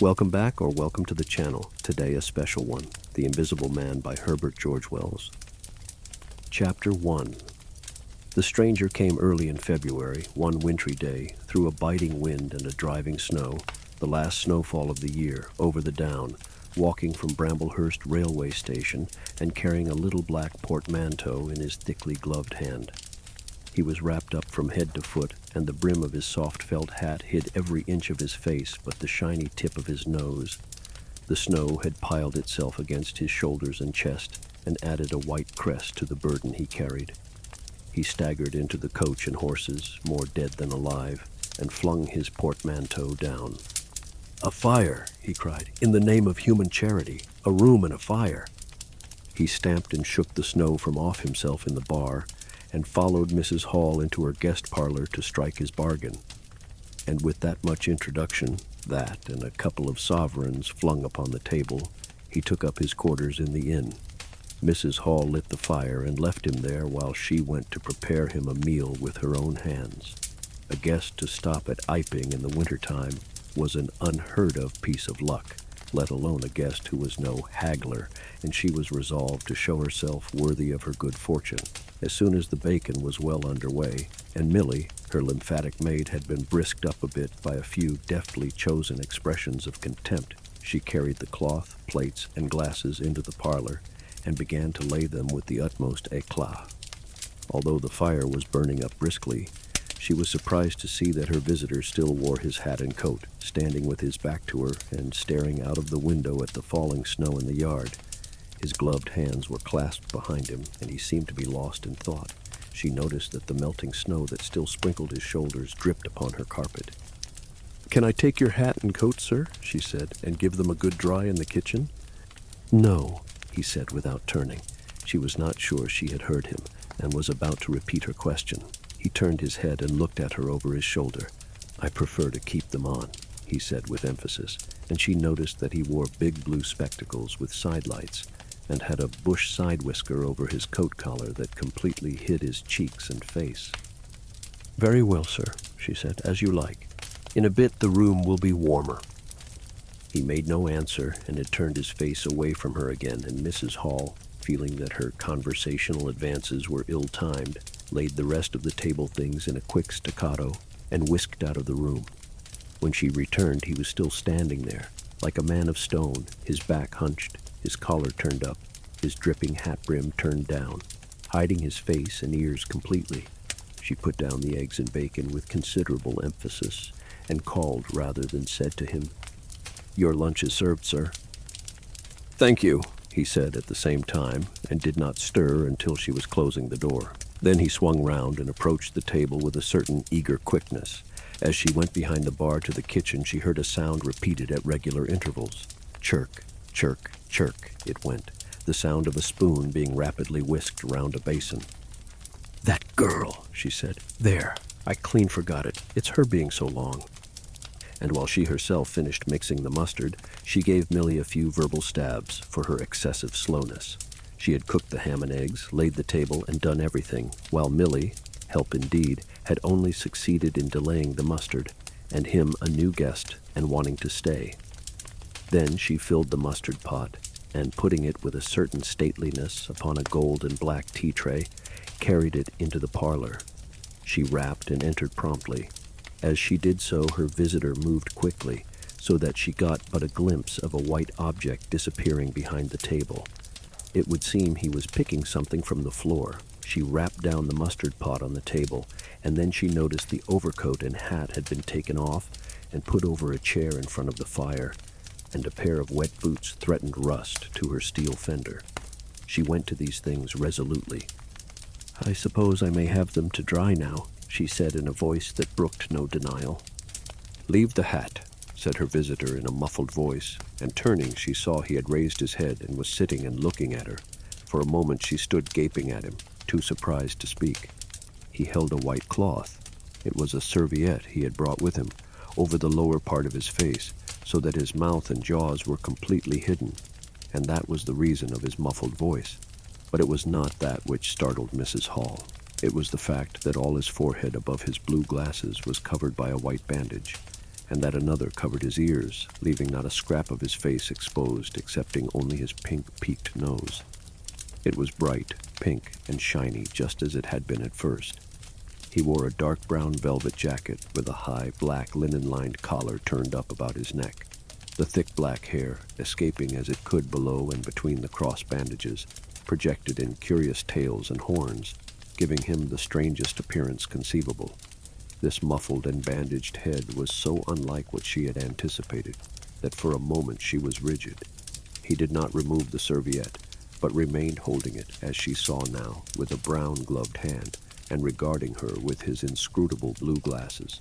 Welcome back or welcome to the channel. Today a special one, The Invisible Man by Herbert George Wells. Chapter 1. The stranger came early in February, one wintry day, through a biting wind and a driving snow, the last snowfall of the year, over the down, walking from Bramblehurst railway station and carrying a little black portmanteau in his thickly gloved hand. He was wrapped up from head to foot, and the brim of his soft felt hat hid every inch of his face but the shiny tip of his nose. The snow had piled itself against his shoulders and chest, and added a white crest to the burden he carried. He staggered into the coach and horses, more dead than alive, and flung his portmanteau down. "A fire!" he cried. "In the name of human charity! A room and a fire!" He stamped and shook the snow from off himself in the bar, and followed Mrs. Hall into her guest parlor to strike his bargain. And with that much introduction, that and a couple of sovereigns flung upon the table, he took up his quarters in the inn. Mrs. Hall lit the fire and left him there while she went to prepare him a meal with her own hands. A guest to stop at Iping in the winter-time was an unheard-of piece of luck, let alone a guest who was no haggler, and she was resolved to show herself worthy of her good fortune. As soon as the bacon was well underway, and Millie, her lymphatic maid, had been brisked up a bit by a few deftly chosen expressions of contempt, she carried the cloth, plates, and glasses into the parlor, and began to lay them with the utmost éclat. Although the fire was burning up briskly, she was surprised to see that her visitor still wore his hat and coat, standing with his back to her and staring out of the window at the falling snow in the yard. His gloved hands were clasped behind him, and he seemed to be lost in thought. She noticed that the melting snow that still sprinkled his shoulders dripped upon her carpet. "Can I take your hat and coat, sir?" she said, "and give them a good dry in the kitchen?" "No," he said without turning. She was not sure she had heard him, and was about to repeat her question. He turned his head and looked at her over his shoulder. "I prefer to keep them on," he said with emphasis, and she noticed that he wore big blue spectacles with sidelights, and had a bush side whisker over his coat collar that completely hid his cheeks and face. "Very well, sir," she said, "as you like. In a bit the room will be warmer." He made no answer, and had turned his face away from her again, and Mrs. Hall, feeling that her conversational advances were ill-timed, laid the rest of the table things in a quick staccato, and whisked out of the room. When she returned, he was still standing there, like a man of stone, his back hunched, his collar turned up, his dripping hat brim turned down, hiding his face and ears completely. She put down the eggs and bacon with considerable emphasis, and called rather than said to him, "Your lunch is served, sir." "Thank you," he said at the same time, and did not stir until she was closing the door. Then he swung round and approached the table with a certain eager quickness. As she went behind the bar to the kitchen, she heard a sound repeated at regular intervals. Chirk, chirk, chirk, it went, the sound of a spoon being rapidly whisked round a basin. "That girl," she said. "There, I clean forgot it. It's her being so long." And while she herself finished mixing the mustard, she gave Millie a few verbal stabs for her excessive slowness. She had cooked the ham and eggs, laid the table, and done everything, while Millie, help indeed, had only succeeded in delaying the mustard, and him a new guest, and wanting to stay. Then she filled the mustard pot, and putting it with a certain stateliness upon a gold and black tea tray, carried it into the parlor. She rapped and entered promptly. As she did so, her visitor moved quickly, so that she got but a glimpse of a white object disappearing behind the table. It would seem he was picking something from the floor. She rapped down the mustard pot on the table, and then she noticed the overcoat and hat had been taken off and put over a chair in front of the fire, and a pair of wet boots threatened rust to her steel fender. She went to these things resolutely. "I suppose I may have them to dry now," she said in a voice that brooked no denial. "Leave the hat," said her visitor in a muffled voice, and turning she saw he had raised his head and was sitting and looking at her. For a moment she stood gaping at him, too surprised to speak. He held a white cloth. It was a serviette he had brought with him, over the lower part of his face, so that his mouth and jaws were completely hidden, and that was the reason of his muffled voice. But it was not that which startled Mrs. Hall. It was the fact that all his forehead above his blue glasses was covered by a white bandage, and that another covered his ears, leaving not a scrap of his face exposed excepting only his pink peaked nose. It was bright, pink, and shiny just as it had been at first. He wore a dark brown velvet jacket with a high black linen-lined collar turned up about his neck. The thick black hair, escaping as it could below and between the cross bandages, projected in curious tails and horns, giving him the strangest appearance conceivable. This muffled and bandaged head was so unlike what she had anticipated that for a moment she was rigid. He did not remove the serviette, but remained holding it, as she saw now, with a brown-gloved hand, and regarding her with his inscrutable blue glasses.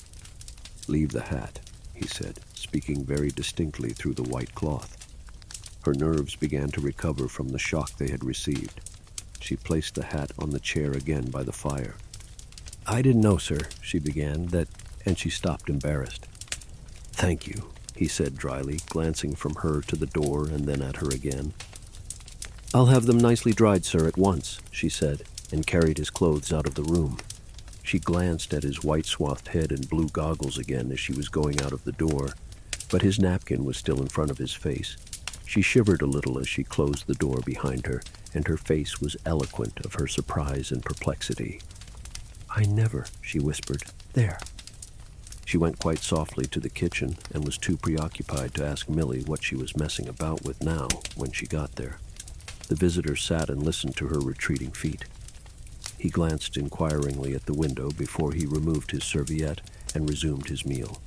"Leave the hat," he said, speaking very distinctly through the white cloth. Her nerves began to recover from the shock they had received. She placed the hat on the chair again by the fire. "I didn't know, sir," she began, and she stopped embarrassed. "Thank you," he said dryly, glancing from her to the door and then at her again. "I'll have them nicely dried, sir, at once," she said, and carried his clothes out of the room. She glanced at his white-swathed head and blue goggles again as she was going out of the door, but his napkin was still in front of his face. She shivered a little as she closed the door behind her, and her face was eloquent of her surprise and perplexity. "I never," she whispered. "There." She went quite softly to the kitchen and was too preoccupied to ask Millie what she was messing about with now when she got there. The visitor sat and listened to her retreating feet. He glanced inquiringly at the window before he removed his serviette and resumed his meal.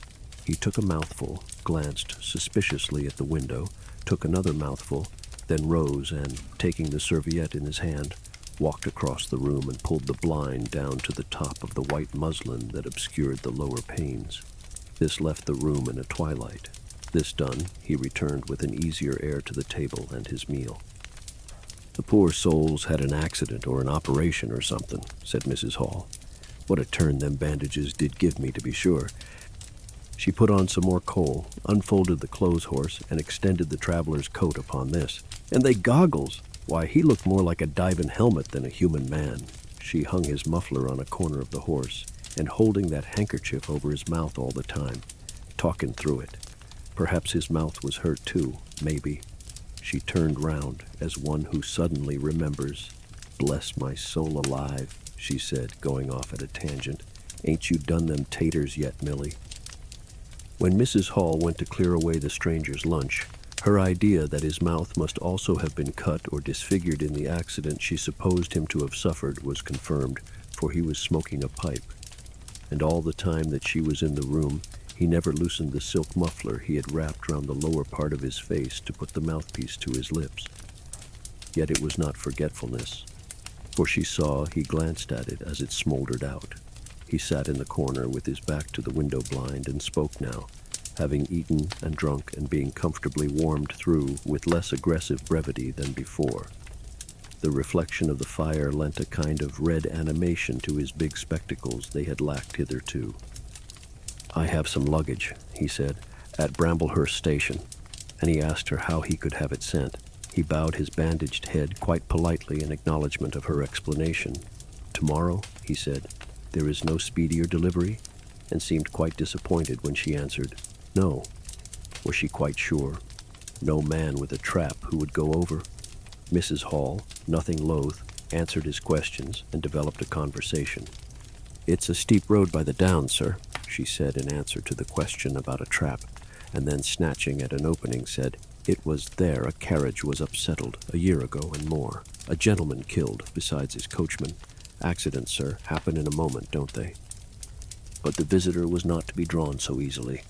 He took a mouthful, glanced suspiciously at the window, took another mouthful, then rose and, taking the serviette in his hand, walked across the room and pulled the blind down to the top of the white muslin that obscured the lower panes. This left the room in a twilight. This done, he returned with an easier air to the table and his meal. "The poor souls had an accident or an operation or something," said Mrs. Hall. "What a turn them bandages did give me, to be sure." She put on some more coal, unfolded the clothes horse, and extended the traveler's coat upon this. "And they goggles! Why, he looked more like a diving helmet than a human man." She hung his muffler on a corner of the horse, and holding that handkerchief over his mouth all the time, talking through it. Perhaps his mouth was hurt too, maybe. She turned round, as one who suddenly remembers. "Bless my soul alive," she said, going off at a tangent. "Ain't you done them taters yet, Millie?" When Mrs. Hall went to clear away the stranger's lunch, her idea that his mouth must also have been cut or disfigured in the accident she supposed him to have suffered was confirmed, for he was smoking a pipe. And all the time that she was in the room, he never loosened the silk muffler he had wrapped round the lower part of his face to put the mouthpiece to his lips. Yet it was not forgetfulness, for she saw he glanced at it as it smoldered out. He sat in the corner with his back to the window blind and spoke now, having eaten and drunk and being comfortably warmed through with less aggressive brevity than before. The reflection of the fire lent a kind of red animation to his big spectacles they had lacked hitherto. "I have some luggage," he said, "at Bramblehurst Station," and he asked her how he could have it sent. He bowed his bandaged head quite politely in acknowledgment of her explanation. "Tomorrow," he said, "there is no speedier delivery?" and seemed quite disappointed when she answered, "No." Was she quite sure? No man with a trap who would go over? Mrs. Hall, nothing loath, answered his questions and developed a conversation. "It's a steep road by the downs, sir," she said in answer to the question about a trap, and then snatching at an opening said, "It was there a carriage was upsettled a year ago and more. A gentleman killed, besides his coachman. Accidents, sir, happen in a moment, don't they?" But the visitor was not to be drawn so easily.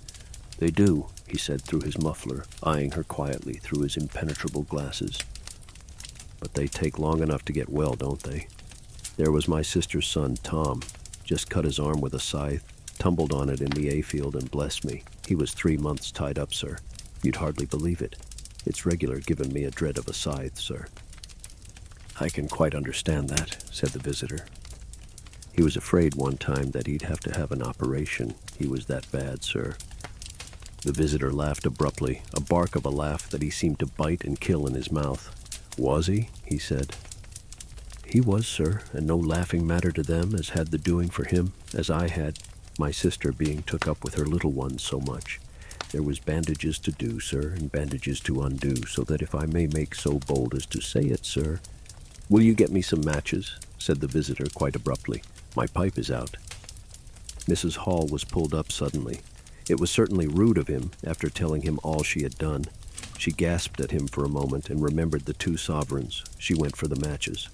"They do," he said through his muffler, eyeing her quietly through his impenetrable glasses. "But they take long enough to get well, don't they? There was my sister's son, Tom, just cut his arm with a scythe, tumbled on it in the hayfield, and bless me, he was 3 months tied up, sir. You'd hardly believe it. It's regular giving me a dread of a scythe, sir." "I can quite understand that," said the visitor. "He was afraid one time that he'd have to have an operation. He was that bad, sir." The visitor laughed abruptly, a bark of a laugh that he seemed to bite and kill in his mouth. "Was he?" he said. "He was, sir, and no laughing matter to them as had the doing for him, as I had. My sister being took up with her little ones so much. There was bandages to do, sir, and bandages to undo, so that if I may make so bold as to say it, sir—" "Will you get me some matches?" said the visitor quite abruptly. "My pipe is out." Mrs. Hall was pulled up suddenly. It was certainly rude of him, after telling him all she had done. She gasped at him for a moment and remembered the 2 sovereigns. She went for the matches.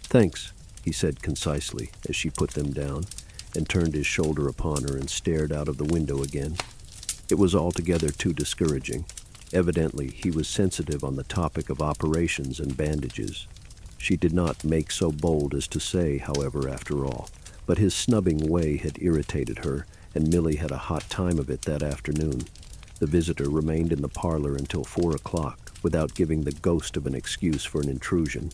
"Thanks," he said concisely as she put them down, and turned his shoulder upon her and stared out of the window again. It was altogether too discouraging. Evidently, he was sensitive on the topic of operations and bandages. She did not make so bold as to say, however, after all, but his snubbing way had irritated her, and Millie had a hot time of it that afternoon. The visitor remained in the parlor until 4 o'clock, without giving the ghost of an excuse for an intrusion.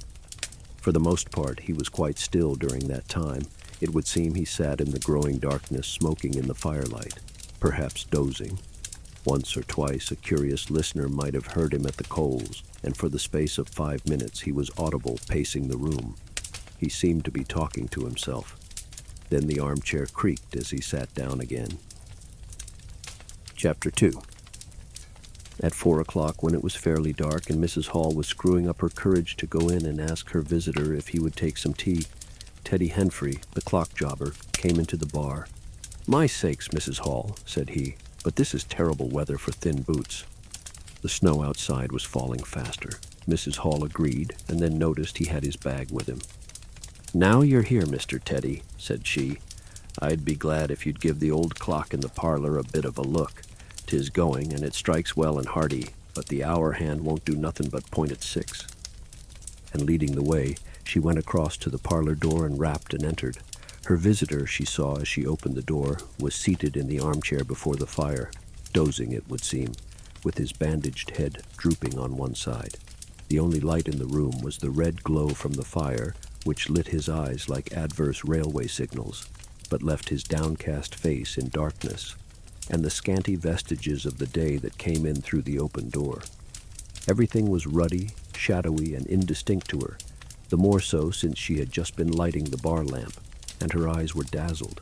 For the most part, he was quite still during that time. It would seem he sat in the growing darkness, smoking in the firelight, perhaps dozing. Once or twice a curious listener might have heard him at the coals, and for the space of 5 minutes he was audible pacing the room. He seemed to be talking to himself. Then the armchair creaked as he sat down again. Chapter 2. At 4 o'clock, when it was fairly dark and Mrs. Hall was screwing up her courage to go in and ask her visitor if he would take some tea, Teddy Henfrey, the clock jobber, came into the bar. "My sakes, Mrs. Hall," said he, "but this is terrible weather for thin boots." The snow outside was falling faster. Mrs. Hall agreed, and then noticed he had his bag with him. "Now you're here, Mr. Teddy," said she, "I'd be glad if you'd give the old clock in the parlor a bit of a look. 'Tis going, and it strikes well and hearty, but the hour hand won't do nothing but point at 6. And leading the way, she went across to the parlor door and rapped and entered. Her visitor, she saw as she opened the door, was seated in the armchair before the fire, dozing, it would seem, with his bandaged head drooping on one side. The only light in the room was the red glow from the fire, which lit his eyes like adverse railway signals, but left his downcast face in darkness, and the scanty vestiges of the day that came in through the open door. Everything was ruddy, shadowy, and indistinct to her, the more so since she had just been lighting the bar lamp, and her eyes were dazzled.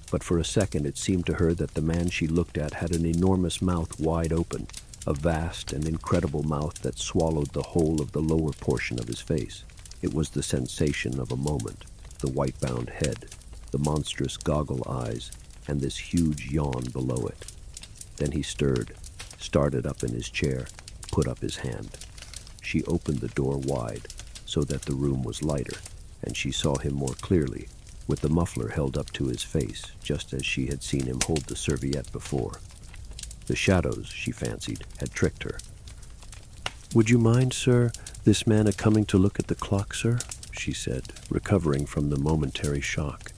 But for a second it seemed to her that the man she looked at had an enormous mouth wide open, a vast and incredible mouth that swallowed the whole of the lower portion of his face. It was the sensation of a moment, the white-bound head, the monstrous goggle eyes, and this huge yawn below it. Then he stirred, started up in his chair, put up his hand. She opened the door wide, so that the room was lighter, and she saw him more clearly, with the muffler held up to his face, just as she had seen him hold the serviette before. The shadows, she fancied, had tricked her. "Would you mind, sir, this man a-coming to look at the clock, sir?" she said, recovering from the momentary shock.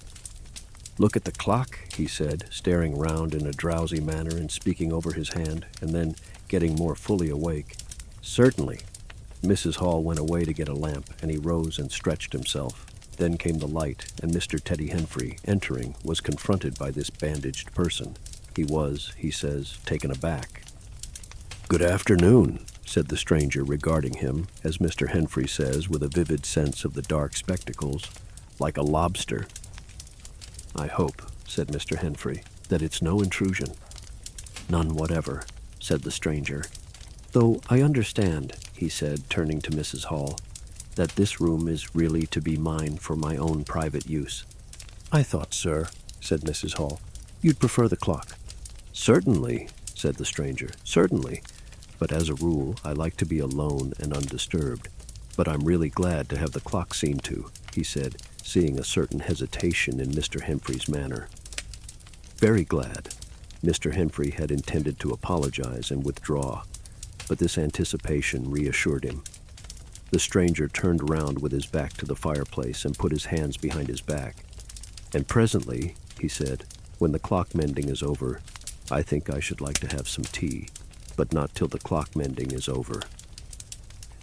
"Look at the clock?" he said, staring round in a drowsy manner and speaking over his hand, and then getting more fully awake. "Certainly." Mrs. Hall went away to get a lamp, and he rose and stretched himself. Then came the light, and Mr. Teddy Henfrey, entering, was confronted by this bandaged person. He was, he says, taken aback. "Good afternoon," said the stranger, regarding him, as Mr. Henfrey says, with a vivid sense of the dark spectacles, "like a lobster." "I hope," said Mr. Henfrey, "that it's no intrusion." "None whatever," said the stranger. "Though I understand," he said, turning to Mrs. Hall, "that this room is really to be mine for my own private use." "I thought, sir," said Mrs. Hall, "you'd prefer the clock." "Certainly," said the stranger, "certainly. But as a rule, I like to be alone and undisturbed. But I'm really glad to have the clock seen to," he said, seeing a certain hesitation in Mr. Henfrey's manner. "Very glad." Mr. Henfrey had intended to apologize and withdraw, but this anticipation reassured him. The stranger turned round with his back to the fireplace and put his hands behind his back. "And presently," he said, "when the clock mending is over, I think I should like to have some tea, but not till the clock mending is over."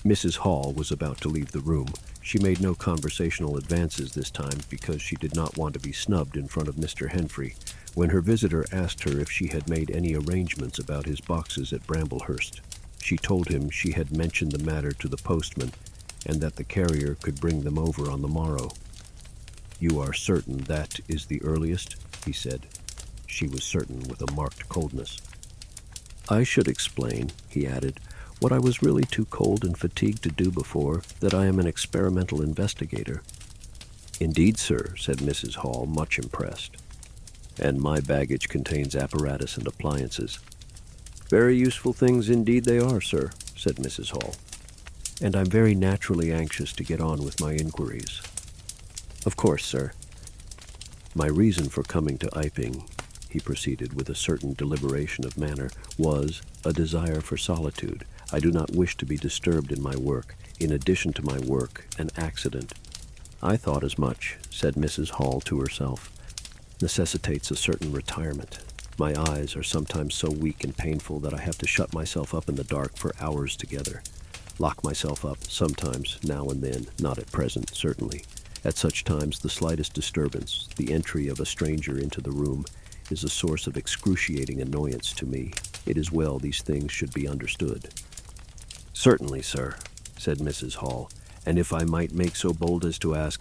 Mrs. Hall was about to leave the room. She made no conversational advances this time because she did not want to be snubbed in front of Mr. Henfrey, when her visitor asked her if she had made any arrangements about his boxes at Bramblehurst. She told him she had mentioned the matter to the postman, and that the carrier could bring them over on the morrow. "You are certain that is the earliest?" he said. she was certain with a marked coldness. "I should explain," he added, "what I was really too cold and fatigued to do before, that I am an experimental investigator." "Indeed, sir," said Mrs. Hall, much impressed. "And my baggage contains apparatus and appliances." "Very useful things indeed they are, sir," said Mrs. Hall. "And I'm very naturally anxious to get on with my inquiries." "Of course, sir." "My reason for coming to Iping," he proceeded with a certain deliberation of manner, "was a desire for solitude. I do not wish to be disturbed in my work. In addition to my work, an accident—" "I thought as much," said Mrs. Hall to herself. "Necessitates a certain retirement. My eyes are sometimes so weak and painful that I have to shut myself up in the dark for hours together. Lock myself up sometimes, now and then, not at present, certainly. At such times, the slightest disturbance, the entry of a stranger into the room, is a source of excruciating annoyance to me. It is well these things should be understood." "Certainly, sir," said Mrs. Hall, "and if I might make so bold as to ask—"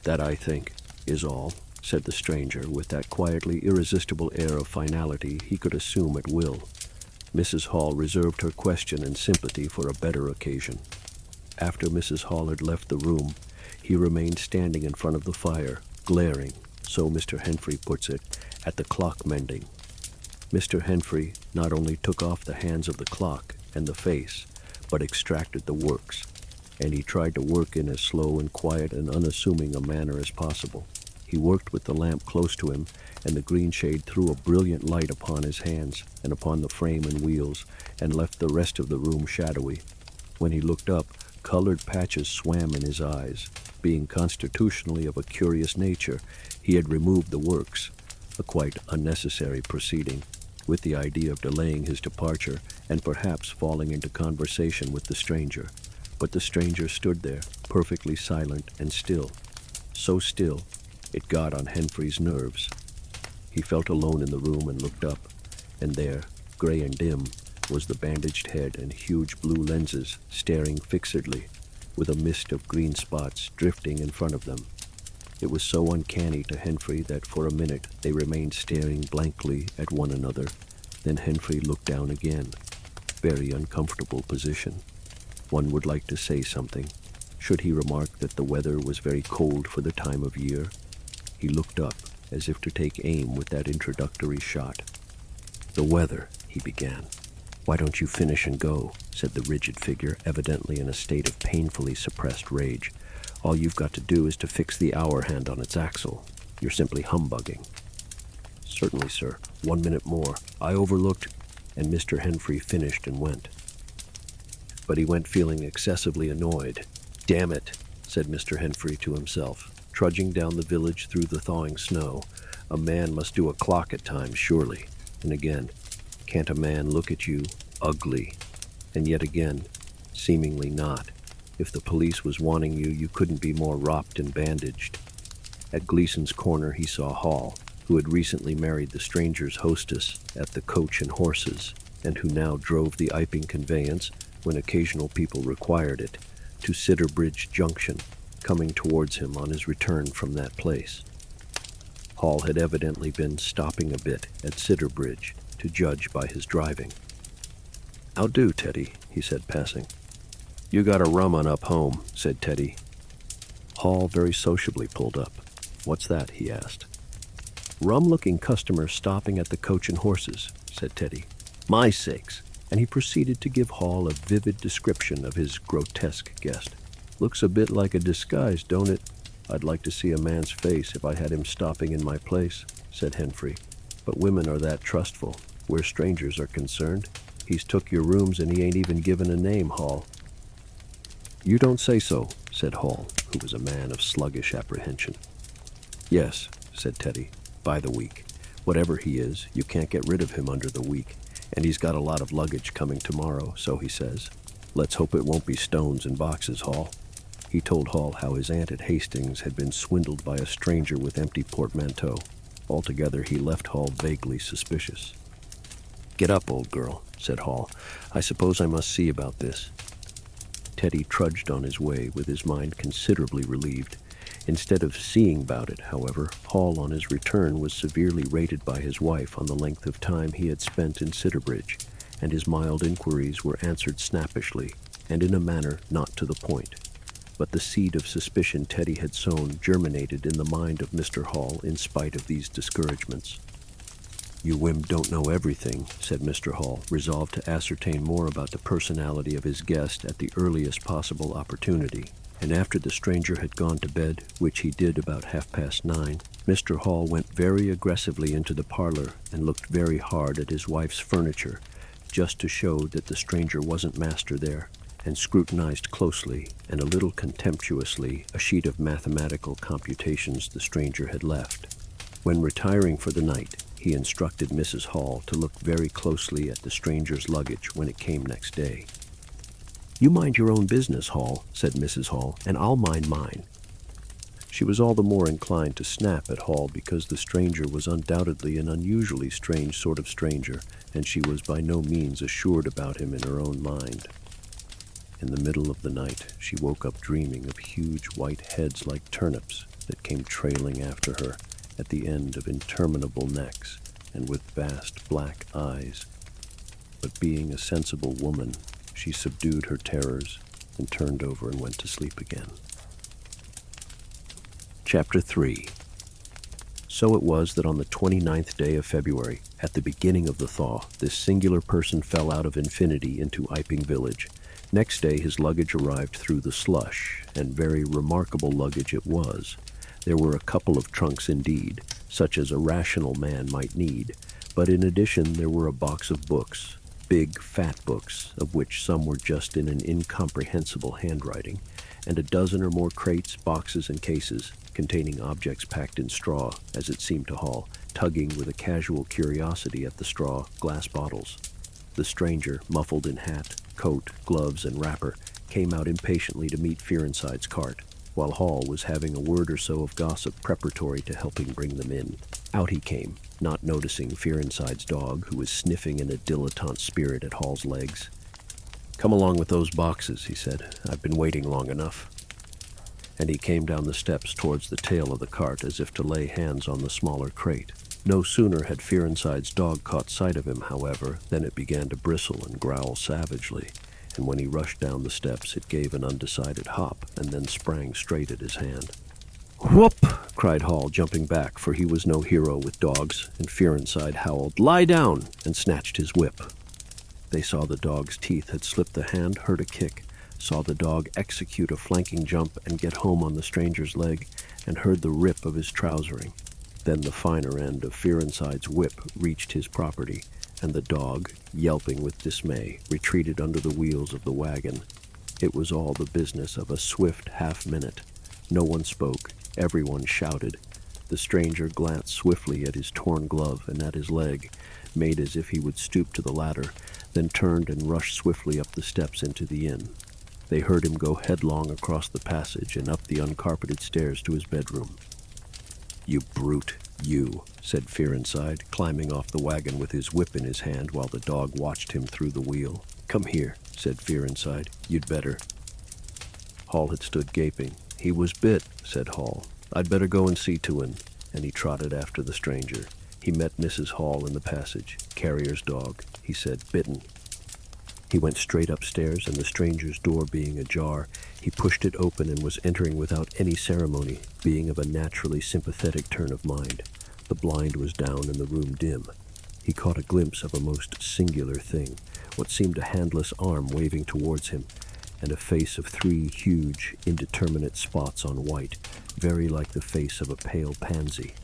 "That, I think, is all," said the stranger, with that quietly irresistible air of finality he could assume at will. Mrs. Hall reserved her question and sympathy for a better occasion. After Mrs. Hall had left the room, he remained standing in front of the fire, glaring, so Mr. Henfrey puts it, at the clock mending. Mr. Henfrey not only took off the hands of the clock and the face, but extracted the works, and he tried to work in as slow and quiet and unassuming a manner as possible. He worked with the lamp close to him, and the green shade threw a brilliant light upon his hands and upon the frame and wheels, and left the rest of the room shadowy. When he looked up, colored patches swam in his eyes. Being constitutionally of a curious nature, he had removed the works, a quite unnecessary proceeding, with the idea of delaying his departure and perhaps falling into conversation with the stranger. But the stranger stood there, perfectly silent and still. So still, it got on Henfrey's nerves. He felt alone in the room and looked up, and there, gray and dim, was the bandaged head and huge blue lenses staring fixedly, with a mist of green spots drifting in front of them. It was so uncanny to Henfrey that for a minute they remained staring blankly at one another. Then Henfrey looked down again. Very uncomfortable position. One would like to say something. Should he remark that the weather was very cold for the time of year? He looked up, as if to take aim with that introductory shot. "The weather," he began. "Why don't you finish and go?" said the rigid figure, evidently in a state of painfully suppressed rage. "All you've got to do is to fix the hour hand on its axle. You're simply humbugging." "Certainly, sir. 1 minute more. I overlooked—" And Mr. Henfrey finished and went. But he went feeling excessively annoyed. "Damn it," said Mr. Henfrey to himself, trudging down the village through the thawing snow. "A man must do a clock at times, surely." And again, "Can't a man look at you ugly?" And yet again, "Seemingly not. If the police was wanting you, you couldn't be more wropped and bandaged." At Gleason's corner he saw Hall, who had recently married the stranger's hostess at the Coach and Horses, and who now drove the Iping conveyance, when occasional people required it, to Sidderbridge Junction, coming towards him on his return from that place. Hall had evidently been stopping a bit at Sidderbridge, to judge by his driving. "How do, Teddy?" he said, passing. "You got a rum on up home," said Teddy. Hall very sociably pulled up. "What's that?" he asked. "Rum-looking customer stopping at the Coach and Horses," said Teddy. "My sakes!" And he proceeded to give Hall a vivid description of his grotesque guest. "Looks a bit like a disguise, don't it? I'd like to see a man's face if I had him stopping in my place," said Henfrey. "But women are that trustful, where strangers are concerned. He's took your rooms and he ain't even given a name, Hall." "You don't say so," said Hall, who was a man of sluggish apprehension. "Yes," said Teddy, "by the week. Whatever he is, you can't get rid of him under the week. And he's got a lot of luggage coming tomorrow, so he says. Let's hope it won't be stones and boxes, Hall." He told Hall how his aunt at Hastings had been swindled by a stranger with empty portmanteau. Altogether, he left Hall vaguely suspicious. "Get up, old girl," said Hall. "I suppose I must see about this." Teddy trudged on his way with his mind considerably relieved. Instead of seeing about it, however, Hall on his return was severely rated by his wife on the length of time he had spent in Sidderbridge, and his mild inquiries were answered snappishly, and in a manner not to the point. But the seed of suspicion Teddy had sown germinated in the mind of Mr. Hall in spite of these discouragements. "You Wim don't know everything," said Mr. Hall, resolved to ascertain more about the personality of his guest at the earliest possible opportunity. And after the stranger had gone to bed, which he did about 9:30, Mr. Hall went very aggressively into the parlor and looked very hard at his wife's furniture, just to show that the stranger wasn't master there, and scrutinized closely and a little contemptuously a sheet of mathematical computations the stranger had left. When retiring for the night, he instructed Mrs. Hall to look very closely at the stranger's luggage when it came next day. "You mind your own business, Hall," said Mrs. Hall, "and I'll mind mine." She was all the more inclined to snap at Hall because the stranger was undoubtedly an unusually strange sort of stranger, and she was by no means assured about him in her own mind. In the middle of the night, she woke up dreaming of huge white heads like turnips that came trailing after her at the end of interminable necks and with vast black eyes. But being a sensible woman, she subdued her terrors and turned over and went to sleep again. Chapter 3. So it was that on the 29th day of February, at the beginning of the thaw, this singular person fell out of infinity into Iping village. Next day his luggage arrived through the slush, and very remarkable luggage it was. There were a couple of trunks indeed, such as a rational man might need, but in addition there were a box of books, big, fat books, of which some were just in an incomprehensible handwriting, and a dozen or more crates, boxes, and cases, containing objects packed in straw, as it seemed to Hall, tugging with a casual curiosity at the straw glass bottles. The stranger, muffled in hat, coat, gloves, and wrapper, came out impatiently to meet Fearenside's cart, while Hall was having a word or so of gossip preparatory to helping bring them in. Out he came, not noticing Fearenside's dog, who was sniffing in a dilettante spirit at Hall's legs. "Come along with those boxes," he said. "I've been waiting long enough." And he came down the steps towards the tail of the cart as if to lay hands on the smaller crate. No sooner had Fearenside's dog caught sight of him, however, than it began to bristle and growl savagely, and when he rushed down the steps it gave an undecided hop and then sprang straight at his hand. "Whoop!" cried Hall, jumping back, for he was no hero with dogs, and Fearenside howled, "Lie down!" and snatched his whip. They saw the dog's teeth had slipped the hand, heard a kick, saw the dog execute a flanking jump and get home on the stranger's leg, and heard the rip of his trousering. Then the finer end of Fearenside's whip reached his property, and the dog, yelping with dismay, retreated under the wheels of the wagon. It was all the business of a swift half-minute. No one spoke. Everyone shouted. The stranger glanced swiftly at his torn glove and at his leg, made as if he would stoop to the latter, then turned and rushed swiftly up the steps into the inn. They heard him go headlong across the passage and up the uncarpeted stairs to his bedroom. "You brute, you," said Fearenside, climbing off the wagon with his whip in his hand while the dog watched him through the wheel. "Come here," said Fearenside. "You'd better." Hall had stood gaping. "He was bit," said Hall. "I'd better go and see to him," and he trotted after the stranger. He met Mrs. Hall in the passage. "Carrier's dog," he said, "bitten." He went straight upstairs, and the stranger's door being ajar, he pushed it open and was entering without any ceremony, being of a naturally sympathetic turn of mind. The blind was down and the room dim. He caught a glimpse of a most singular thing, what seemed a handless arm waving towards him, and a face of 3 huge, indeterminate spots on white, very like the face of a pale pansy.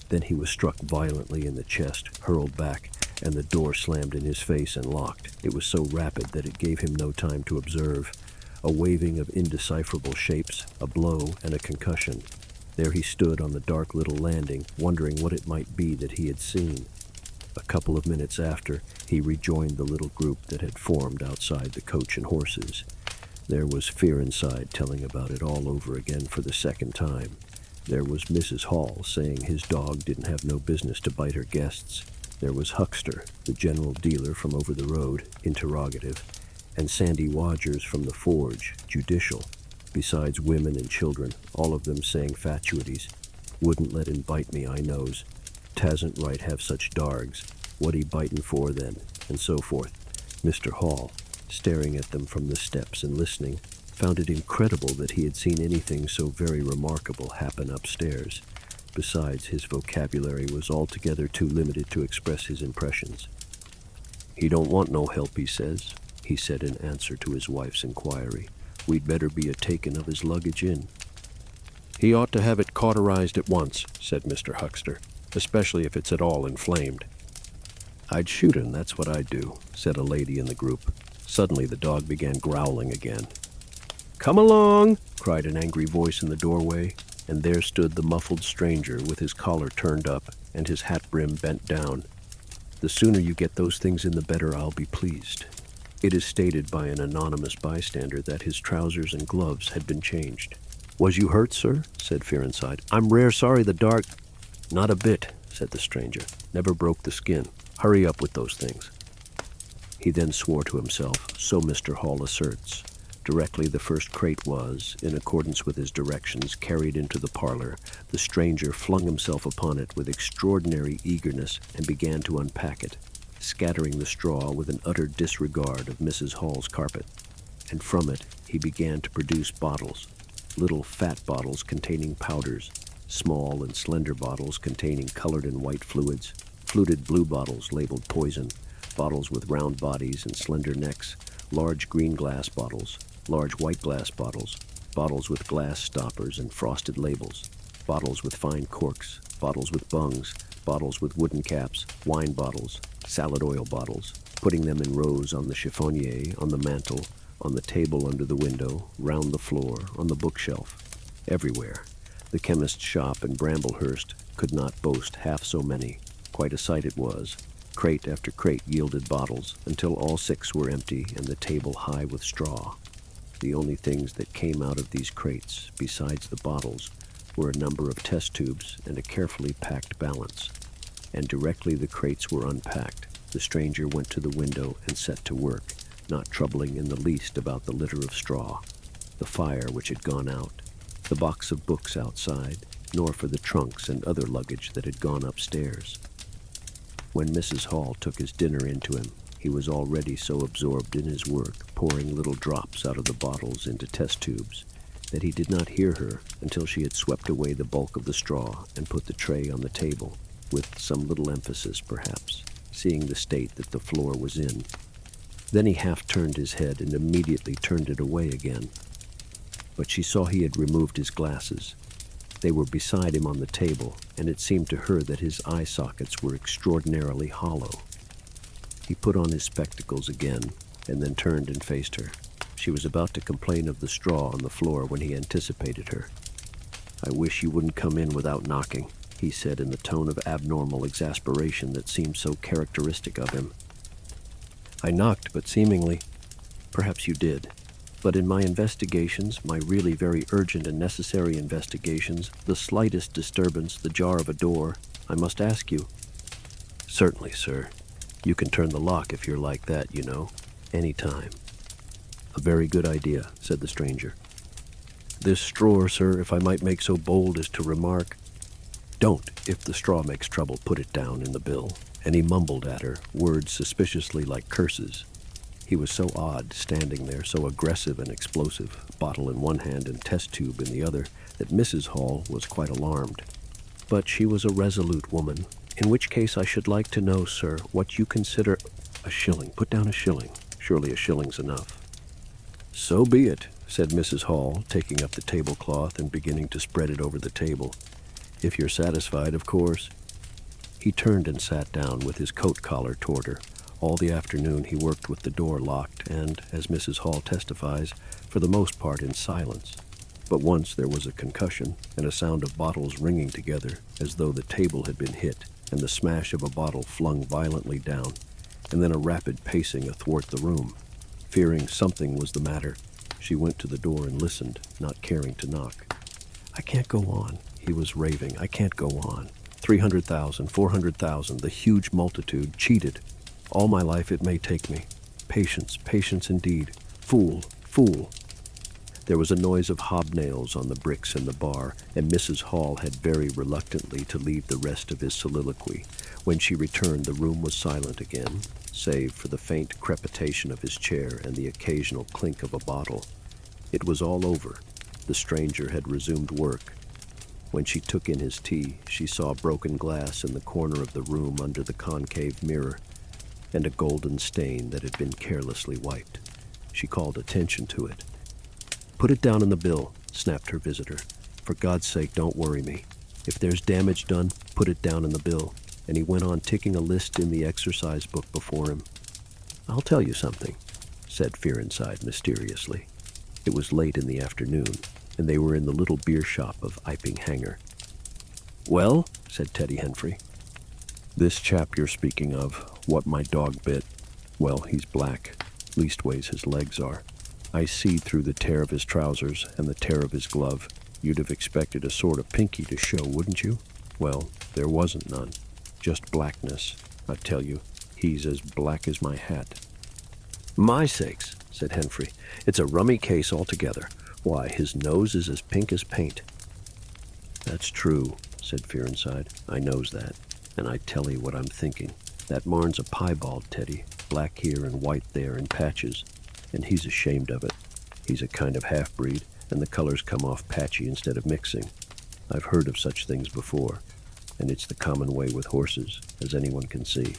Then he was struck violently in the chest, hurled back, and the door slammed in his face and locked. It was so rapid that it gave him no time to observe. A waving of indecipherable shapes, a blow, and a concussion. There he stood on the dark little landing, wondering what it might be that he had seen. A couple of minutes after, he rejoined the little group that had formed outside the coach and horses. There was Fearenside telling about it all over again for the second time. There was Mrs. Hall saying his dog didn't have no business to bite her guests. There was Huckster, the general dealer from over the road, interrogative, and Sandy Wodgers from the forge, judicial. besides women and children, all of them saying fatuities. Wouldn't let him bite me, I knows. Tasn't right have such dargs. What he bitin' for then? And so forth. Mr. Hall, staring at them from the steps and listening, found it incredible that he had seen anything so very remarkable happen upstairs. Besides, his vocabulary was altogether too limited to express his impressions. "He don't want no help, he says," he said in answer to his wife's inquiry. "We'd better be a-takin' of his luggage in." "He ought to have it cauterized at once," said Mr. Huckster, "especially if it's at all inflamed." "I'd shoot him, that's what I'd do," said a lady in the group. Suddenly the dog began growling again. "Come along!" cried an angry voice in the doorway, and there stood the muffled stranger with his collar turned up and his hat brim bent down. "The sooner you get those things in the better I'll be pleased." It is stated by an anonymous bystander that his trousers and gloves had been changed. "Was you hurt, sir?" said Fearenside. "I'm rare sorry the dark—" "Not a bit," said the stranger. "Never broke the skin. Hurry up with those things." He then swore to himself, "So Mr. Hall asserts." Directly the first crate was, in accordance with his directions, carried into the parlor, the stranger flung himself upon it with extraordinary eagerness and began to unpack it, scattering the straw with an utter disregard of Mrs. Hall's carpet. And from it he began to produce bottles, little fat bottles containing powders, small and slender bottles containing colored and white fluids, fluted blue bottles labeled poison, bottles with round bodies and slender necks, large green glass bottles, large white glass bottles, bottles with glass stoppers and frosted labels, bottles with fine corks, bottles with bungs, bottles with wooden caps, wine bottles, salad oil bottles, putting them in rows on the chiffonier, on the mantel, on the table under the window, round the floor, on the bookshelf, everywhere. The chemist's shop in Bramblehurst could not boast half so many. Quite a sight it was. Crate after crate yielded bottles, until all 6 were empty and the table high with straw. The only things that came out of these crates, besides the bottles, were a number of test tubes and a carefully packed balance. And directly the crates were unpacked, the stranger went to the window and set to work, not troubling in the least about the litter of straw, the fire which had gone out, the box of books outside, nor for the trunks and other luggage that had gone upstairs. When Mrs. Hall took his dinner into him, he was already so absorbed in his work, pouring little drops out of the bottles into test tubes, that he did not hear her until she had swept away the bulk of the straw and put the tray on the table, with some little emphasis, perhaps, seeing the state that the floor was in. Then he half turned his head and immediately turned it away again. But she saw he had removed his glasses. They were beside him on the table, and it seemed to her that his eye sockets were extraordinarily hollow. He put on his spectacles again, and then turned and faced her. She was about to complain of the straw on the floor when he anticipated her. "I wish you wouldn't come in without knocking," he said in the tone of abnormal exasperation that seemed so characteristic of him. "I knocked, but seemingly—" "Perhaps you did. But in my investigations, my really very urgent and necessary investigations, the slightest disturbance, the jar of a door, I must ask you." "Certainly, sir. You can turn the lock if you're like that, you know. Any time." "A very good idea," said the stranger. "This straw, sir, if I might make so bold as to remark—" "Don't. If the straw makes trouble, put it down in the bill." And he mumbled at her, words suspiciously like curses. He was so odd, standing there, so aggressive and explosive, bottle in one hand and test tube in the other, that Mrs. Hall was quite alarmed. But she was a resolute woman. "In which case I should like to know, sir, what you consider—" "A shilling. Put down a shilling. Surely a shilling's enough." "So be it," said Mrs. Hall, taking up the tablecloth and beginning to spread it over the table. "If you're satisfied, of course." He turned and sat down with his coat collar toward her. All the afternoon he worked with the door locked and, as Mrs. Hall testifies, for the most part in silence. But once there was a concussion and a sound of bottles ringing together as though the table had been hit, and the smash of a bottle flung violently down, and then a rapid pacing athwart the room. Fearing something was the matter, she went to the door and listened, not caring to knock. "I can't go on," he was raving. "I can't go on. 300,000, 400,000, the huge multitude, cheated. All my life it may take me. Patience, patience indeed. Fool, fool." There was a noise of hobnails on the bricks in the bar, and Mrs. Hall had very reluctantly to leave the rest of his soliloquy. When she returned, the room was silent again, save for the faint crepitation of his chair and the occasional clink of a bottle. It was all over. The stranger had resumed work. When she took in his tea, she saw broken glass in the corner of the room under the concave mirror, and a golden stain that had been carelessly wiped. She called attention to it. "Put it down in the bill," snapped her visitor. "For God's sake, don't worry me. If there's damage done, put it down in the bill." And he went on ticking a list in the exercise book before him. "I'll tell you something," said Fearinside mysteriously. It was late in the afternoon, and they were in the little beer shop of Iping Hanger. "Well," said Teddy Henfrey. "This chap you're speaking of, what my dog bit, well, he's black. Leastways his legs are. I see through the tear of his trousers and the tear of his glove. You'd have expected a sort of pinky to show, wouldn't you? Well, there wasn't none. Just blackness. I tell you, he's as black as my hat." "My sakes," said Henfrey, "it's a rummy case altogether. Why, his nose is as pink as paint." "That's true," said Fearinside. "I knows that. And I tell 'ee what I'm thinking. That marn's a piebald, Teddy, black here and white there in patches. And he's ashamed of it. He's a kind of half-breed, and the colors come off patchy instead of mixing. I've heard of such things before, and it's the common way with horses, as anyone can see."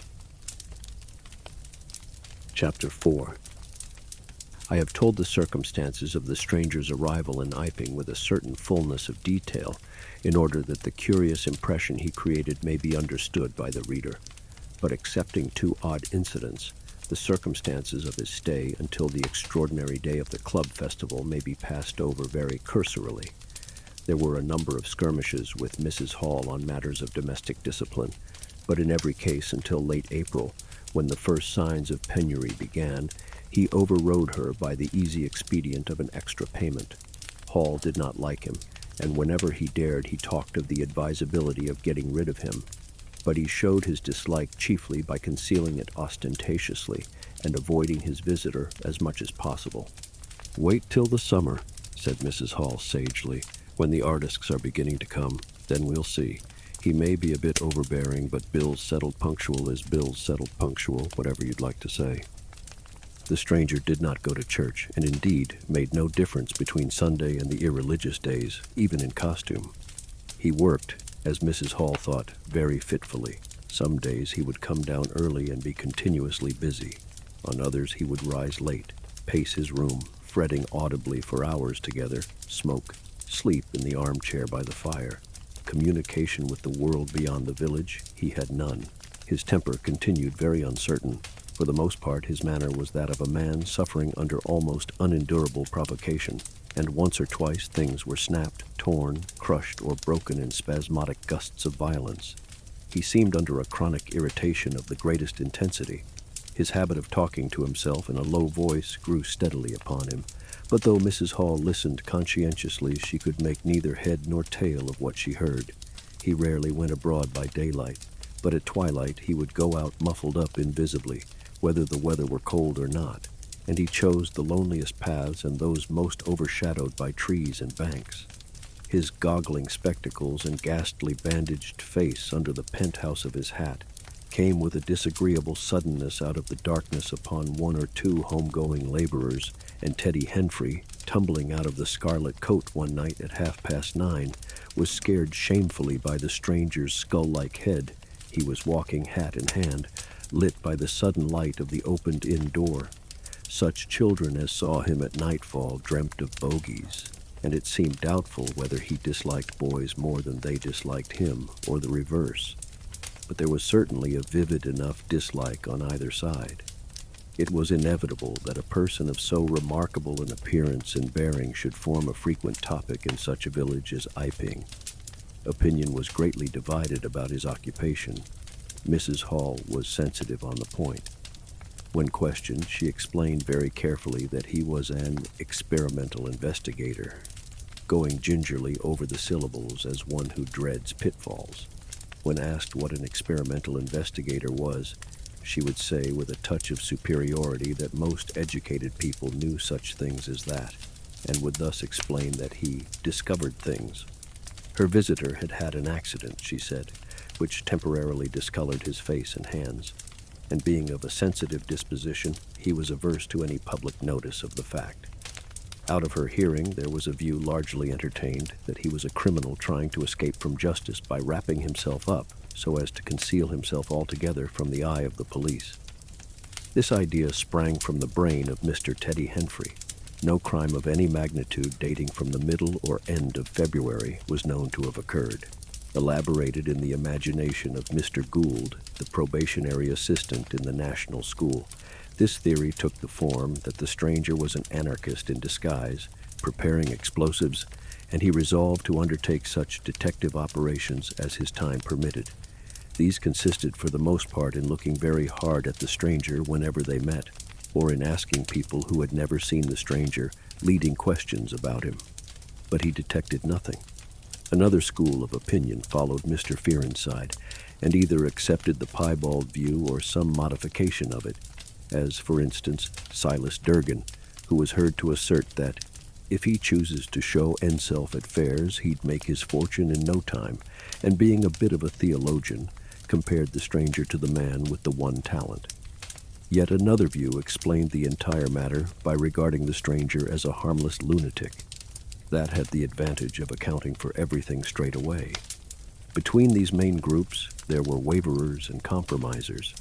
Chapter 4. I have told the circumstances of the stranger's arrival in Iping with a certain fullness of detail, in order that the curious impression he created may be understood by the reader. But excepting two odd incidents, the circumstances of his stay until the extraordinary day of the club festival may be passed over very cursorily. There were a number of skirmishes with Mrs. Hall on matters of domestic discipline, but in every case until late April, when the first signs of penury began, he overrode her by the easy expedient of an extra payment. Hall did not like him, and whenever he dared he talked of the advisability of getting rid of him. But he showed his dislike chiefly by concealing it ostentatiously and avoiding his visitor as much as possible. "Wait till the summer," said Mrs. Hall sagely, "when the artists are beginning to come. Then we'll see. He may be a bit overbearing, but bills settled punctual is bills settled punctual, whatever you'd like to say." The stranger did not go to church, and indeed made no difference between Sunday and the irreligious days, even in costume. He worked, as Mrs. Hall thought, very fitfully. Some days he would come down early and be continuously busy. On others he would rise late, pace his room, fretting audibly for hours together, smoke, sleep in the armchair by the fire. Communication with the world beyond the village he had none. His temper continued very uncertain. For the most part his manner was that of a man suffering under almost unendurable provocation, and once or twice things were snapped, torn, crushed, or broken in spasmodic gusts of violence. He seemed under a chronic irritation of the greatest intensity. His habit of talking to himself in a low voice grew steadily upon him, but though Mrs. Hall listened conscientiously, she could make neither head nor tail of what she heard. He rarely went abroad by daylight, but at twilight he would go out muffled up invisibly, whether the weather were cold or not, and he chose the loneliest paths and those most overshadowed by trees and banks. His goggling spectacles and ghastly bandaged face under the penthouse of his hat came with a disagreeable suddenness out of the darkness upon one or two home-going laborers, and Teddy Henfrey, tumbling out of the scarlet coat one night at 9:30, was scared shamefully by the stranger's skull-like head. He was walking hat in hand, lit by the sudden light of the opened-in door. Such children as saw him at nightfall dreamt of bogies, and it seemed doubtful whether he disliked boys more than they disliked him, or the reverse. But there was certainly a vivid enough dislike on either side. It was inevitable that a person of so remarkable an appearance and bearing should form a frequent topic in such a village as Iping. Opinion was greatly divided about his occupation. Mrs. Hall was sensitive on the point. When questioned, she explained very carefully that he was an experimental investigator, going gingerly over the syllables as one who dreads pitfalls. When asked what an experimental investigator was, she would say with a touch of superiority that most educated people knew such things as that, and would thus explain that he discovered things. Her visitor had had an accident, she said, which temporarily discolored his face and hands, and being of a sensitive disposition, he was averse to any public notice of the fact. Out of her hearing, there was a view largely entertained that he was a criminal trying to escape from justice by wrapping himself up so as to conceal himself altogether from the eye of the police. This idea sprang from the brain of Mr. Teddy Henfrey. No crime of any magnitude dating from the middle or end of February was known to have occurred. Elaborated in the imagination of Mr. Gould, the probationary assistant in the National School, this theory took the form that the stranger was an anarchist in disguise, preparing explosives, and he resolved to undertake such detective operations as his time permitted. These consisted for the most part in looking very hard at the stranger whenever they met, or in asking people who had never seen the stranger leading questions about him. But he detected nothing. Another school of opinion followed Mr. Fearon's side, and either accepted the piebald view or some modification of it, as, for instance, Silas Durgan, who was heard to assert that if he chooses to show enself at fairs, he'd make his fortune in no time, and being a bit of a theologian, compared the stranger to the man with the one talent. Yet another view explained the entire matter by regarding the stranger as a harmless lunatic. That had the advantage of accounting for everything straight away. Between these main groups, there were waverers and compromisers.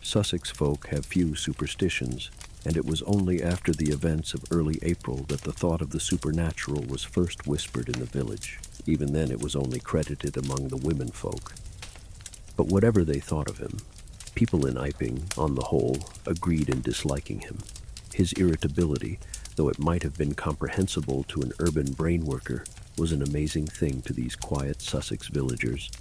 Sussex folk have few superstitions, and it was only after the events of early April that the thought of the supernatural was first whispered in the village. Even then it was only credited among the women folk. But whatever they thought of him, people in Iping, on the whole, agreed in disliking him. His irritability, though it might have been comprehensible to an urban brain worker, was an amazing thing to these quiet Sussex villagers.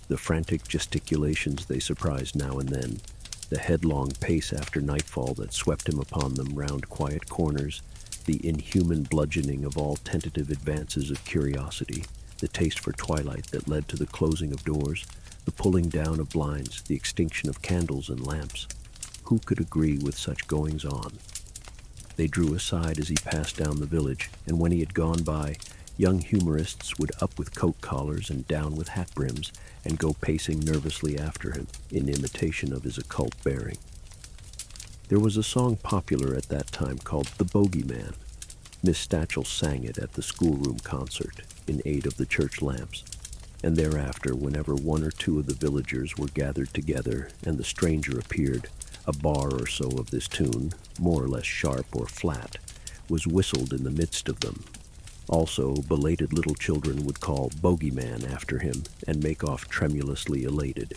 The frantic gesticulations they surprised now and then, the headlong pace after nightfall that swept him upon them round quiet corners, the inhuman bludgeoning of all tentative advances of curiosity, the taste for twilight that led to the closing of doors, the pulling down of blinds, the extinction of candles and lamps. Who could agree with such goings-on? They drew aside as he passed down the village, and when he had gone by, young humorists would up with coat collars and down with hat brims, and go pacing nervously after him, in imitation of his occult bearing. There was a song popular at that time called The Bogeyman. Miss Stachel sang it at the schoolroom concert, in aid of the church lamps, and thereafter, whenever one or two of the villagers were gathered together and the stranger appeared, a bar or so of this tune, more or less sharp or flat, was whistled in the midst of them. Also, belated little children would call Bogeyman after him and make off tremulously elated.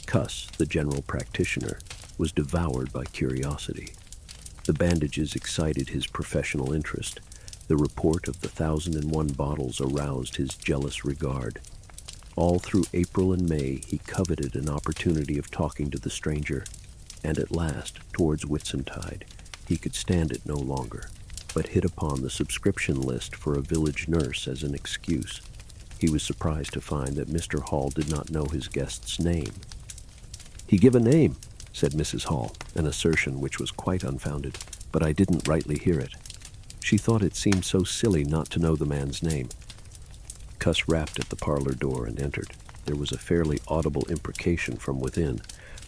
Cuss, the general practitioner, was devoured by curiosity. The bandages excited his professional interest. The report of the 1,001 bottles aroused his jealous regard. All through April and May he coveted an opportunity of talking to the stranger, and at last, towards Whitsuntide, he could stand it no longer, but hit upon the subscription list for a village nurse as an excuse. He was surprised to find that Mr. Hall did not know his guest's name. "He give a name," said Mrs. Hall, an assertion which was quite unfounded, but I didn't rightly hear it. She thought it seemed so silly not to know the man's name. Cuss rapped at the parlor door and entered. There was a fairly audible imprecation from within.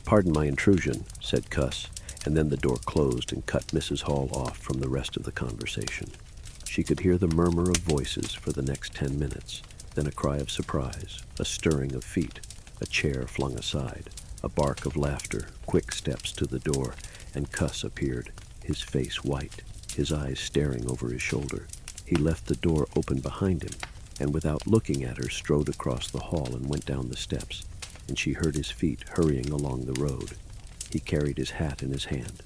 "Pardon my intrusion," said Cuss, and then the door closed and cut Mrs. Hall off from the rest of the conversation. She could hear the murmur of voices for the next 10 minutes, then a cry of surprise, a stirring of feet, a chair flung aside, a bark of laughter, quick steps to the door, and Cuss appeared, his face white, his eyes staring over his shoulder. He left the door open behind him, and without looking at her strode across the hall and went down the steps, and she heard his feet hurrying along the road. He carried his hat in his hand.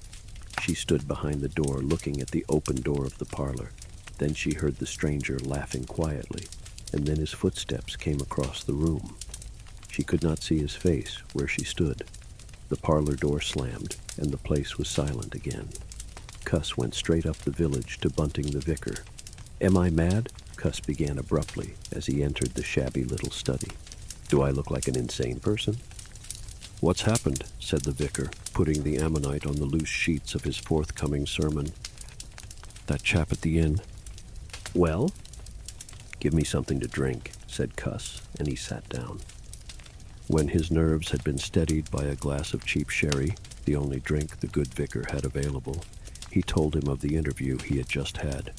She stood behind the door looking at the open door of the parlor. Then she heard the stranger laughing quietly, and then his footsteps came across the room. She could not see his face where she stood. The parlor door slammed, and the place was silent again. Cuss went straight up the village to Bunting the vicar. "Am I mad?" Cuss began abruptly as he entered the shabby little study. "Do I look like an insane person?" "What's happened?" said the vicar, putting the ammonite on the loose sheets of his forthcoming sermon. "That chap at the inn. Well? Give me something to drink, said Cuss, and he sat down. When his nerves had been steadied by a glass of cheap sherry, the only drink the good vicar had available, he told him of the interview he had just had.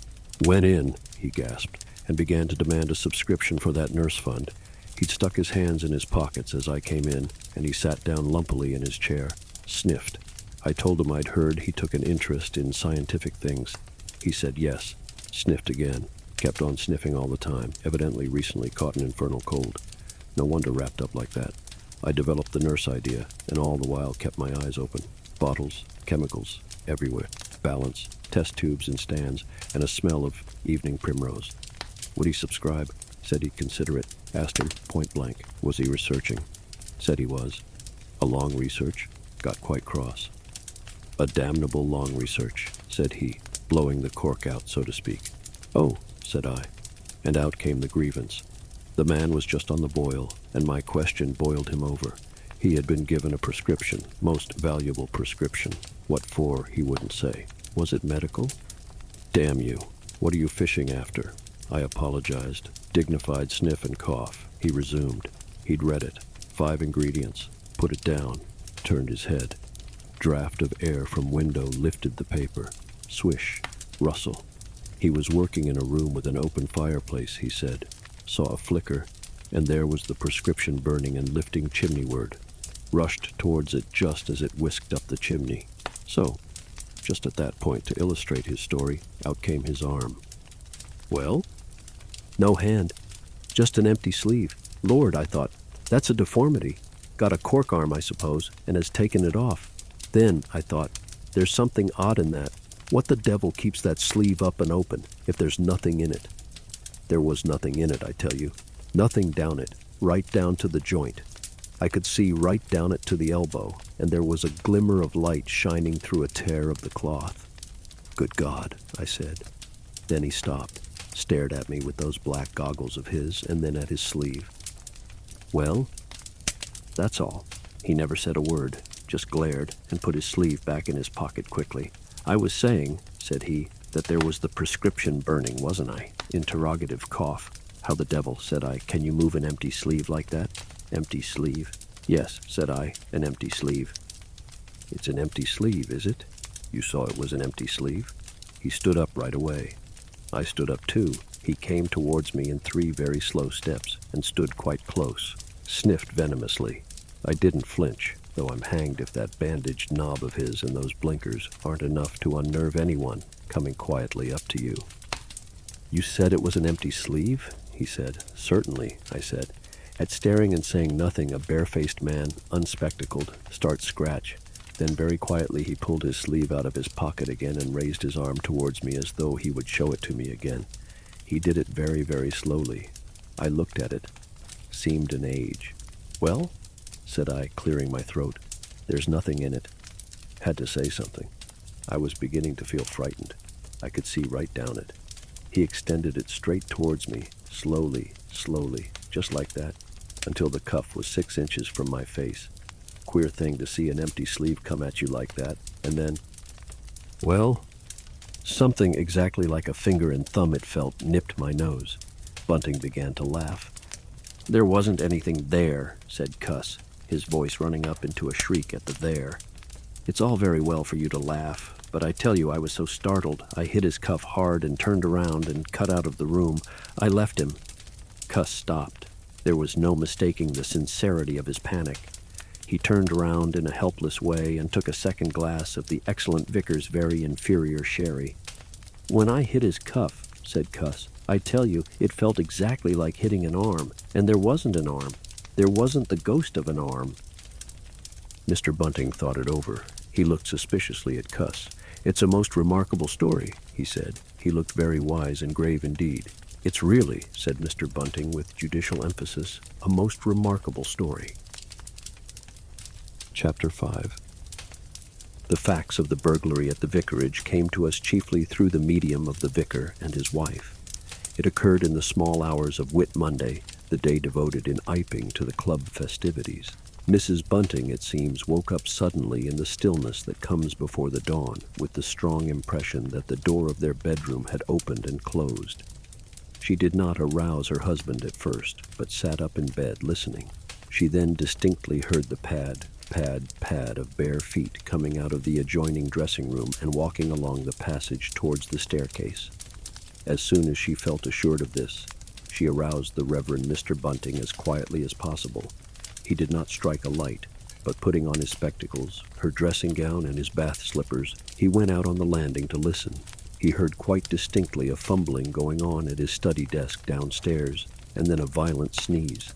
Went in, he gasped, and began to demand a subscription for that nurse fund. He'd stuck his hands in his pockets as I came in, and he sat down lumpily in his chair, sniffed. I told him I'd heard he took an interest in scientific things. He said yes, sniffed again, kept on sniffing all the time, evidently recently caught an infernal cold. No wonder wrapped up like that. I developed the nurse idea, and all the while kept my eyes open. Bottles, chemicals, everywhere. Balance, test tubes and stands, and a smell of evening primrose. Would he subscribe? Said he'd consider it. Asked him point blank, was he researching? Said he was. A long research? Got quite cross. A damnable long research, said he, blowing the cork out, so to speak. Oh, said I, and out came the grievance. The man was just on the boil, and my question boiled him over. He had been given a prescription, most valuable prescription. What for, he wouldn't say. Was it medical? Damn you, what are you fishing after? I apologized. Dignified sniff and cough. He resumed. He'd read it. 5 ingredients. Put it down. Turned his head. Draft of air from window lifted the paper. Swish. Rustle. He was working in a room with an open fireplace, he said. Saw a flicker, and there was the prescription burning and lifting chimneyward. Rushed towards it just as it whisked up the chimney. So, just at that point, to illustrate his story, out came his arm. Well? No hand. Just an empty sleeve. Lord, I thought, that's a deformity. Got a cork arm, I suppose, and has taken it off. Then, I thought, there's something odd in that. What the devil keeps that sleeve up and open, if there's nothing in it? There was nothing in it, I tell you. Nothing down it, right down to the joint. I could see right down it to the elbow, and there was a glimmer of light shining through a tear of the cloth. Good God, I said. Then he stopped, stared at me with those black goggles of his, and then at his sleeve. Well, that's all. He never said a word, just glared and put his sleeve back in his pocket quickly. I was saying, said he, that there was the prescription burning, wasn't I? Interrogative cough. How the devil, said I, can you move an empty sleeve like that? Empty sleeve? Yes, said I, an empty sleeve. It's an empty sleeve, is it? You saw it was an empty sleeve? He stood up right away. I stood up too. He came towards me in 3 very slow steps and stood quite close, sniffed venomously. I didn't flinch, though I'm hanged if that bandaged knob of his and those blinkers aren't enough to unnerve anyone coming quietly up to you. You said it was an empty sleeve? He said. Certainly, I said. At staring and saying nothing, a barefaced man, unspectacled, starts scratch. Then very quietly he pulled his sleeve out of his pocket again and raised his arm towards me as though he would show it to me again. He did it very, very slowly. I looked at it. Seemed an age. Well, said I, clearing my throat. There's nothing in it. Had to say something. I was beginning to feel frightened. I could see right down it. He extended it straight towards me, slowly, slowly, just like that, until the cuff was 6 inches from my face. Queer thing to see an empty sleeve come at you like that, and then, well, something exactly like a finger and thumb it felt nipped my nose. Bunting began to laugh. There wasn't anything there, said Cuss, his voice running up into a shriek at the there. It's all very well for you to laugh, but I tell you I was so startled, I hit his cuff hard and turned around and cut out of the room. I left him. Cuss stopped. There was no mistaking the sincerity of his panic. He turned around in a helpless way and took a second glass of the excellent vicar's very inferior sherry. When I hit his cuff, said Cuss, I tell you, it felt exactly like hitting an arm, and there wasn't an arm. There wasn't the ghost of an arm. Mr. Bunting thought it over. He looked suspiciously at Cuss. It's a most remarkable story, he said. He looked very wise and grave indeed. It's really, said Mr. Bunting with judicial emphasis, a most remarkable story. Chapter 5. The facts of the burglary at the vicarage came to us chiefly through the medium of the vicar and his wife. It occurred in the small hours of Whit Monday, the day devoted in Iping to the club festivities. Mrs. Bunting, it seems, woke up suddenly in the stillness that comes before the dawn, with the strong impression that the door of their bedroom had opened and closed. She did not arouse her husband at first, but sat up in bed listening. She then distinctly heard the pad of bare feet coming out of the adjoining dressing room and walking along the passage towards the staircase. As soon as she felt assured of this, she aroused the Reverend Mr. Bunting as quietly as possible. He did not strike a light, but putting on his spectacles, her dressing gown, and his bath slippers, he went out on the landing to listen. He heard quite distinctly a fumbling going on at his study desk downstairs, and then a violent sneeze.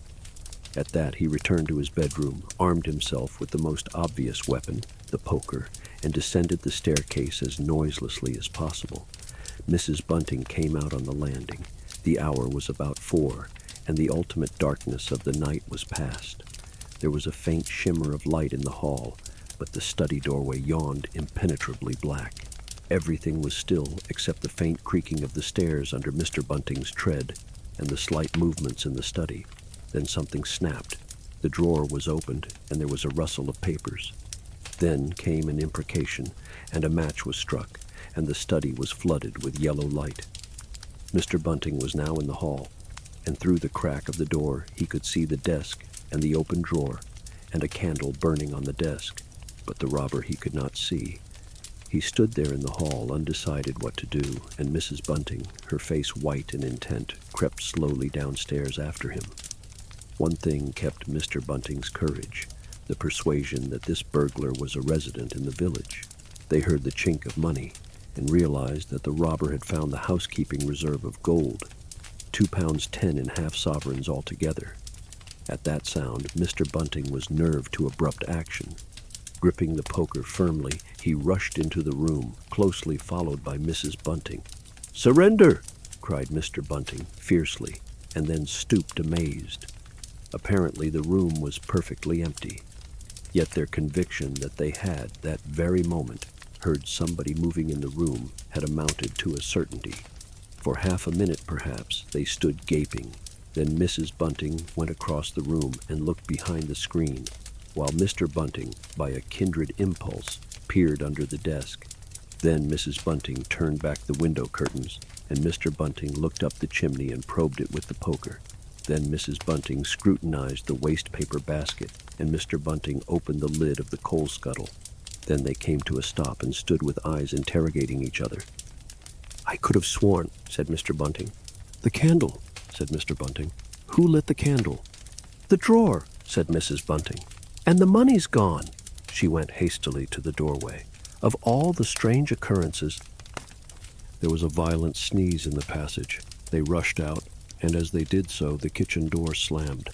At that, he returned to his bedroom, armed himself with the most obvious weapon, the poker, and descended the staircase as noiselessly as possible. Mrs. Bunting came out on the landing. The hour was about 4, and the ultimate darkness of the night was past. There was a faint shimmer of light in the hall, but the study doorway yawned impenetrably black. Everything was still except the faint creaking of the stairs under Mr. Bunting's tread and the slight movements in the study. Then something snapped. The drawer was opened, and there was a rustle of papers. Then came an imprecation, and a match was struck, and the study was flooded with yellow light. Mr. Bunting was now in the hall, and through the crack of the door he could see the desk and the open drawer, and a candle burning on the desk, but the robber he could not see. He stood there in the hall, undecided what to do, and Mrs. Bunting, her face white and intent, crept slowly downstairs after him. One thing kept Mr. Bunting's courage, the persuasion that this burglar was a resident in the village. They heard the chink of money and realized that the robber had found the housekeeping reserve of gold, £2.10 in half-sovereigns altogether. At that sound, Mr. Bunting was nerved to abrupt action. Gripping the poker firmly, he rushed into the room, closely followed by Mrs. Bunting. "Surrender!" cried Mr. Bunting fiercely, and then stooped amazed. Apparently the room was perfectly empty, yet their conviction that they had, that very moment, heard somebody moving in the room had amounted to a certainty. For half a minute, perhaps, they stood gaping. Then Mrs. Bunting went across the room and looked behind the screen, while Mr. Bunting, by a kindred impulse, peered under the desk. Then Mrs. Bunting turned back the window curtains, and Mr. Bunting looked up the chimney and probed it with the poker. Then Mrs. Bunting scrutinized the waste paper basket, and Mr. Bunting opened the lid of the coal scuttle. Then they came to a stop and stood with eyes interrogating each other. "I could have sworn," said Mr. Bunting. "The candle," said Mr. Bunting. "Who lit the candle?" "The drawer," said Mrs. Bunting. "And the money's gone." She went hastily to the doorway. "Of all the strange occurrences—" There was a violent sneeze in the passage. They rushed out, and as they did so, the kitchen door slammed.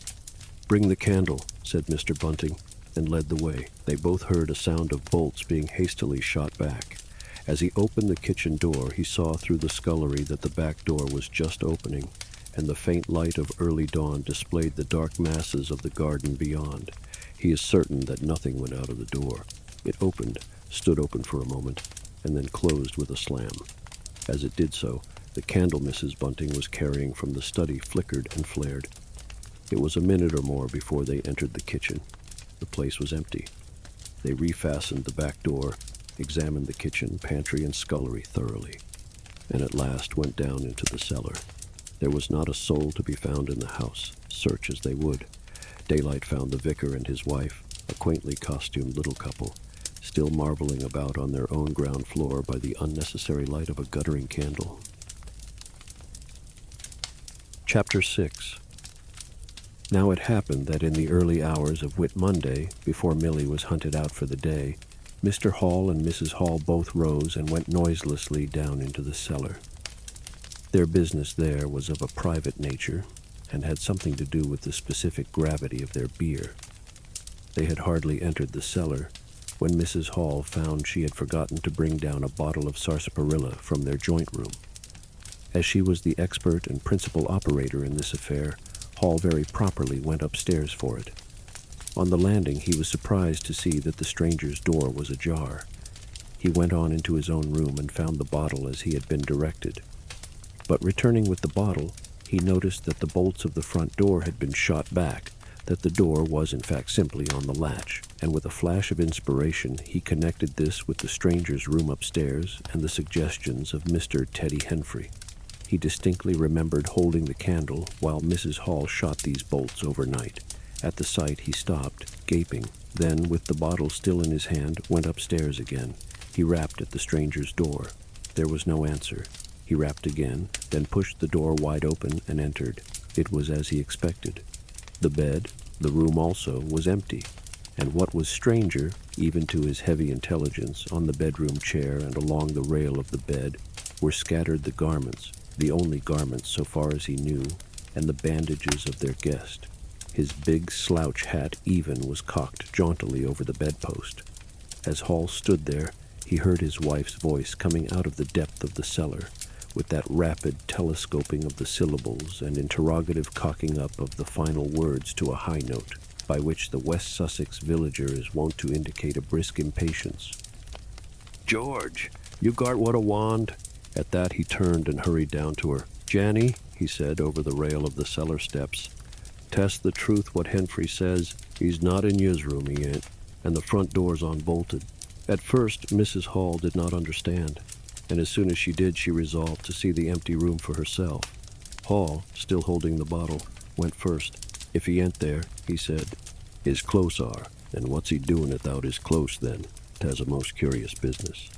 "Bring the candle," said Mr. Bunting, and led the way. They both heard a sound of bolts being hastily shot back. As he opened the kitchen door, he saw through the scullery that the back door was just opening, and the faint light of early dawn displayed the dark masses of the garden beyond. He is certain that nothing went out of the door. It opened, stood open for a moment, and then closed with a slam. As it did so, the candle Mrs. Bunting was carrying from the study flickered and flared. It was a minute or more before they entered the kitchen. The place was empty. They refastened the back door, examined the kitchen, pantry, and scullery thoroughly, and at last went down into the cellar. There was not a soul to be found in the house, search as they would. Daylight found the vicar and his wife, a quaintly costumed little couple, still marveling about on their own ground floor by the unnecessary light of a guttering candle. Chapter 6. Now it happened that in the early hours of Whit Monday, before Milly was hunted out for the day, Mr. Hall and Mrs. Hall both rose and went noiselessly down into the cellar. Their business there was of a private nature, and had something to do with the specific gravity of their beer. They had hardly entered the cellar when Mrs. Hall found she had forgotten to bring down a bottle of sarsaparilla from their joint room. As she was the expert and principal operator in this affair, Hall very properly went upstairs for it. On the landing, he was surprised to see that the stranger's door was ajar. He went on into his own room and found the bottle as he had been directed. But returning with the bottle, he noticed that the bolts of the front door had been shot back, that the door was in fact simply on the latch, and with a flash of inspiration he connected this with the stranger's room upstairs and the suggestions of Mr. Teddy Henfrey. He distinctly remembered holding the candle while Mrs. Hall shot these bolts overnight. At the sight, he stopped, gaping. Then, with the bottle still in his hand, went upstairs again. He rapped at the stranger's door. There was no answer. He rapped again, then pushed the door wide open and entered. It was as he expected. The bed, the room also, was empty. And what was stranger, even to his heavy intelligence, on the bedroom chair and along the rail of the bed, were scattered the garments, the only garments so far as he knew, and the bandages of their guest. His big slouch hat even was cocked jauntily over the bedpost. As Hall stood there, he heard his wife's voice coming out of the depth of the cellar, with that rapid telescoping of the syllables and interrogative cocking up of the final words to a high note, by which the West Sussex villager is wont to indicate a brisk impatience. "George, you got what a wand?" At that he turned and hurried down to her. "Janny," he said over the rail of the cellar steps, "test the truth what Henfrey says. He's not in his room, he ain't, and the front door's unbolted." At first, Mrs. Hall did not understand, and as soon as she did, she resolved to see the empty room for herself. Hall, still holding the bottle, went first. "If he ain't there," he said, "his clothes are, and what's he doing without his clothes then? 'Twas a most curious business."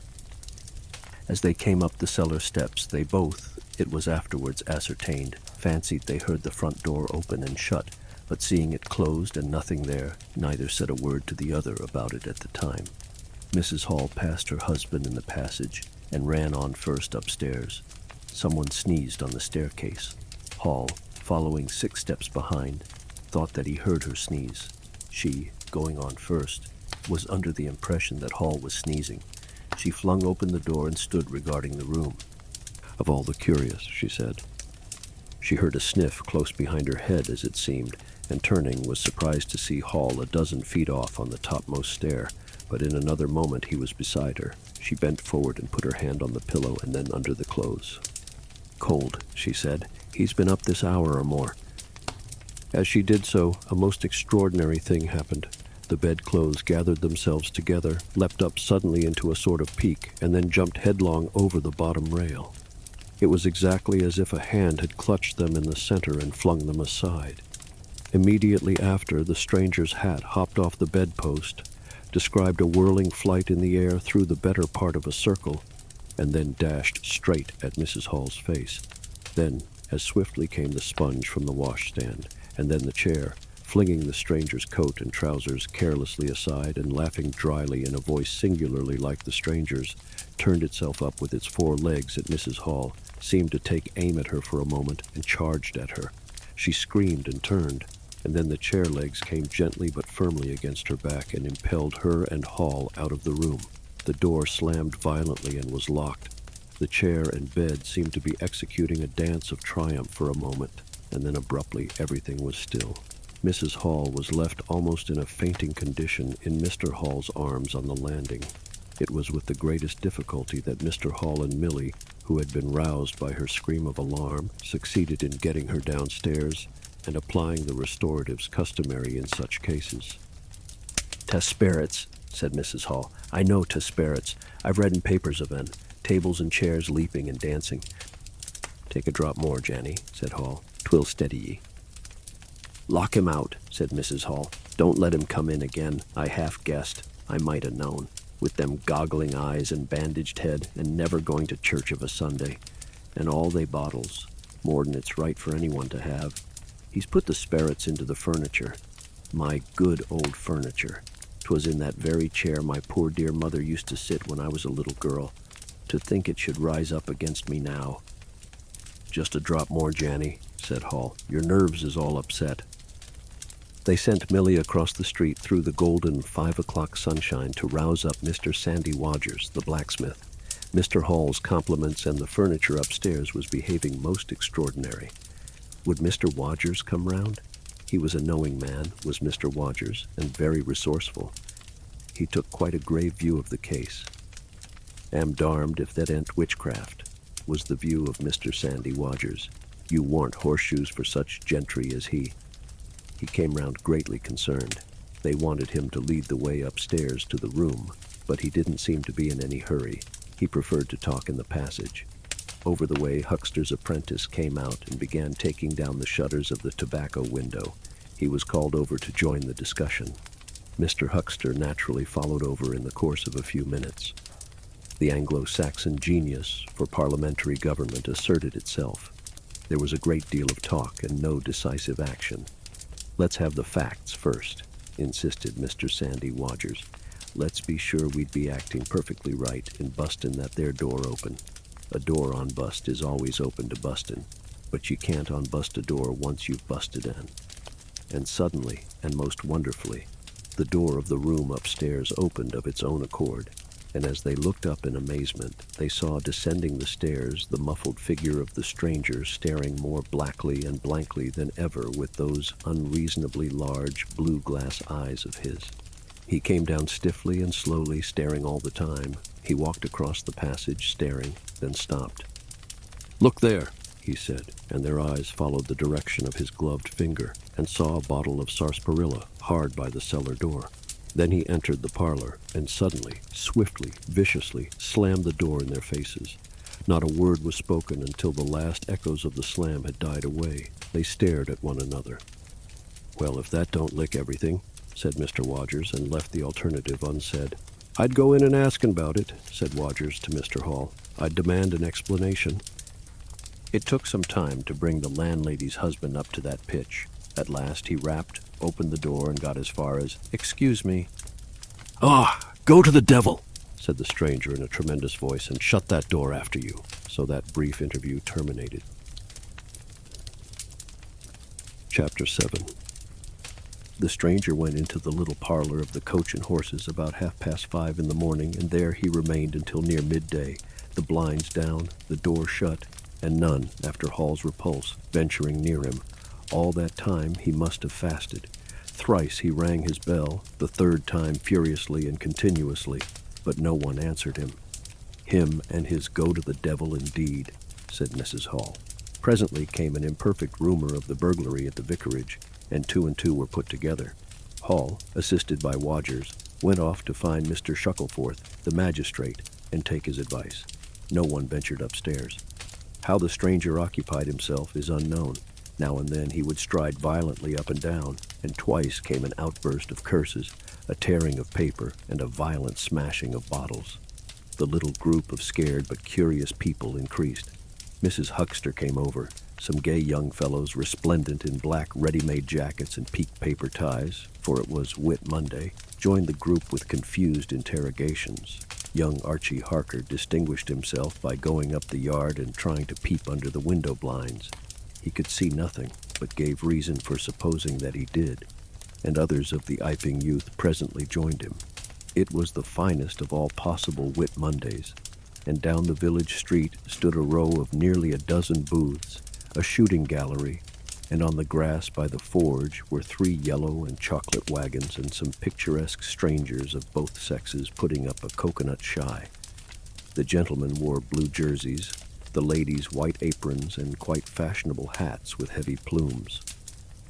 As they came up the cellar steps, they both, it was afterwards ascertained, fancied they heard the front door open and shut, but seeing it closed and nothing there, neither said a word to the other about it at the time. Mrs. Hall passed her husband in the passage and ran on first upstairs. Someone sneezed on the staircase. Hall, following 6 steps behind, thought that he heard her sneeze. She, going on first, was under the impression that Hall was sneezing. She flung open the door and stood regarding the room. "Of all the curious," she said. She heard a sniff close behind her head, as it seemed, and turning, was surprised to see Hall a dozen feet off on the topmost stair, but in another moment he was beside her. She bent forward and put her hand on the pillow and then under the clothes. "Cold," she said. "He's been up this hour or more." As she did so, a most extraordinary thing happened. The bedclothes gathered themselves together, leapt up suddenly into a sort of peak, and then jumped headlong over the bottom rail. It was exactly as if a hand had clutched them in the center and flung them aside. Immediately after, the stranger's hat hopped off the bedpost, described a whirling flight in the air through the better part of a circle, and then dashed straight at Mrs. Hall's face. Then, as swiftly came the sponge from the washstand, and then the chair, flinging the stranger's coat and trousers carelessly aside and laughing dryly in a voice singularly like the stranger's, turned itself up with its 4 legs at Mrs. Hall, seemed to take aim at her for a moment, and charged at her. She screamed and turned, and then the chair legs came gently but firmly against her back and impelled her and Hall out of the room. The door slammed violently and was locked. The chair and bed seemed to be executing a dance of triumph for a moment, and then abruptly everything was still. Mrs. Hall was left almost in a fainting condition in Mr. Hall's arms on the landing. It was with the greatest difficulty that Mr. Hall and Milly, who had been roused by her scream of alarm, succeeded in getting her downstairs and applying the restoratives customary in such cases. "'Tas spirits," said Mrs. Hall. "I know 'tas spirits. I've read in papers of en. Tables and chairs leaping and dancing." "Take a drop more, Janny," said Hall. "'Twill steady ye." "Lock him out," said Mrs. Hall. "Don't let him come in again. I half guessed. I might have known. With them goggling eyes and bandaged head, and never going to church of a Sunday. And all they bottles. More'n it's right for anyone to have. He's put the sperrits into the furniture. My good old furniture. 'Twas in that very chair my poor dear mother used to sit when I was a little girl. To think it should rise up against me now." "Just a drop more, Janny," said Hall. "Your nerves is all upset." They sent Milly across the street through the golden 5 o'clock sunshine to rouse up Mr. Sandy Wodgers, the blacksmith. Mr. Hall's compliments, and the furniture upstairs was behaving most extraordinary. Would Mr. Wodgers come round? He was a knowing man, was Mr. Wodgers, and very resourceful. He took quite a grave view of the case. "Am darned if that ain't witchcraft," was the view of Mr. Sandy Wodgers. "You warn't horseshoes for such gentry as he." He came round greatly concerned. They wanted him to lead the way upstairs to the room, but he didn't seem to be in any hurry. He preferred to talk in the passage. Over the way, Huckster's apprentice came out and began taking down the shutters of the tobacco window. He was called over to join the discussion. Mr. Huckster naturally followed over in the course of a few minutes. The Anglo-Saxon genius for parliamentary government asserted itself. There was a great deal of talk and no decisive action. "Let's have the facts first," insisted Mr. Sandy Wodgers. "Let's be sure we'd be acting perfectly right in bustin' that there door open. A door on bust is always open to bustin', but you can't unbust a door once you've busted in." And suddenly, and most wonderfully, the door of the room upstairs opened of its own accord, and as they looked up in amazement, they saw descending the stairs the muffled figure of the stranger, staring more blackly and blankly than ever with those unreasonably large blue glass eyes of his. He came down stiffly and slowly, staring all the time. He walked across the passage, staring, then stopped. "Look there," he said, and their eyes followed the direction of his gloved finger and saw a bottle of sarsaparilla hard by the cellar door. Then he entered the parlor and suddenly, swiftly, viciously slammed the door in their faces. Not a word was spoken until the last echoes of the slam had died away. They stared at one another. "Well, if that don't lick everything," said Mr. Wodgers, and left the alternative unsaid. "I'd go in and ask about it," said Wodgers to Mr. Hall. "I'd demand an explanation." It took some time to bring the landlady's husband up to that pitch. At last he rapped, opened the door, and got as far as, "Excuse me." "Ah, go to the devil," said the stranger in a tremendous voice, "and shut that door after you." So that brief interview terminated. Chapter 7. The stranger went into the little parlor of the Coach and Horses about 5:30 in the morning, and there he remained until near midday, the blinds down, the door shut, and none, after Hall's repulse, venturing near him. All that time he must have fasted. Thrice he rang his bell, the third time furiously and continuously, but no one answered him. "Him and his go to the devil indeed," said Mrs. Hall. Presently came an imperfect rumor of the burglary at the vicarage, and two were put together. Hall, assisted by Wodgers, went off to find Mr. Shuckleforth, the magistrate, and take his advice. No one ventured upstairs. How the stranger occupied himself is unknown. Now and then he would stride violently up and down, and twice came an outburst of curses, a tearing of paper, and a violent smashing of bottles. The little group of scared but curious people increased. Mrs. Huckster came over. Some gay young fellows, resplendent in black ready-made jackets and peaked paper ties, for it was Whit Monday, joined the group with confused interrogations. Young Archie Harker distinguished himself by going up the yard and trying to peep under the window blinds. He could see nothing, but gave reason for supposing that he did, and others of the Iping youth presently joined him. It was the finest of all possible Whit Mondays, and down the village street stood a row of nearly a dozen booths, a shooting gallery, and on the grass by the forge were 3 yellow and chocolate wagons and some picturesque strangers of both sexes putting up a coconut shy. The gentlemen wore blue jerseys, the ladies white aprons and quite fashionable hats with heavy plumes.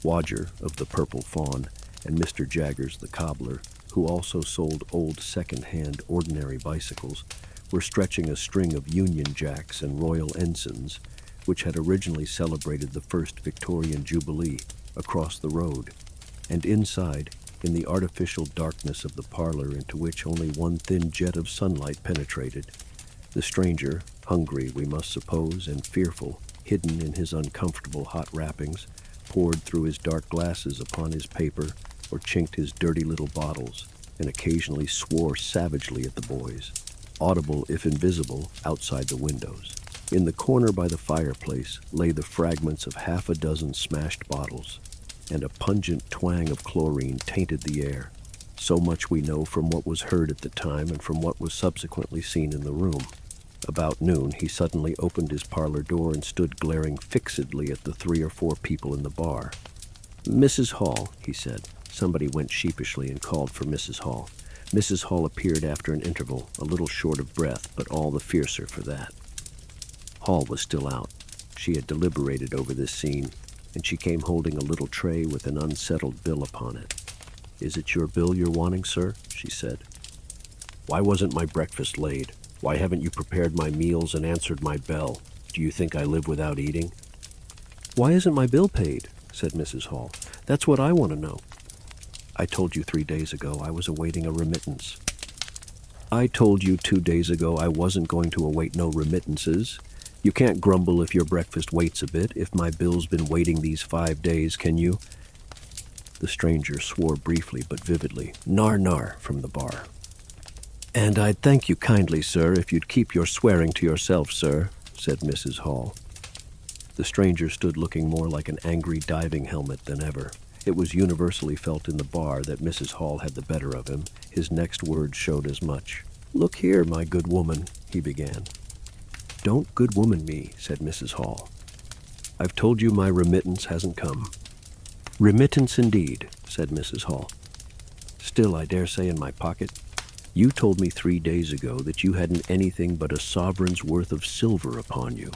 Wodger, of the Purple Fawn, and Mr. Jaggers, the cobbler, who also sold old second-hand ordinary bicycles, were stretching a string of Union Jacks and Royal Ensigns, which had originally celebrated the first Victorian Jubilee, across the road. And inside, in the artificial darkness of the parlor into which only one thin jet of sunlight penetrated, the stranger, hungry, we must suppose, and fearful, hidden in his uncomfortable hot wrappings, pored through his dark glasses upon his paper or chinked his dirty little bottles, and occasionally swore savagely at the boys, audible if invisible outside the windows. In the corner by the fireplace lay the fragments of 6 smashed bottles, and a pungent twang of chlorine tainted the air. So much we know from what was heard at the time and from what was subsequently seen in the room. About noon, he suddenly opened his parlor door and stood glaring fixedly at the 3 or 4 people in the bar. "Mrs. Hall," he said. Somebody went sheepishly and called for Mrs. Hall. Mrs. Hall appeared after an interval, a little short of breath, but all the fiercer for that. Hall was still out. She had deliberated over this scene, and she came holding a little tray with an unsettled bill upon it. "Is it your bill you're wanting, sir?" she said. "Why wasn't my breakfast laid? Why haven't you prepared my meals and answered my bell?" Do you think I live without eating?" "Why isn't my bill paid?" said Mrs. Hall. "That's what I want to know." "I told you 3 days ago I was awaiting a remittance." "I told you 2 days ago I wasn't going to await no remittances. You can't grumble if your breakfast waits a bit. If my bill's been waiting these 5 days, can you?" The stranger swore briefly but vividly, "Nar, nar," from the bar. "And I'd thank you kindly, sir, if you'd keep your swearing to yourself, sir," said Mrs. Hall. The stranger stood looking more like an angry diving helmet than ever. It was universally felt in the bar that Mrs. Hall had the better of him. His next words showed as much. "Look here, my good woman," he began. "Don't good woman me," said Mrs. Hall. "I've told you my remittance hasn't come." "Remittance indeed," said Mrs. Hall. "Still, I dare say in my pocket. You told me 3 days ago that you hadn't anything but a sovereign's worth of silver upon you."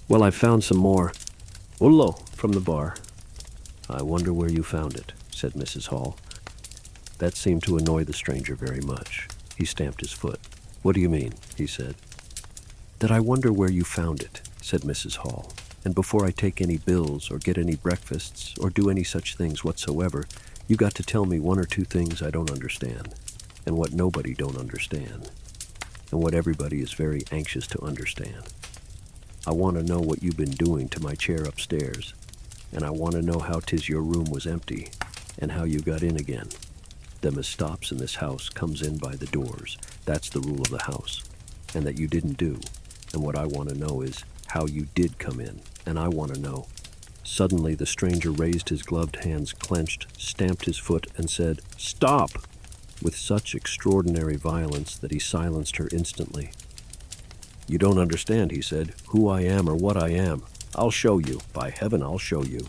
"Well, I've found some more." "Ullo," from the bar. "I wonder where you found it," said Mrs. Hall. That seemed to annoy the stranger very much. He stamped his foot. "What do you mean?" he said. "That I wonder where you found it," said Mrs. Hall. "And before I take any bills or get any breakfasts or do any such things whatsoever, you got to tell me 1 or 2 things I don't understand, and what nobody don't understand, and what everybody is very anxious to understand. I want to know what you've been doing to my chair upstairs, and I want to know how 'tis your room was empty, and how you got in again. Them as stops in this house comes in by the doors. That's the rule of the house, and that you didn't do. And what I want to know is how you did come in, and I want to know." Suddenly the stranger raised his gloved hands clenched, stamped his foot, and said, "Stop!" with such extraordinary violence that he silenced her instantly. "You don't understand," he said, "who I am or what I am. I'll show you. By heaven, I'll show you."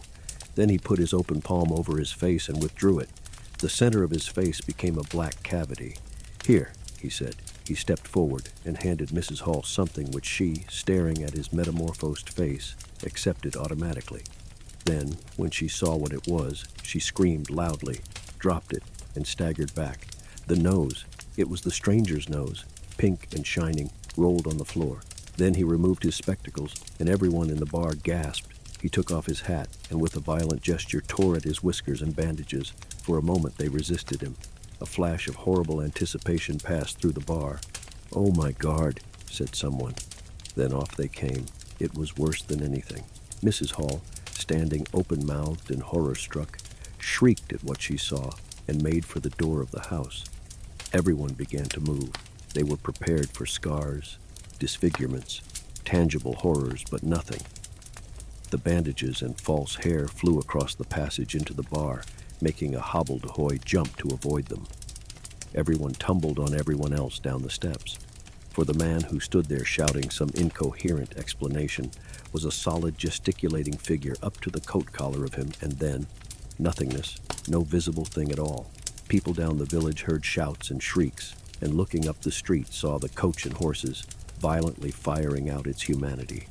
Then he put his open palm over his face and withdrew it. The center of his face became a black cavity. "Here," he said. He stepped forward and handed Mrs. Hall something which she, staring at his metamorphosed face, accepted automatically. Then, when she saw what it was, she screamed loudly, dropped it, and staggered back. The nose, it was the stranger's nose, pink and shining, rolled on the floor. Then he removed his spectacles, and everyone in the bar gasped. He took off his hat, and with a violent gesture tore at his whiskers and bandages. For a moment they resisted him. A flash of horrible anticipation passed through the bar. "Oh, my God," said someone. Then off they came. It was worse than anything. Mrs. Hall, standing open-mouthed and horror-struck, shrieked at what she saw and made for the door of the house. Everyone began to move. They were prepared for scars, disfigurements, tangible horrors, but nothing. The bandages and false hair flew across the passage into the bar, making a hobbledehoy jump to avoid them. Everyone tumbled on everyone else down the steps. For the man who stood there shouting some incoherent explanation was a solid gesticulating figure up to the coat collar of him, and then nothingness, no visible thing at all. People down the village heard shouts and shrieks, and looking up the street saw the coach and horses violently firing out its humanity.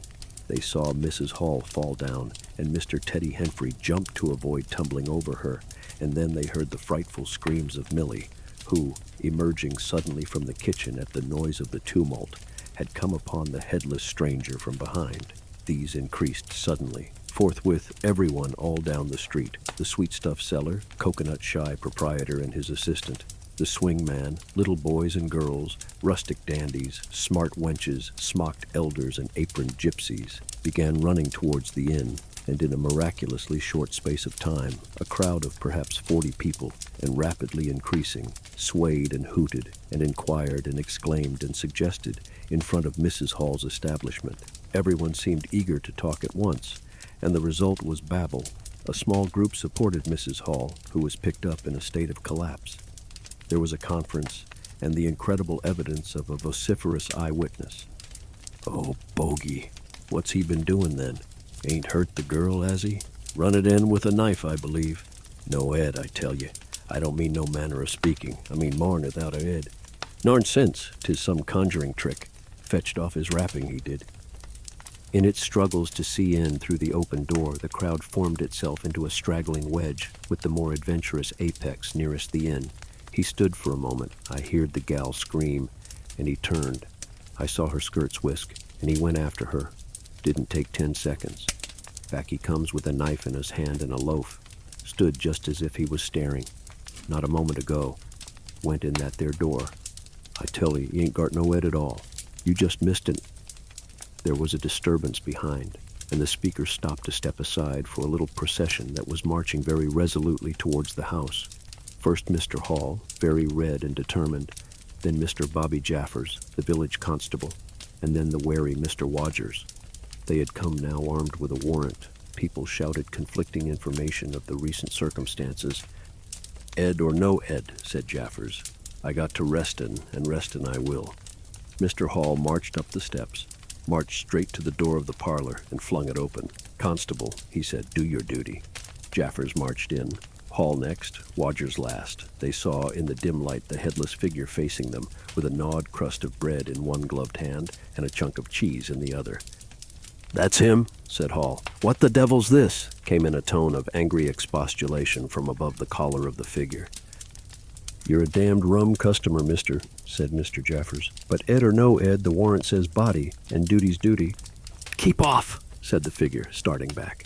They saw Mrs. Hall fall down, and Mr. Teddy Henfrey jump to avoid tumbling over her, and then they heard the frightful screams of Millie, who, emerging suddenly from the kitchen at the noise of the tumult, had come upon the headless stranger from behind. These increased suddenly. Forthwith, everyone all down the street, the sweetstuff seller, coconut-shy proprietor and his assistant, the swing man, little boys and girls, rustic dandies, smart wenches, smocked elders, and aproned gypsies, began running towards the inn, and in a miraculously short space of time, a crowd of perhaps 40 people, and rapidly increasing, swayed and hooted, and inquired and exclaimed and suggested in front of Mrs. Hall's establishment. Everyone seemed eager to talk at once, and the result was babel. A small group supported Mrs. Hall, who was picked up in a state of collapse. There was a conference, and the incredible evidence of a vociferous eyewitness. "Oh, bogey, what's he been doing then? Ain't hurt the girl, has he? Run it in with a knife, I believe. No head, I tell you. I don't mean no manner of speaking. I mean more'n without a head. Narn sense, 'tis some conjuring trick. Fetched off his wrapping, he did." In its struggles to see in through the open door, the crowd formed itself into a straggling wedge, with the more adventurous apex nearest the inn. He stood for a moment. I heard the gal scream, and he turned. I saw her skirts whisk, and he went after her. Didn't take 10 seconds. Back he comes with a knife in his hand and a loaf. Stood just as if he was staring. Not a moment ago. Went in that there door. I tell you, ain't got no head at all. You just missed it. There was a disturbance behind, and the speaker stopped to step aside for a little procession that was marching very resolutely towards the house. First Mr. Hall, very red and determined, then Mr. Bobby Jaffers, the village constable, and then the wary Mr. Wodgers. They had come now armed with a warrant. People shouted conflicting information of the recent circumstances. "Ed or no Ed," said Jaffers. "I got to restin', and restin' I will." Mr. Hall marched up the steps, marched straight to the door of the parlor, and flung it open. "Constable," he said, "do your duty." Jaffers marched in. Hall next, Wodgers last. They saw in the dim light the headless figure facing them, with a gnawed crust of bread in one gloved hand and a chunk of cheese in the other. "That's him," said Hall. "What the devil's this?" came in a tone of angry expostulation from above the collar of the figure. "You're a damned rum customer, mister," said Mr. Jaffers. "But Ed or no Ed, the warrant says body, and duty's duty." "Keep off," said the figure, starting back.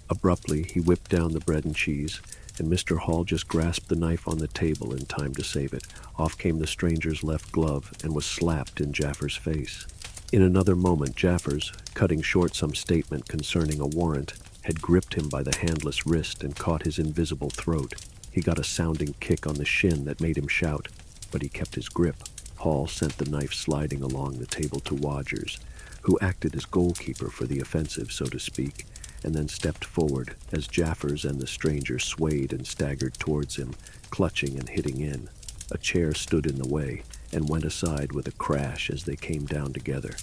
Abruptly, he whipped down the bread and cheese, and Mr. Hall just grasped the knife on the table in time to save it. Off came the stranger's left glove and was slapped in Jaffers' face. In another moment, Jaffers, cutting short some statement concerning a warrant, had gripped him by the handless wrist and caught his invisible throat. He got a sounding kick on the shin that made him shout, but he kept his grip. Hall sent the knife sliding along the table to Wodgers, who acted as goalkeeper for the offensive, so to speak, and then stepped forward as Jaffers and the stranger swayed and staggered towards him, clutching and hitting in. A chair stood in the way and went aside with a crash as they came down together.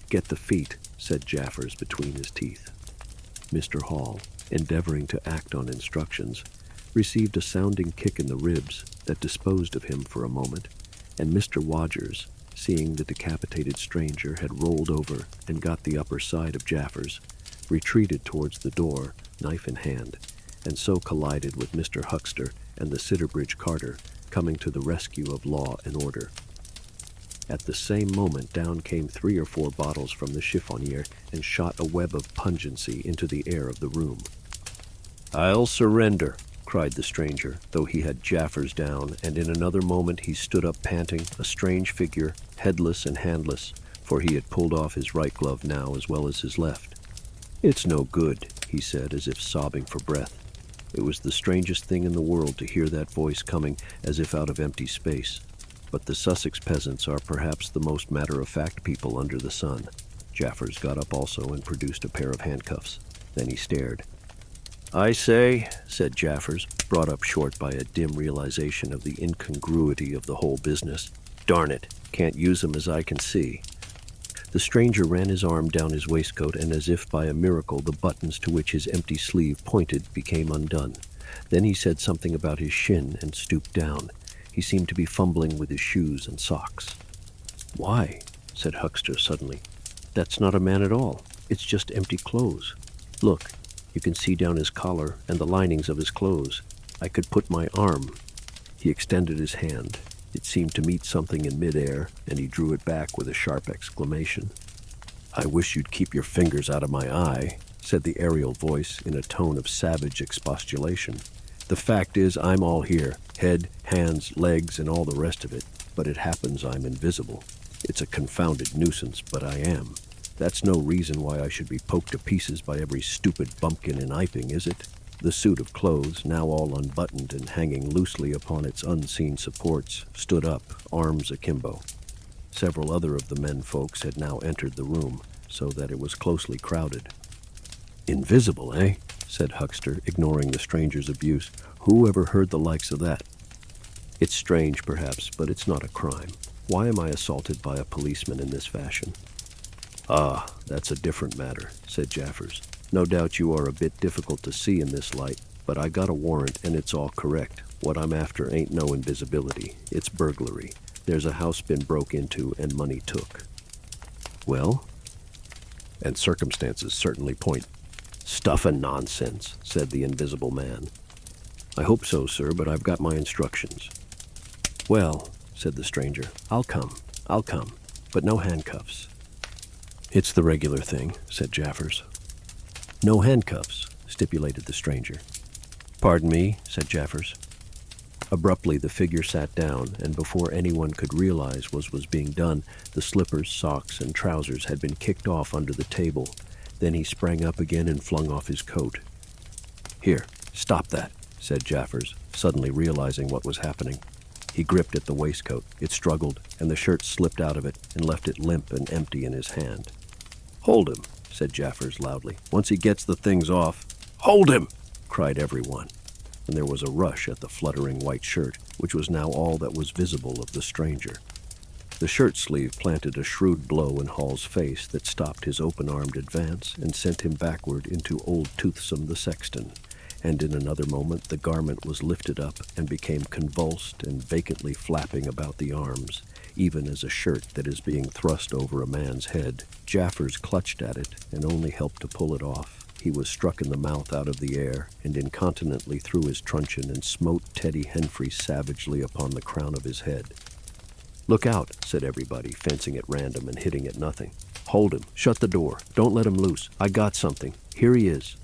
"Get the feet," said Jaffers between his teeth. Mr. Hall, endeavoring to act on instructions, received a sounding kick in the ribs that disposed of him for a moment, and Mr. Wodgers, seeing the decapitated stranger had rolled over and got the upper side of Jaffers, retreated towards the door, knife in hand, and so collided with Mr. Huckster and the Sidderbridge carter, coming to the rescue of law and order. At the same moment down came 3 or 4 bottles from the chiffonier and shot a web of pungency into the air of the room. "I'll surrender," cried the stranger, though he had Jaffers down, and in another moment he stood up panting, a strange figure, headless and handless, for he had pulled off his right glove now as well as his left. "It's no good," he said, as if sobbing for breath. It was the strangest thing in the world to hear that voice coming as if out of empty space. But the Sussex peasants are perhaps the most matter-of-fact people under the sun. Jaffers got up also and produced a pair of handcuffs. Then he stared. "I say," said Jaffers, brought up short by a dim realization of the incongruity of the whole business. "Darn it, can't use 'em as I can see." The stranger ran his arm down his waistcoat, and as if by a miracle the buttons to which his empty sleeve pointed became undone. Then he said something about his shin and stooped down. He seemed to be fumbling with his shoes and socks. "Why," said Huckster suddenly, "that's not a man at all. It's just empty clothes. Look, you can see down his collar and the linings of his clothes. I could put my arm." He extended his hand. It seemed to meet something in midair, and he drew it back with a sharp exclamation. "I wish you'd keep your fingers out of my eye," said the aerial voice in a tone of savage expostulation. "The fact is, I'm all here, head, hands, legs, and all the rest of it, but it happens I'm invisible. It's a confounded nuisance, but I am. That's no reason why I should be poked to pieces by every stupid bumpkin in Iping, is it?" The suit of clothes, now all unbuttoned and hanging loosely upon its unseen supports, stood up, arms akimbo. Several other of the men folks had now entered the room, so that it was closely crowded. "Invisible, eh?" said Huckster, ignoring the stranger's abuse. "Who ever heard the likes of that? It's strange, perhaps, but it's not a crime. Why am I assaulted by a policeman in this fashion?" "Ah, that's a different matter," said Jaffers. "No doubt you are a bit difficult to see in this light, but I got a warrant and it's all correct. What I'm after ain't no invisibility. It's burglary. There's a house been broke into and money took." "Well?" "And circumstances certainly point—" "Stuff and nonsense," said the invisible man. "I hope so, sir, but I've got my instructions." "Well," said the stranger, I'll come, but no handcuffs." "It's the regular thing," said Jaffers. "No handcuffs," stipulated the stranger. "Pardon me," said Jaffers. Abruptly, the figure sat down, and before anyone could realize what was being done, the slippers, socks, and trousers had been kicked off under the table. Then he sprang up again and flung off his coat. "Here, stop that," said Jaffers, suddenly realizing what was happening. He gripped at the waistcoat. It struggled, and the shirt slipped out of it and left it limp and empty in his hand. "Hold him," said Jaffers loudly. "Once he gets the things off." "Hold him!" cried everyone, and there was a rush at the fluttering white shirt, which was now all that was visible of the stranger. The shirt sleeve planted a shrewd blow in Hall's face that stopped his open-armed advance and sent him backward into old Toothsome the sexton, and in another moment the garment was lifted up and became convulsed and vacantly flapping about the arms, even as a shirt that is being thrust over a man's head. Jaffers clutched at it and only helped to pull it off. He was struck in the mouth out of the air and incontinently threw his truncheon and smote Teddy Henfrey savagely upon the crown of his head. "Look out," said everybody, fencing at random and hitting at nothing. "Hold him. Shut the door. Don't let him loose. I got something. Here he is."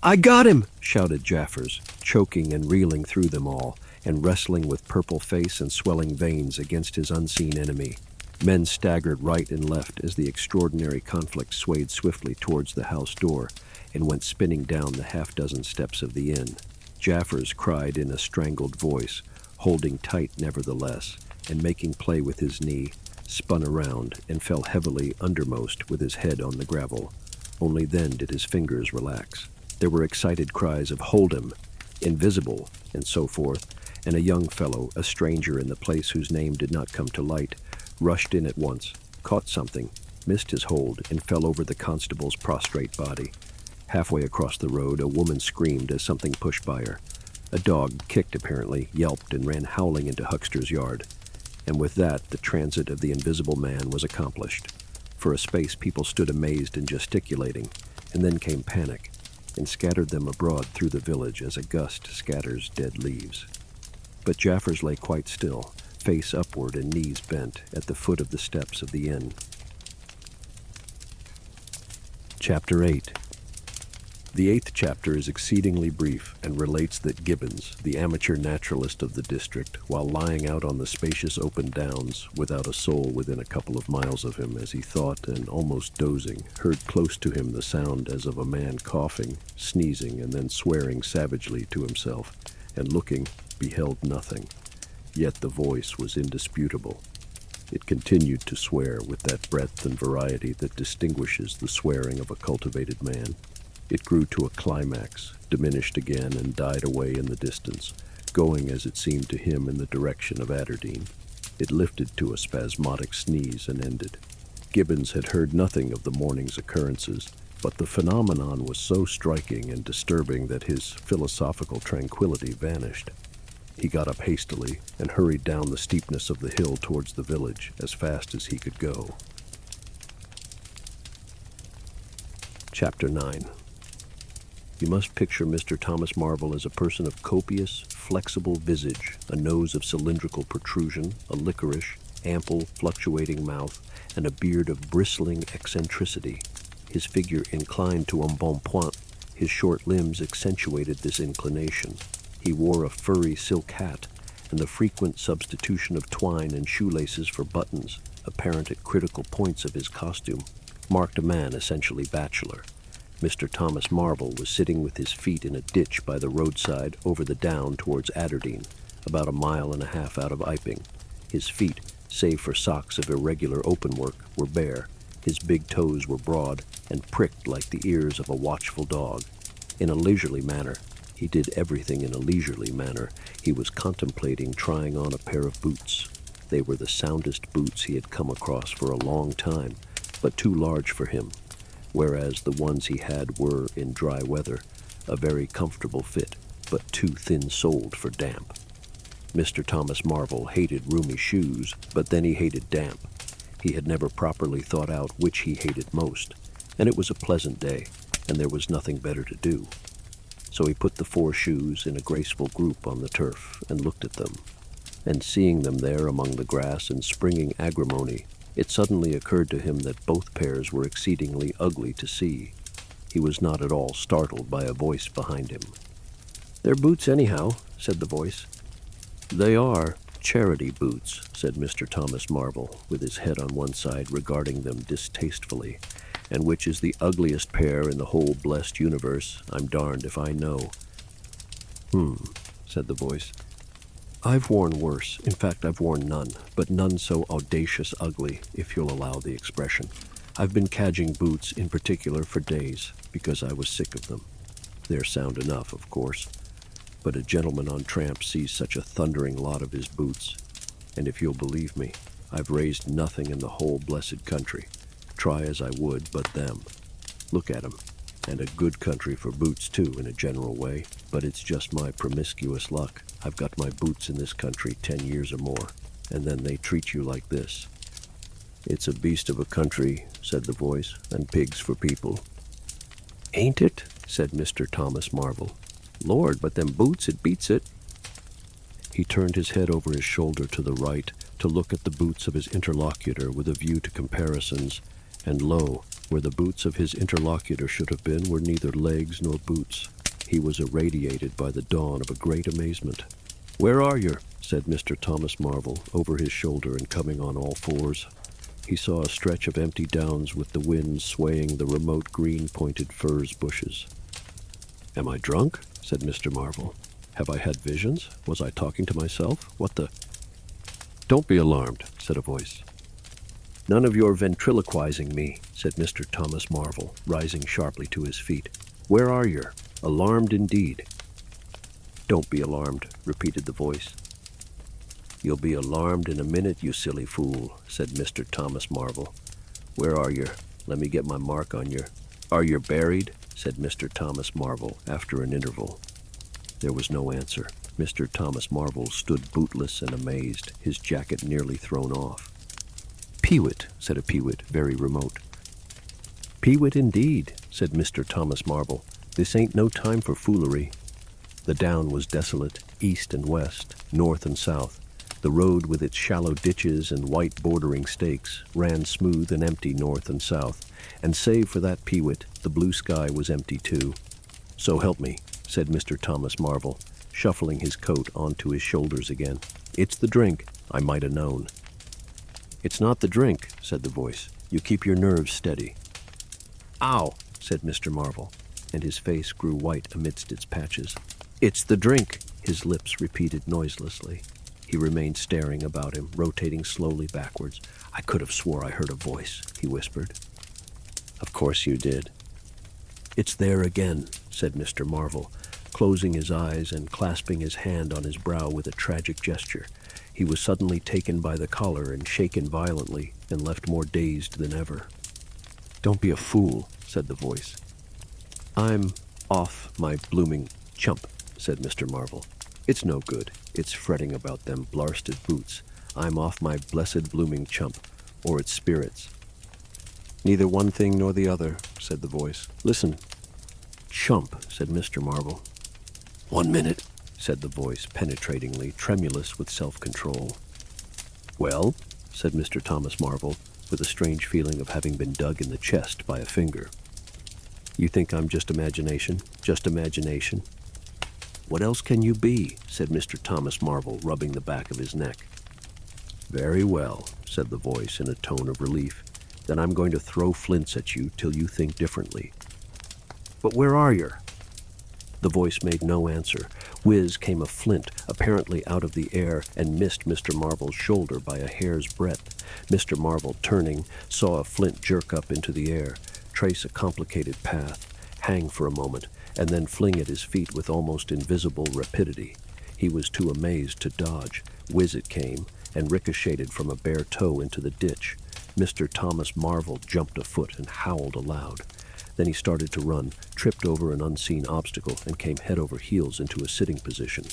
"I got him!" shouted Jaffers, choking and reeling through them all, and wrestling with purple face and swelling veins against his unseen enemy. Men staggered right and left as the extraordinary conflict swayed swiftly towards the house door and went spinning down the half-dozen steps of the inn. Jaffers cried in a strangled voice, holding tight nevertheless, and making play with his knee, spun around and fell heavily undermost with his head on the gravel. Only then did his fingers relax. There were excited cries of "Hold him!" "Invisible!" and so forth, and a young fellow, a stranger in the place whose name did not come to light, rushed in at once, caught something, missed his hold, and fell over the constable's prostrate body. Halfway across the road, a woman screamed as something pushed by her. A dog, kicked apparently, yelped and ran howling into Huckster's yard. And with that, the transit of the invisible man was accomplished. For a space, people stood amazed and gesticulating, and then came panic, and scattered them abroad through the village as a gust scatters dead leaves. But Jaffers lay quite still, face upward and knees bent, at the foot of the steps of the inn. Chapter 8. The 8th chapter is exceedingly brief and relates that Gibbons, the amateur naturalist of the district, while lying out on the spacious open downs, without a soul within a couple of miles of him as he thought and almost dozing, heard close to him the sound as of a man coughing, sneezing, and then swearing savagely to himself, and looking, beheld nothing. Yet the voice was indisputable. It continued to swear with that breadth and variety that distinguishes the swearing of a cultivated man. It grew to a climax, diminished again, and died away in the distance, going, as it seemed to him, in the direction of Aberdeen. It lifted to a spasmodic sneeze and ended. Gibbons had heard nothing of the morning's occurrences, but the phenomenon was so striking and disturbing that his philosophical tranquility vanished. He got up hastily and hurried down the steepness of the hill towards the village as fast as he could go. Chapter 9. You must picture Mr. Thomas Marvel as a person of copious, flexible visage, a nose of cylindrical protrusion, a liquorish, ample, fluctuating mouth, and a beard of bristling eccentricity. His figure inclined to embonpoint. His short limbs accentuated this inclination. He wore a furry silk hat, and the frequent substitution of twine and shoelaces for buttons, apparent at critical points of his costume, marked a man essentially bachelor. Mr. Thomas Marvel was sitting with his feet in a ditch by the roadside over the down towards Aberdeen, about 1.5 miles out of Iping. His feet, save for socks of irregular openwork, were bare. His big toes were broad and pricked like the ears of a watchful dog. In a leisurely manner, he did everything in a leisurely manner, he was contemplating trying on a pair of boots. They were the soundest boots he had come across for a long time, but too large for him, whereas the ones he had were, in dry weather, a very comfortable fit, but too thin-soled for damp. Mr. Thomas Marvel hated roomy shoes, but then he hated damp. He had never properly thought out which he hated most, and it was a pleasant day, and there was nothing better to do. So he put the 4 shoes in a graceful group on the turf and looked at them, and seeing them there among the grass and springing agrimony, It suddenly occurred to him that both pairs were exceedingly ugly to see. He was not at all startled by a voice behind him. "They're boots anyhow," said the voice. "They are charity boots," said Mr. Thomas Marvel, with his head on one side regarding them distastefully. "And which is the ugliest pair in the whole blessed universe, I'm darned if I know." Said the voice. "I've worn worse. In fact, I've worn none, but none so audacious ugly, if you'll allow the expression. I've been cadging boots in particular for days, because I was sick of them. They're sound enough, of course, but a gentleman on tramp sees such a thundering lot of his boots. And if you'll believe me, I've raised nothing in the whole blessed country. Try as I would, but them. Look at 'em. And a good country for boots, too, in a general way. But it's just my promiscuous luck. I've got my boots in this country 10 years or more, and then they treat you like this." "It's a beast of a country," said the voice, "and pigs for people." "Ain't it?" said Mr. Thomas Marvel. "Lord, but them boots, it beats it." He turned his head over his shoulder to the right to look at the boots of his interlocutor with a view to comparisons, and lo, where the boots of his interlocutor should have been were neither legs nor boots. He was irradiated by the dawn of a great amazement. "Where are you?" said Mr. Thomas Marvel, over his shoulder and coming on all fours. He saw a stretch of empty downs with the wind swaying the remote green-pointed furze bushes. "Am I drunk?" said Mr. Marvel. "Have I had visions? Was I talking to myself? What the—" "Don't be alarmed," said a voice. "None of your ventriloquizing me," said Mr. Thomas Marvel, rising sharply to his feet. "Where are you? Alarmed indeed." "Don't be alarmed," repeated the voice. "You'll be alarmed in a minute, you silly fool," said Mr. Thomas Marvel. "Where are you? Let me get my mark on you." "Are you buried?" said Mr. Thomas Marvel, after an interval. There was no answer. Mr. Thomas Marvel stood bootless and amazed, his jacket nearly thrown off. "Peewit," said a peewit, very remote. "Peewit indeed," said Mr. Thomas Marvel. "This ain't no time for foolery." The down was desolate, east and west, north and south. The road, with its shallow ditches and white bordering stakes, ran smooth and empty north and south, and save for that peewit, the blue sky was empty too. "So help me," said Mr. Thomas Marvel, shuffling his coat onto his shoulders again. "It's the drink. I might have known." "It's not the drink," said the voice. "You keep your nerves steady." "Ow!" said Mr. Marvel, and his face grew white amidst its patches. "It's the drink," his lips repeated noiselessly. He remained staring about him, rotating slowly backwards. "I could have swore I heard a voice," he whispered. "Of course you did." "It's there again," said Mr. Marvel, closing his eyes and clasping his hand on his brow with a tragic gesture. He was suddenly taken by the collar and shaken violently, and left more dazed than ever. "Don't be a fool," said the voice. "I'm off my blooming chump," said Mr. Marvel. "It's no good. It's fretting about them blarsted boots. I'm off my blessed blooming chump, or it's spirits." "Neither one thing nor the other," said the voice. "Listen." "Chump," said Mr. Marvel. "1 minute," said the voice, penetratingly, tremulous with self-control. "Well," said Mr. Thomas Marvel, with a strange feeling of having been dug in the chest by a finger. "You think I'm just imagination? Just imagination?" "What else can you be?" said Mr. Thomas Marvel, rubbing the back of his neck. "Very well," said the voice in a tone of relief. "Then I'm going to throw flints at you till you think differently." "But where are you?" The voice made no answer. Whiz came a flint, apparently out of the air, and missed Mr. Marvel's shoulder by a hair's breadth. Mr. Marvel, turning, saw a flint jerk up into the air, trace a complicated path, hang for a moment, and then fling at his feet with almost invisible rapidity. He was too amazed to dodge. Whiz it came, and ricocheted from a bare toe into the ditch. Mr. Thomas Marvel jumped a foot and howled aloud. Then he started to run, tripped over an unseen obstacle, and came head over heels into a sitting position.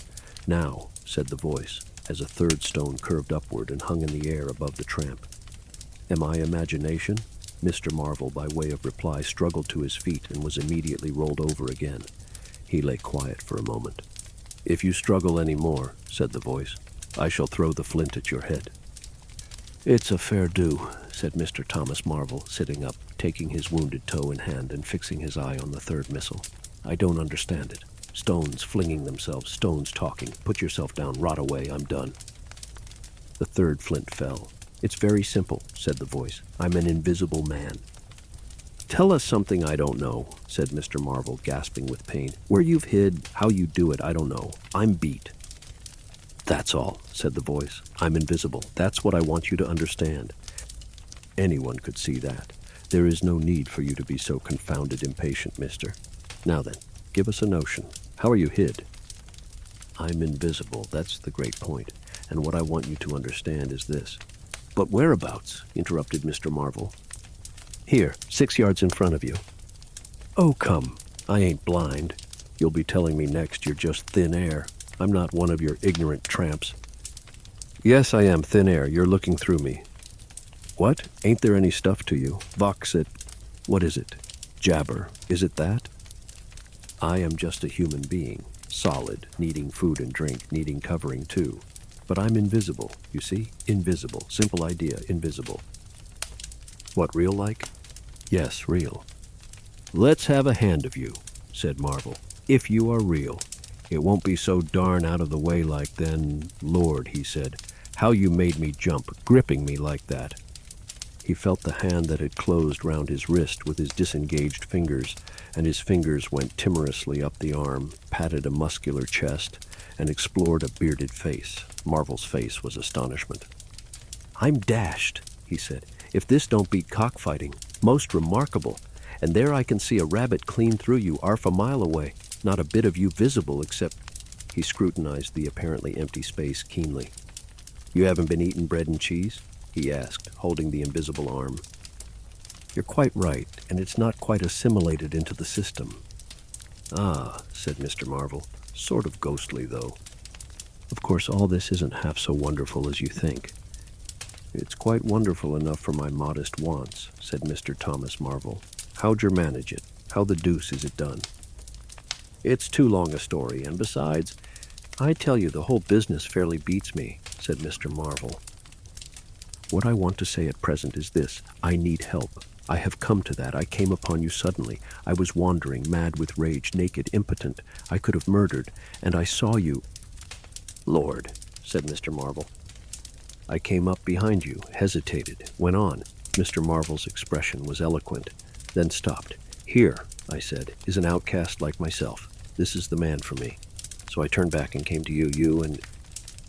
"Now," said the voice, as a third stone curved upward and hung in the air above the tramp. "Am I imagination?" Mr. Marvel, by way of reply, struggled to his feet and was immediately rolled over again. He lay quiet for a moment. "If you struggle any more," said the voice, "I shall throw the flint at your head." "It's a fair do," said Mr. Thomas Marvel, sitting up, taking his wounded toe in hand and fixing his eye on the third missile. I don't understand it. Stones flinging themselves, stones talking. Put yourself down, rot away, I'm done. The third flint fell. It's very simple, said the voice. I'm an invisible man. Tell us something I don't know, said Mr. Marvel, gasping with pain. Where you've hid, how you do it, I don't know. I'm beat. That's all, said the voice. I'm invisible. That's what I want you to understand. Anyone could see that. There is no need for you to be so confounded impatient, mister. Now then, give us a notion. How are you hid? I'm invisible, that's the great point. And what I want you to understand is this. But whereabouts? Interrupted Mr. Marvel. Here, 6 yards in front of you. Oh, come. I ain't blind. You'll be telling me next you're just thin air. I'm not one of your ignorant tramps. Yes, I am thin air. You're looking through me. What? Ain't there any stuff to you? Vox it. What is it? Jabber. Is it that? I am just a human being. Solid, needing food and drink, needing covering too. But I'm invisible, you see? Invisible. Simple idea, invisible. What, real like? Yes, real. Let's have a hand of you, said Marvel. If you are real. It won't be so darn out of the way like then. Lord, he said, how you made me jump, gripping me like that. He felt the hand that had closed round his wrist with his disengaged fingers, and his fingers went timorously up the arm, patted a muscular chest, and explored a bearded face. Marvel's face was astonishment. I'm dashed, he said. If this don't beat cockfighting, most remarkable. And there I can see a rabbit clean through you, 'arf a mile away. Not a bit of you visible except... He scrutinized the apparently empty space keenly. You haven't been eating bread and cheese? He asked, holding the invisible arm. You're quite right, and it's not quite assimilated into the system. Ah, said Mr. Marvel, sort of ghostly, though. Of course, all this isn't half so wonderful as you think. It's quite wonderful enough for my modest wants, said Mr. Thomas Marvel. How'd you manage it? How the deuce is it done? It's too long a story, and besides, I tell you the whole business fairly beats me, said Mr. Marvel. What I want to say at present is this. I need help. I have come to that. I came upon you suddenly. I was wandering, mad with rage, naked, impotent. I could have murdered, and I saw you. Lord, said Mr. Marvel. I came up behind you, hesitated, went on. Mr. Marvel's expression was eloquent, then stopped. Here, I said, is an outcast like myself. This is the man for me. So I turned back and came to you and...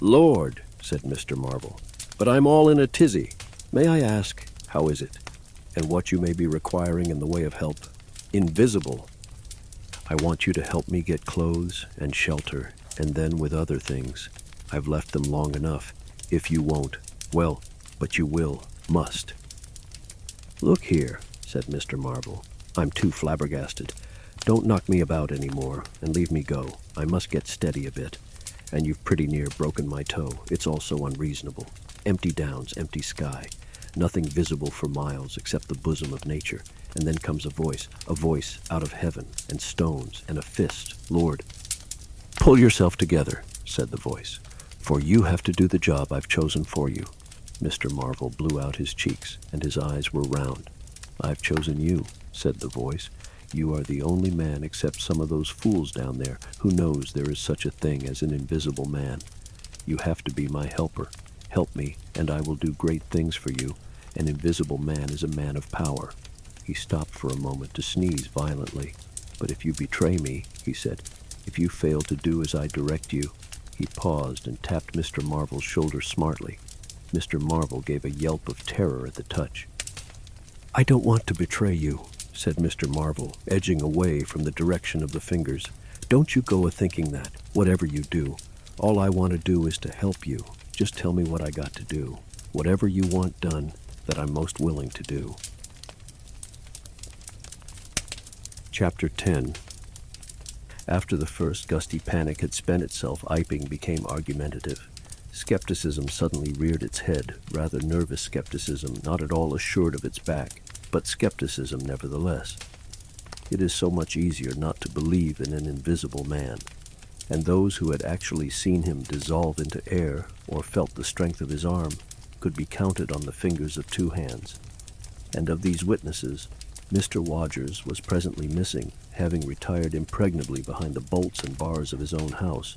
Lord, said Mr. Marvel, but I'm all in a tizzy. May I ask, how is it? And what you may be requiring in the way of help? Invisible. I want you to help me get clothes and shelter, and then with other things. I've left them long enough. If you won't, well, but you will, must. Look here, said Mr. Marvel. I'm too flabbergasted. Don't knock me about any more, and leave me go. I must get steady a bit. And you've pretty near broken my toe. It's all so unreasonable. Empty downs, empty sky. Nothing visible for miles except the bosom of nature. And then comes a voice out of heaven, and stones, and a fist. Lord, pull yourself together, said the voice, for you have to do the job I've chosen for you. Mr. Marvel blew out his cheeks, and his eyes were round. I've chosen you, said the voice. You are the only man except some of those fools down there who knows there is such a thing as an invisible man. You have to be my helper. Help me, and I will do great things for you. An invisible man is a man of power. He stopped for a moment to sneeze violently. But if you betray me, he said, if you fail to do as I direct you... He paused and tapped Mr. Marvel's shoulder smartly. Mr. Marvel gave a yelp of terror at the touch. I don't want to betray you, said Mr. Marvel, edging away from the direction of the fingers. Don't you go a-thinking that, whatever you do. All I want to do is to help you. Just tell me what I got to do. Whatever you want done, that I'm most willing to do. Chapter 10. After the first gusty panic had spent itself, Iping became argumentative. Skepticism suddenly reared its head, rather nervous skepticism, not at all assured of its back, but skepticism nevertheless. It is so much easier not to believe in an invisible man, and those who had actually seen him dissolve into air or felt the strength of his arm could be counted on the fingers of two hands. And of these witnesses, Mr. Wodgers was presently missing, having retired impregnably behind the bolts and bars of his own house,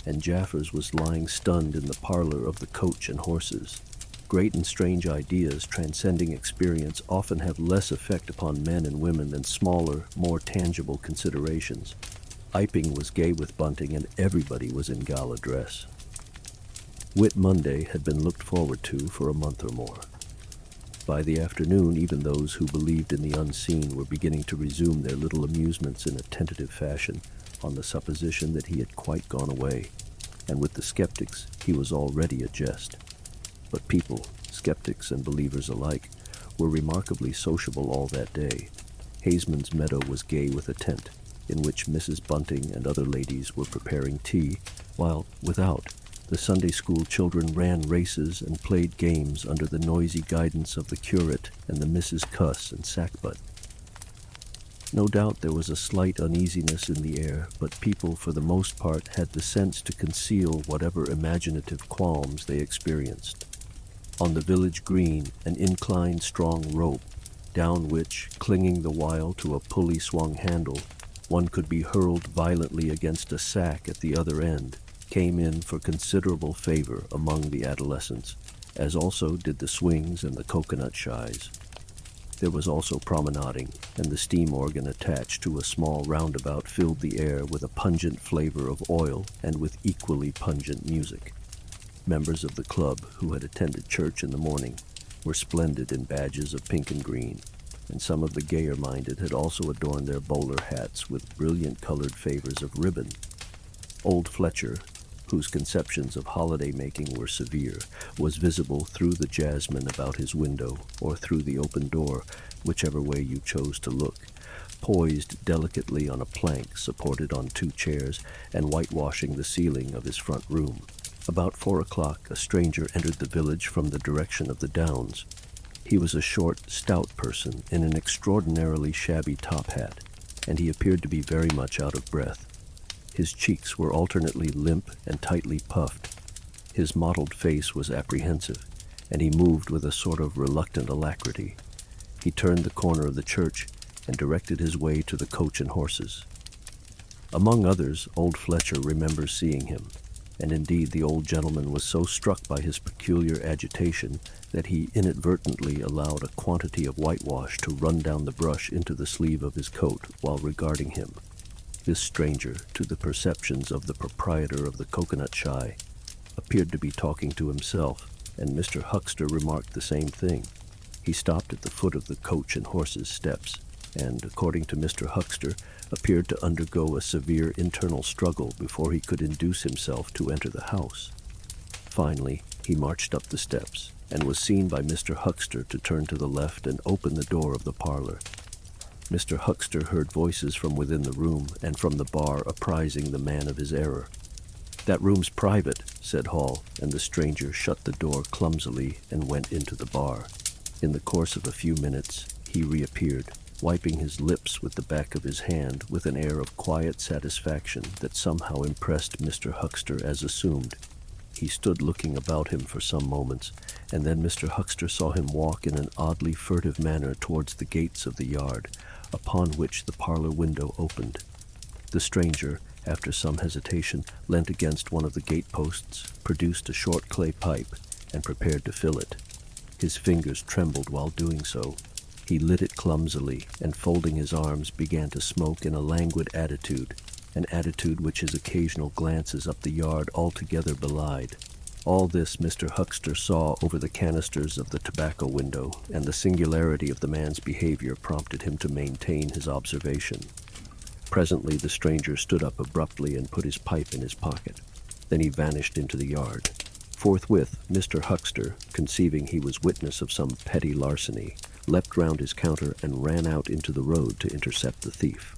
and Jaffers was lying stunned in the parlor of the Coach and Horses. Great and strange ideas transcending experience often have less effect upon men and women than smaller, more tangible considerations. Iping was gay with bunting, and everybody was in gala dress. Whit Monday had been looked forward to for a month or more. By the afternoon, even those who believed in the unseen were beginning to resume their little amusements in a tentative fashion, on the supposition that he had quite gone away, and with the skeptics he was already a jest. But people, skeptics and believers alike, were remarkably sociable all that day. Hazeman's meadow was gay with a tent, in which Mrs. Bunting and other ladies were preparing tea, while, without, the Sunday school children ran races and played games under the noisy guidance of the curate and the Misses Cuss and Sackbut. No doubt there was a slight uneasiness in the air, but people for the most part had the sense to conceal whatever imaginative qualms they experienced. On the village green, an inclined strong rope, down which, clinging the while to a pulley-swung handle, one could be hurled violently against a sack at the other end, came in for considerable favor among the adolescents, as also did the swings and the coconut shies. There was also promenading, and the steam organ attached to a small roundabout filled the air with a pungent flavor of oil and with equally pungent music. Members of the club who had attended church in the morning were splendid in badges of pink and green, and some of the gayer-minded had also adorned their bowler hats with brilliant-colored favors of ribbon. Old Fletcher, whose conceptions of holiday-making were severe, was visible through the jasmine about his window or through the open door, whichever way you chose to look, poised delicately on a plank supported on two chairs and whitewashing the ceiling of his front room. About 4 o'clock, a stranger entered the village from the direction of the Downs. He was a short, stout person in an extraordinarily shabby top hat, and he appeared to be very much out of breath. His cheeks were alternately limp and tightly puffed. His mottled face was apprehensive, and he moved with a sort of reluctant alacrity. He turned the corner of the church and directed his way to the Coach and Horses. Among others, old Fletcher remembers seeing him, and indeed the old gentleman was so struck by his peculiar agitation that he inadvertently allowed a quantity of whitewash to run down the brush into the sleeve of his coat while regarding him. This stranger, to the perceptions of the proprietor of the coconut shy, appeared to be talking to himself, and Mr. Huckster remarked the same thing. He stopped at the foot of the Coach and Horses steps, and, according to Mr. Huckster, appeared to undergo a severe internal struggle before he could induce himself to enter the house. Finally, he marched up the steps, and was seen by Mr. Huckster to turn to the left and open the door of the parlor. Mr. Huckster heard voices from within the room and from the bar apprising the man of his error. "That room's private," said Hall, and the stranger shut the door clumsily and went into the bar. In the course of a few minutes, he reappeared, wiping his lips with the back of his hand with an air of quiet satisfaction that somehow impressed Mr. Huckster as assumed. He stood looking about him for some moments, and then Mr. Huckster saw him walk in an oddly furtive manner towards the gates of the yard, upon which the parlor window opened. The stranger, after some hesitation, leant against one of the gate-posts, produced a short clay pipe, and prepared to fill it. His fingers trembled while doing so. He lit it clumsily, and folding his arms began to smoke in a languid attitude, an attitude which his occasional glances up the yard altogether belied. All this Mr. Huckster saw over the canisters of the tobacco window, and the singularity of the man's behavior prompted him to maintain his observation. Presently the stranger stood up abruptly and put his pipe in his pocket. Then he vanished into the yard. Forthwith, Mr. Huckster, conceiving he was witness of some petty larceny, leapt round his counter and ran out into the road to intercept the thief.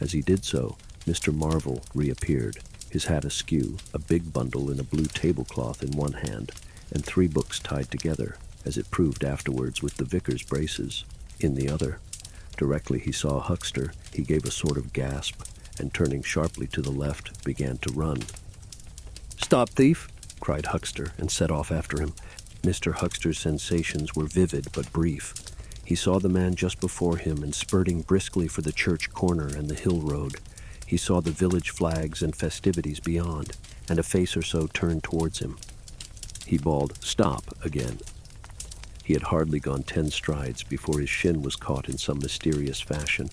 As he did so, Mr. Marvel reappeared, his hat askew, a big bundle in a blue tablecloth in one hand, and 3 books tied together, as it proved afterwards with the vicar's braces, in the other. Directly he saw Huckster, he gave a sort of gasp, and turning sharply to the left, began to run. "Stop, thief!" cried Huckster, and set off after him. Mr. Huxter's sensations were vivid but brief. He saw the man just before him and spurting briskly for the church corner and the hill road. He saw the village flags and festivities beyond, and a face or so turned towards him. He bawled, "Stop," again. He had hardly gone 10 strides before his shin was caught in some mysterious fashion,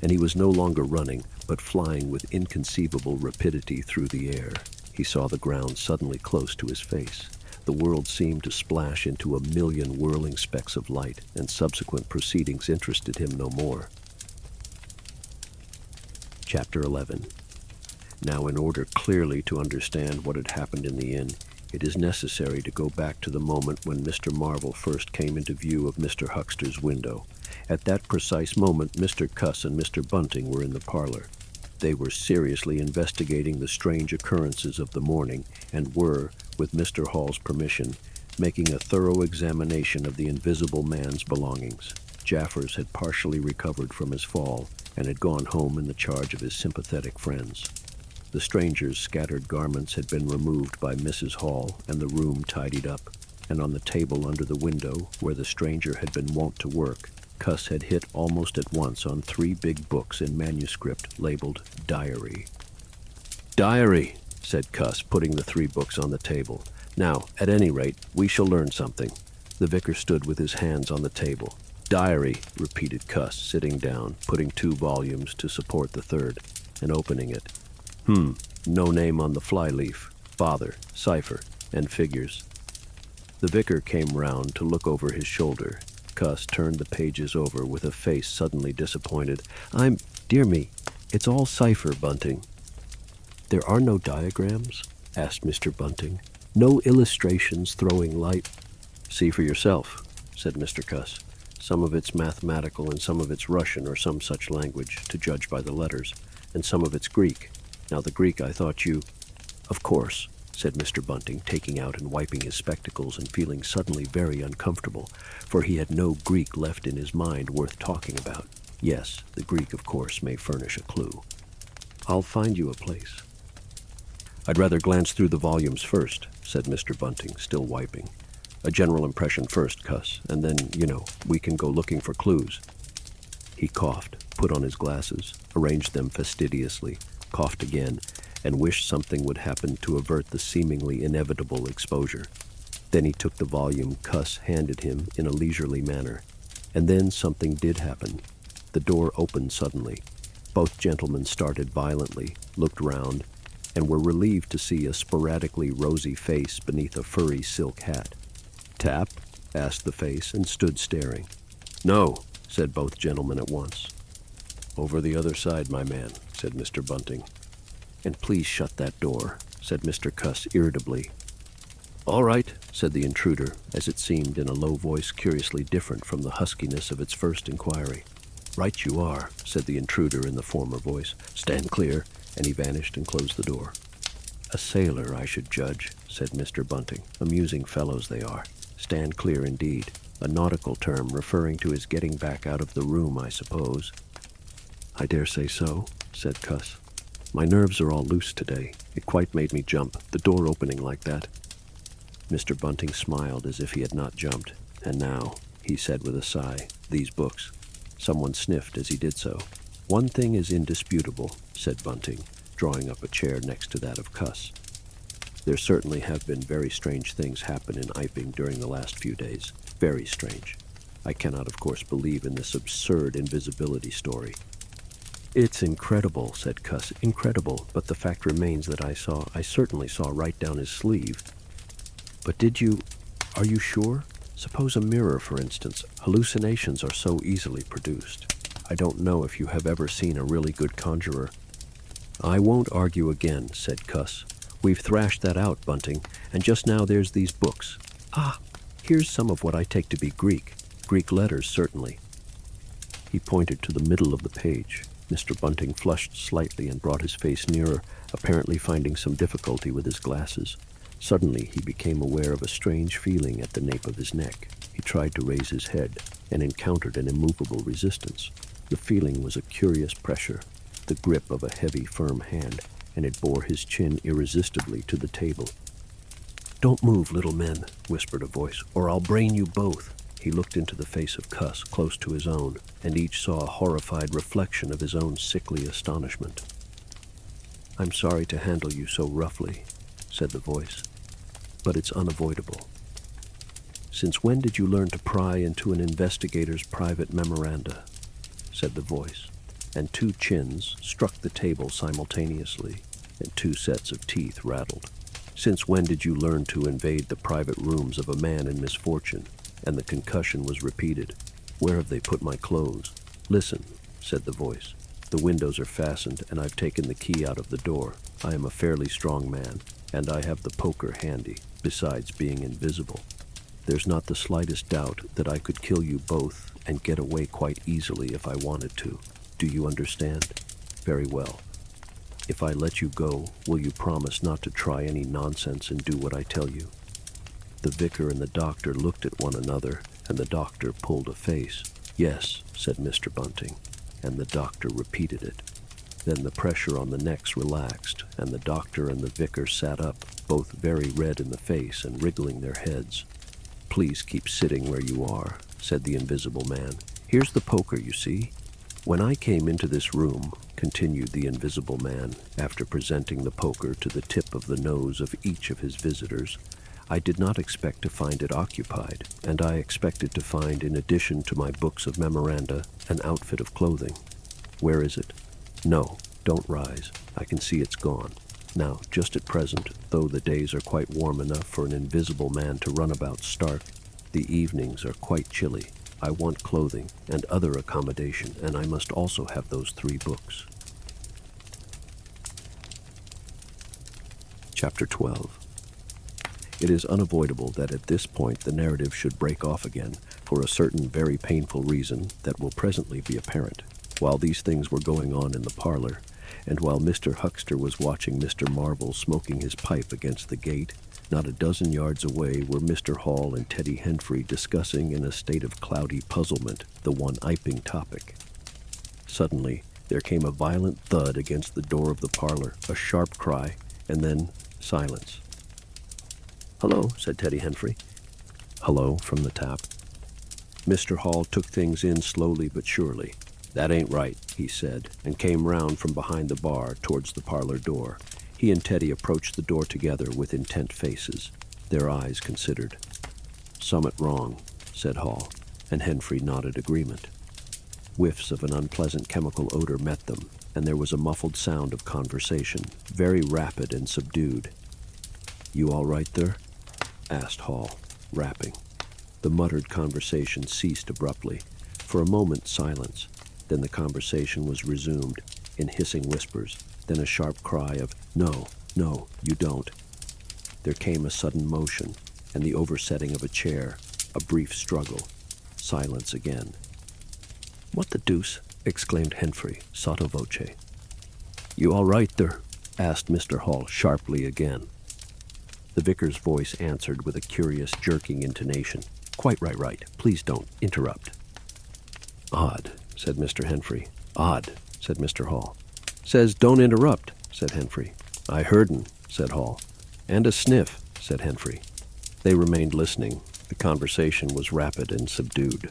and he was no longer running, but flying with inconceivable rapidity through the air. He saw the ground suddenly close to his face. The world seemed to splash into a million whirling specks of light, and subsequent proceedings interested him no more. Chapter 11. Now, in order clearly to understand what had happened in the inn, it is necessary to go back to the moment when Mr. Marvel first came into view of Mr. Huxter's window. At that precise moment, Mr. Cuss and Mr. Bunting were in the parlor. They were seriously investigating the strange occurrences of the morning, and were, with Mr. Hall's permission, making a thorough examination of the invisible man's belongings. Jaffers had partially recovered from his fall, and had gone home in the charge of his sympathetic friends. The stranger's scattered garments had been removed by Mrs. Hall and the room tidied up, and on the table under the window, where the stranger had been wont to work, Cuss had hit almost at once on 3 big books in manuscript labeled Diary. "Diary," said Cuss, putting the 3 books on the table. "Now, at any rate, we shall learn something." The vicar stood with his hands on the table. "Diary," repeated Cuss, sitting down, putting 2 volumes to support the 3rd, and opening it. No name on the flyleaf. Father, cipher, and figures." The vicar came round to look over his shoulder. Cuss turned the pages over with a face suddenly disappointed. Dear me, it's all cipher, Bunting." "There are no diagrams?" asked Mr. Bunting. "No illustrations throwing light?" "See for yourself," said Mr. Cuss. "Some of it's mathematical and some of it's Russian or some such language, to judge by the letters, and some of it's Greek. Now the Greek I thought you—" "Of course," said Mr. Bunting, taking out and wiping his spectacles and feeling suddenly very uncomfortable, for he had no Greek left in his mind worth talking about. "Yes, the Greek, of course, may furnish a clue. I'll find you a place." "I'd rather glance through the volumes first," said Mr. Bunting, still wiping. "A general impression first, Cuss, and then, we can go looking for clues." He coughed, put on his glasses, arranged them fastidiously, coughed again, and wished something would happen to avert the seemingly inevitable exposure. Then he took the volume Cuss handed him in a leisurely manner. And then something did happen. The door opened suddenly. Both gentlemen started violently, looked round, and were relieved to see a sporadically rosy face beneath a furry silk hat. "Tap?" asked the face, and stood staring. "No," said both gentlemen at once. "Over the other side, my man," said Mr. Bunting. "And please shut that door," said Mr. Cuss irritably. "All right," said the intruder, as it seemed in a low voice curiously different from the huskiness of its first inquiry. "Right you are," said the intruder in the former voice. "Stand clear," and he vanished and closed the door. "A sailor, I should judge," said Mr. Bunting. "Amusing fellows they are. Stand clear indeed. A nautical term referring to his getting back out of the room, I suppose." "I dare say so," said Cuss. "My nerves are all loose today. It quite made me jump, the door opening like that." Mr. Bunting smiled as if he had not jumped. "And now," he said with a sigh, "these books." Someone sniffed as he did so. "One thing is indisputable," said Bunting, drawing up a chair next to that of Cuss. "There certainly have been very strange things happen in Iping during the last few days. Very strange. I cannot, of course, believe in this absurd invisibility story." "It's incredible," said Cuss. "Incredible, but the fact remains that I certainly saw right down his sleeve." "But are you sure? Suppose a mirror, for instance. Hallucinations are so easily produced. I don't know if you have ever seen a really good conjurer." "I won't argue again," said Cuss. "We've thrashed that out, Bunting, and just now there's these books. Here's some of what I take to be Greek. Greek letters, certainly." He pointed to the middle of the page. Mr. Bunting flushed slightly and brought his face nearer, apparently finding some difficulty with his glasses. Suddenly he became aware of a strange feeling at the nape of his neck. He tried to raise his head, and encountered an immovable resistance. The feeling was a curious pressure, the grip of a heavy, firm hand, and it bore his chin irresistibly to the table. "Don't move, little men," whispered a voice, "or I'll brain you both." He looked into the face of Cuss, close to his own, and each saw a horrified reflection of his own sickly astonishment. "I'm sorry to handle you so roughly," said the voice, "but it's unavoidable. Since when did you learn to pry into an investigator's private memoranda?" said the voice, and two chins struck the table simultaneously, and two sets of teeth rattled. "Since when did you learn to invade the private rooms of a man in misfortune?" And the concussion was repeated. "Where have they put my clothes?" "Listen," said the voice. "The windows are fastened, and I've taken the key out of the door. I am a fairly strong man, and I have the poker handy, besides being invisible. There's not the slightest doubt that I could kill you both and get away quite easily if I wanted to. Do you understand? Very well. If I let you go, will you promise not to try any nonsense and do what I tell you?" The vicar and the doctor looked at one another, and the doctor pulled a face. "Yes," said Mr. Bunting, and the doctor repeated it. Then the pressure on the necks relaxed, and the doctor and the vicar sat up, both very red in the face and wriggling their heads. "Please keep sitting where you are," said the invisible man. "Here's the poker, you see. When I came into this room," continued the invisible man, after presenting the poker to the tip of the nose of each of his visitors, "I did not expect to find it occupied, and I expected to find, in addition to my books of memoranda, an outfit of clothing. Where is it? No, don't rise. I can see it's gone. Now, just at present, though the days are quite warm enough for an invisible man to run about stark, the evenings are quite chilly. I want clothing and other accommodation, and I must also have those 3 books." Chapter 12. It is unavoidable that at this point the narrative should break off again, for a certain very painful reason that will presently be apparent. While these things were going on in the parlor, and while Mr. Huckster was watching Mr. Marvel smoking his pipe against the gate, not a dozen yards away were Mr. Hall and Teddy Henfrey discussing in a state of cloudy puzzlement the one-iping topic. Suddenly, there came a violent thud against the door of the parlor, a sharp cry, and then silence. "Hello," said Teddy Henfrey. "Hello," from the tap. Mr. Hall took things in slowly but surely. "That ain't right," he said, and came round from behind the bar towards the parlor door. He and Teddy approached the door together with intent faces. Their eyes considered. "Summat wrong," said Hall, and Henfrey nodded agreement. Whiffs of an unpleasant chemical odor met them, and there was a muffled sound of conversation, very rapid and subdued. "You all right there?" asked Hall, rapping. The muttered conversation ceased abruptly. For a moment, silence. Then the conversation was resumed, in hissing whispers. Then a sharp cry of, "No, no, you don't." There came a sudden motion, and the oversetting of a chair, a brief struggle. Silence again. "What the deuce?" exclaimed Henfrey, sotto voce. "You all right there?" asked Mr. Hall sharply again. The vicar's voice answered with a curious, jerking intonation. "Quite right. Please don't interrupt." "Odd," said Mr. Henfrey. "Odd," said Mr. Hall. "Says don't interrupt," said Henfrey. "I heard'n," said Hall. "And a sniff," said Henfrey. They remained listening. The conversation was rapid and subdued.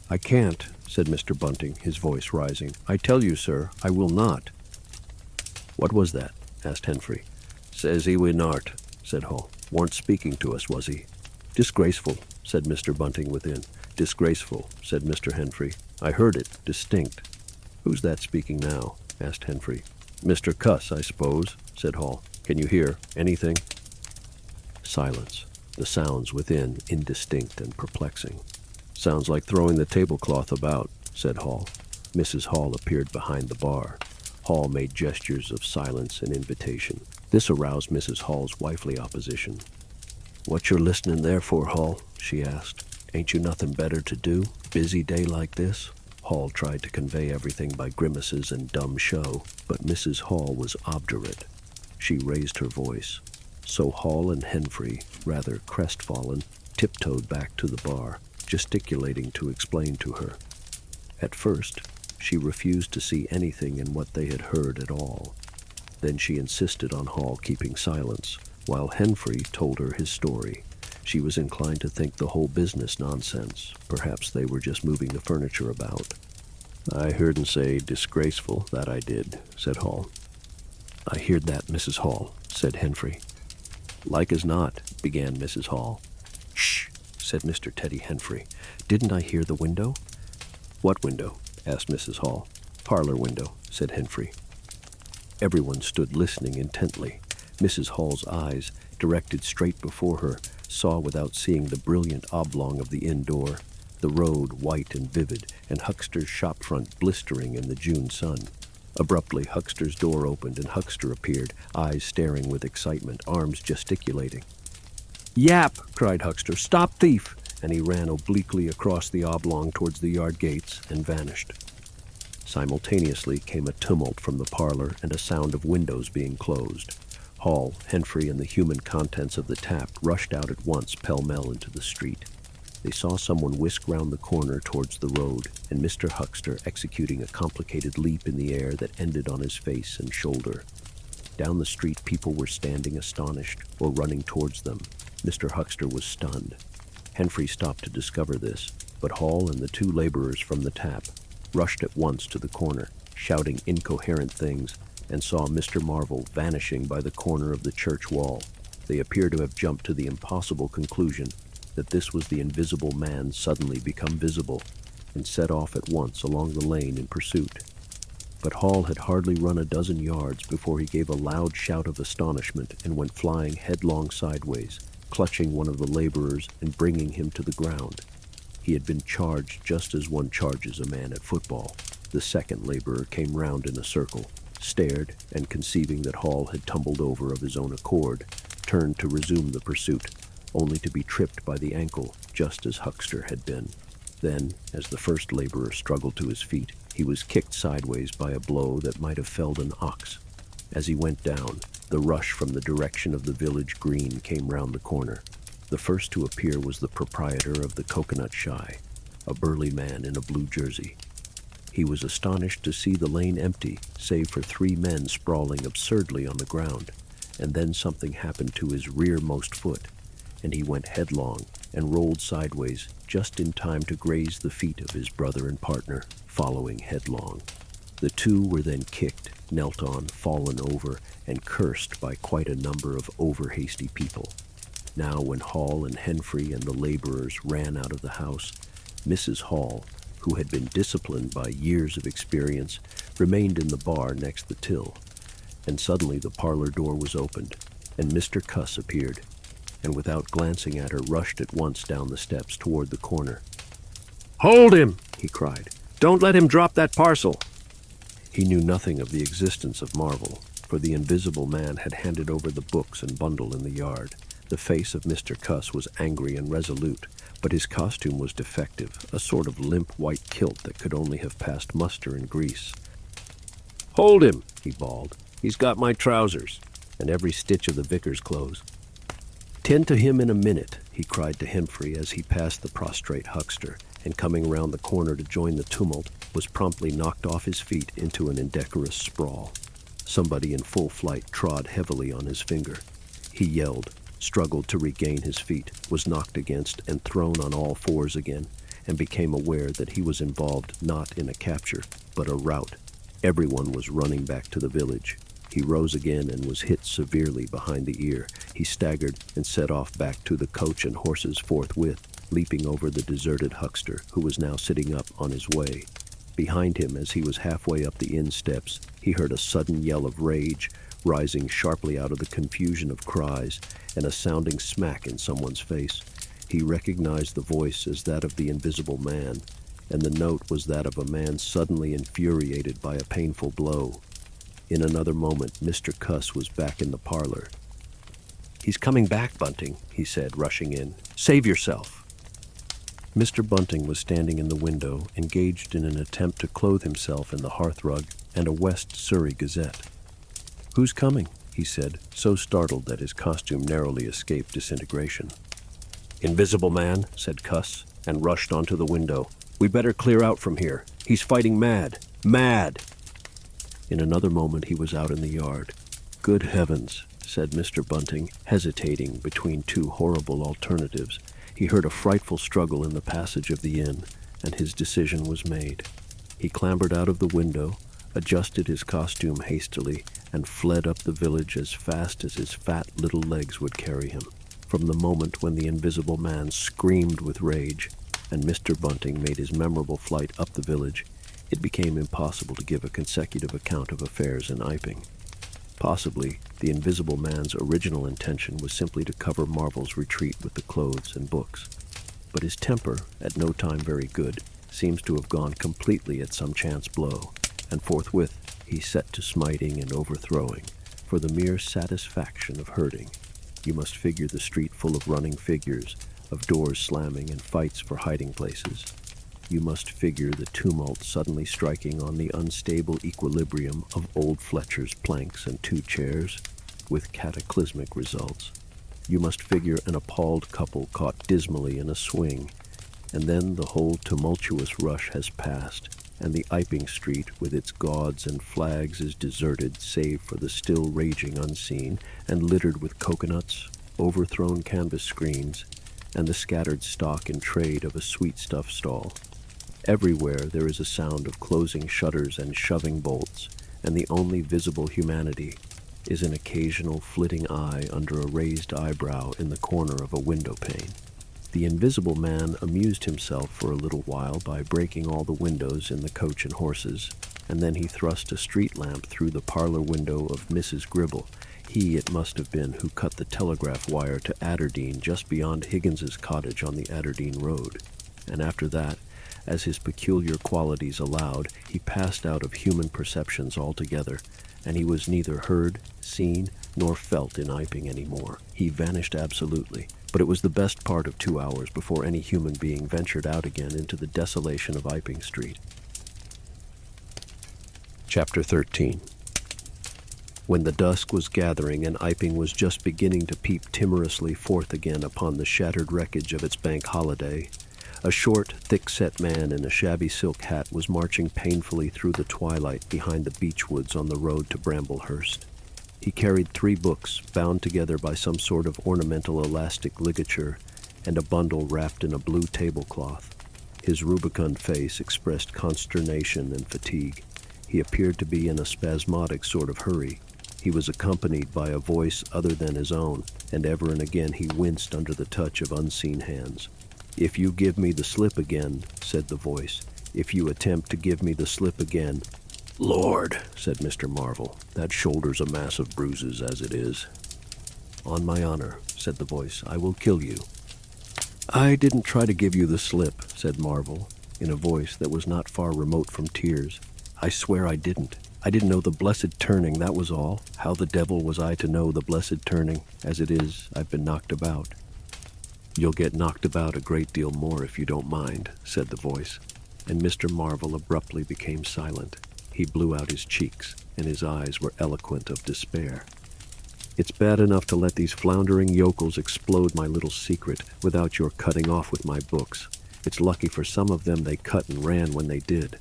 "I can't," said Mr. Bunting, his voice rising. "I tell you, sir, I will not." "What was that?" asked Henfrey. "Says he we nart," said Hall. "Warn't speaking to us, was he?" "Disgraceful," said Mr. Bunting within. "Disgraceful," said Mr. Henfrey. "I heard it, distinct." "Who's that speaking now?" asked Henfrey. "Mr. Cuss, I suppose," said Hall. "Can you hear anything?" Silence. The sounds within indistinct and perplexing. "Sounds like throwing the tablecloth about," said Hall. Mrs. Hall appeared behind the bar. Hall made gestures of silence and invitation. This aroused Mrs. Hall's wifely opposition. "What you're listening there for, Hall?" she asked. "Ain't you nothing better to do? Busy day like this?" Hall tried to convey everything by grimaces and dumb show, but Mrs. Hall was obdurate. She raised her voice. So Hall and Henfrey, rather crestfallen, tiptoed back to the bar, gesticulating to explain to her. At first, she refused to see anything in what they had heard at all. Then she insisted on Hall keeping silence, while Henfrey told her his story. She was inclined to think the whole business nonsense. Perhaps they were just moving the furniture about. "I heard 'en say disgraceful, that I did," said Hall. "I heard that, Mrs. Hall," said Henfrey. "Like as not," began Mrs. Hall. "Shh," said Mr. Teddy Henfrey. "Didn't I hear the window?" "What window?" asked Mrs. Hall. "Parlor window," said Henfrey. Everyone stood listening intently. Mrs. Hall's eyes, directed straight before her, saw without seeing the brilliant oblong of the inn door, the road white and vivid, and Huckster's shop front blistering in the June sun. Abruptly, Huckster's door opened and Huckster appeared, eyes staring with excitement, arms gesticulating. "Yap!" cried Huckster. "Stop thief!" And he ran obliquely across the oblong towards the yard gates and vanished. Simultaneously came a tumult from the parlor and a sound of windows being closed. Hall, Henfrey, and the human contents of the tap rushed out at once pell-mell into the street. They saw someone whisk round the corner towards the road, and Mr. Huckster executing a complicated leap in the air that ended on his face and shoulder. Down the street people were standing astonished or running towards them. Mr. Huckster was stunned. Henfrey stopped to discover this, but Hall and the two laborers from the tap rushed at once to the corner, shouting incoherent things, and saw Mr. Marvel vanishing by the corner of the church wall. They appear to have jumped to the impossible conclusion that this was the invisible man suddenly become visible, and set off at once along the lane in pursuit. But Hall had hardly run a dozen yards before he gave a loud shout of astonishment and went flying headlong sideways, clutching one of the laborers and bringing him to the ground. He had been charged just as one charges a man at football. The second laborer came round in a circle, stared, and conceiving that Hall had tumbled over of his own accord, turned to resume the pursuit, only to be tripped by the ankle, just as Huckster had been. Then, as the first laborer struggled to his feet, he was kicked sideways by a blow that might have felled an ox. As he went down, the rush from the direction of the village green came round the corner. The first to appear was the proprietor of the Coconut Shy, a burly man in a blue jersey. He was astonished to see the lane empty, save for 3 men sprawling absurdly on the ground, and then something happened to his rearmost foot, and he went headlong and rolled sideways just in time to graze the feet of his brother and partner, following headlong. The two were then kicked, knelt on, fallen over, and cursed by quite a number of over-hasty people. Now when Hall and Henfrey and the laborers ran out of the house, Mrs. Hall, who had been disciplined by years of experience, remained in the bar next the till, and suddenly the parlor door was opened, and Mr. Cuss appeared, and without glancing at her rushed at once down the steps toward the corner. "Hold him!" he cried. "Don't let him drop that parcel!" He knew nothing of the existence of Marvel, for the invisible man had handed over the books and bundle in the yard. The face of Mr. Cuss was angry and resolute, but his costume was defective, a sort of limp white kilt that could only have passed muster and grease. "Hold him!" he bawled. "He's got my trousers, and every stitch of the vicar's clothes." "Tend to him in a minute," he cried to Henfrey as he passed the prostrate Huckster, and coming round the corner to join the tumult, was promptly knocked off his feet into an indecorous sprawl. Somebody in full flight trod heavily on his finger. He yelled, struggled to regain his feet, was knocked against and thrown on all fours again, and became aware that he was involved not in a capture, but a rout. Everyone was running back to the village. He rose again and was hit severely behind the ear. He staggered and set off back to the coach and horses forthwith, leaping over the deserted Huckster, who was now sitting up on his way. Behind him, as he was halfway up the inn steps, he heard a sudden yell of rage, rising sharply out of the confusion of cries, and a sounding smack in someone's face. He recognized the voice as that of the invisible man, and the note was that of a man suddenly infuriated by a painful blow. In another moment, Mr. Cuss was back in the parlor. "He's coming back, Bunting," he said, rushing in. "Save yourself." Mr. Bunting was standing in the window, engaged in an attempt to clothe himself in the hearthrug and a West Surrey Gazette. "Who's coming?" he said, so startled that his costume narrowly escaped disintegration. "Invisible man," said Cuss, and rushed onto the window. "We better clear out from here. He's fighting mad. Mad!" In another moment he was out in the yard. "Good heavens," said Mr. Bunting, hesitating between two horrible alternatives. He heard a frightful struggle in the passage of the inn, and his decision was made. He clambered out of the window, adjusted his costume hastily, and fled up the village as fast as his fat little legs would carry him. From the moment when the invisible man screamed with rage, and Mr. Bunting made his memorable flight up the village, it became impossible to give a consecutive account of affairs in Iping. Possibly, the invisible man's original intention was simply to cover Marvel's retreat with the clothes and books. But his temper, at no time very good, seems to have gone completely at some chance blow, and forthwith he set to smiting and overthrowing, for the mere satisfaction of hurting. You must figure the street full of running figures, of doors slamming and fights for hiding places. You must figure the tumult suddenly striking on the unstable equilibrium of old Fletcher's planks and 2 chairs, with cataclysmic results. You must figure an appalled couple caught dismally in a swing, and then the whole tumultuous rush has passed, and the Iping Street with its gauds and flags is deserted save for the still raging unseen, and littered with coconuts, overthrown canvas screens, and the scattered stock in trade of a sweet stuff stall. Everywhere there is a sound of closing shutters and shoving bolts, and the only visible humanity is an occasional flitting eye under a raised eyebrow in the corner of a window pane. The invisible man amused himself for a little while by breaking all the windows in the coach and horses, and then he thrust a street lamp through the parlor window of Mrs. Gribble. He, it must have been, who cut the telegraph wire to Adderdean just beyond Higgins's cottage on the Adderdean road. And after that, as his peculiar qualities allowed, he passed out of human perceptions altogether, and he was neither heard, seen, nor felt in Iping any more. He vanished absolutely, but it was the best part of 2 hours before any human being ventured out again into the desolation of Iping Street. Chapter 13. When the dusk was gathering and Iping was just beginning to peep timorously forth again upon the shattered wreckage of its bank holiday, a short, thick-set man in a shabby silk hat was marching painfully through the twilight behind the beech woods on the road to Bramblehurst. He carried 3 books, bound together by some sort of ornamental elastic ligature, and a bundle wrapped in a blue tablecloth. His rubicund face expressed consternation and fatigue. He appeared to be in a spasmodic sort of hurry. He was accompanied by a voice other than his own, and ever and again he winced under the touch of unseen hands. "If you give me the slip again," said the voice, "if you attempt to give me the slip again—" "Lord," said Mr. Marvel, "that shoulder's a mass of bruises as it is." "On my honor," said the voice, "I will kill you." "I didn't try to give you the slip," said Marvel, in a voice that was not far remote from tears. "I swear I didn't. I didn't know the blessed turning, that was all. How the devil was I to know the blessed turning? As it is, I've been knocked about." "You'll get knocked about a great deal more if you don't mind," said the voice, and Mr. Marvel abruptly became silent. He blew out his cheeks, and his eyes were eloquent of despair. "It's bad enough to let these floundering yokels explode my little secret without your cutting off with my books. It's lucky for some of them they cut and ran when they did.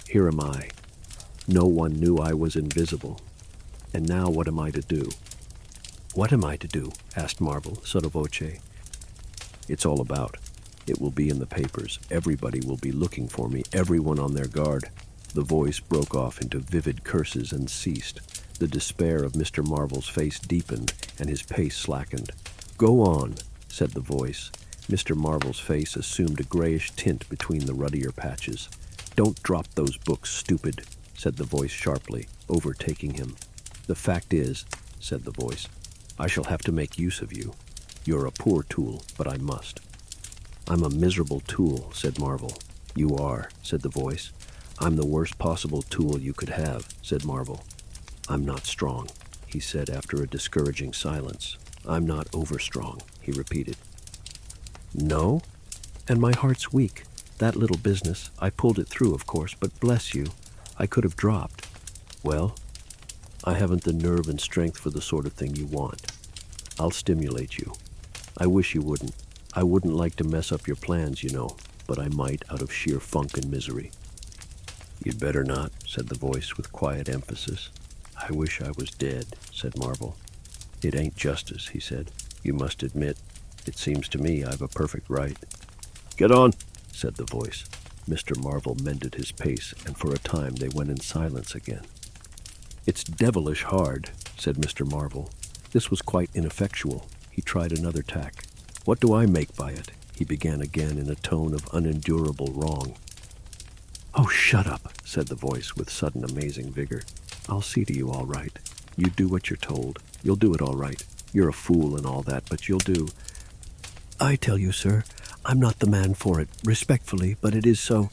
Here am I. No one knew I was invisible. And now what am I to do?" "What am I to do?" asked Marvel, sotto voce. "It's all about. It will be in the papers. Everybody will be looking for me, everyone on their guard." The voice broke off into vivid curses and ceased. The despair of Mr. Marvel's face deepened, and his pace slackened. "Go on," said the voice. Mr. Marvel's face assumed a grayish tint between the ruddier patches. "Don't drop those books, stupid," said the voice sharply, overtaking him. "The fact is," said the voice, "I shall have to make use of you. You're a poor tool, but I must." "I'm a miserable tool," said Marvel. "You are," said the voice. "I'm the worst possible tool you could have," said Marvel. "I'm not strong," he said after a discouraging silence. "I'm not overstrong," he repeated. "No? And my heart's weak. That little business, I pulled it through, of course, but bless you, I could have dropped." "Well, I haven't the nerve and strength for the sort of thing you want. I'll stimulate you. I wish you wouldn't. I wouldn't like to mess up your plans, you know, but I might out of sheer funk and misery." "You'd better not," said the voice with quiet emphasis. "I wish I was dead," said Marvel. "It ain't justice," he said. "You must admit, it seems to me I've a perfect right." "Get on," said the voice. Mr. Marvel mended his pace, and for a time they went in silence again. "It's devilish hard," said Mr. Marvel. This was quite ineffectual. He tried another tack. "What do I make by it?" he began again in a tone of unendurable wrong. "Oh, shut up," said the voice with sudden amazing vigor. "I'll see to you all right. You do what you're told. You'll do it all right. You're a fool and all that, but you'll do." "I tell you, sir, I'm not the man for it, respectfully, but it is so."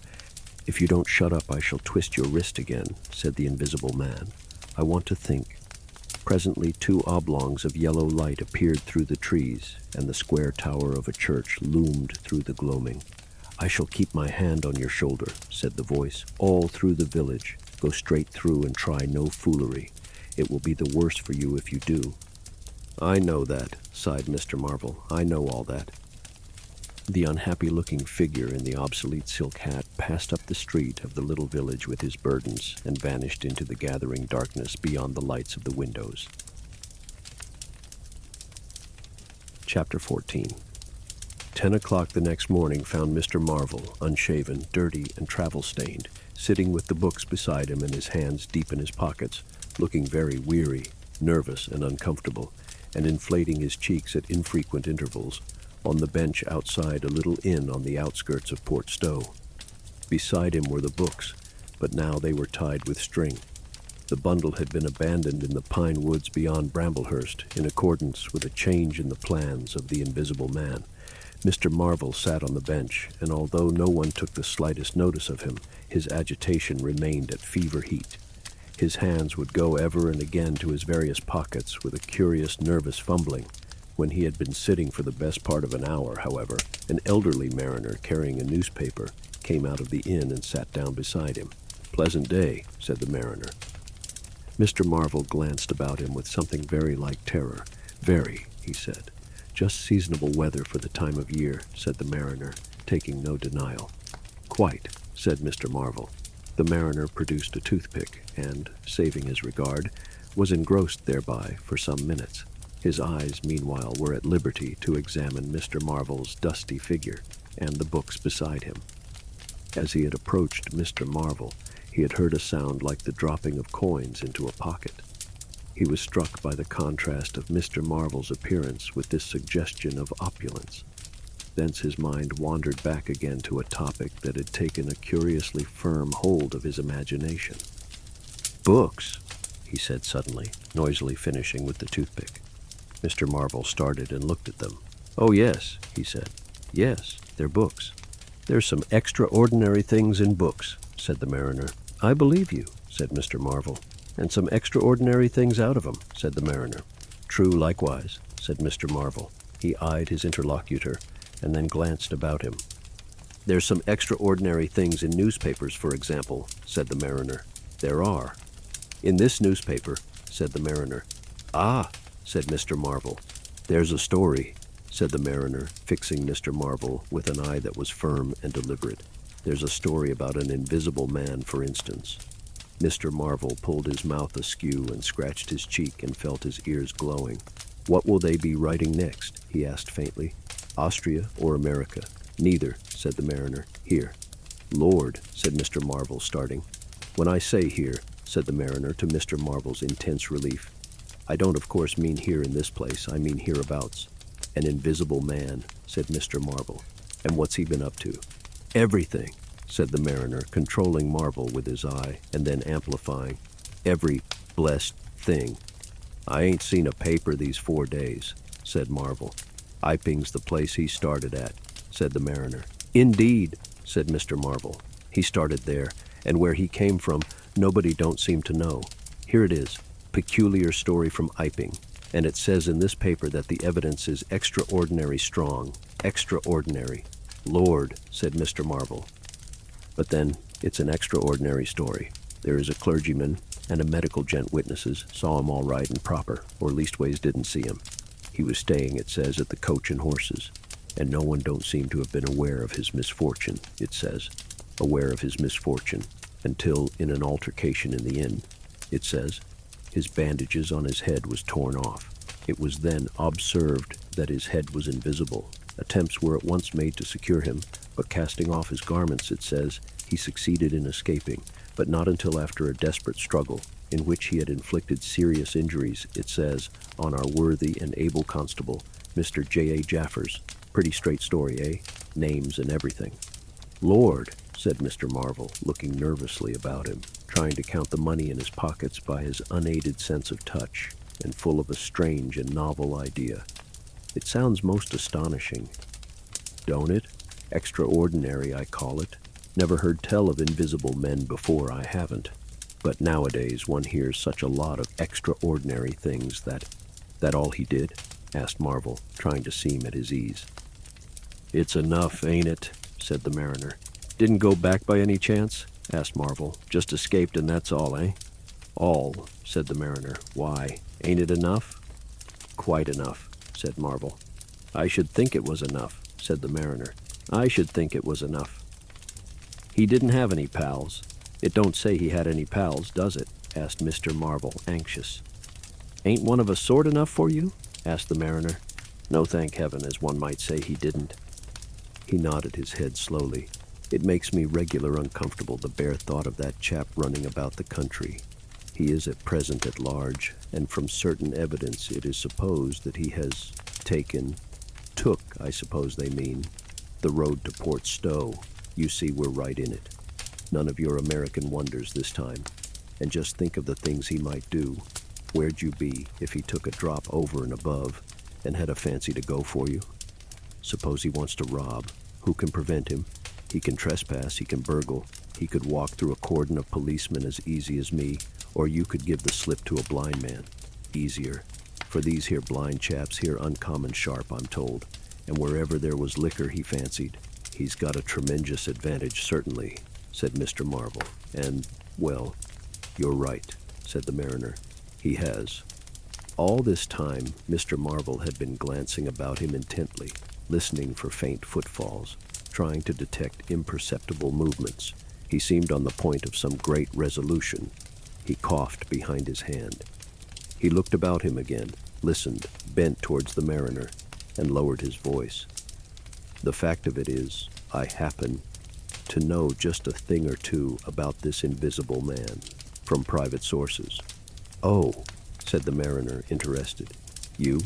"If you don't shut up, I shall twist your wrist again," said the invisible man. "I want to think." Presently 2 oblongs of yellow light appeared through the trees, and the square tower of a church loomed through the gloaming. "I shall keep my hand on your shoulder," said the voice, "all through the village. Go straight through and try no foolery. It will be the worse for you if you do." "I know that," sighed Mr. Marvel. "I know all that." The unhappy-looking figure in the obsolete silk hat passed up the street of the little village with his burdens and vanished into the gathering darkness beyond the lights of the windows. Chapter 14. 10 o'clock the next morning found Mr. Marvel, unshaven, dirty, and travel-stained, sitting with the books beside him and his hands deep in his pockets, looking very weary, nervous, and uncomfortable, and inflating his cheeks at infrequent intervals, on the bench outside a little inn on the outskirts of Port Stowe. Beside him were the books, but now they were tied with string. The bundle had been abandoned in the pine woods beyond Bramblehurst in accordance with a change in the plans of the Invisible Man. Mr. Marvel sat on the bench, and although no one took the slightest notice of him, his agitation remained at fever heat. His hands would go ever and again to his various pockets with a curious, nervous fumbling. When he had been sitting for the best part of an hour, however, an elderly mariner carrying a newspaper came out of the inn and sat down beside him. "Pleasant day," said the mariner. Mr. Marvel glanced about him with something very like terror. "Very," he said. "Just seasonable weather for the time of year," said the mariner, taking no denial. "Quite," said Mr. Marvel. The mariner produced a toothpick and, saving his regard, was engrossed thereby for some minutes. His eyes, meanwhile, were at liberty to examine Mr. Marvel's dusty figure and the books beside him. As he had approached Mr. Marvel, he had heard a sound like the dropping of coins into a pocket. He was struck by the contrast of Mr. Marvel's appearance with this suggestion of opulence. Thence his mind wandered back again to a topic that had taken a curiously firm hold of his imagination. "Books," he said suddenly, noisily finishing with the toothpick. Mr. Marvel started and looked at them. "Oh, yes," he said. "Yes, they're books." "There's some extraordinary things in books," said the mariner. "I believe you," said Mr. Marvel. "And some extraordinary things out of 'em," said the mariner. "True likewise," said Mr. Marvel. He eyed his interlocutor and then glanced about him. "There's some extraordinary things in newspapers, for example," said the mariner. "There are." "In this newspaper," said the mariner. "Ah," said Mr. Marvel. "There's a story," said the mariner, fixing Mr. Marvel with an eye that was firm and deliberate. "There's a story about an invisible man, for instance." Mr. Marvel pulled his mouth askew and scratched his cheek and felt his ears glowing. "What will they be writing next?" he asked faintly. "Austria or America?" "Neither," said the mariner. "Here." "Lord," said Mr. Marvel, starting. "When I say here," said the mariner, to Mr. Marvel's intense relief, "I don't of course mean here in this place, I mean hereabouts." "An invisible man," said Mr. Marvel. "And what's he been up to?" "Everything," said the mariner, controlling Marvel with his eye, and then amplifying. "Every blessed thing." "I ain't seen a paper these 4 days," said Marvel. "Iping's the place he started at," said the mariner. "Indeed," said Mr. Marvel. "He started there, and where he came from, nobody don't seem to know. Here it is. Peculiar story from Iping, and it says in this paper that the evidence is extraordinary strong. Extraordinary. Lord, said Mr. Marvel. But then, it's an extraordinary story. There is a clergyman and a medical gent witnesses, saw him all right and proper, or leastways didn't see him. He was staying, it says, at the Coach and Horses, and no one don't seem to have been aware of his misfortune, it says, aware of his misfortune, until in an altercation in the inn, it says, his bandages on his head was torn off. It was then observed that his head was invisible. Attempts were at once made to secure him, but casting off his garments, it says, he succeeded in escaping, but not until after a desperate struggle, in which he had inflicted serious injuries, it says, on our worthy and able constable, Mr. J.A. Jaffers. Pretty straight story, eh? Names and everything. Lord, said Mr. Marvel, looking nervously about him, trying to count the money in his pockets by his unaided sense of touch, and full of a strange and novel idea. It sounds most astonishing. Don't it? Extraordinary, I call it. Never heard tell of invisible men before, I haven't. But nowadays one hears such a lot of extraordinary things that all he did? Asked Marvel, trying to seem at his ease. It's enough, ain't it? Said the mariner. Didn't go back by any chance? Asked Marvel. Just escaped and that's all, eh? All, said the mariner. Why, ain't it enough? Quite enough, said Marvel. I should think it was enough, said the mariner. I should think it was enough. He didn't have any pals. It don't say he had any pals, does it? Asked Mr. Marvel, anxious. Ain't one of a sort enough for you? Asked the mariner. No, thank heaven, as one might say he didn't. He nodded his head slowly. It makes me regular uncomfortable, the bare thought of that chap running about the country. He is at present at large, and from certain evidence it is supposed that he has took, I suppose they mean, the road to Port Stowe. You see, we're right in it. None of your American wonders this time. And just think of the things he might do. Where'd you be if he took a drop over and above and had a fancy to go for you? Suppose he wants to rob. Who can prevent him? He can trespass, he can burgle. He could walk through a cordon of policemen as easy as me, or you could give the slip to a blind man. Easier. For these here blind chaps here uncommon sharp, I'm told. And wherever there was liquor, he fancied. He's got a tremendous advantage, certainly, said Mr. Marvel. And, well, you're right, said the mariner. He has. All this time, Mr. Marvel had been glancing about him intently, listening for faint footfalls, trying to detect imperceptible movements. He seemed on the point of some great resolution. He coughed behind his hand. He looked about him again, listened, bent towards the mariner, and lowered his voice. The fact of it is, I happen to know just a thing or two about this invisible man, from private sources. Oh, said the mariner, interested. You?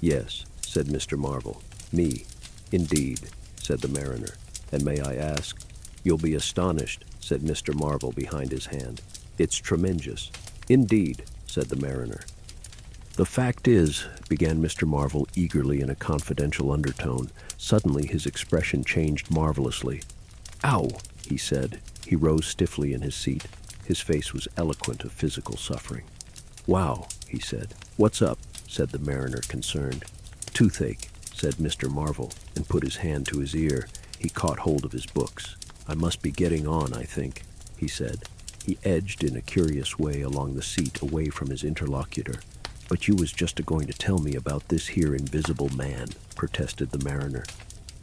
Yes, said Mr. Marvel. Me? Indeed, said the mariner. And may I ask? You'll be astonished, said Mr. Marvel behind his hand. It's tremendous. Indeed, said the mariner. The fact is, began Mr. Marvel eagerly in a confidential undertone. Suddenly his expression changed marvelously. Ow, he said. He rose stiffly in his seat. His face was eloquent of physical suffering. Wow, he said. What's up? Said the mariner, concerned. Toothache, said Mr. Marvel, and put his hand to his ear. He caught hold of his books. I must be getting on, I think, he said. He edged in a curious way along the seat away from his interlocutor. But you was just a-going to tell me about this here invisible man, protested the mariner.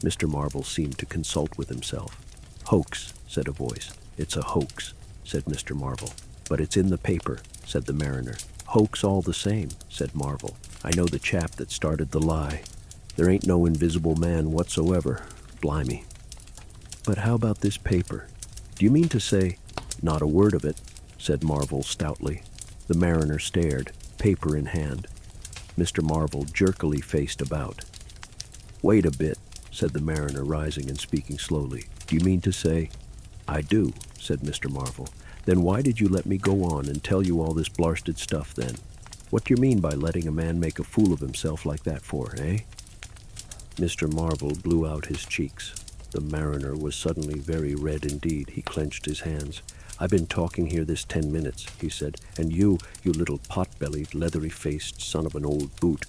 Mr. Marvel seemed to consult with himself. Hoax, said a voice. It's a hoax, said Mr. Marvel. But it's in the paper, said the mariner. Hoax all the same, said Marvel. I know the chap that started the lie. There ain't no invisible man whatsoever. Blimey. But how about this paper? Do you mean to say... Not a word of it, said Marvel stoutly. The mariner stared, paper in hand. Mr. Marvel jerkily faced about. Wait a bit, said the mariner, rising and speaking slowly. Do you mean to say... I do, said Mr. Marvel. Then why did you let me go on and tell you all this blarsted stuff then? What do you mean by letting a man make a fool of himself like that for, eh? Mr. Marvel blew out his cheeks. The mariner was suddenly very red indeed. He clenched his hands. I've been talking here this 10 minutes, he said, and you little pot-bellied, leathery-faced son of an old boot,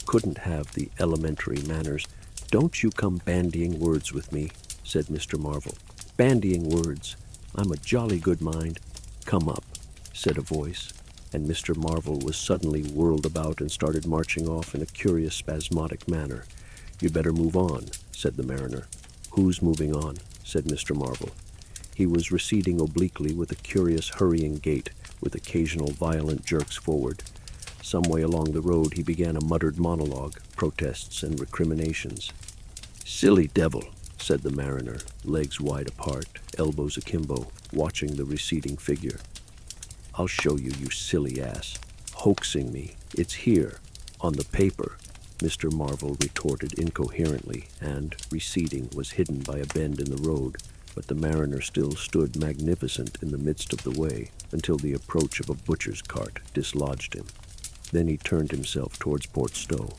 couldn't have the elementary manners. Don't you come bandying words with me, said Mr. Marvel. Bandying words. I'm a jolly good mind. Come up, said a voice, and Mr. Marvel was suddenly whirled about and started marching off in a curious spasmodic manner. You'd better move on, said the mariner. Who's moving on? Said Mr. Marvel. He was receding obliquely with a curious hurrying gait, with occasional violent jerks forward. Some way along the road he began a muttered monologue, protests and recriminations. "Silly devil," said the mariner, legs wide apart, elbows akimbo, watching the receding figure. "I'll show you, you silly ass. Hoaxing me. It's here, on the paper," Mr. Marvel retorted incoherently, and, receding, was hidden by a bend in the road. But the mariner still stood magnificent in the midst of the way, until the approach of a butcher's cart dislodged him. Then he turned himself towards Port Stowe.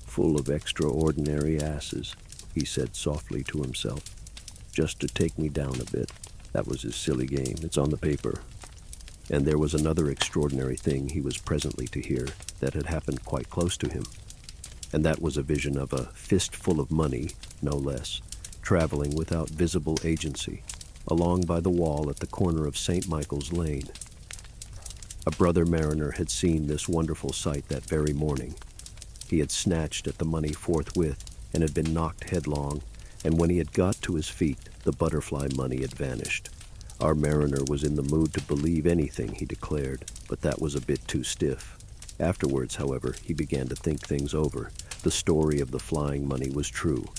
"Full of extraordinary asses," he said softly to himself. "Just to take me down a bit. That was his silly game. It's on the paper." And there was another extraordinary thing he was presently to hear that had happened quite close to him. And that was a vision of a fistful of money, no less, traveling without visible agency, along by the wall at the corner of St. Michael's Lane. A brother mariner had seen this wonderful sight that very morning. He had snatched at the money forthwith and had been knocked headlong, and when he had got to his feet, the butterfly money had vanished. Our mariner was in the mood to believe anything, he declared, but that was a bit too stiff. Afterwards, however, he began to think things over. The story of the flying money was true,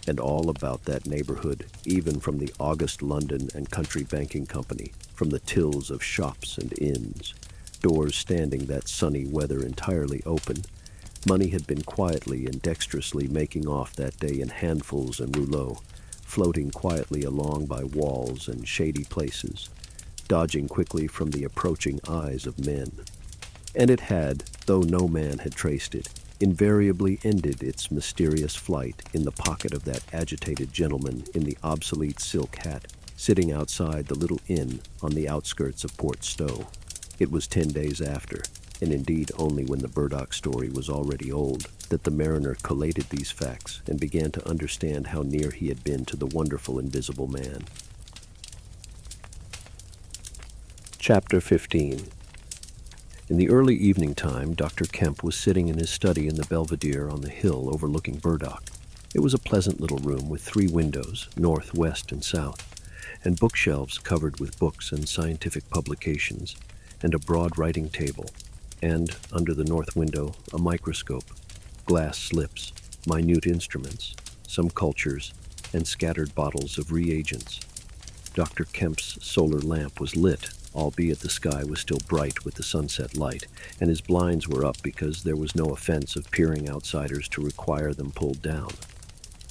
and all about that neighborhood, even from the august London and Country Banking Company, from the tills of shops and inns, doors standing that sunny weather entirely open. Money had been quietly and dexterously making off that day in handfuls and rouleaux, floating quietly along by walls and shady places, dodging quickly from the approaching eyes of men. And it had, though no man had traced it, invariably ended its mysterious flight in the pocket of that agitated gentleman in the obsolete silk hat, sitting outside the little inn on the outskirts of Port Stowe. It was 10 days after, and indeed only when the Burdock story was already old, that the mariner collated these facts and began to understand how near he had been to the wonderful invisible man. Chapter 15. In the early evening time, Dr. Kemp was sitting in his study in the Belvedere on the hill overlooking Burdock. It was a pleasant little room with 3 windows, north, west, and south, and bookshelves covered with books and scientific publications, and a broad writing table, and, under the north window, a microscope, glass slips, minute instruments, some cultures, and scattered bottles of reagents. Dr. Kemp's solar lamp was lit, albeit the sky was still bright with the sunset light, and his blinds were up because there was no offense of peering outsiders to require them pulled down.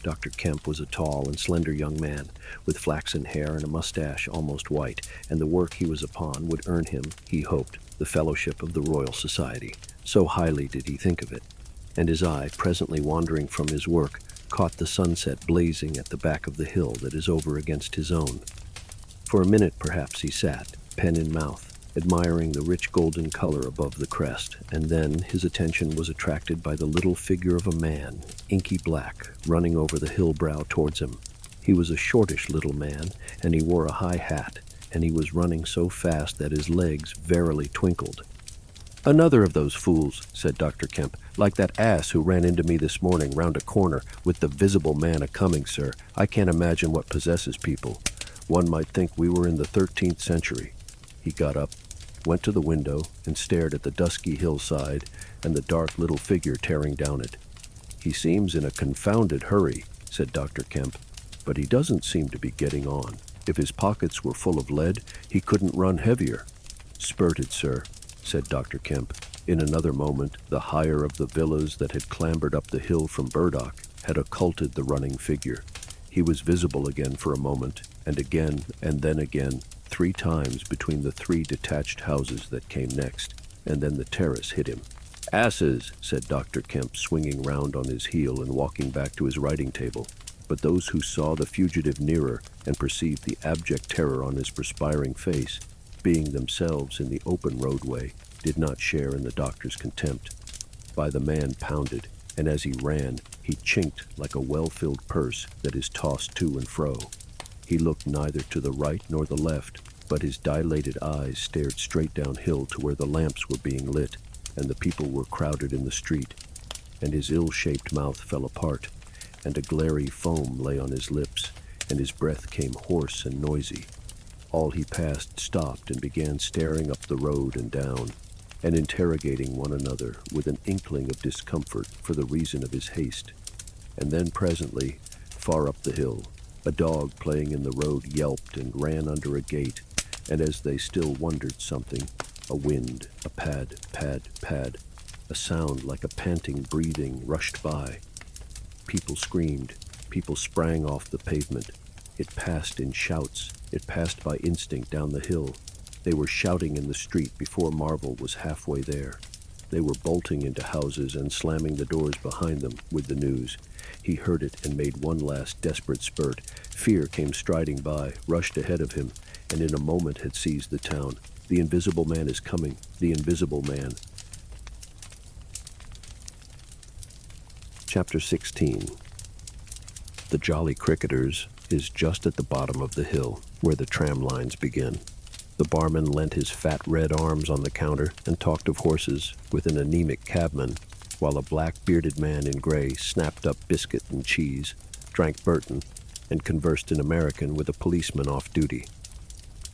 Dr. Kemp was a tall and slender young man, with flaxen hair and a mustache almost white, and the work he was upon would earn him, he hoped, the fellowship of the Royal Society. So highly did he think of it. And his eye, presently wandering from his work, caught the sunset blazing at the back of the hill that is over against his own. For a minute, perhaps, he sat, pen in mouth, admiring the rich golden color above the crest, and then his attention was attracted by the little figure of a man, inky black, running over the hill brow towards him. He was a shortish little man, and he wore a high hat, and he was running so fast that his legs verily twinkled. "Another of those fools," said Dr. Kemp, "like that ass who ran into me this morning round a corner, with the visible man a-coming, sir. I can't imagine what possesses people. One might think we were in the 13th century. He got up, went to the window, and stared at the dusky hillside and the dark little figure tearing down it. "He seems in a confounded hurry," said Dr. Kemp, "but he doesn't seem to be getting on. If his pockets were full of lead, he couldn't run heavier." "Spurted, sir," said Dr. Kemp. In another moment, the higher of the villas that had clambered up the hill from Burdock had occulted the running figure. He was visible again for a moment, and again, and then again, 3 times between the 3 detached houses that came next, and then the terrace hit him. "Asses," said Dr. Kemp, swinging round on his heel and walking back to his writing table. But those who saw the fugitive nearer and perceived the abject terror on his perspiring face, being themselves in the open roadway, did not share in the doctor's contempt. By the man pounded, and as he ran, he chinked like a well-filled purse that is tossed to and fro. He looked neither to the right nor the left, but his dilated eyes stared straight downhill to where the lamps were being lit, and the people were crowded in the street, and his ill-shaped mouth fell apart, and a glary foam lay on his lips, and his breath came hoarse and noisy. All he passed stopped and began staring up the road and down. and interrogating one another with an inkling of discomfort for the reason of his haste. And then presently, far up the hill, a dog playing in the road yelped and ran under a gate, and as they still wondered something, a wind, a pad, pad, pad, a sound like a panting breathing rushed by. People screamed, people sprang off the pavement. It passed in shouts, it passed by instinct down the hill. They were shouting in the street before Marvel was halfway there. They were bolting into houses and slamming the doors behind them with the news. He heard it and made one last desperate spurt. Fear came striding by, rushed ahead of him, and in a moment had seized the town. The Invisible Man is coming. The Invisible Man. Chapter 16. The Jolly Cricketers is just at the bottom of the hill, where the tram lines begin. The barman leant his fat red arms on the counter and talked of horses with an anemic cabman, while a black-bearded man in gray snapped up biscuit and cheese, drank Burton, and conversed in American with a policeman off duty.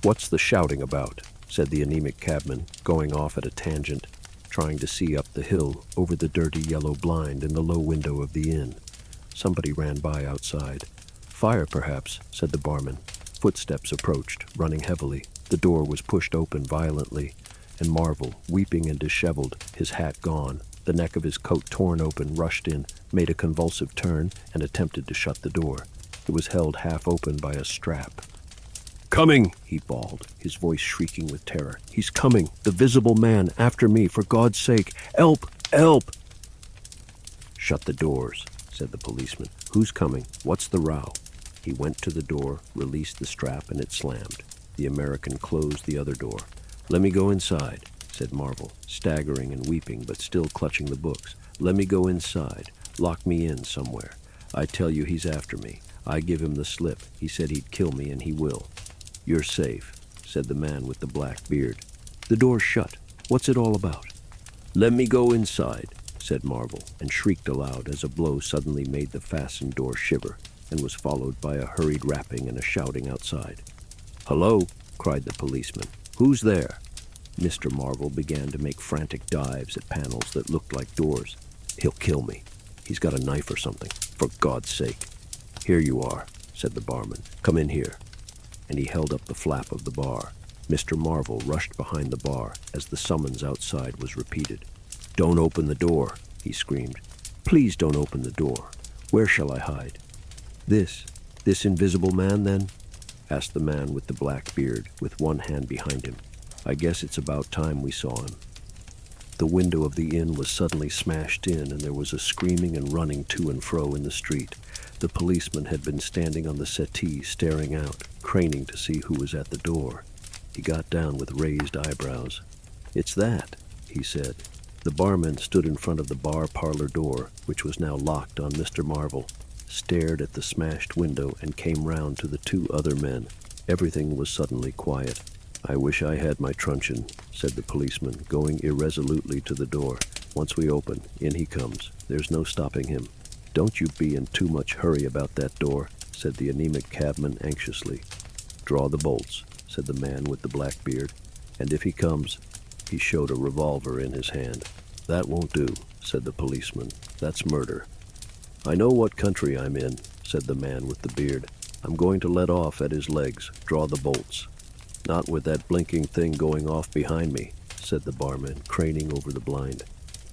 "What's the shouting about?" said the anemic cabman, going off at a tangent, trying to see up the hill over the dirty yellow blind in the low window of the inn. Somebody ran by outside. "Fire, perhaps," said the barman. Footsteps approached, running heavily. The door was pushed open violently, and Marvel, weeping and disheveled, his hat gone, the neck of his coat torn open, rushed in, made a convulsive turn, and attempted to shut the door. It was held half open by a strap. "Coming!" he bawled, his voice shrieking with terror. "He's coming! The Visible Man! After me! For God's sake! Help! Help!" "Shut the doors," said the policeman. "Who's coming? What's the row?" He went to the door, released the strap, and it slammed. The American closed the other door. "Let me go inside," said Marvel, staggering and weeping, but still clutching the books. "Let me go inside. Lock me in somewhere. I tell you he's after me. I give him the slip. He said he'd kill me, and he will." "You're safe," said the man with the black beard. "The door's shut. What's it all about?" "Let me go inside," said Marvel, and shrieked aloud as a blow suddenly made the fastened door shiver, and was followed by a hurried rapping and a shouting outside. "Hello!" cried the policeman. "Who's there?" Mr. Marvel began to make frantic dives at panels that looked like doors. "He'll kill me. He's got a knife or something. For God's sake." "Here you are," said the barman. "Come in here." And he held up the flap of the bar. Mr. Marvel rushed behind the bar as the summons outside was repeated. "Don't open the door," he screamed. "Please don't open the door. Where shall I hide?" This Invisible Man, then?" asked the man with the black beard, with one hand behind him. "I guess it's about time we saw him." The window of the inn was suddenly smashed in, and there was a screaming and running to and fro in the street. The policeman had been standing on the settee, staring out, craning to see who was at the door. He got down with raised eyebrows. "It's that," he said. The barman stood in front of the bar parlor door, which was now locked on Mr. Marvel, stared at the smashed window, and came round to the two other men. Everything was suddenly quiet. "I wish I had my truncheon," said the policeman, going irresolutely to the door. "Once we open, in he comes. There's no stopping him." "Don't you be in too much hurry about that door," said the anemic cabman anxiously. "Draw the bolts," said the man with the black beard. "And if he comes—" He showed a revolver in his hand. "That won't do," said the policeman. "That's murder." "I know what country I'm in," said the man with the beard. "I'm going to let off at his legs. Draw the bolts." "Not with that blinking thing going off behind me," said the barman, craning over the blind.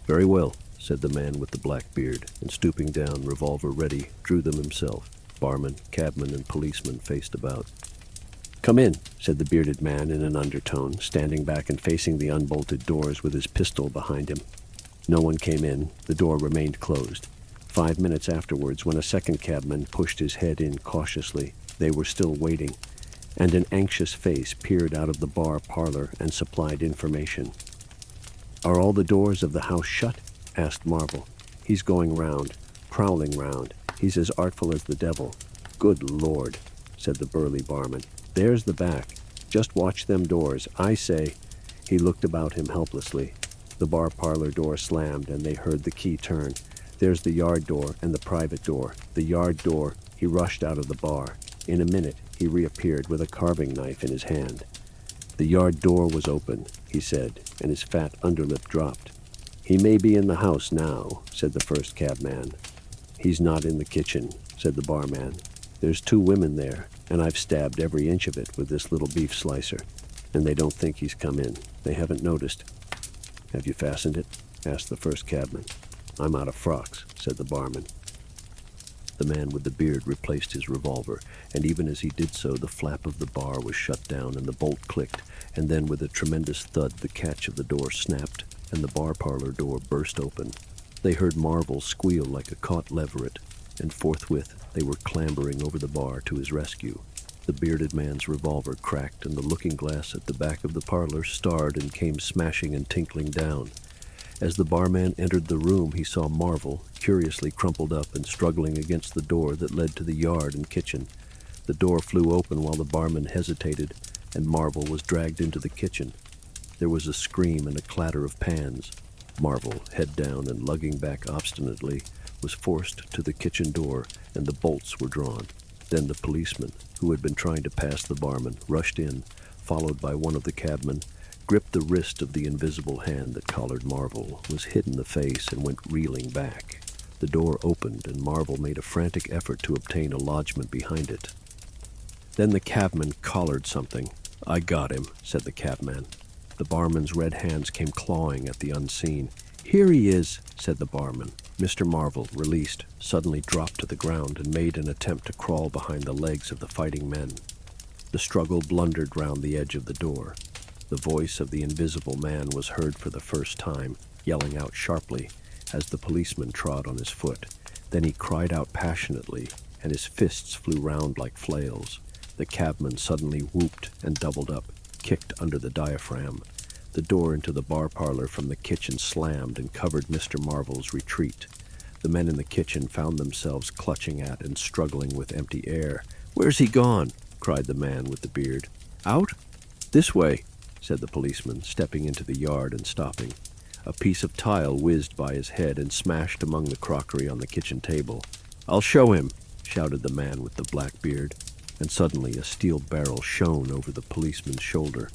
"Very well," said the man with the black beard, and stooping down, revolver ready, drew them himself. Barman, cabman, and policeman faced about. "Come in," said the bearded man in an undertone, standing back and facing the unbolted doors with his pistol behind him. No one came in. The door remained closed. 5 minutes afterwards, when a second cabman pushed his head in cautiously, they were still waiting, and an anxious face peered out of the bar parlor and supplied information. "Are all the doors of the house shut?" asked Marvel. "He's going round, prowling round. He's as artful as the devil." "Good Lord," said the burly barman. "There's the back. Just watch them doors. I say—" He looked about him helplessly. The bar parlor door slammed, and they heard the key turn. "There's the yard door and the private door. The yard door." He rushed out of the bar. In a minute, he reappeared with a carving knife in his hand. "The yard door was open," he said. and his fat underlip dropped. "He may be in the house now," said the first cabman. "He's not in the kitchen," said the barman. "There's 2 women there, and I've stabbed every inch of it with this little beef slicer, and they don't think he's come in. They haven't noticed." "Have you fastened it?" asked the first cabman. "I'm out of frocks," said the barman. The man with the beard replaced his revolver, and even as he did so, the flap of the bar was shut down and the bolt clicked, and then with a tremendous thud the catch of the door snapped, and the bar parlor door burst open. They heard Marvel squeal like a caught leveret, and forthwith they were clambering over the bar to his rescue. The bearded man's revolver cracked, and the looking-glass at the back of the parlor starred and came smashing and tinkling down. As the barman entered the room, he saw Marvel, curiously crumpled up and struggling against the door that led to the yard and kitchen. The door flew open while the barman hesitated, and Marvel was dragged into the kitchen. There was a scream and a clatter of pans. Marvel, head down and lugging back obstinately, was forced to the kitchen door, and the bolts were drawn. Then the policeman, who had been trying to pass the barman, rushed in, followed by one of the cabmen, gripped the wrist of the invisible hand that collared Marvel, was hit in the face, and went reeling back. The door opened, and Marvel made a frantic effort to obtain a lodgment behind it. Then the cabman collared something. "I got him," said the cabman. The barman's red hands came clawing at the unseen. "Here he is," said the barman. Mr. Marvel, released, suddenly dropped to the ground and made an attempt to crawl behind the legs of the fighting men. The struggle blundered round the edge of the door. The voice of the invisible man was heard for the first time, yelling out sharply, as the policeman trod on his foot. Then he cried out passionately, and his fists flew round like flails. The cabman suddenly whooped and doubled up, kicked under the diaphragm. The door into the bar parlor from the kitchen slammed and covered Mr. Marvel's retreat. The men in the kitchen found themselves clutching at and struggling with empty air. "Where's he gone?" cried the man with the beard. "Out? This way," said the policeman, stepping into the yard and stopping. A piece of tile whizzed by his head and smashed among the crockery on the kitchen table. "I'll show him," shouted the man with the black beard, and suddenly a steel barrel shone over the policeman's shoulder,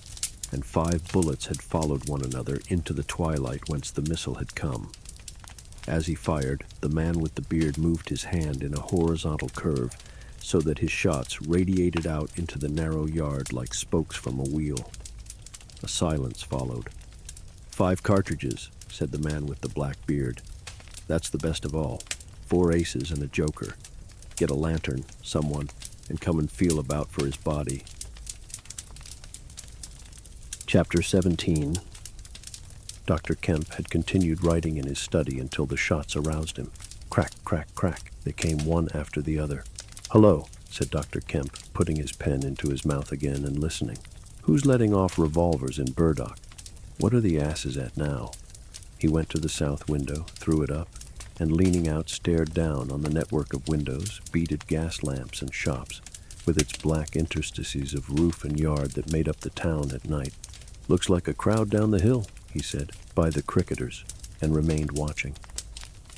and 5 bullets had followed one another into the twilight whence the missile had come. As he fired, the man with the beard moved his hand in a horizontal curve, so that his shots radiated out into the narrow yard like spokes from a wheel. A silence followed. "5 cartridges," said the man with the black beard. "That's the best of all. 4 aces and a joker. Get a lantern, someone, and come and feel about for his body." Chapter 17. Dr. Kemp had continued writing in his study until the shots aroused him. Crack, crack, crack. They came one after the other. "Hello," said Dr. Kemp, putting his pen into his mouth again and listening. "Who's letting off revolvers in Burdock? What are the asses at now?" He went to the south window, threw it up, and leaning out stared down on the network of windows, beaded gas lamps and shops, with its black interstices of roof and yard that made up the town at night. "Looks like a crowd down the hill," he said, "by the cricketers," and remained watching.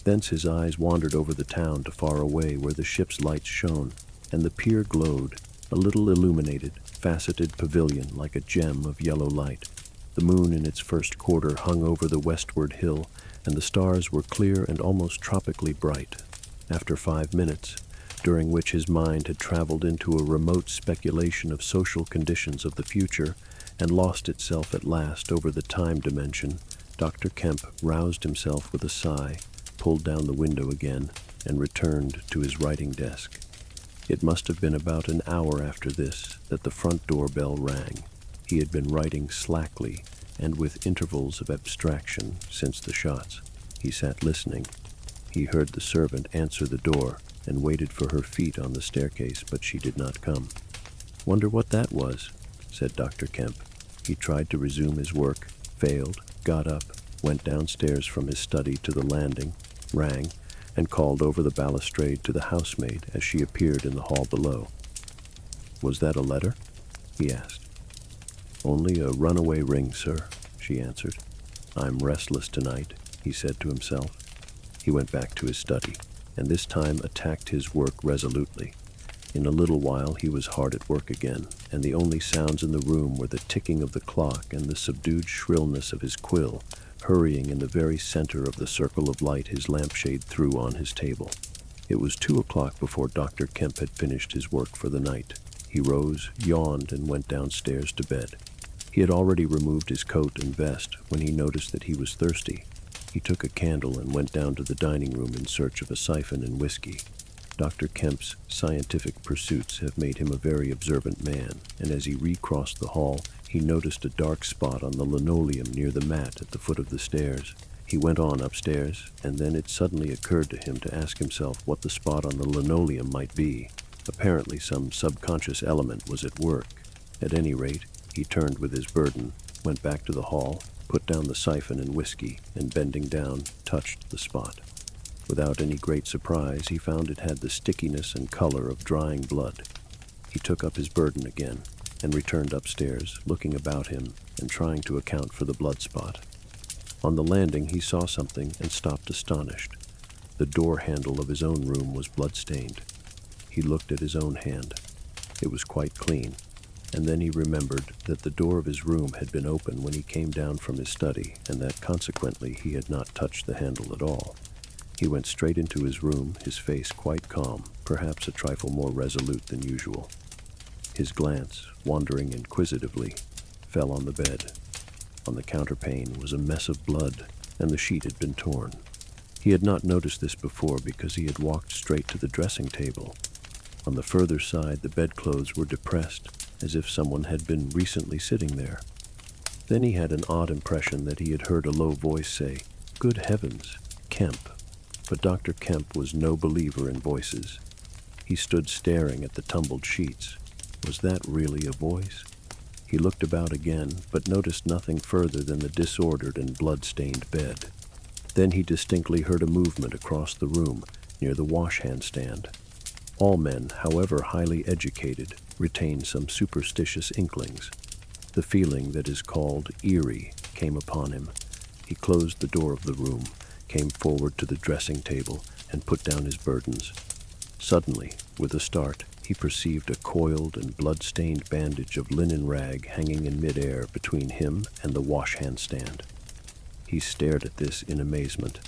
Thence his eyes wandered over the town to far away where the ship's lights shone, and the pier glowed, a little illuminated, faceted pavilion like a gem of yellow light. The moon in its first quarter hung over the westward hill, and the stars were clear and almost tropically bright. After 5 minutes, during which his mind had traveled into a remote speculation of social conditions of the future, and lost itself at last over the time dimension, Dr. Kemp roused himself with a sigh, pulled down the window again, and returned to his writing desk. It must have been about an hour after this that the front door bell rang. He had been writing slackly and with intervals of abstraction since the shots. He sat listening. He heard the servant answer the door and waited for her feet on the staircase, but she did not come. "Wonder what that was," said Dr. Kemp. He tried to resume his work, failed, got up, went downstairs from his study to the landing, rang, and called over the balustrade to the housemaid as she appeared in the hall below. "Was that a letter?" he asked. "Only a runaway ring, sir," she answered. "I'm restless tonight," he said to himself. He went back to his study, and this time attacked his work resolutely. In a little while he was hard at work again, and the only sounds in the room were the ticking of the clock and the subdued shrillness of his quill, hurrying in the very center of the circle of light his lampshade threw on his table. It was 2 o'clock before Dr. Kemp had finished his work for the night. He rose, yawned, and went downstairs to bed. He had already removed his coat and vest when he noticed that he was thirsty. He took a candle and went down to the dining room in search of a siphon and whiskey. Dr. Kemp's scientific pursuits have made him a very observant man, and as he recrossed the hall, he noticed a dark spot on the linoleum near the mat at the foot of the stairs. He went on upstairs, and then it suddenly occurred to him to ask himself what the spot on the linoleum might be. Apparently some subconscious element was at work. At any rate, he turned with his burden, went back to the hall, put down the siphon and whiskey, and bending down, touched the spot. Without any great surprise, he found it had the stickiness and color of drying blood. He took up his burden again, and returned upstairs, looking about him and trying to account for the blood spot. On the landing he saw something and stopped astonished. The door handle of his own room was blood-stained. He looked at his own hand. It was quite clean, and then he remembered that the door of his room had been open when he came down from his study, and that consequently he had not touched the handle at all. He went straight into his room, his face quite calm, perhaps a trifle more resolute than usual. His glance, wandering inquisitively, fell on the bed. On the counterpane was a mess of blood, and the sheet had been torn. He had not noticed this before because he had walked straight to the dressing table. On the further side, the bedclothes were depressed, as if someone had been recently sitting there. Then he had an odd impression that he had heard a low voice say, "Good heavens, Kemp." But Dr. Kemp was no believer in voices. He stood staring at the tumbled sheets. Was that really a voice? He looked about again, but noticed nothing further than the disordered and blood-stained bed. Then he distinctly heard a movement across the room, near the wash-hand stand. All men, however highly educated, retain some superstitious inklings. The feeling that is called eerie came upon him. He closed the door of the room, came forward to the dressing table, and put down his burdens. Suddenly, with a start, he perceived a coiled and blood-stained bandage of linen rag hanging in mid-air between him and the wash-hand stand. He stared at this in amazement.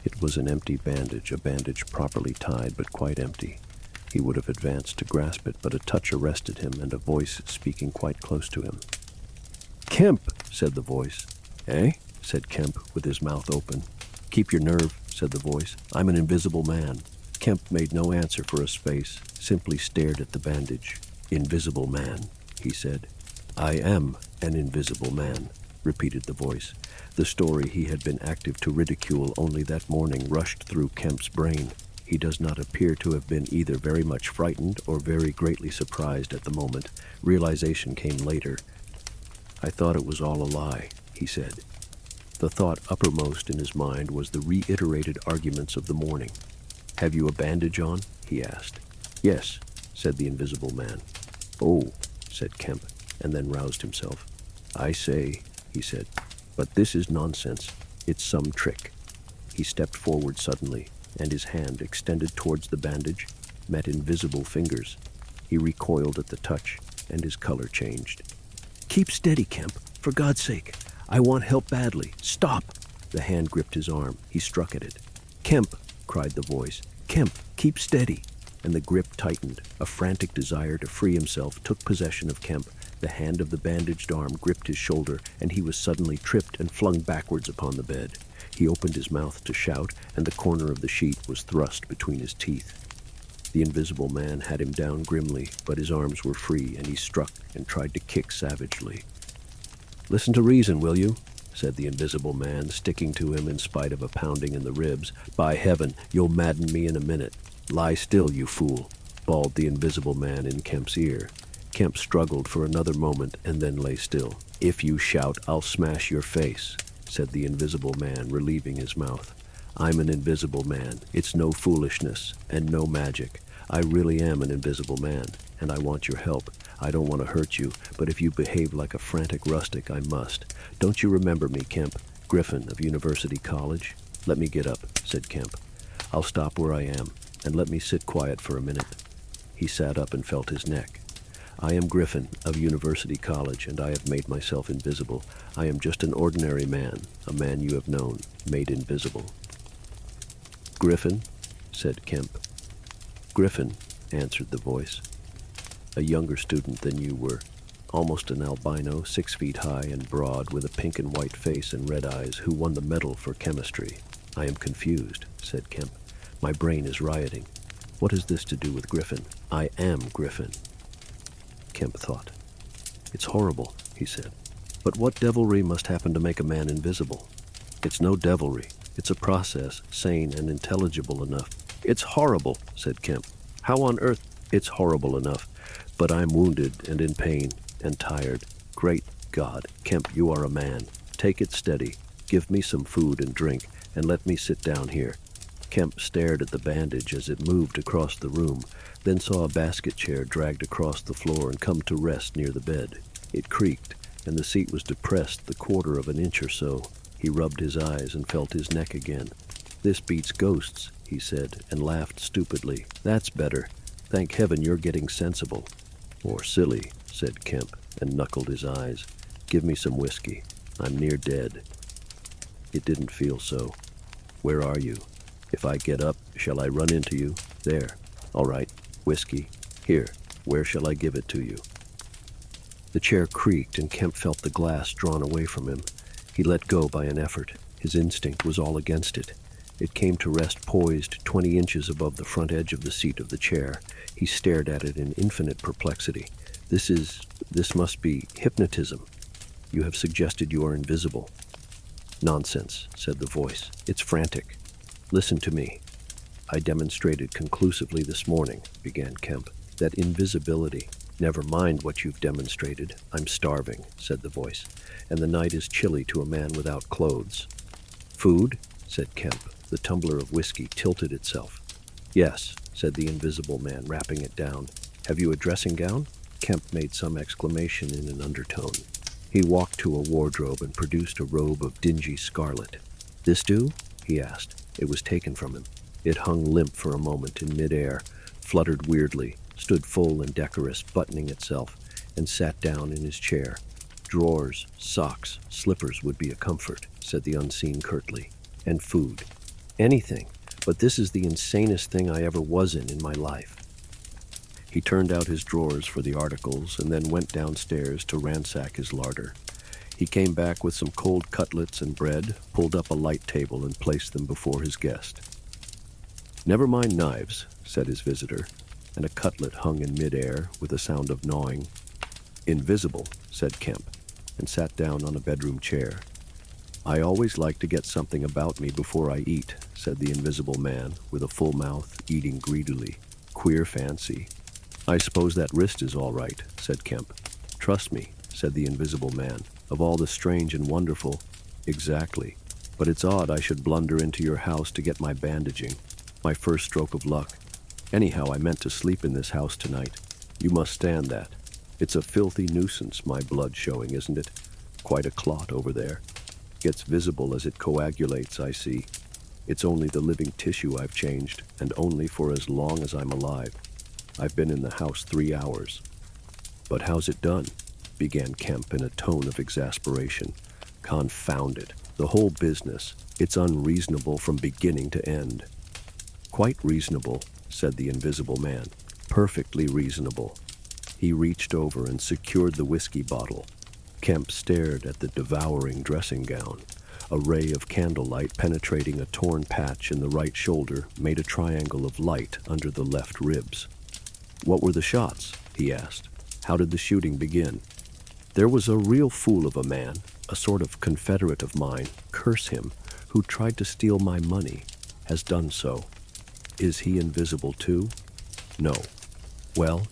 It was an empty bandage, a bandage properly tied but quite empty. He would have advanced to grasp it, but a touch arrested him and a voice speaking quite close to him. "Kemp," said the voice. "Eh?" said Kemp with his mouth open. "Keep your nerve," said the voice. "I'm an invisible man." Kemp made no answer for a space, simply stared at the bandage. "Invisible man," he said. "I am an invisible man," repeated the voice. The story he had been active to ridicule only that morning rushed through Kemp's brain. He does not appear to have been either very much frightened or very greatly surprised at the moment. Realization came later. "I thought it was all a lie," he said. The thought uppermost in his mind was the reiterated arguments of the morning. "Have you a bandage on?" he asked. "Yes," said the invisible man. "Oh," said Kemp, and then roused himself. "I say," he said, "but this is nonsense. It's some trick." He stepped forward suddenly, and his hand, extended towards the bandage, met invisible fingers. He recoiled at the touch, and his color changed. "Keep steady, Kemp, for God's sake. I want help badly. Stop!" The hand gripped his arm. He struck at it. "Kemp!" cried the voice. "Kemp, keep steady!" And the grip tightened. A frantic desire to free himself took possession of Kemp. The hand of the bandaged arm gripped his shoulder, and he was suddenly tripped and flung backwards upon the bed. He opened his mouth to shout, and the corner of the sheet was thrust between his teeth. The invisible man had him down grimly, but his arms were free, and he struck and tried to kick savagely. "Listen to reason, will you?" said the invisible man, sticking to him in spite of a pounding in the ribs. "By heaven, you'll madden me in a minute." "Lie still, you fool," bawled the invisible man in Kemp's ear. Kemp struggled for another moment and then lay still. "If you shout, I'll smash your face," said the invisible man, relieving his mouth. "I'm an invisible man. It's no foolishness and no magic. I really am an invisible man, and I want your help. I don't want to hurt you, but if you behave like a frantic rustic, I must. Don't you remember me, Kemp? Griffin of University College? Let me get up," said Kemp. "I'll stop where I am, and let me sit quiet for a minute." He sat up and felt his neck. I am Griffin of University College, and I have made myself invisible. I am just an ordinary man, a man you have known, made invisible. Griffin, said Kemp. Griffin, answered the voice. A younger student than you were, almost an albino, 6 feet high and broad, with a pink and white face and red eyes, who won the medal for chemistry. I am confused, said Kemp. My brain is rioting. What has this to do with Griffin? I am Griffin. Kemp thought. It's horrible, he said. But what devilry must happen to make a man invisible? It's no devilry. It's a process, sane and intelligible enough. It's horrible, said Kemp. How on earth? It's horrible enough. But I'm wounded and in pain and tired. Great God, Kemp, you are a man. Take it steady. Give me some food and drink, and let me sit down here. Kemp stared at the bandage as it moved across the room, then saw a basket chair dragged across the floor and come to rest near the bed. It creaked, and the seat was depressed the quarter of an inch or so. He rubbed his eyes and felt his neck again. This beats ghosts, he said, and laughed stupidly. That's better. Thank heaven you're getting sensible. Or silly, said Kemp, and knuckled his eyes. Give me some whiskey. I'm near dead. It didn't feel so. Where are you? If I get up, shall I run into you? There. All right. Whiskey. Here. Where shall I give it to you? The chair creaked, and Kemp felt the glass drawn away from him. He let go by an effort. His instinct was all against it. It came to rest poised 20 inches above the front edge of the seat of the chair. He stared at it in infinite perplexity. This must be hypnotism. You have suggested you are invisible. Nonsense, said the voice. It's frantic. Listen to me. I demonstrated conclusively this morning, began Kemp, that invisibility. Never mind what you've demonstrated. I'm starving, said the voice, and the night is chilly to a man without clothes. Food? Said Kemp. The tumbler of whiskey tilted itself. Yes, said the invisible man, wrapping it down. Have you a dressing gown? Kemp made some exclamation in an undertone. He walked to a wardrobe and produced a robe of dingy scarlet. This do? He asked. It was taken from him. It hung limp for a moment in midair, fluttered weirdly, stood full and decorous, buttoning itself, and sat down in his chair. Drawers, socks, slippers would be a comfort, said the unseen curtly. And food. Anything, but this is the insanest thing I ever was in my life. He turned out his drawers for the articles and then went downstairs to ransack his larder. He came back with some cold cutlets and bread, pulled up a light table and placed them before his guest. Never mind knives, said his visitor, and a cutlet hung in midair with a sound of gnawing. Invisible, said Kemp, and sat down on a bedroom chair. I always like to get something about me before I eat, said the invisible man, with a full mouth, eating greedily. Queer fancy. I suppose that wrist is all right, said Kemp. Trust me, said the invisible man. Of all the strange and wonderful, exactly. But it's odd I should blunder into your house to get my bandaging. My first stroke of luck. Anyhow, I meant to sleep in this house tonight. You must stand that. It's a filthy nuisance, my blood showing, isn't it? Quite a clot over there. Gets visible as it coagulates, I see. It's only the living tissue I've changed, and only for as long as I'm alive. I've been in the house 3 hours. But how's it done? Began Kemp in a tone of exasperation. Confound it. The whole business. It's unreasonable from beginning to end. Quite reasonable, said the invisible man. Perfectly reasonable. He reached over and secured the whiskey bottle. Kemp stared at the devouring dressing gown. A ray of candlelight penetrating a torn patch in the right shoulder made a triangle of light under the left ribs. What were the shots? He asked. How did the shooting begin? There was a real fool of a man, a sort of confederate of mine, curse him, who tried to steal my money, has done so. Is he invisible too? No. Well,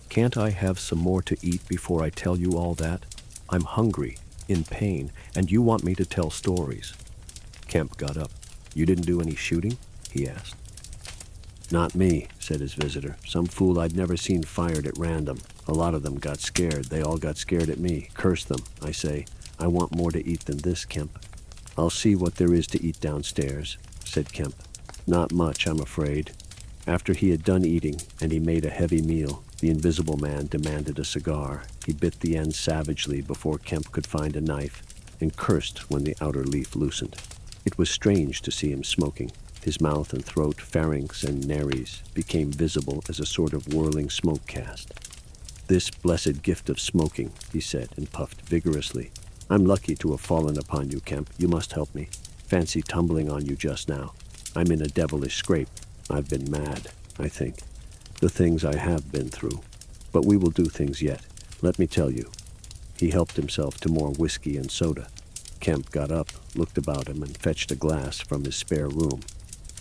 can't I have some more to eat before I tell you all that? I'm hungry, in pain, and you want me to tell stories. Kemp got up. You didn't do any shooting? He asked. Not me, said his visitor. Some fool I'd never seen fired at random. A lot of them got scared. They all got scared at me. Curse them, I say. I want more to eat than this, Kemp. I'll see what there is to eat downstairs, said Kemp. Not much, I'm afraid. After he had done eating and he made a heavy meal, the Invisible Man demanded a cigar. He bit the end savagely before Kemp could find a knife, and cursed when the outer leaf loosened. It was strange to see him smoking. His mouth and throat, pharynx and nares, became visible as a sort of whirling smoke cast. "This blessed gift of smoking," he said, and puffed vigorously. "I'm lucky to have fallen upon you, Kemp. You must help me. Fancy tumbling on you just now. I'm in a devilish scrape. I've been mad, I think. The things I have been through. But we will do things yet. Let me tell you." He helped himself to more whiskey and soda. Kemp got up, looked about him, and fetched a glass from his spare room.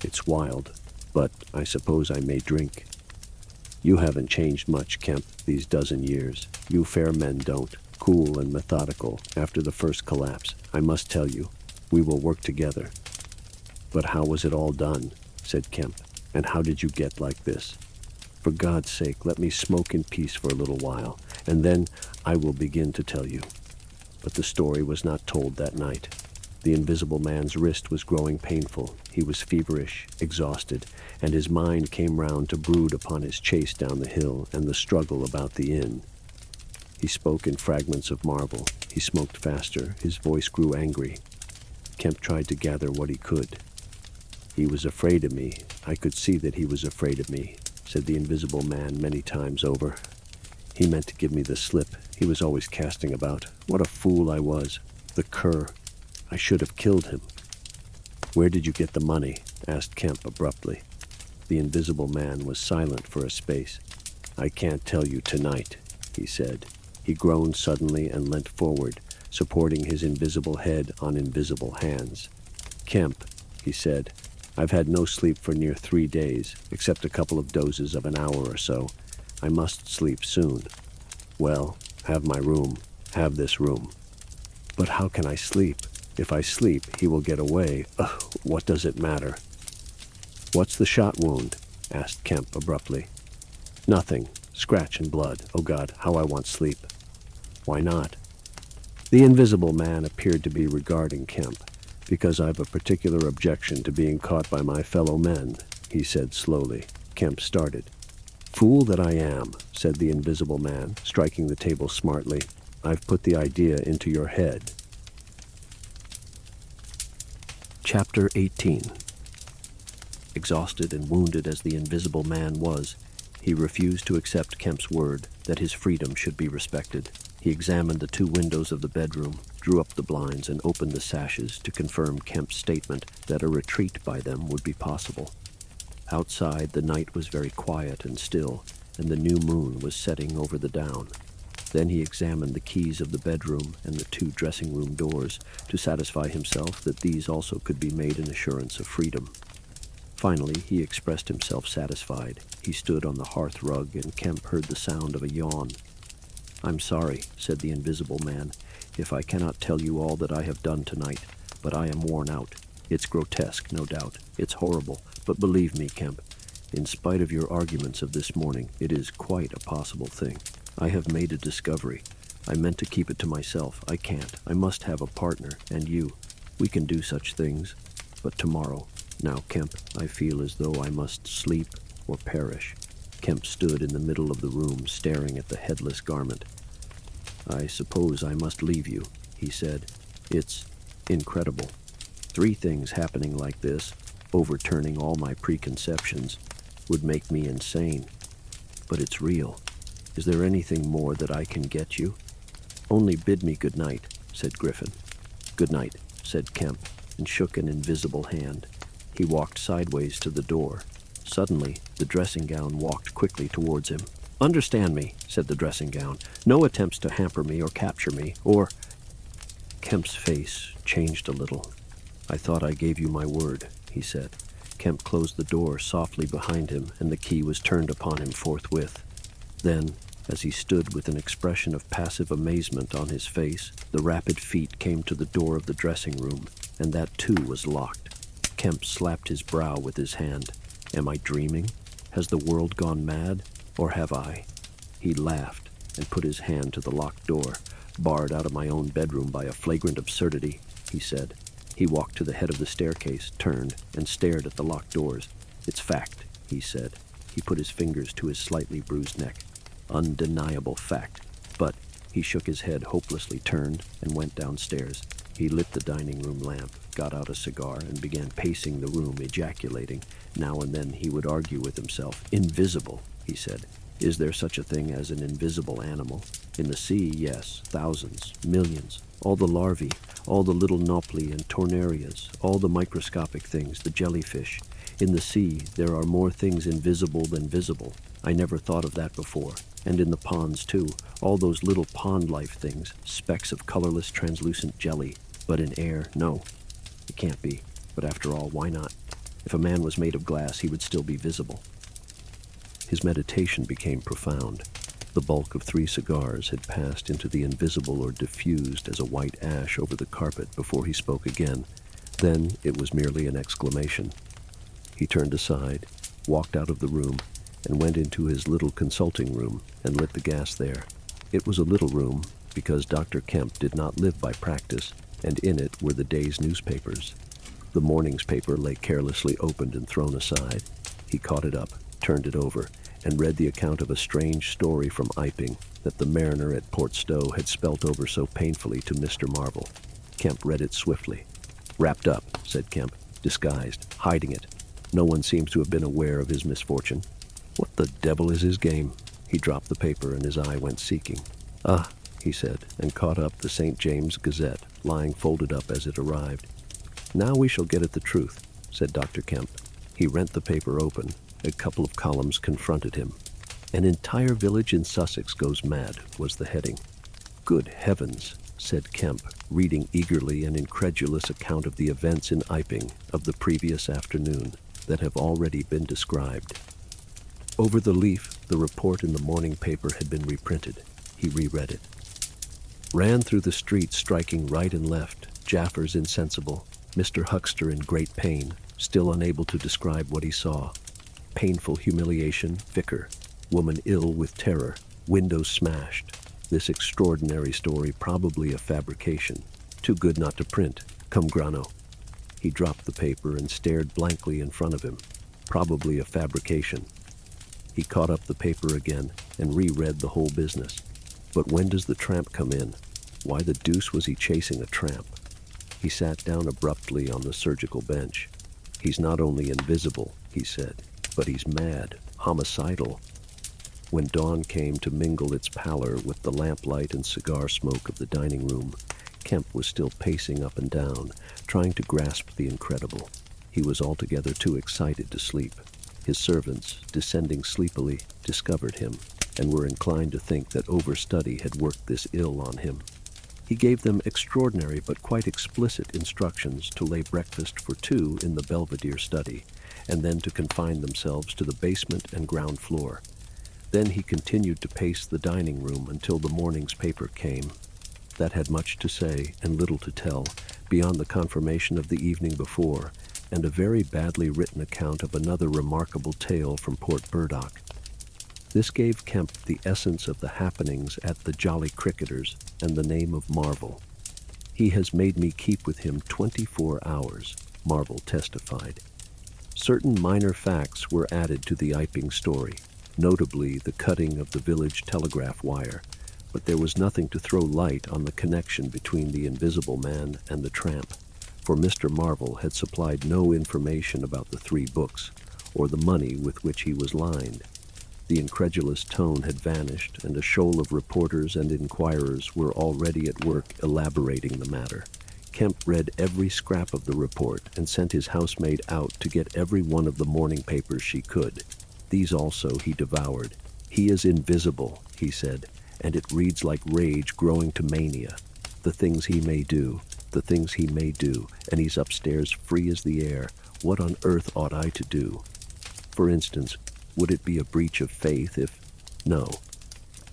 "It's wild, but I suppose I may drink." "You haven't changed much, Kemp, these dozen years. You fair men don't. Cool and methodical after the first collapse. I must tell you, we will work together." "But how was it all done?" said Kemp. "And how did you get like this? For God's sake, let me smoke in peace for a little while, and then I will begin to tell you." But the story was not told that night. The Invisible Man's wrist was growing painful. He was feverish, exhausted, and his mind came round to brood upon his chase down the hill and the struggle about the inn. He spoke in fragments of marvel. He smoked faster. His voice grew angry. Kemp tried to gather what he could. "He was afraid of me. I could see that he was afraid of me," said the Invisible Man many times over. "He meant to give me the slip. He was always casting about. What a fool I was. The cur. I should have killed him." "Where did you get the money?" asked Kemp abruptly. The Invisible Man was silent for a space. "I can't tell you tonight," he said. He groaned suddenly and leant forward, supporting his invisible head on invisible hands. "Kemp," he said, "I've had no sleep for near 3 days, except a couple of dozes of an hour or so. I must sleep soon." "Well, have my room. Have this room." "But how can I sleep? If I sleep, he will get away. Ugh, what does it matter?" "What's the shot wound?" asked Kemp abruptly. "Nothing. Scratch and blood. Oh God, how I want sleep." "Why not?" The Invisible Man appeared to be regarding Kemp. "Because I've a particular objection to being caught by my fellow men," he said slowly. Kemp started. "Fool that I am," said the Invisible Man, striking the table smartly. "I've put the idea into your head." Chapter 18. Exhausted and wounded as the Invisible Man was, he refused to accept Kemp's word that his freedom should be respected. He examined the 2 windows of the bedroom, drew up the blinds, and opened the sashes to confirm Kemp's statement that a retreat by them would be possible. Outside, the night was very quiet and still, and the new moon was setting over the down. Then he examined the keys of the bedroom and the 2 dressing-room doors to satisfy himself that these also could be made an assurance of freedom. Finally, he expressed himself satisfied. He stood on the hearth rug, and Kemp heard the sound of a yawn. "I'm sorry," said the Invisible Man, "if I cannot tell you all that I have done tonight, but I am worn out. It's grotesque, no doubt. It's horrible. But believe me, Kemp, in spite of your arguments of this morning, it is quite a possible thing. I have made a discovery. I meant to keep it to myself. I can't. I must have a partner, and you. We can do such things. But tomorrow. Now, Kemp, I feel as though I must sleep or perish." Kemp stood in the middle of the room, staring at the headless garment. "I suppose I must leave you," he said. "It's incredible. 3 things happening like this, overturning all my preconceptions, would make me insane. But it's real. Is there anything more that I can get you?" "Only bid me good night," said Griffin. "Good night," said Kemp, and shook an invisible hand. He walked sideways to the door. Suddenly, the dressing-gown walked quickly towards him. "Understand me," said the dressing-gown. "No attempts to hamper me or capture me, or—" Kemp's face changed a little. "I thought I gave you my word," he said. Kemp closed the door softly behind him, and the key was turned upon him forthwith. Then, as he stood with an expression of passive amazement on his face, the rapid feet came to the door of the dressing-room, and that too was locked. Kemp slapped his brow with his hand. "Am I dreaming? Has the world gone mad? Or have I?" He laughed and put his hand to the locked door. "Barred out of my own bedroom by a flagrant absurdity," he said. He walked to the head of the staircase, turned, and stared at the locked doors. "It's fact. he said. He put his fingers to his slightly bruised neck. Undeniable fact. But he shook his head hopelessly, turned, and went downstairs. He lit the dining room lamp, got out a cigar, and began pacing the room, ejaculating. Now and then he would argue with himself. Invisible, he said. Is there such a thing as an invisible animal? In the sea, yes, thousands, millions. All the larvae, all the little nauplii and tornarias, all the microscopic things, the jellyfish. In the sea, there are more things invisible than visible. I never thought of that before. And in the ponds, too, all those little pond life things, specks of colorless, translucent jelly. But in air, no. It can't be. But after all, why not? If a man was made of glass, he would still be visible. His meditation became profound. The bulk of 3 cigars had passed into the invisible or diffused as a white ash over the carpet before he spoke again. Then it was merely an exclamation. He turned aside, walked out of the room, and went into his little consulting room and lit the gas there. It was a little room because Dr. Kemp did not live by practice, and in it were the day's newspapers. The morning's paper lay carelessly opened and thrown aside. He caught it up, turned it over, and read the account of a strange story from Iping that the mariner at Port Stowe had spelt over so painfully to Mr. Marvel. Kemp read it swiftly. "Wrapped up," said Kemp, "disguised, hiding it. No one seems to have been aware of his misfortune. What the devil is his game?" He dropped the paper and his eye went seeking. "Ah," he said, and caught up the St. James Gazette, lying folded up as it arrived. "Now we shall get at the truth," said Dr. Kemp. He rent the paper open. A couple of columns confronted him. "An entire village in Sussex goes mad," was the heading. "Good heavens," said Kemp, reading eagerly an incredulous account of the events in Iping of the previous afternoon that have already been described. Over the leaf, the report in the morning paper had been reprinted. He reread it. "Ran through the street striking right and left, Jaffers insensible, Mr. Huckster in great pain, still unable to describe what he saw. Painful humiliation, vicar, woman ill with terror, windows smashed. This extraordinary story probably a fabrication. Too good not to print. Cum grano." He dropped the paper and stared blankly in front of him. Probably a fabrication. He caught up the paper again and reread the whole business. But when does the tramp come in? Why the deuce was he chasing a tramp? He sat down abruptly on the surgical bench. "He's not only invisible," he said, "but he's mad, homicidal." When dawn came to mingle its pallor with the lamplight and cigar smoke of the dining room, Kemp was still pacing up and down, trying to grasp the incredible. He was altogether too excited to sleep. His servants, descending sleepily, discovered him, and were inclined to think that overstudy had worked this ill on him. He gave them extraordinary but quite explicit instructions to lay breakfast for 2 in the Belvedere study, and then to confine themselves to the basement and ground floor. Then he continued to pace the dining room until the morning's paper came. That had much to say and little to tell, beyond the confirmation of the evening before, and a very badly written account of another remarkable tale from Port Burdock. This gave Kemp the essence of the happenings at the Jolly Cricketers and the name of Marvel. "He has made me keep with him 24 hours, Marvel testified. Certain minor facts were added to the Iping story, notably the cutting of the village telegraph wire, but there was nothing to throw light on the connection between the invisible man and the tramp, for Mr. Marvel had supplied no information about the 3 books, or the money with which he was lined. The incredulous tone had vanished, and a shoal of reporters and inquirers were already at work elaborating the matter. Kemp read every scrap of the report and sent his housemaid out to get every one of the morning papers she could. These also he devoured. "He is invisible," he said, "and it reads like rage growing to mania. The things he may do, and he's upstairs free as the air. What on earth ought I to do? For instance, would it be a breach of faith if... No."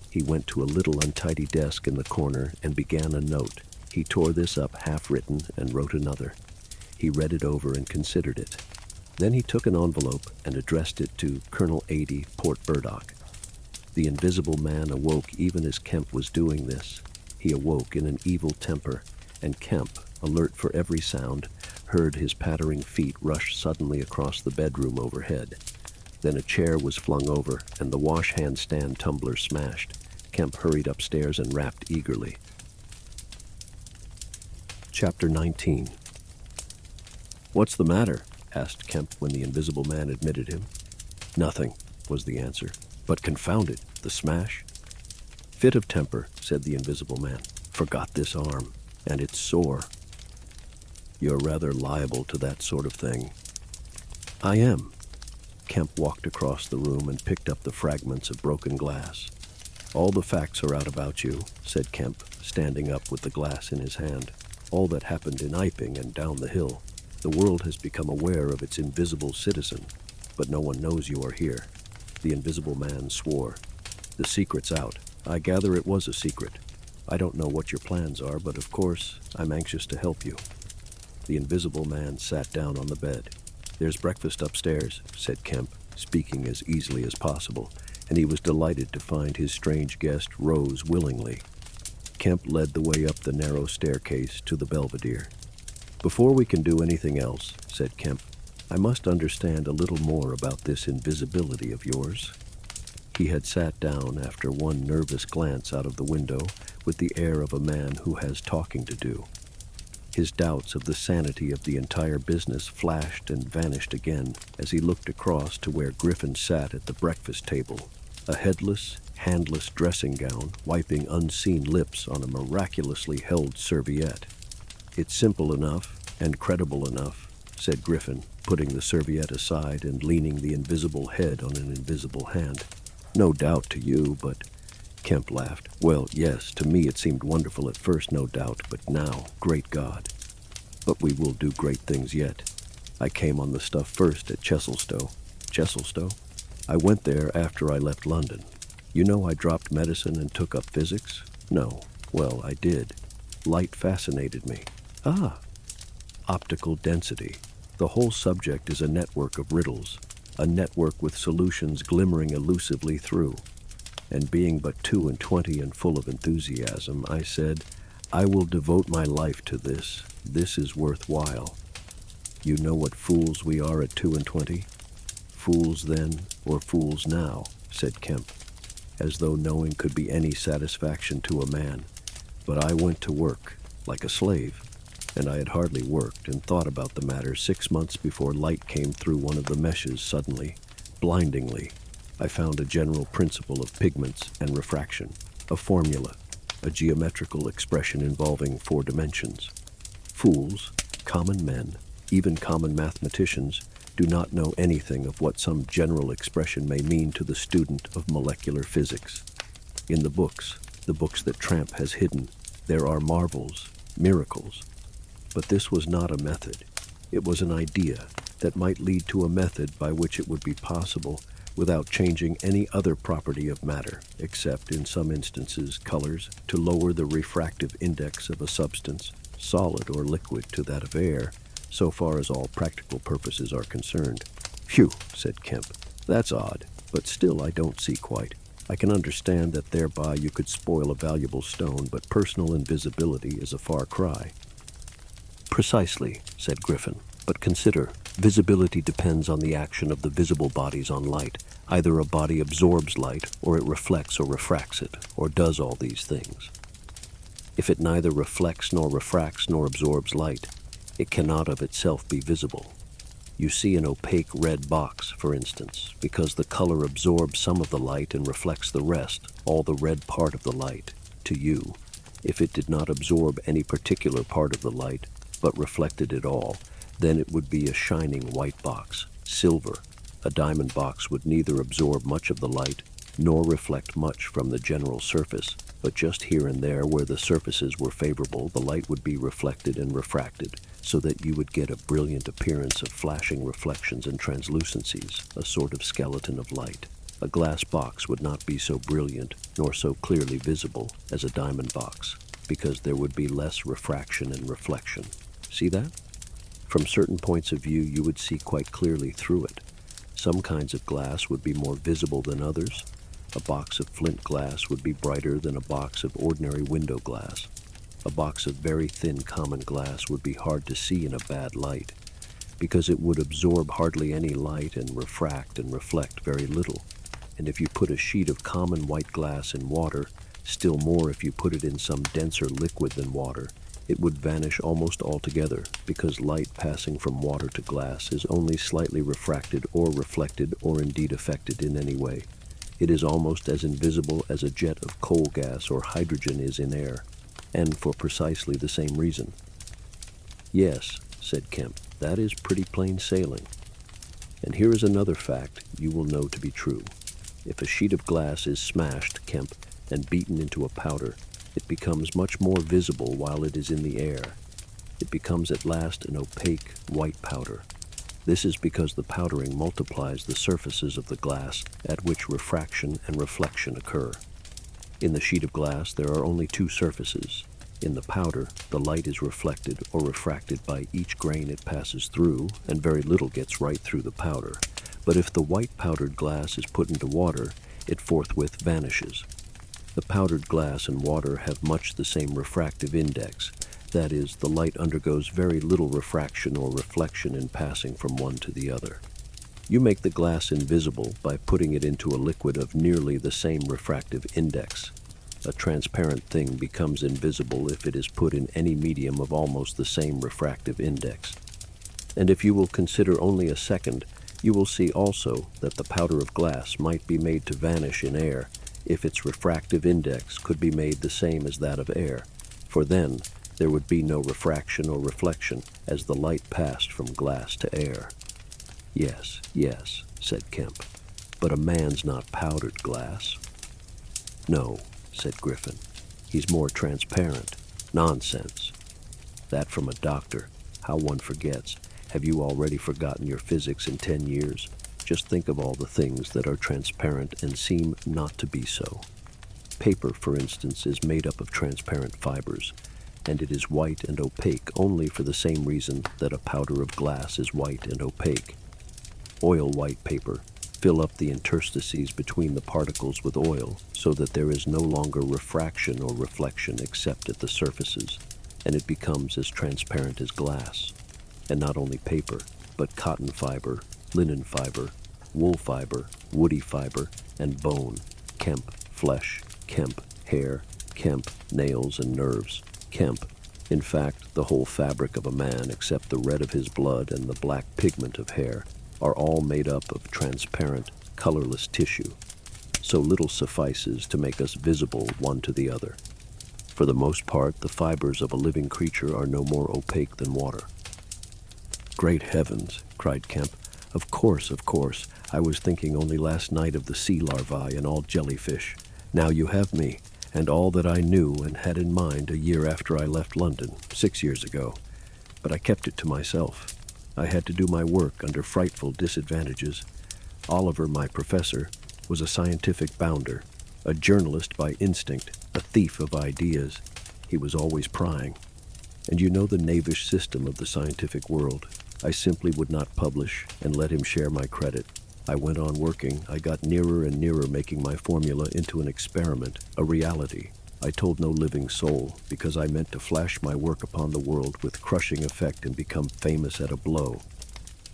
He went to a little untidy desk in the corner and began a note. He tore this up half-written and wrote another. He read it over and considered it. Then he took an envelope and addressed it to Colonel 80, Port Burdock. The invisible man awoke even as Kemp was doing this. He awoke in an evil temper, and Kemp, alert for every sound, heard his pattering feet rush suddenly across the bedroom overhead. Then a chair was flung over, and the wash-hand stand tumbler smashed. Kemp hurried upstairs and rapped eagerly. Chapter 19. "What's the matter?" asked Kemp when the invisible man admitted him. "Nothing," was the answer. "But confound it, the smash." "Fit of temper," said the invisible man. "Forgot this arm, and it's sore." "You're rather liable to that sort of thing." "I am." Kemp walked across the room and picked up the fragments of broken glass. "All the facts are out about you," said Kemp, standing up with the glass in his hand. "All that happened in Iping and down the hill. The world has become aware of its invisible citizen, but no one knows you are here." The invisible man swore. "The secret's out. I gather it was a secret. I don't know what your plans are, but of course, I'm anxious to help you." The invisible man sat down on the bed. "There's breakfast upstairs," said Kemp, speaking as easily as possible, and he was delighted to find his strange guest rose willingly. Kemp led the way up the narrow staircase to the belvedere. "Before we can do anything else," said Kemp, "I must understand a little more about this invisibility of yours." He had sat down after one nervous glance out of the window with the air of a man who has talking to do. His doubts of the sanity of the entire business flashed and vanished again as he looked across to where Griffin sat at the breakfast table, a headless, handless dressing gown wiping unseen lips on a miraculously held serviette. "It's simple enough and credible enough," said Griffin, putting the serviette aside and leaning the invisible head on an invisible hand. "No doubt to you, but—" Kemp laughed. "Well, yes, to me it seemed wonderful at first, no doubt, but now, great God. But we will do great things yet. I came on the stuff first at Chesilstowe." "Chesilstowe?" "I went there after I left London. You know I dropped medicine and took up physics?" "No." "Well, I did. Light fascinated me." "Ah." "Optical density. The whole subject is a network of riddles, a network with solutions glimmering elusively through. And being but 22 and full of enthusiasm, I said, I will devote my life to this. This is worthwhile. You know what fools we are at 22? Fools then, or fools now," said Kemp, as though knowing could be any satisfaction to a man. "But I went to work, like a slave, and I had hardly worked and thought about the matter 6 months before light came through one of the meshes suddenly, blindingly. I found a general principle of pigments and refraction, a formula, a geometrical expression involving 4 dimensions. Fools, common men, even common mathematicians, do not know anything of what some general expression may mean to the student of molecular physics. In the books that Tramp has hidden, there are marvels, miracles. But this was not a method. It was an idea that might lead to a method by which it would be possible, without changing any other property of matter, except in some instances colors, to lower the refractive index of a substance, solid or liquid, to that of air, so far as all practical purposes are concerned." "Phew," said Kemp. "That's odd, but still I don't see quite. I can understand that thereby you could spoil a valuable stone, but personal invisibility is a far cry." "Precisely," said Griffin. "But consider, visibility depends on the action of the visible bodies on light. Either a body absorbs light, or it reflects or refracts it, or does all these things. If it neither reflects nor refracts nor absorbs light, it cannot of itself be visible. You see an opaque red box, for instance, because the color absorbs some of the light and reflects the rest, all the red part of the light, to you. If it did not absorb any particular part of the light, but reflected it all, then it would be a shining white box, silver. A diamond box would neither absorb much of the light, nor reflect much from the general surface, but just here and there where the surfaces were favorable, the light would be reflected and refracted, so that you would get a brilliant appearance of flashing reflections and translucencies, a sort of skeleton of light. A glass box would not be so brilliant, nor so clearly visible, as a diamond box, because there would be less refraction and reflection. See that? From certain points of view, you would see quite clearly through it. Some kinds of glass would be more visible than others. A box of flint glass would be brighter than a box of ordinary window glass. A box of very thin common glass would be hard to see in a bad light. because it would absorb hardly any light and refract and reflect very little. And if you put a sheet of common white glass in water, still more if you put it in some denser liquid than water, it would vanish almost altogether, because light passing from water to glass is only slightly refracted or reflected or indeed affected in any way. It is almost as invisible as a jet of coal gas or hydrogen is in air, and for precisely the same reason. Yes, said Kemp, that is pretty plain sailing. And here is another fact you will know to be true. If a sheet of glass is smashed, Kemp, and beaten into a powder, it becomes much more visible while it is in the air. It becomes at last an opaque, white powder. This is because the powdering multiplies the surfaces of the glass at which refraction and reflection occur. In the sheet of glass, there are only two surfaces. In the powder, the light is reflected or refracted by each grain it passes through, and very little gets right through the powder. But if the white powdered glass is put into water, it forthwith vanishes. The powdered glass and water have much the same refractive index. That is, the light undergoes very little refraction or reflection in passing from one to the other. You make the glass invisible by putting it into a liquid of nearly the same refractive index. A transparent thing becomes invisible if it is put in any medium of almost the same refractive index. And if you will consider only a second, you will see also that the powder of glass might be made to vanish in air if its refractive index could be made the same as that of air, for then there would be no refraction or reflection as the light passed from glass to air. Yes, yes, said Kemp, but a man's not powdered glass. No, said Griffin. He's more transparent. Nonsense. That from a doctor. How one forgets. Have you already forgotten your physics in 10 years? Just think of all the things that are transparent and seem not to be so. Paper, for instance, is made up of transparent fibers, and it is white and opaque only for the same reason that a powder of glass is white and opaque. Oil white paper fill up the interstices between the particles with oil so that there is no longer refraction or reflection except at the surfaces, and it becomes as transparent as glass. And not only paper, but cotton fiber, linen fiber, wool fiber, woody fiber, and bone, Kemp, flesh, Kemp, hair, Kemp, nails and nerves, Kemp. In fact, the whole fabric of a man except the red of his blood and the black pigment of hair are all made up of transparent, colorless tissue. So little suffices to make us visible one to the other. For the most part, the fibers of a living creature are no more opaque than water. Great heavens, cried Kemp. Of course. I was thinking only last night of the sea larvae and all jellyfish. Now you have me, and all that I knew and had in mind a year after I left London, 6 years ago. But I kept it to myself. I had to do my work under frightful disadvantages. Oliver, my professor, was a scientific bounder, a journalist by instinct, a thief of ideas. He was always prying. And you know the knavish system of the scientific world. I simply would not publish and let him share my credit. I went on working. I got nearer and nearer making my formula into an experiment, a reality. I told no living soul, because I meant to flash my work upon the world with crushing effect and become famous at a blow.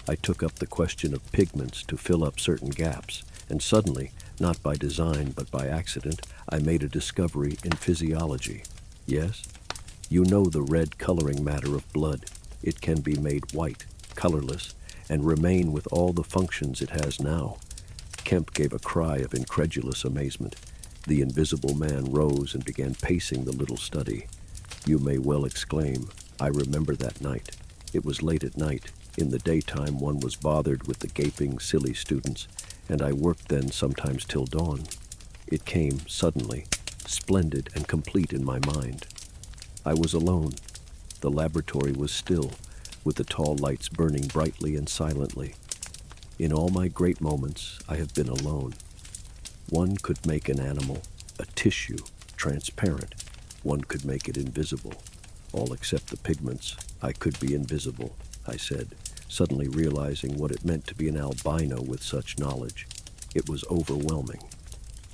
I took up the question of pigments to fill up certain gaps, and suddenly, not by design but by accident, I made a discovery in physiology. Yes? You know the red coloring matter of blood. It can be made white, colorless, and remain with all the functions it has now. Kemp gave a cry of incredulous amazement. The invisible man rose and began pacing the little study. You may well exclaim, I remember that night. It was late at night. In the daytime one was bothered with the gaping, silly students, and I worked then sometimes till dawn. It came suddenly, splendid and complete in my mind. I was alone. The laboratory was still, with the tall lights burning brightly and silently. In all my great moments, I have been alone. One could make an animal, a tissue, transparent. One could make it invisible. All except the pigments. I could be invisible, I said, suddenly realizing what it meant to be an albino with such knowledge. It was overwhelming.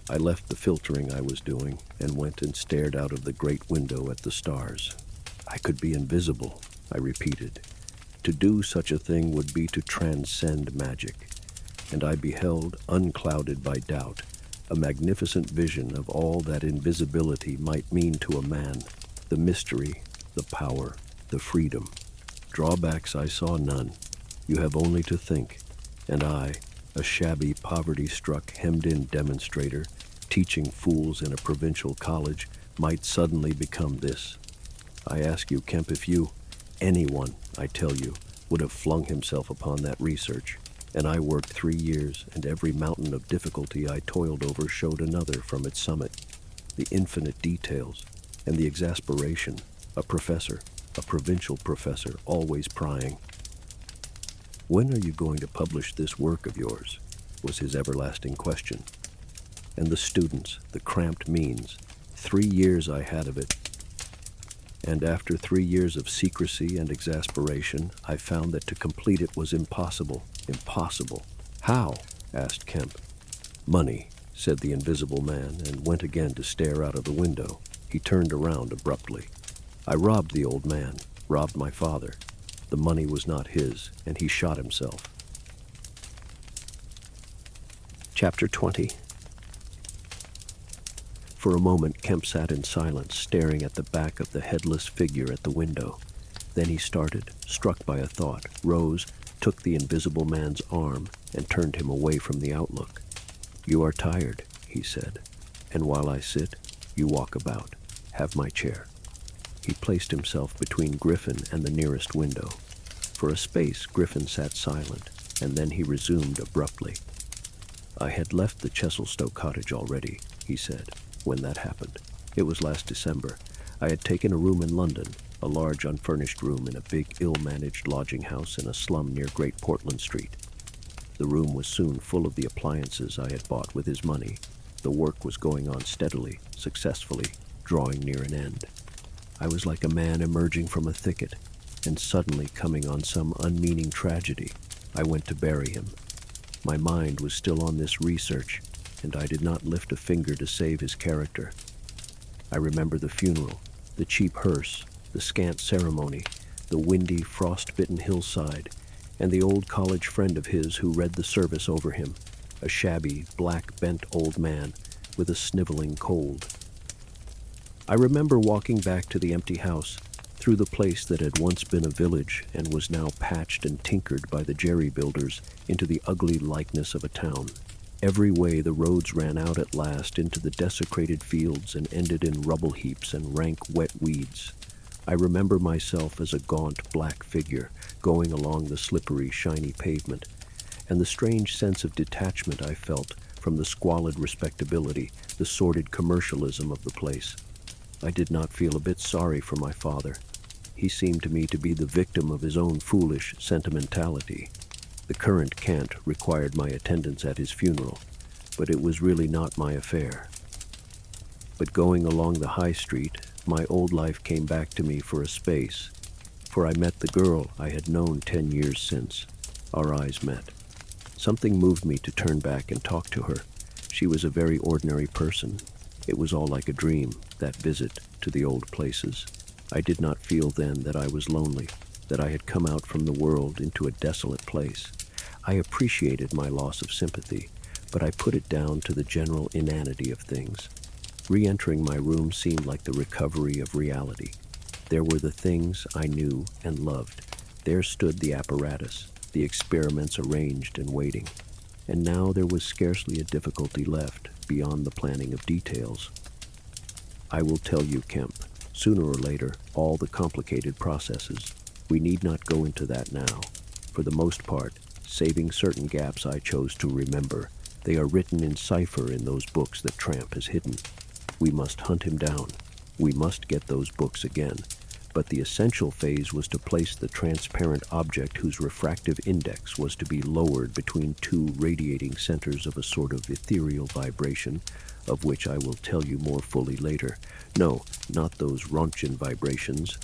I left the filtering I was doing and went and stared out of the great window at the stars. I could be invisible, I repeated. To do such a thing would be to transcend magic, and I beheld, unclouded by doubt, a magnificent vision of all that invisibility might mean to a man, the mystery, the power, the freedom. Drawbacks I saw none. You have only to think, and I, a shabby, poverty-struck, hemmed-in demonstrator, teaching fools in a provincial college, might suddenly become this. I ask you, Kemp, if you, anyone, I tell you, would have flung himself upon that research, and I worked 3 years, and every mountain of difficulty I toiled over showed another from its summit. The infinite details, and the exasperation, a professor, a provincial professor, always prying. "When are you going to publish this work of yours?" was his everlasting question. And the students, the cramped means, 3 years I had of it. And after 3 years of secrecy and exasperation, I found that to complete it was impossible. Impossible. "How?" asked Kemp. "Money," said the invisible man, and went again to stare out of the window. He turned around abruptly. "I robbed the old man, robbed my father. The money was not his, and he shot himself." Chapter 20. For a moment, Kemp sat in silence, staring at the back of the headless figure at the window. Then he started, struck by a thought, rose, took the invisible man's arm, and turned him away from the outlook. "You are tired," he said, "and while I sit, you walk about. Have my chair." He placed himself between Griffin and the nearest window. For a space, Griffin sat silent, and then he resumed abruptly. "I had left the Chesilstowe cottage already," he said, "when that happened. It was last December. I had taken a room in London, a large unfurnished room in a big, ill-managed lodging house in a slum near Great Portland Street. The room was soon full of the appliances I had bought with his money. The work was going on steadily, successfully, drawing near an end. I was like a man emerging from a thicket, and suddenly coming on some unmeaning tragedy. I went to bury him. My mind was still on this research, and I did not lift a finger to save his character. I remember the funeral, the cheap hearse, the scant ceremony, the windy, frost-bitten hillside, and the old college friend of his who read the service over him, a shabby, black-bent old man with a sniveling cold. I remember walking back to the empty house, through the place that had once been a village and was now patched and tinkered by the jerry builders into the ugly likeness of a town. Every way the roads ran out at last into the desecrated fields and ended in rubble heaps and rank wet weeds. I remember myself as a gaunt black figure going along the slippery, shiny pavement, and the strange sense of detachment I felt from the squalid respectability, the sordid commercialism of the place. I did not feel a bit sorry for my father. He seemed to me to be the victim of his own foolish sentimentality. The current cant required my attendance at his funeral, but it was really not my affair. But going along the high street, my old life came back to me for a space, for I met the girl I had known 10 years since. Our eyes met. Something moved me to turn back and talk to her. She was a very ordinary person. It was all like a dream, that visit to the old places. I did not feel then that I was lonely, that I had come out from the world into a desolate place. I appreciated my loss of sympathy, but I put it down to the general inanity of things. Re-entering my room seemed like the recovery of reality. There were the things I knew and loved. There stood the apparatus, the experiments arranged and waiting. And now there was scarcely a difficulty left beyond the planning of details. I will tell you, Kemp, sooner or later, all the complicated processes. We need not go into that now. For the most part, saving certain gaps I chose to remember, they are written in cipher in those books that Tramp has hidden. We must hunt him down. We must get those books again. But the essential phase was to place the transparent object whose refractive index was to be lowered between two radiating centers of a sort of ethereal vibration, of which I will tell you more fully later. No, not those Rontgen vibrations.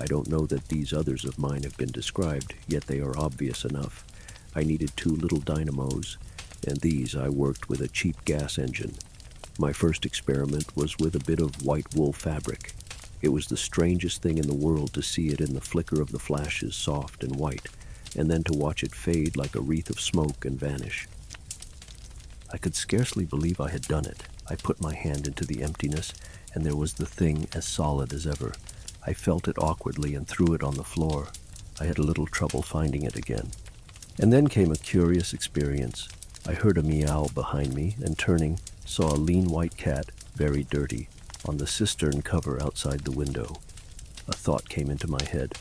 I don't know that these others of mine have been described, yet they are obvious enough. I needed 2 little dynamos, and these I worked with a cheap gas engine. My first experiment was with a bit of white wool fabric. It was the strangest thing in the world to see it in the flicker of the flashes, soft and white, and then to watch it fade like a wreath of smoke and vanish. I could scarcely believe I had done it. I put my hand into the emptiness, and there was the thing as solid as ever. I felt it awkwardly and threw it on the floor. I had a little trouble finding it again. And then came a curious experience. I heard a meow behind me, and turning, saw a lean white cat, very dirty, on the cistern cover outside the window. A thought came into my head.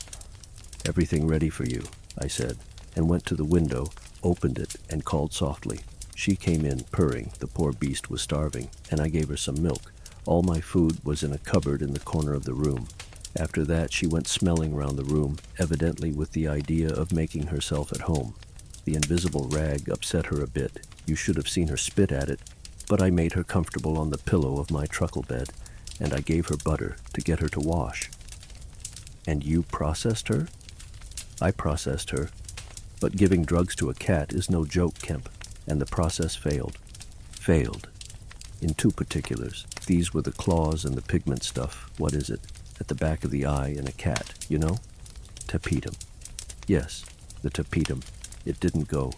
"Everything ready for you," I said, and went to the window, opened it, and called softly. She came in, purring. The poor beast was starving, and I gave her some milk. All my food was in a cupboard in the corner of the room. After that, she went smelling round the room, evidently with the idea of making herself at home. The invisible rag upset her a bit. You should have seen her spit at it, but I made her comfortable on the pillow of my truckle bed, and I gave her butter to get her to wash. "And you processed her?" "I processed her. But giving drugs to a cat is no joke, Kemp, and the process failed. Failed. In two particulars. These were the claws and the pigment stuff. What is it? At the back of the eye in a cat, you know? Tapetum. Yes, the tapetum. It didn't go.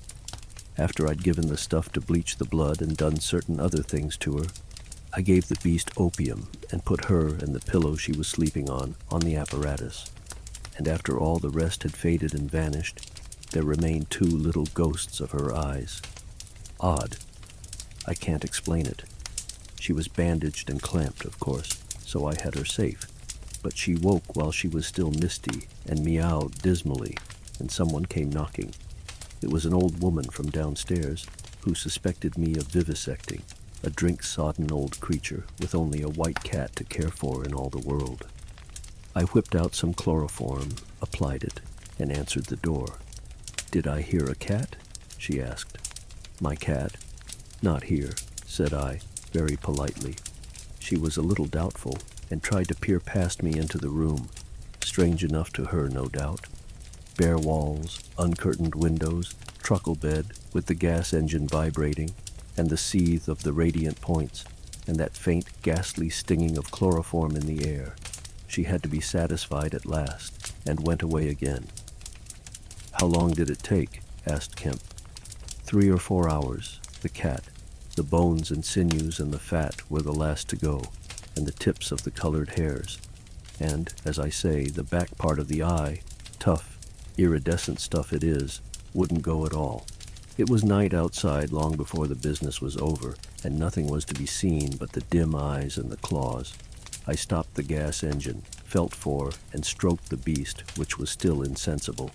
After I'd given the stuff to bleach the blood and done certain other things to her, I gave the beast opium and put her and the pillow she was sleeping on the apparatus. And after all the rest had faded and vanished, there remained two little ghosts of her eyes. Odd. I can't explain it. She was bandaged and clamped, of course, so I had her safe. But she woke while she was still misty and meowed dismally, and someone came knocking. It was an old woman from downstairs who suspected me of vivisecting, a drink-sodden old creature with only a white cat to care for in all the world. I whipped out some chloroform, applied it, and answered the door. "Did I hear a cat?" she asked. "My cat? Not here," said I, very politely. She was a little doubtful and tried to peer past me into the room, strange enough to her, no doubt. Bare walls, uncurtained windows, truckle bed with the gas engine vibrating, and the seethe of the radiant points, and that faint, ghastly stinging of chloroform in the air. She had to be satisfied at last, and went away again. "How long did it take?" asked Kemp. 3 or 4 hours. The cat. The bones and sinews and the fat were the last to go, and the tips of the colored hairs. And, as I say, the back part of the eye, tough, iridescent stuff it is, wouldn't go at all. It was night outside long before the business was over, and nothing was to be seen but the dim eyes and the claws. I stopped the gas engine, felt for and stroked the beast, which was still insensible,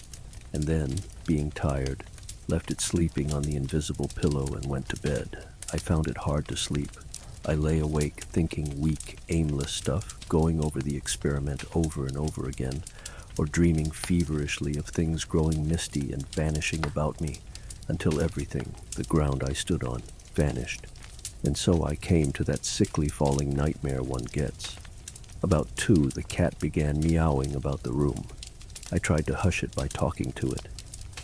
and then, being tired, left it sleeping on the invisible pillow and went to bed. I found it hard to sleep. I lay awake thinking weak, aimless stuff, going over the experiment over and over again, or dreaming feverishly of things growing misty and vanishing about me, until everything, the ground I stood on, vanished. And so I came to that sickly falling nightmare one gets. About 2, the cat began meowing about the room. I tried to hush it by talking to it,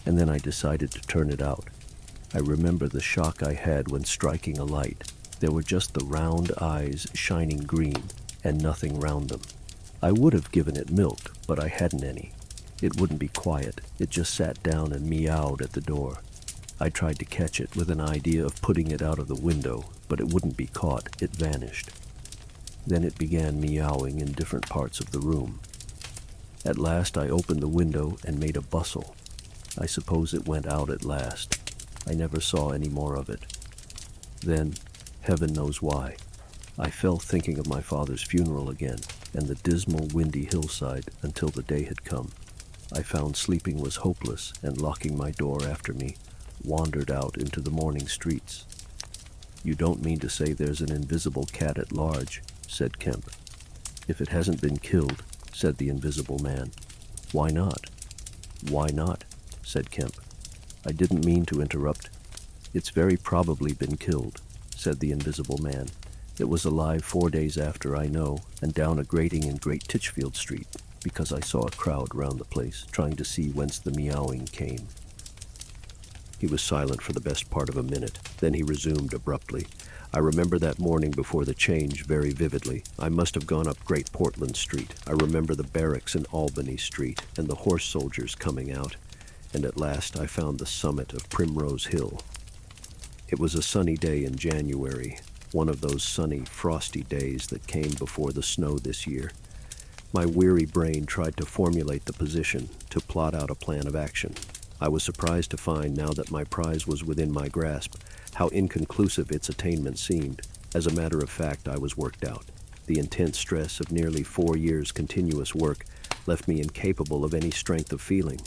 and then I decided to turn it out. I remember the shock I had when striking a light. There were just the round eyes shining green, and nothing round them. I would have given it milk, but I hadn't any. It wouldn't be quiet. It just sat down and meowed at the door. I tried to catch it with an idea of putting it out of the window, but it wouldn't be caught. It vanished. Then it began meowing in different parts of the room. At last I opened the window and made a bustle. I suppose it went out at last. I never saw any more of it. Then, heaven knows why, I fell thinking of my father's funeral again, and the dismal, windy hillside until the day had come. I found sleeping was hopeless, and locking my door after me, wandered out into the morning streets. "You don't mean to say there's an invisible cat at large," said Kemp. "If it hasn't been killed," said the invisible man. "Why not?" "Why not?" said Kemp. I didn't mean to interrupt. "It's very probably been killed," said the invisible man. "It was alive 4 days after, I know, and down a grating in Great Titchfield Street, because I saw a crowd round the place, trying to see whence the meowing came." He was silent for the best part of a minute. Then he resumed abruptly. I remember that morning before the change very vividly. I must have gone up Great Portland Street. I remember the barracks in Albany Street and the horse soldiers coming out. And at last I found the summit of Primrose Hill. It was a sunny day in January, one of those sunny, frosty days that came before the snow this year. My weary brain tried to formulate the position, to plot out a plan of action. I was surprised to find, now that my prize was within my grasp, how inconclusive its attainment seemed. As a matter of fact, I was worked out. The intense stress of nearly 4 years' continuous work left me incapable of any strength of feeling.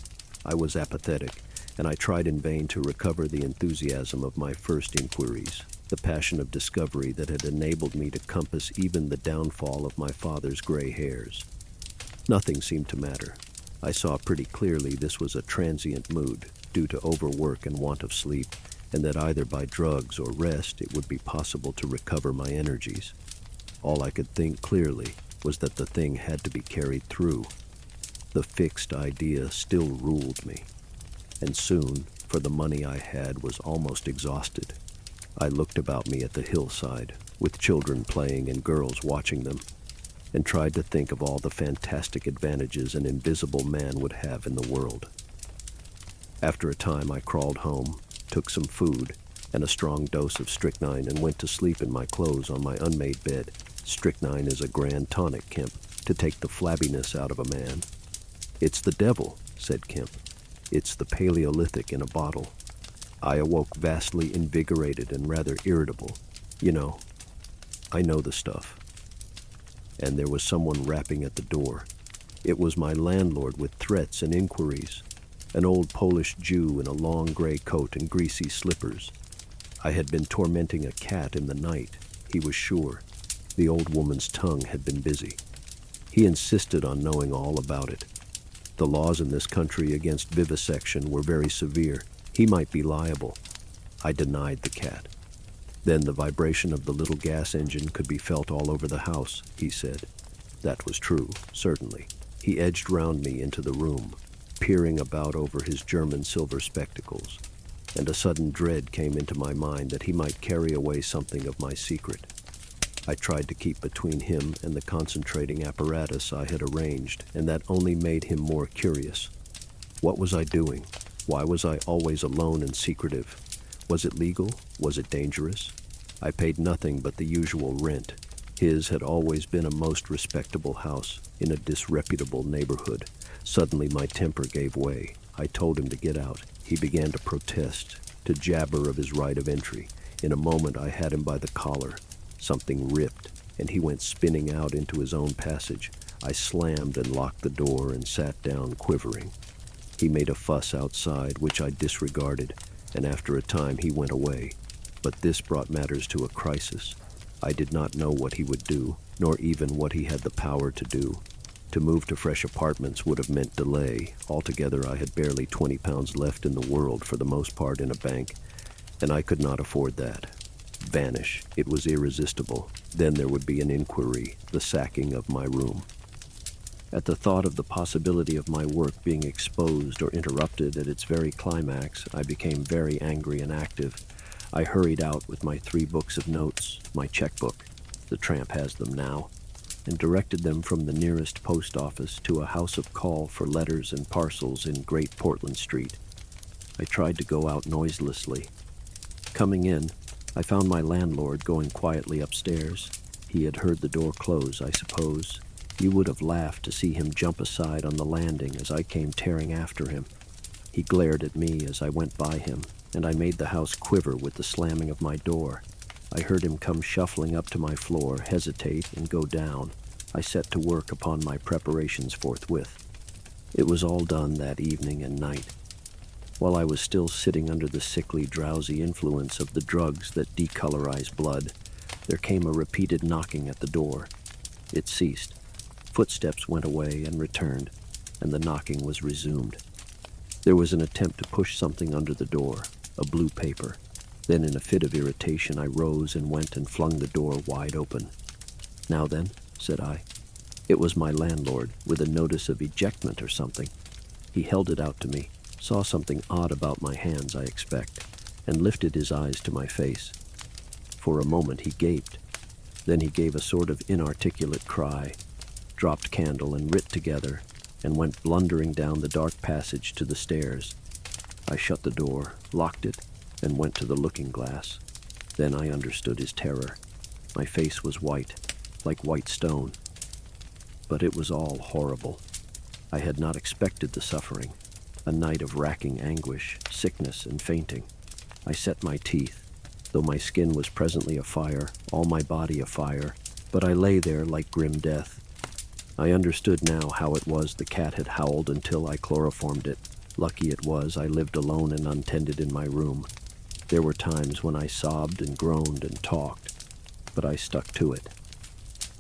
I was apathetic, and I tried in vain to recover the enthusiasm of my first inquiries, the passion of discovery that had enabled me to compass even the downfall of my father's gray hairs. Nothing seemed to matter. I saw pretty clearly this was a transient mood, due to overwork and want of sleep, and that either by drugs or rest it would be possible to recover my energies. All I could think clearly was that the thing had to be carried through. The fixed idea still ruled me, and soon, for the money I had was almost exhausted, I looked about me at the hillside, with children playing and girls watching them, and tried to think of all the fantastic advantages an invisible man would have in the world. After a time I crawled home, took some food and a strong dose of strychnine, and went to sleep in my clothes on my unmade bed. Strychnine is a grand tonic, Kemp, to take the flabbiness out of a man. "It's the devil," said Kemp. "It's the Paleolithic in a bottle." I awoke vastly invigorated and rather irritable. You know, I know the stuff. And there was someone rapping at the door. It was my landlord with threats and inquiries, an old Polish Jew in a long gray coat and greasy slippers. I had been tormenting a cat in the night, he was sure. The old woman's tongue had been busy. He insisted on knowing all about it. The laws in this country against vivisection were very severe. He might be liable. I denied the cat. Then the vibration of the little gas engine could be felt all over the house, he said. That was true, certainly. He edged round me into the room, peering about over his German silver spectacles, and a sudden dread came into my mind that he might carry away something of my secret. I tried to keep between him and the concentrating apparatus I had arranged, and that only made him more curious. What was I doing? Why was I always alone and secretive? Was it legal? Was it dangerous? I paid nothing but the usual rent. His had always been a most respectable house in a disreputable neighborhood. Suddenly my temper gave way. I told him to get out. He began to protest, to jabber of his right of entry. In a moment I had him by the collar. Something ripped, and he went spinning out into his own passage. I slammed and locked the door and sat down quivering. He made a fuss outside, which I disregarded, and after a time he went away. But this brought matters to a crisis. I did not know what he would do, nor even what he had the power to do. To move to fresh apartments would have meant delay. Altogether, I had barely 20 pounds left in the world, for the most part in a bank, and I could not afford that. Vanish. It was irresistible. Then there would be an inquiry, the sacking of my room. At the thought of the possibility of my work being exposed or interrupted at its very climax, I became very angry and active. I hurried out with my 3 books of notes, my checkbook, the tramp has them now, and directed them from the nearest post office to a house of call for letters and parcels in Great Portland Street. I tried to go out noiselessly. Coming in, I found my landlord going quietly upstairs. He had heard the door close, I suppose. You would have laughed to see him jump aside on the landing as I came tearing after him. He glared at me as I went by him, and I made the house quiver with the slamming of my door. I heard him come shuffling up to my floor, hesitate, and go down. I set to work upon my preparations forthwith. It was all done that evening and night. While I was still sitting under the sickly, drowsy influence of the drugs that decolorize blood, there came a repeated knocking at the door. It ceased. Footsteps went away and returned, and the knocking was resumed. There was an attempt to push something under the door, a blue paper. Then in a fit of irritation I rose and went and flung the door wide open. "Now then," said I. It was my landlord, with a notice of ejectment or something. He held it out to me, saw something odd about my hands, I expect, and lifted his eyes to my face. For a moment he gaped. Then he gave a sort of inarticulate cry, dropped candle and writ together, and went blundering down the dark passage to the stairs. I shut the door, locked it, and went to the looking-glass. Then I understood his terror. My face was white, like white stone. But it was all horrible. I had not expected the suffering, a night of racking anguish, sickness, and fainting. I set my teeth, though my skin was presently afire, all my body afire, but I lay there like grim death. I understood now how it was the cat had howled until I chloroformed it. Lucky it was I lived alone and untended in my room. There were times when I sobbed and groaned and talked, but I stuck to it.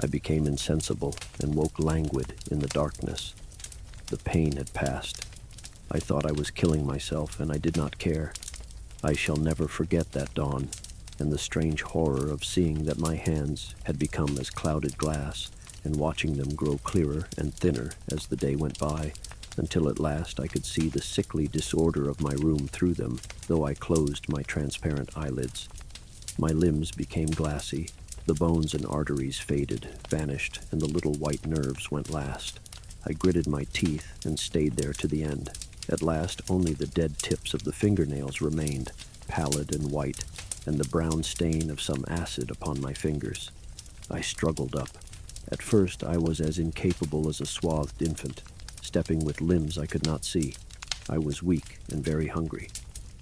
I became insensible and woke languid in the darkness. The pain had passed. I thought I was killing myself, and I did not care. I shall never forget that dawn, and the strange horror of seeing that my hands had become as clouded glass, and watching them grow clearer and thinner as the day went by, until at last I could see the sickly disorder of my room through them, though I closed my transparent eyelids. My limbs became glassy, the bones and arteries faded, vanished, and the little white nerves went last. I gritted my teeth and stayed there to the end. At last only the dead tips of the fingernails remained, pallid and white, and the brown stain of some acid upon my fingers. I struggled up. At first I was as incapable as a swathed infant, stepping with limbs I could not see. I was weak and very hungry.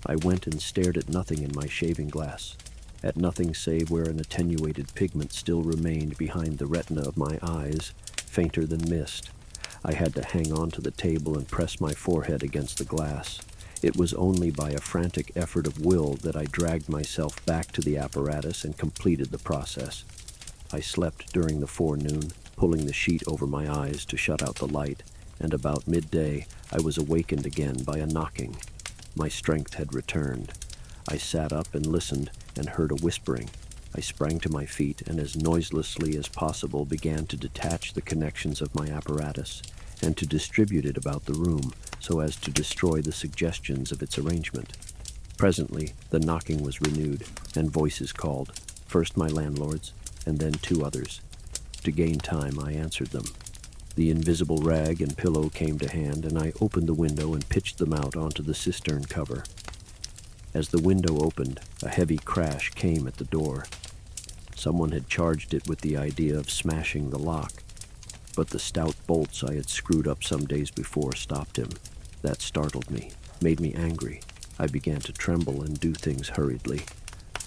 I went and stared at nothing in my shaving glass, at nothing save where an attenuated pigment still remained behind the retina of my eyes, fainter than mist. I had to hang on to the table and press my forehead against the glass. It was only by a frantic effort of will that I dragged myself back to the apparatus and completed the process. I slept during the forenoon, pulling the sheet over my eyes to shut out the light, and about midday I was awakened again by a knocking. My strength had returned. I sat up and listened and heard a whispering. I sprang to my feet and as noiselessly as possible began to detach the connections of my apparatus and to distribute it about the room so as to destroy the suggestions of its arrangement. Presently, the knocking was renewed and voices called, first my landlord's and then two others. To gain time, I answered them. The invisible rag and pillow came to hand, and I opened the window and pitched them out onto the cistern cover. As the window opened, a heavy crash came at the door. Someone had charged it with the idea of smashing the lock, but the stout bolts I had screwed up some days before stopped him. That startled me, made me angry. I began to tremble and do things hurriedly.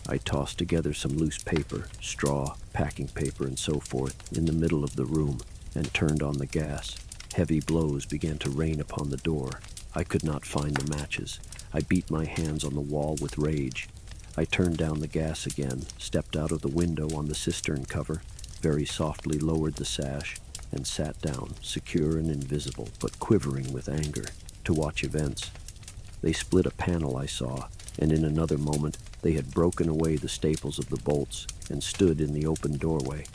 I tossed together some loose paper, straw, packing paper, and so forth in the middle of the room and turned on the gas. Heavy blows began to rain upon the door. I could not find the matches. I beat my hands on the wall with rage. I turned down the gas again, stepped out of the window on the cistern cover, very softly lowered the sash, and sat down, secure and invisible, but quivering with anger, to watch events. They split a panel I saw, and in another moment they had broken away the staples of the bolts and stood in the open doorway.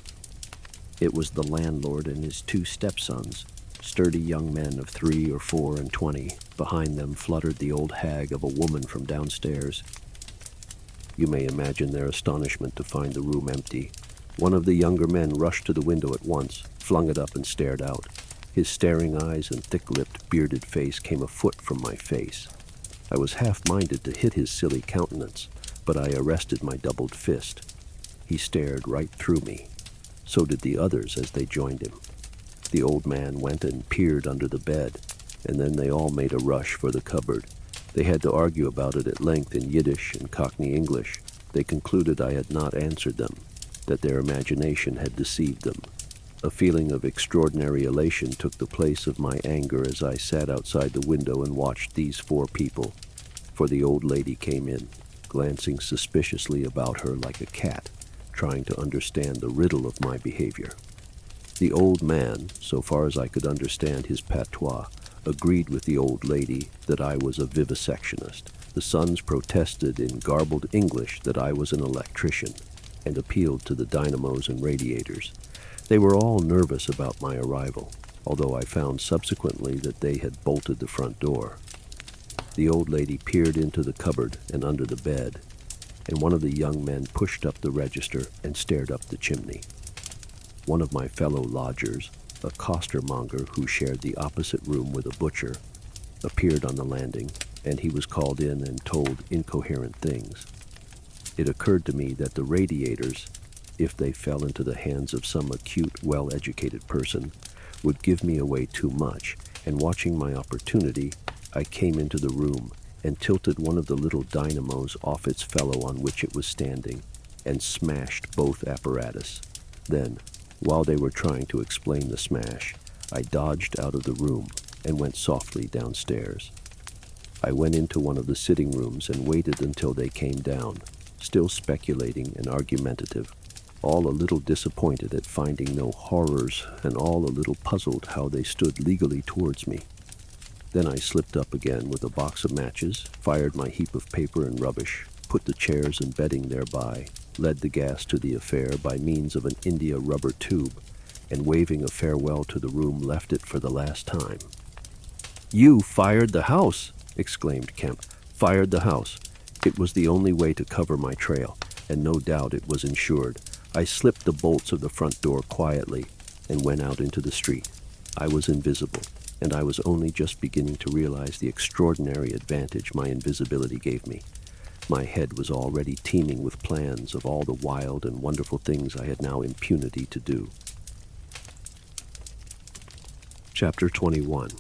It was the landlord and his two stepsons, sturdy young men of 3 or 4 and 20. Behind them fluttered the old hag of a woman from downstairs. You may imagine their astonishment to find the room empty. One of the younger men rushed to the window at once, flung it up and stared out. His staring eyes and thick-lipped, bearded face came a foot from my face. I was half-minded to hit his silly countenance, but I arrested my doubled fist. He stared right through me. So did the others as they joined him. The old man went and peered under the bed, and then they all made a rush for the cupboard. They had to argue about it at length in Yiddish and Cockney English. They concluded I had not answered them, that their imagination had deceived them. A feeling of extraordinary elation took the place of my anger as I sat outside the window and watched these 4 people, for the old lady came in, glancing suspiciously about her like a cat, trying to understand the riddle of my behavior. The old man, so far as I could understand his patois, agreed with the old lady that I was a vivisectionist. The sons protested in garbled English that I was an electrician, and appealed to the dynamos and radiators. They were all nervous about my arrival, although I found subsequently that they had bolted the front door. The old lady peered into the cupboard and under the bed, and one of the young men pushed up the register and stared up the chimney. One of my fellow lodgers, a costermonger who shared the opposite room with a butcher, appeared on the landing, and he was called in and told incoherent things. It occurred to me that the radiators, if they fell into the hands of some acute, well-educated person, would give me away too much, and watching my opportunity, I came into the room and tilted one of the little dynamos off its fellow on which it was standing, and smashed both apparatus. Then, while they were trying to explain the smash, I dodged out of the room and went softly downstairs. I went into one of the sitting rooms and waited until they came down, still speculating and argumentative, all a little disappointed at finding no horrors and all a little puzzled how they stood legally towards me. Then I slipped up again with a box of matches, fired my heap of paper and rubbish, put the chairs and bedding thereby, led the gas to the affair by means of an India rubber tube, and waving a farewell to the room left it for the last time. "You fired the house!" exclaimed Kemp. "Fired the house. It was the only way to cover my trail, and no doubt it was insured. I slipped the bolts of the front door quietly and went out into the street. I was invisible, and I was only just beginning to realize the extraordinary advantage my invisibility gave me. My head was already teeming with plans of all the wild and wonderful things I had now impunity to do." Chapter 21.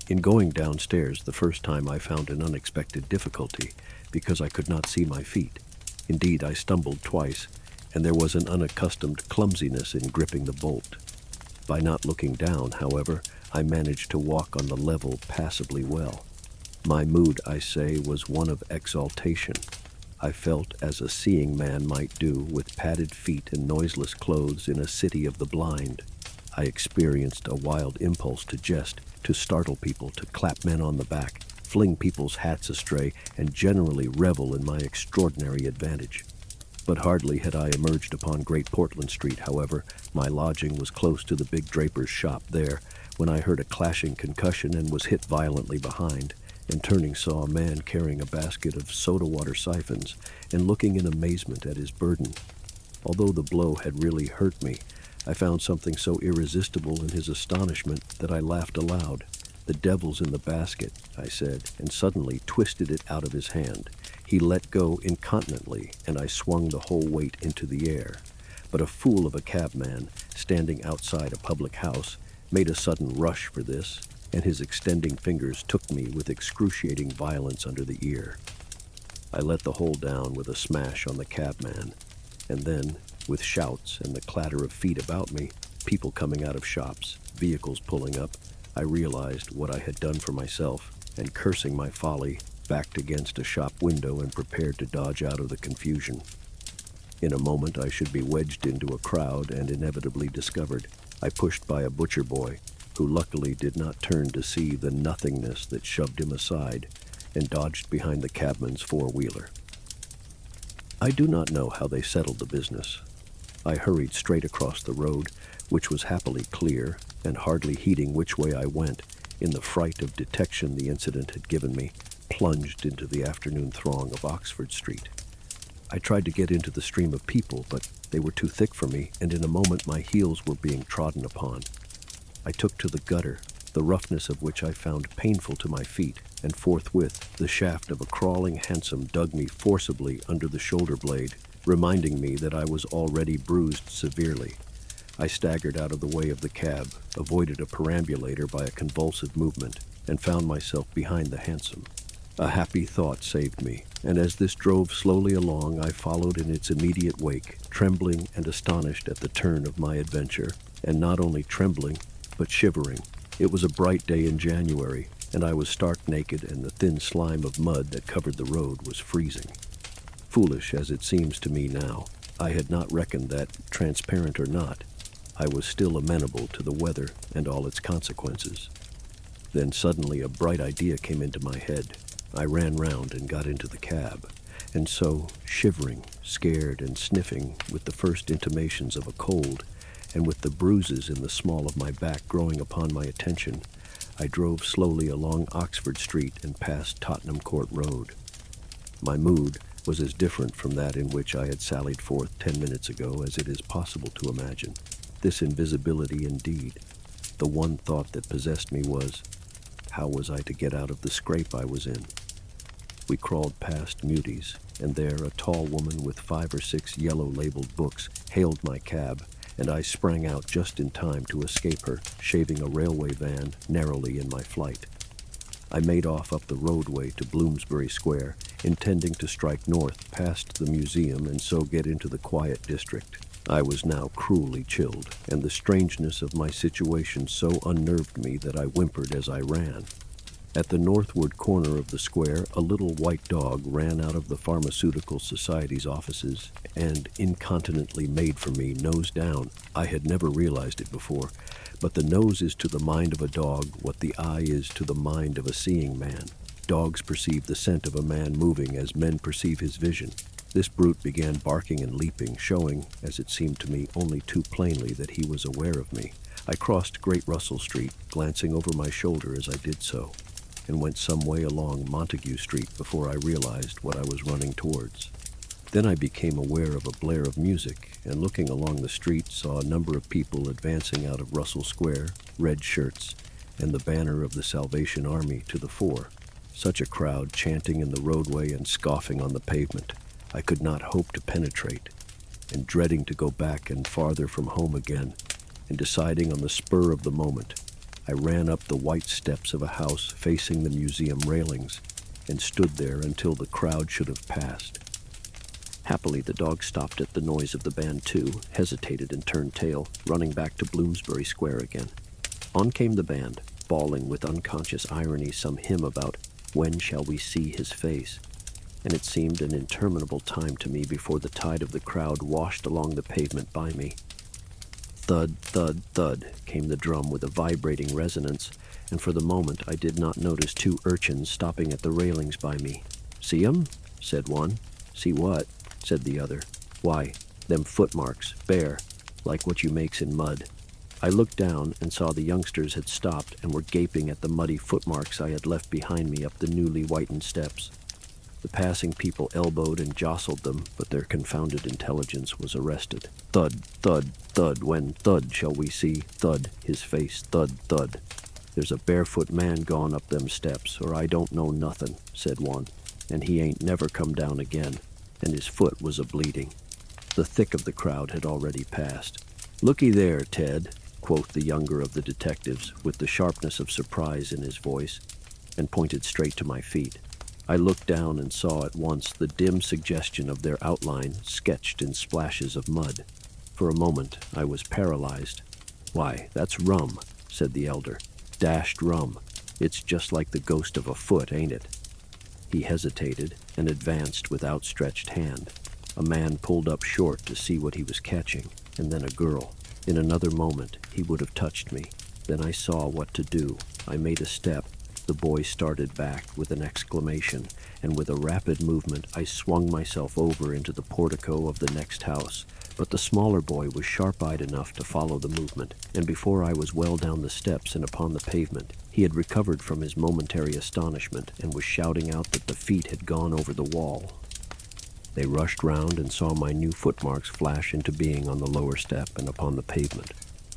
In going downstairs the first time I found an unexpected difficulty because I could not see my feet. Indeed, I stumbled twice, and there was an unaccustomed clumsiness in gripping the bolt. By not looking down, however, I managed to walk on the level passably well. My mood, I say, was one of exaltation. I felt as a seeing man might do with padded feet and noiseless clothes in a city of the blind. I experienced a wild impulse to jest, to startle people, to clap men on the back, fling people's hats astray, and generally revel in my extraordinary advantage. But hardly had I emerged upon Great Portland Street, however, my lodging was close to the big draper's shop there, when I heard a clashing concussion and was hit violently behind, and turning saw a man carrying a basket of soda-water siphons and looking in amazement at his burden. Although the blow had really hurt me, I found something so irresistible in his astonishment that I laughed aloud. "The devil's in the basket," I said, and suddenly twisted it out of his hand. He let go incontinently, and I swung the whole weight into the air. But a fool of a cabman, standing outside a public house, made a sudden rush for this, and his extending fingers took me with excruciating violence under the ear. I let the whole down with a smash on the cabman, and then, with shouts and the clatter of feet about me, people coming out of shops, vehicles pulling up, I realized what I had done for myself, and cursing my folly, backed against a shop window and prepared to dodge out of the confusion. In a moment I should be wedged into a crowd and inevitably discovered. I pushed by a butcher boy, who luckily did not turn to see the nothingness that shoved him aside, and dodged behind the cabman's four-wheeler. I do not know how they settled the business. I hurried straight across the road, which was happily clear, and hardly heeding which way I went, in the fright of detection the incident had given me, plunged into the afternoon throng of Oxford Street. I tried to get into the stream of people, but they were too thick for me, and in a moment my heels were being trodden upon. I took to the gutter, the roughness of which I found painful to my feet, and forthwith the shaft of a crawling hansom dug me forcibly under the shoulder blade, reminding me that I was already bruised severely. I staggered out of the way of the cab, avoided a perambulator by a convulsive movement, and found myself behind the hansom. A happy thought saved me, and as this drove slowly along, I followed in its immediate wake, trembling and astonished at the turn of my adventure, and not only trembling, but shivering. It was a bright day in January, and I was stark naked, and the thin slime of mud that covered the road was freezing. Foolish as it seems to me now, I had not reckoned that, transparent or not, I was still amenable to the weather and all its consequences. Then suddenly a bright idea came into my head. I ran round and got into the cab, and so, shivering, scared, and sniffing with the first intimations of a cold, and with the bruises in the small of my back growing upon my attention, I drove slowly along Oxford Street and past Tottenham Court Road. My mood was as different from that in which I had sallied forth 10 minutes ago as it is possible to imagine. This invisibility indeed. The one thought that possessed me was, how was I to get out of the scrape I was in? We crawled past Muties, and there a tall woman with 5 or 6 yellow-labeled books hailed my cab, and I sprang out just in time to escape her, shaving a railway van narrowly in my flight. I made off up the roadway to Bloomsbury Square, intending to strike north past the museum and so get into the quiet district. I was now cruelly chilled, and the strangeness of my situation so unnerved me that I whimpered as I ran. At the northward corner of the square, a little white dog ran out of the Pharmaceutical Society's offices and incontinently made for me nose down. I had never realized it before, but the nose is to the mind of a dog what the eye is to the mind of a seeing man. Dogs perceive the scent of a man moving as men perceive his vision. This brute began barking and leaping, showing, as it seemed to me, only too plainly that he was aware of me. I crossed Great Russell Street, glancing over my shoulder as I did so, and went some way along Montague Street before I realized what I was running towards. Then I became aware of a blare of music, and looking along the street saw a number of people advancing out of Russell Square, red shirts, and the banner of the Salvation Army to the fore. Such a crowd chanting in the roadway and scoffing on the pavement. I could not hope to penetrate, and dreading to go back and farther from home again, and deciding on the spur of the moment, I ran up the white steps of a house facing the museum railings and stood there until the crowd should have passed. Happily, the dog stopped at the noise of the band too, hesitated and turned tail, running back to Bloomsbury Square again. On came the band, bawling with unconscious irony some hymn about "When shall we see his face?" And it seemed an interminable time to me before the tide of the crowd washed along the pavement by me. Thud, thud, thud came the drum with a vibrating resonance, and for the moment I did not notice 2 urchins stopping at the railings by me. "See 'em?" said one. "See what?" said the other. "Why, them footmarks, bare, like what you makes in mud." I looked down and saw the youngsters had stopped and were gaping at the muddy footmarks I had left behind me up the newly whitened steps. The passing people elbowed and jostled them, but their confounded intelligence was arrested. Thud, thud, thud, when thud shall we see, thud, his face, thud, thud. "There's a barefoot man gone up them steps, or I don't know nothin'," said one, "and he ain't never come down again, and his foot was a-bleeding." The thick of the crowd had already passed. "Looky there, Ted," quoth the younger of the detectives, with the sharpness of surprise in his voice, and pointed straight to my feet. I looked down and saw at once the dim suggestion of their outline sketched in splashes of mud. For a moment I was paralyzed. "Why, that's rum," said the elder. "Dashed rum. It's just like the ghost of a foot, ain't it?" He hesitated and advanced with outstretched hand. A man pulled up short to see what he was catching, and then a girl. In another moment he would have touched me. Then I saw what to do. I made a step. The boy started back with an exclamation, and with a rapid movement I swung myself over into the portico of the next house. But the smaller boy was sharp-eyed enough to follow the movement, and before I was well down the steps and upon the pavement, he had recovered from his momentary astonishment and was shouting out that the feet had gone over the wall. They rushed round and saw my new footmarks flash into being on the lower step and upon the pavement.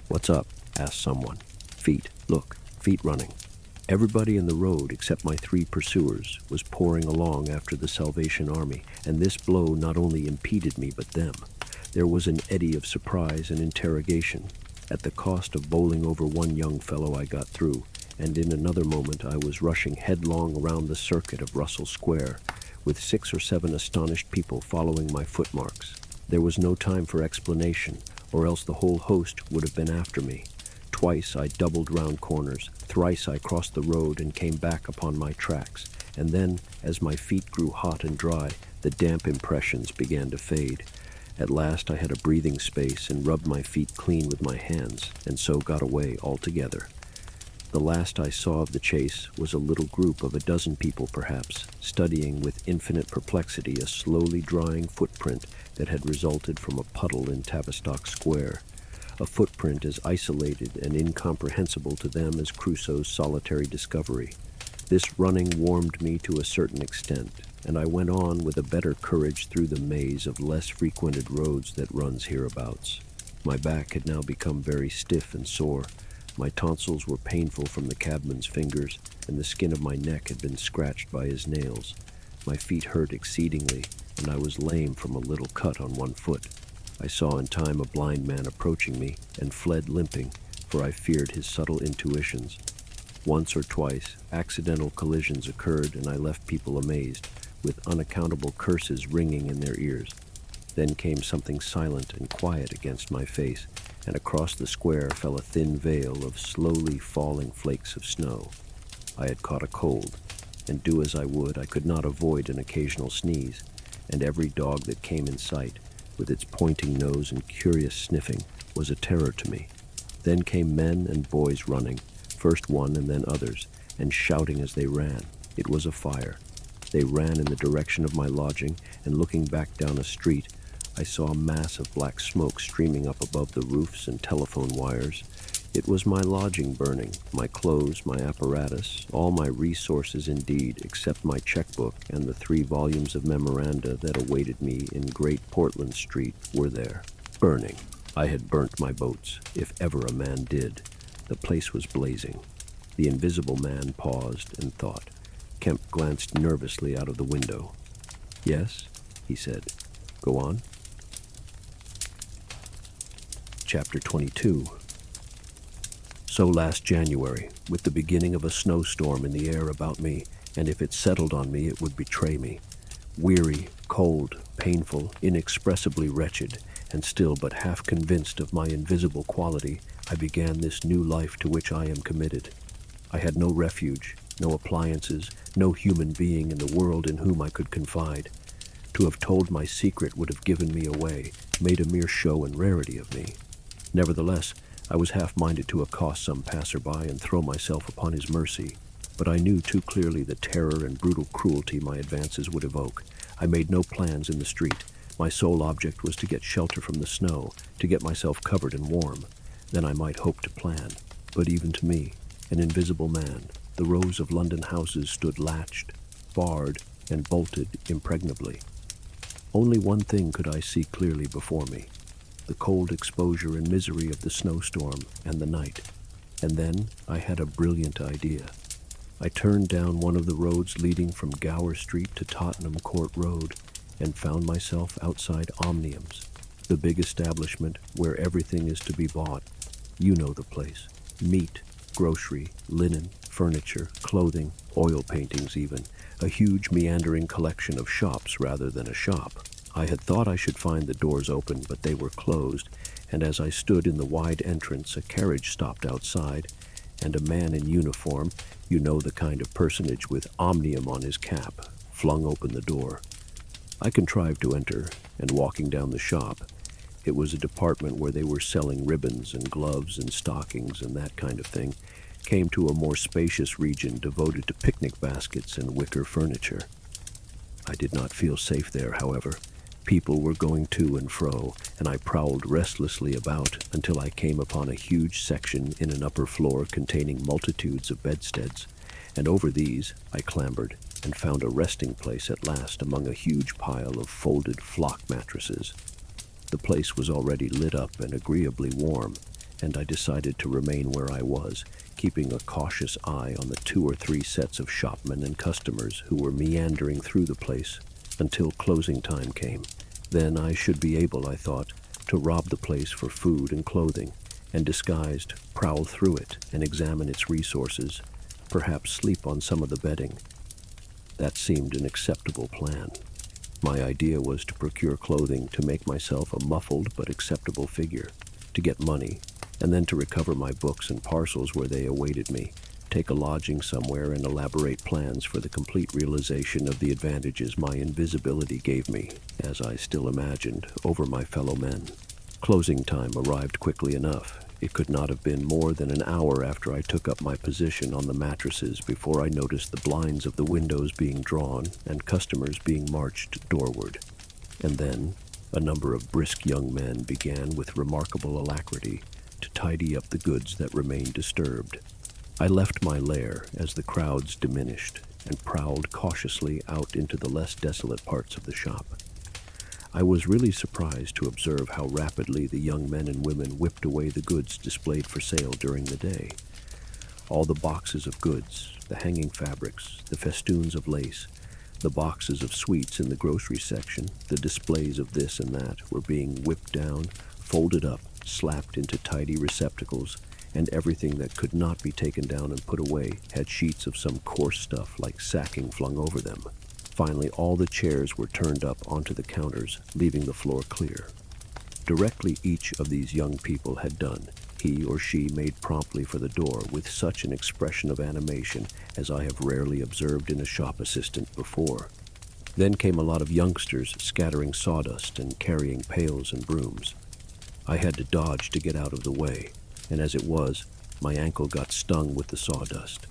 "What's up?" asked someone. "Feet. Look, feet running." Everybody in the road, except my 3 pursuers, was pouring along after the Salvation Army, and this blow not only impeded me but them. There was an eddy of surprise and interrogation. At the cost of bowling over one young fellow I got through, and in another moment I was rushing headlong around the circuit of Russell Square, with 6 or 7 astonished people following my footmarks. There was no time for explanation, or else the whole host would have been after me. Twice I doubled round corners, thrice I crossed the road and came back upon my tracks, and then, as my feet grew hot and dry, the damp impressions began to fade. At last I had a breathing space and rubbed my feet clean with my hands, and so got away altogether. The last I saw of the chase was a little group of a dozen people perhaps, studying with infinite perplexity a slowly drying footprint that had resulted from a puddle in Tavistock Square. a footprint as isolated and incomprehensible to them as Crusoe's solitary discovery. This running warmed me to a certain extent, and I went on with a better courage through the maze of less frequented roads that runs hereabouts. My back had now become very stiff and sore. My tonsils were painful from the cabman's fingers, and the skin of my neck had been scratched by his nails. My feet hurt exceedingly, and I was lame from a little cut on one foot. I saw in time a blind man approaching me, and fled limping, for I feared his subtle intuitions. Once or twice, accidental collisions occurred, and I left people amazed, with unaccountable curses ringing in their ears. Then came something silent and quiet against my face, and across the square fell a thin veil of slowly falling flakes of snow. I had caught a cold, and do as I would, I could not avoid an occasional sneeze, and every dog that came in sight, with its pointing nose and curious sniffing, was a terror to me. Then came men and boys running, first one and then others, and shouting as they ran. It was a fire. They ran in the direction of my lodging, and looking back down a street, I saw a mass of black smoke streaming up above the roofs and telephone wires. It was my lodging burning, my clothes, my apparatus, all my resources indeed, except my checkbook and the 3 volumes of memoranda that awaited me in Great Portland Street were there, burning. I had burnt my boats, if ever a man did. The place was blazing. The invisible man paused and thought. Kemp glanced nervously out of the window. "Yes," he said. "Go on." Chapter 22. So last January, with the beginning of a snowstorm in the air about me, and if it settled on me, it would betray me. Weary, cold, painful, inexpressibly wretched, and still but half convinced of my invisible quality, I began this new life to which I am committed. I had no refuge, no appliances, no human being in the world in whom I could confide. To have told my secret would have given me away, made a mere show and rarity of me. Nevertheless, I was half-minded to accost some passer-by and throw myself upon his mercy, but I knew too clearly the terror and brutal cruelty my advances would evoke. I made no plans in the street. My sole object was to get shelter from the snow, to get myself covered and warm. Then I might hope to plan. But even to me, an invisible man, the rows of London houses stood latched, barred, and bolted impregnably. Only one thing could I see clearly before me: the cold exposure and misery of the snowstorm and the night. And then I had a brilliant idea. I turned down one of the roads leading from Gower Street to Tottenham Court Road, and found myself outside Omnium's, the big establishment where everything is to be bought. You know the place. Meat, grocery, linen, furniture, clothing, oil paintings even. A huge meandering collection of shops rather than a shop. I had thought I should find the doors open, but they were closed, and as I stood in the wide entrance, a carriage stopped outside, and a man in uniform, you know the kind of personage with Omnium on his cap, flung open the door. I contrived to enter, and walking down the shop, it was a department where they were selling ribbons and gloves and stockings and that kind of thing, came to a more spacious region devoted to picnic baskets and wicker furniture. I did not feel safe there, however. People were going to and fro, and I prowled restlessly about until I came upon a huge section in an upper floor containing multitudes of bedsteads, and over these I clambered and found a resting place at last among a huge pile of folded flock mattresses. The place was already lit up and agreeably warm, and I decided to remain where I was, keeping a cautious eye on the 2 or 3 sets of shopmen and customers who were meandering through the place until closing time came. Then I should be able, I thought, to rob the place for food and clothing, and disguised, prowl through it and examine its resources, perhaps sleep on some of the bedding. That seemed an acceptable plan. My idea was to procure clothing to make myself a muffled but acceptable figure, to get money, and then to recover my books and parcels where they awaited me, take a lodging somewhere, and elaborate plans for the complete realization of the advantages my invisibility gave me, as I still imagined, over my fellow men. Closing time arrived quickly enough. It could not have been more than an hour after I took up my position on the mattresses before I noticed the blinds of the windows being drawn and customers being marched doorward. And then, A number of brisk young men began with remarkable alacrity to tidy up the goods that remained disturbed. I left my lair as the crowds diminished and prowled cautiously out into the less desolate parts of the shop. I was really surprised to observe how rapidly the young men and women whipped away the goods displayed for sale during the day. All the boxes of goods, the hanging fabrics, the festoons of lace, the boxes of sweets in the grocery section, the displays of this and that were being whipped down, folded up, slapped into tidy receptacles, and everything that could not be taken down and put away had sheets of some coarse stuff like sacking flung over them. Finally, all the chairs were turned up onto the counters, leaving the floor clear. Directly each of these young people had done, he or she made promptly for the door with such an expression of animation as I have rarely observed in a shop assistant before. Then came a lot of youngsters scattering sawdust and carrying pails and brooms. I had to dodge to get out of the way, and as it was, my ankle got stung with the sawdust.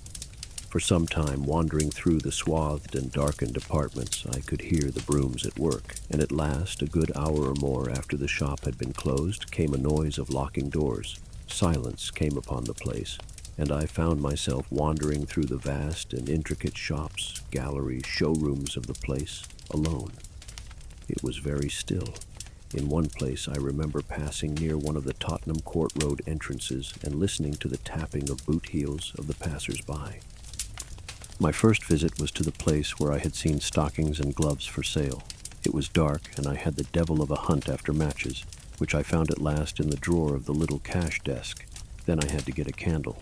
For some time, wandering through the swathed and darkened apartments, I could hear the brooms at work, and at last, a good hour or more after the shop had been closed, came a noise of locking doors. Silence came upon the place, and I found myself wandering through the vast and intricate shops, galleries, showrooms of the place, alone. It was very still. In one place, I remember passing near one of the Tottenham Court Road entrances and listening to the tapping of boot heels of the passers-by. My first visit was to the place where I had seen stockings and gloves for sale. It was dark, and I had the devil of a hunt after matches, which I found at last in the drawer of the little cash desk. Then I had to get a candle.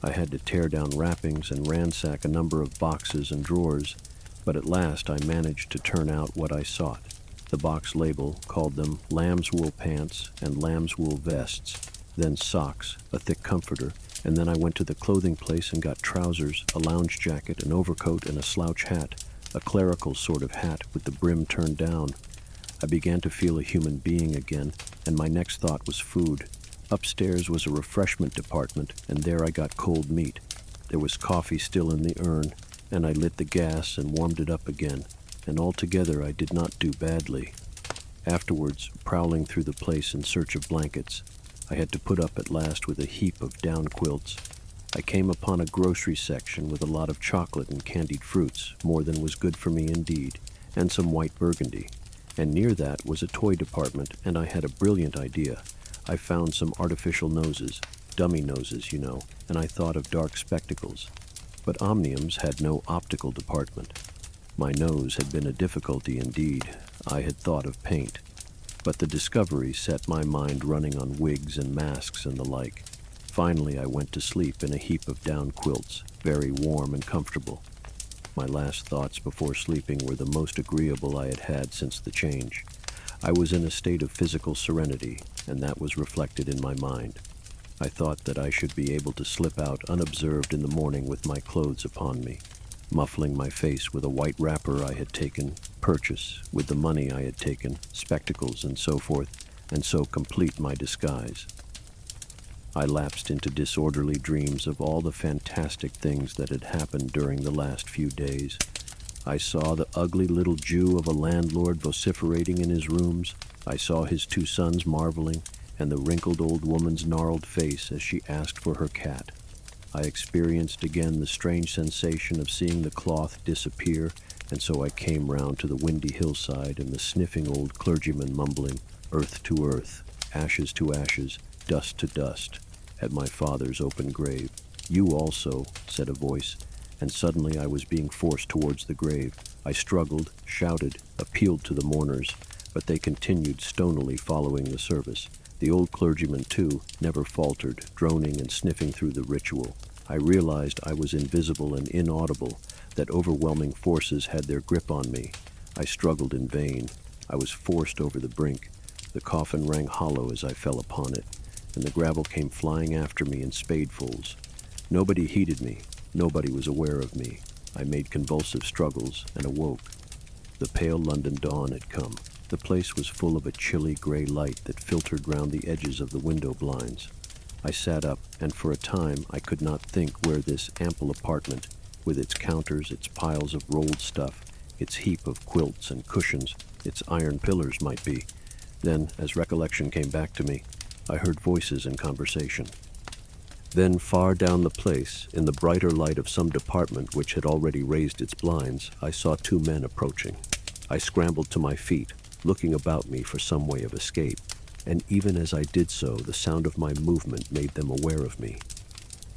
I had to tear down wrappings and ransack a number of boxes and drawers, but at last I managed to turn out what I sought. The box label called them lamb's wool pants and lamb's wool vests, then socks, a thick comforter, and then I went to the clothing place and got trousers, a lounge jacket, an overcoat, and a slouch hat, a clerical sort of hat with the brim turned down. I began to feel a human being again, and my next thought was food. Upstairs was a refreshment department, and there I got cold meat. There was coffee still in the urn, and I lit the gas and warmed it up again, and altogether I did not do badly. Afterwards, prowling through the place in search of blankets, I had to put up at last with a heap of down quilts. I came upon a grocery section with a lot of chocolate and candied fruits, more than was good for me indeed, and some white burgundy. And near that was a toy department, and I had a brilliant idea. I found some artificial noses, dummy noses, you know, and I thought of dark spectacles. But Omniums had no optical department. My nose had been a difficulty indeed. I had thought of paint. But the discovery set my mind running on wigs and masks and the like. Finally, I went to sleep in a heap of down quilts, very warm and comfortable. My last thoughts before sleeping were the most agreeable I had had since the change. I was in a state of physical serenity, and that was reflected in my mind. I thought that I should be able to slip out unobserved in the morning with my clothes upon me, muffling my face with a white wrapper I had taken, purchase, with the money I had taken, spectacles and so forth, and so complete my disguise. I lapsed into disorderly dreams of all the fantastic things that had happened during the last few days. I saw the ugly little Jew of a landlord vociferating in his rooms. I saw his two sons marveling, and the wrinkled old woman's gnarled face as she asked for her cat. I experienced again the strange sensation of seeing the cloth disappear, and so I came round to the windy hillside and the sniffing old clergyman mumbling, "Earth to earth, ashes to ashes, dust to dust," at my father's open grave. "You also," said a voice, and suddenly I was being forced towards the grave. I struggled, shouted, appealed to the mourners, but they continued stonily following the service. The old clergyman, too, never faltered, droning and sniffing through the ritual. I realized I was invisible and inaudible, that overwhelming forces had their grip on me. I struggled in vain. I was forced over the brink. The coffin rang hollow as I fell upon it, and the gravel came flying after me in spadefuls. Nobody heeded me. Nobody was aware of me. I made convulsive struggles and awoke. The pale London dawn had come. The place was full of a chilly gray light that filtered round the edges of the window blinds. I sat up, and for a time I could not think where this ample apartment, with its counters, its piles of rolled stuff, its heap of quilts and cushions, its iron pillars might be. Then, as recollection came back to me, I heard voices in conversation. Then, far down the place, in the brighter light of some department which had already raised its blinds, I saw two men approaching. I scrambled to my feet, looking about me for some way of escape, and even as I did so, the sound of my movement made them aware of me.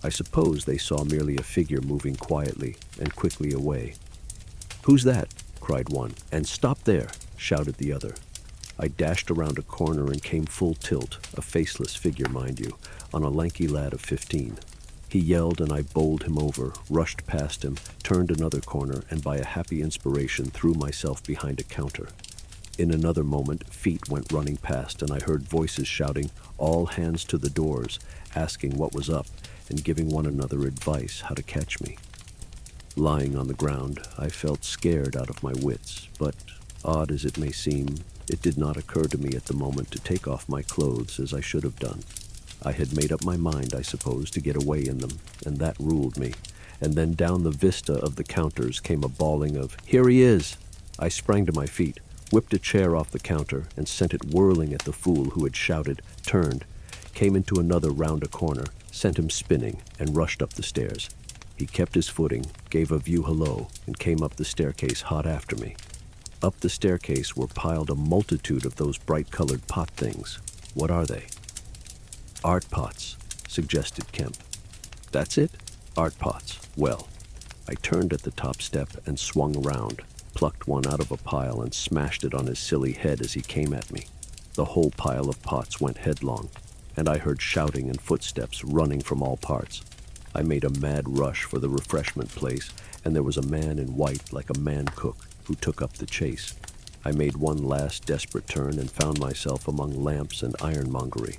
I suppose they saw merely a figure moving quietly and quickly away. "Who's that?" cried one. "And stop there!" shouted the other. I dashed around a corner and came full tilt, a faceless figure, mind you, on a lanky lad of 15. He yelled and I bowled him over, rushed past him, turned another corner, and by a happy inspiration threw myself behind a counter. In another moment, feet went running past and I heard voices shouting, "All hands to the doors," asking what was up and giving one another advice how to catch me. Lying on the ground, I felt scared out of my wits, but, odd as it may seem, it did not occur to me at the moment to take off my clothes as I should have done. I had made up my mind, I suppose, to get away in them, and that ruled me. And then down the vista of the counters came a bawling of, "Here he is!" I sprang to my feet, whipped a chair off the counter, and sent it whirling at the fool who had shouted, turned, came into another round a corner, sent him spinning, and rushed up the stairs. He kept his footing, gave a view hello, and came up the staircase hot after me. Up the staircase were piled a multitude of those bright-colored pot things. What are they? "Art pots," suggested Kemp. "That's it? Art pots. Well." I turned at the top step and swung around, plucked one out of a pile and smashed it on his silly head as he came at me. The whole pile of pots went headlong, and I heard shouting and footsteps running from all parts. I made a mad rush for the refreshment place, and there was a man in white like a man cook who took up the chase. I made one last desperate turn and found myself among lamps and ironmongery.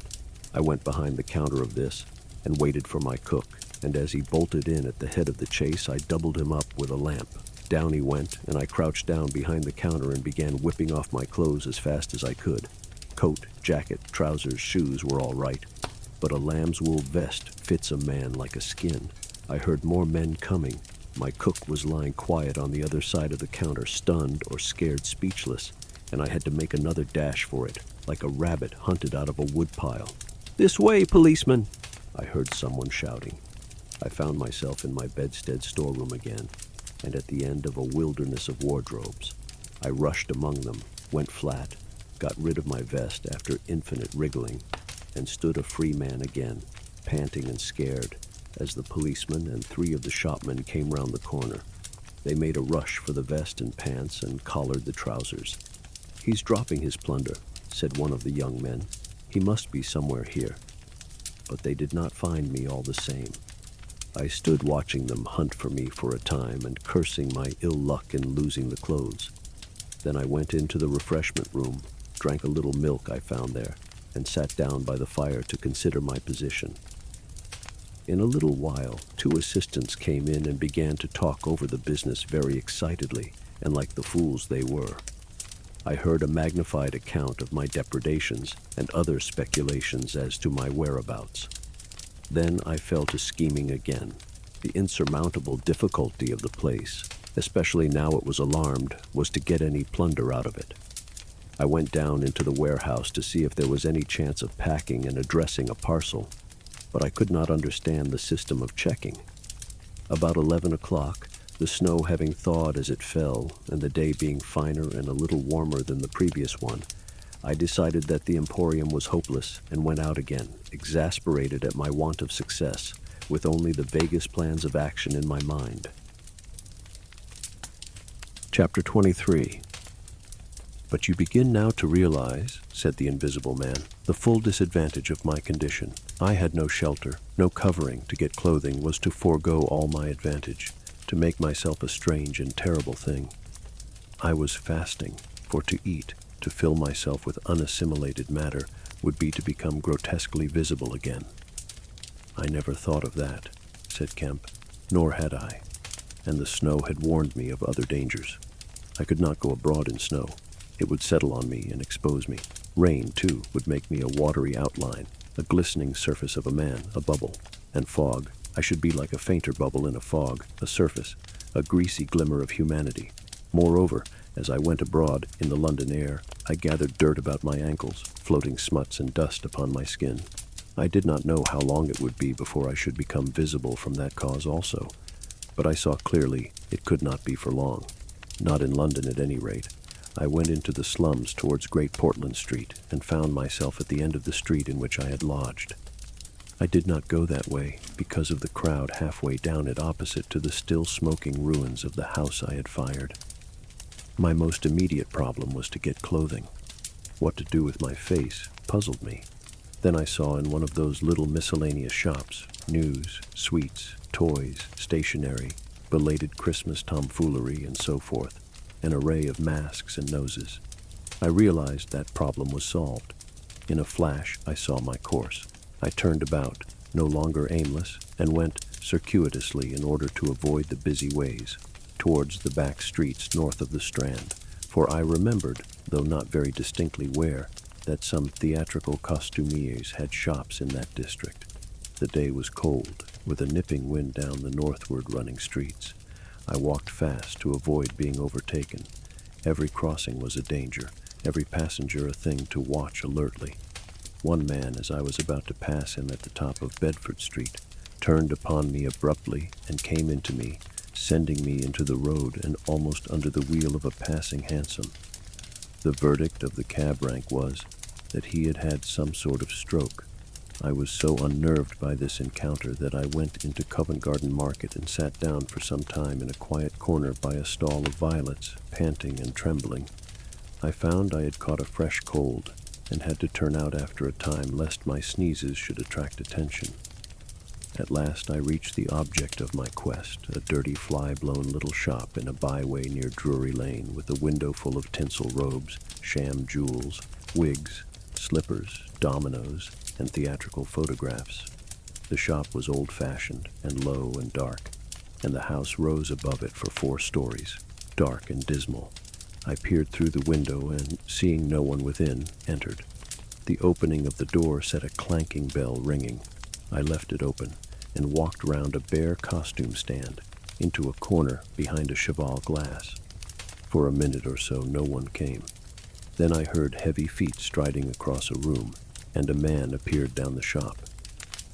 I went behind the counter of this and waited for my cook, and as he bolted in at the head of the chase, I doubled him up with a lamp. Down he went, and I crouched down behind the counter and began whipping off my clothes as fast as I could. Coat, jacket, trousers, shoes were all right, but a lamb's wool vest fits a man like a skin. I heard more men coming. My cook was lying quiet on the other side of the counter, stunned or scared speechless, and I had to make another dash for it, like a rabbit hunted out of a woodpile. "This way, policeman!" I heard someone shouting. I found myself in my bedstead storeroom again, and at the end of a wilderness of wardrobes. I rushed among them, went flat, got rid of my vest after infinite wriggling, and stood a free man again, panting and scared, as the policeman and 3 of the shopmen came round the corner. They made a rush for the vest and pants and collared the trousers. "He's dropping his plunder," said one of the young men. "He must be somewhere here." But they did not find me all the same. I stood watching them hunt for me for a time and cursing my ill luck in losing the clothes. Then I went into the refreshment room, drank a little milk I found there, and sat down by the fire to consider my position. In a little while, 2 assistants came in and began to talk over the business very excitedly, and like the fools they were. I heard a magnified account of my depredations and other speculations as to my whereabouts. Then I fell to scheming again. The insurmountable difficulty of the place, especially now it was alarmed, was to get any plunder out of it. I went down into the warehouse to see if there was any chance of packing and addressing a parcel, but I could not understand the system of checking. About 11 o'clock, the snow having thawed as it fell, and the day being finer and a little warmer than the previous one, I decided that the emporium was hopeless and went out again, exasperated at my want of success, with only the vaguest plans of action in my mind. Chapter 23. "But you begin now to realize," said the invisible man, "the full disadvantage of my condition. I had no shelter, no covering. To get clothing was to forego all my advantage, to make myself a strange and terrible thing. I was fasting, for to eat, to fill myself with unassimilated matter, would be to become grotesquely visible again." "I never thought of that," said Kemp, "nor had I, and the snow had warned me of other dangers. I could not go abroad in snow. It would settle on me and expose me. Rain, too, would make me a watery outline, a glistening surface of a man, a bubble. And fog, I should be like a fainter bubble in a fog, a surface, a greasy glimmer of humanity. Moreover, As I went abroad in the London air, I gathered dirt about my ankles, floating smuts and dust upon my skin. I did not know how long it would be before I should become visible from that cause also, but I saw clearly it could not be for long. Not in London at any rate. I went into the slums towards Great Portland Street and found myself at the end of the street in which I had lodged. I did not go that way because of the crowd halfway down it opposite to the still smoking ruins of the house I had fired. My most immediate problem was to get clothing. What to do with my face puzzled me. Then I saw in one of those little miscellaneous shops, news, sweets, toys, stationery, belated Christmas tomfoolery, and so forth, an array of masks and noses. I realized that problem was solved. In a flash, I saw my course. I turned about, no longer aimless, and went circuitously in order to avoid the busy ways, towards the back streets north of the Strand, for I remembered, though not very distinctly where, that some theatrical costumiers had shops in that district. The day was cold, with a nipping wind down the northward running streets. I walked fast to avoid being overtaken. Every crossing was a danger, every passenger a thing to watch alertly. One man, as I was about to pass him at the top of Bedford Street, turned upon me abruptly and came into me, sending me into the road and almost under the wheel of a passing hansom. The verdict of the cab rank was that he had had some sort of stroke. I was so unnerved by this encounter that I went into Covent Garden Market and sat down for some time in a quiet corner by a stall of violets, panting and trembling. I found I had caught a fresh cold and had to turn out after a time lest my sneezes should attract attention. At last I reached the object of my quest, a dirty, fly-blown little shop in a byway near Drury Lane with a window full of tinsel robes, sham jewels, wigs, slippers, dominoes, and theatrical photographs. The shop was old-fashioned and low and dark, and the house rose above it for 4 stories, dark and dismal. I peered through the window and, seeing no one within, entered. The opening of the door set a clanking bell ringing. I left it open and walked round a bare costume stand into a corner behind a cheval glass. For a minute or so no one came. Then I heard heavy feet striding across a room, and a man appeared down the shop.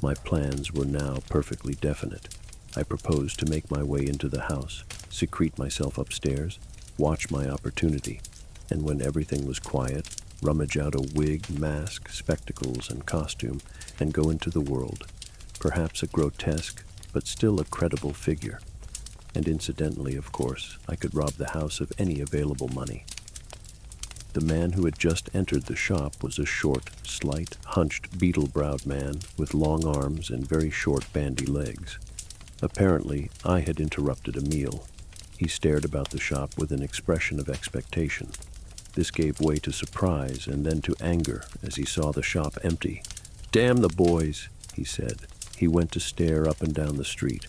My plans were now perfectly definite. I proposed to make my way into the house, secrete myself upstairs, watch my opportunity, and when everything was quiet, rummage out a wig, mask, spectacles, and costume, and go into the world, perhaps a grotesque, but still a credible figure. And incidentally, of course, I could rob the house of any available money. The man who had just entered the shop was a short, slight, hunched, beetle-browed man with long arms and very short, bandy legs. Apparently, I had interrupted a meal. He stared about the shop with an expression of expectation. This gave way to surprise and then to anger as he saw the shop empty. "Damn the boys," he said. He went to stare up and down the street.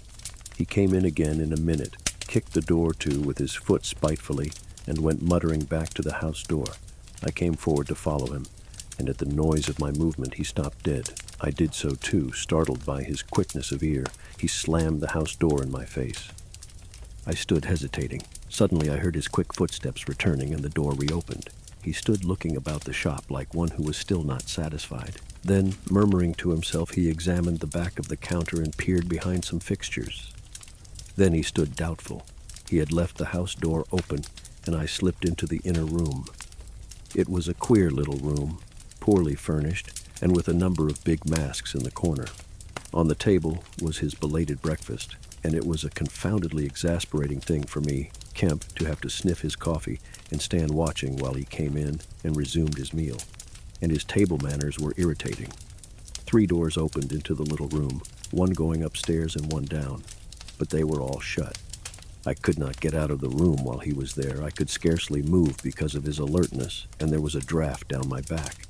He came in again in a minute, kicked the door to with his foot spitefully, and went muttering back to the house door. I came forward to follow him, and at the noise of my movement he stopped dead. I did so too, startled by his quickness of ear. He slammed the house door in my face. I stood hesitating. Suddenly I heard his quick footsteps returning and the door reopened. He stood looking about the shop like one who was still not satisfied. Then, murmuring to himself, he examined the back of the counter and peered behind some fixtures. Then he stood doubtful. He had left the house door open, and I slipped into the inner room. It was a queer little room, poorly furnished, and with a number of big masks in the corner. On the table was his belated breakfast, and it was a confoundedly exasperating thing for me, Kemp, to have to sniff his coffee and stand watching while he came in and resumed his meal. And his table manners were irritating. 3 doors opened into the little room, one going upstairs and one down, but they were all shut. I could not get out of the room while he was there. I could scarcely move because of his alertness, and there was a draft down my back.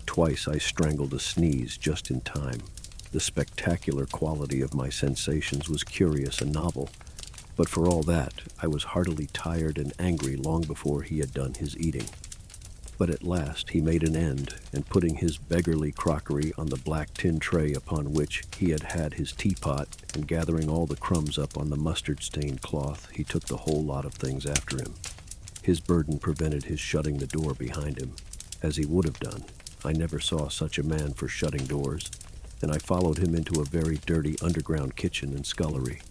Twice I strangled a sneeze just in time. The spectacular quality of my sensations was curious and novel, but for all that, I was heartily tired and angry long before he had done his eating. But at last he made an end, and putting his beggarly crockery on the black tin tray upon which he had had his teapot, and gathering all the crumbs up on the mustard-stained cloth, he took the whole lot of things after him. His burden prevented his shutting the door behind him, as he would have done. I never saw such a man for shutting doors, and I followed him into a very dirty underground kitchen and scullery.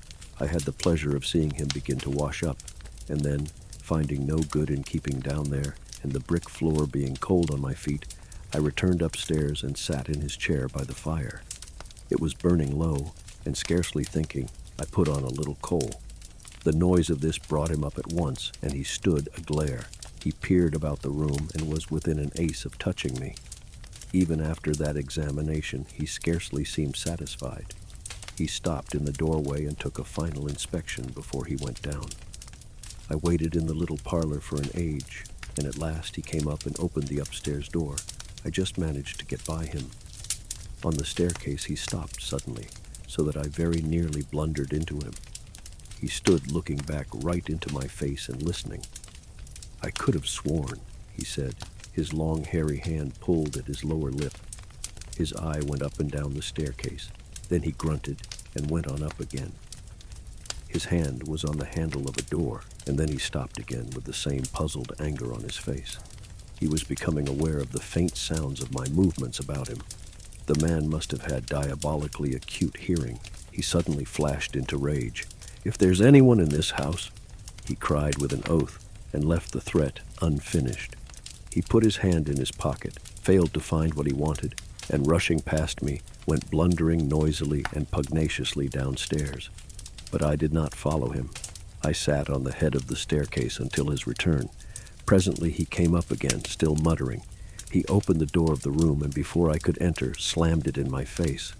I had the pleasure of seeing him begin to wash up, and then, finding no good in keeping down there, and the brick floor being cold on my feet, I returned upstairs and sat in his chair by the fire. It was burning low, and scarcely thinking, I put on a little coal. The noise of this brought him up at once, and he stood aglare. He peered about the room and was within an ace of touching me. Even after that examination, he scarcely seemed satisfied. He stopped in the doorway and took a final inspection before he went down. I waited in the little parlor for an age, and at last he came up and opened the upstairs door. I just managed to get by him. On the staircase he stopped suddenly, so that I very nearly blundered into him. He stood looking back right into my face and listening. "I could have sworn," he said. His long hairy hand pulled at his lower lip. His eye went up and down the staircase. Then he grunted and went on up again. His hand was on the handle of a door, and then he stopped again with the same puzzled anger on his face. He was becoming aware of the faint sounds of my movements about him. The man must have had diabolically acute hearing. He suddenly flashed into rage. "If there's anyone in this house," he cried with an oath, and left the threat unfinished. He put his hand in his pocket, failed to find what he wanted, and rushing past me, went blundering noisily and pugnaciously downstairs. But I did not follow him. I sat on the head of the staircase until his return. Presently he came up again, still muttering. He opened the door of the room, and before I could enter, slammed it in my face.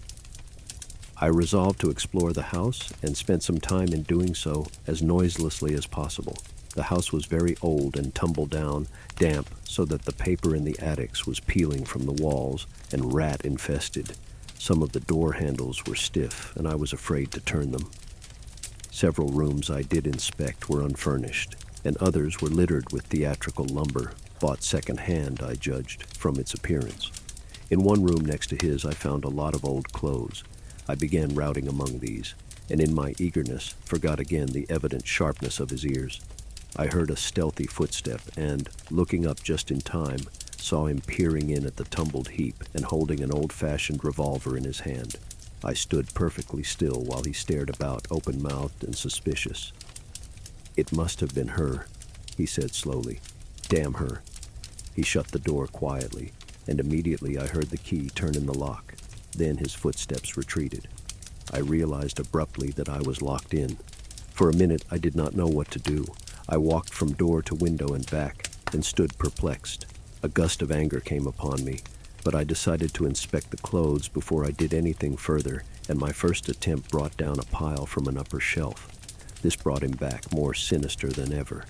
I resolved to explore the house, and spent some time in doing so as noiselessly as possible. The house was very old and tumble down, damp, so that the paper in the attics was peeling from the walls, and rat-infested. Some of the door handles were stiff, and I was afraid to turn them. Several rooms I did inspect were unfurnished, and others were littered with theatrical lumber, bought second-hand, I judged, from its appearance. In one room next to his I found a lot of old clothes. I began routing among these, and in my eagerness forgot again the evident sharpness of his ears. I heard a stealthy footstep, and, looking up just in time, saw him peering in at the tumbled heap and holding an old-fashioned revolver in his hand. I stood perfectly still while he stared about, open-mouthed and suspicious. "It must have been her," he said slowly. "Damn her." He shut the door quietly, and immediately I heard the key turn in the lock. Then his footsteps retreated. I realized abruptly that I was locked in. For a minute I did not know what to do. I walked from door to window and back, and stood perplexed. A gust of anger came upon me, but I decided to inspect the clothes before I did anything further, and my first attempt brought down a pile from an upper shelf. This brought him back more sinister than ever.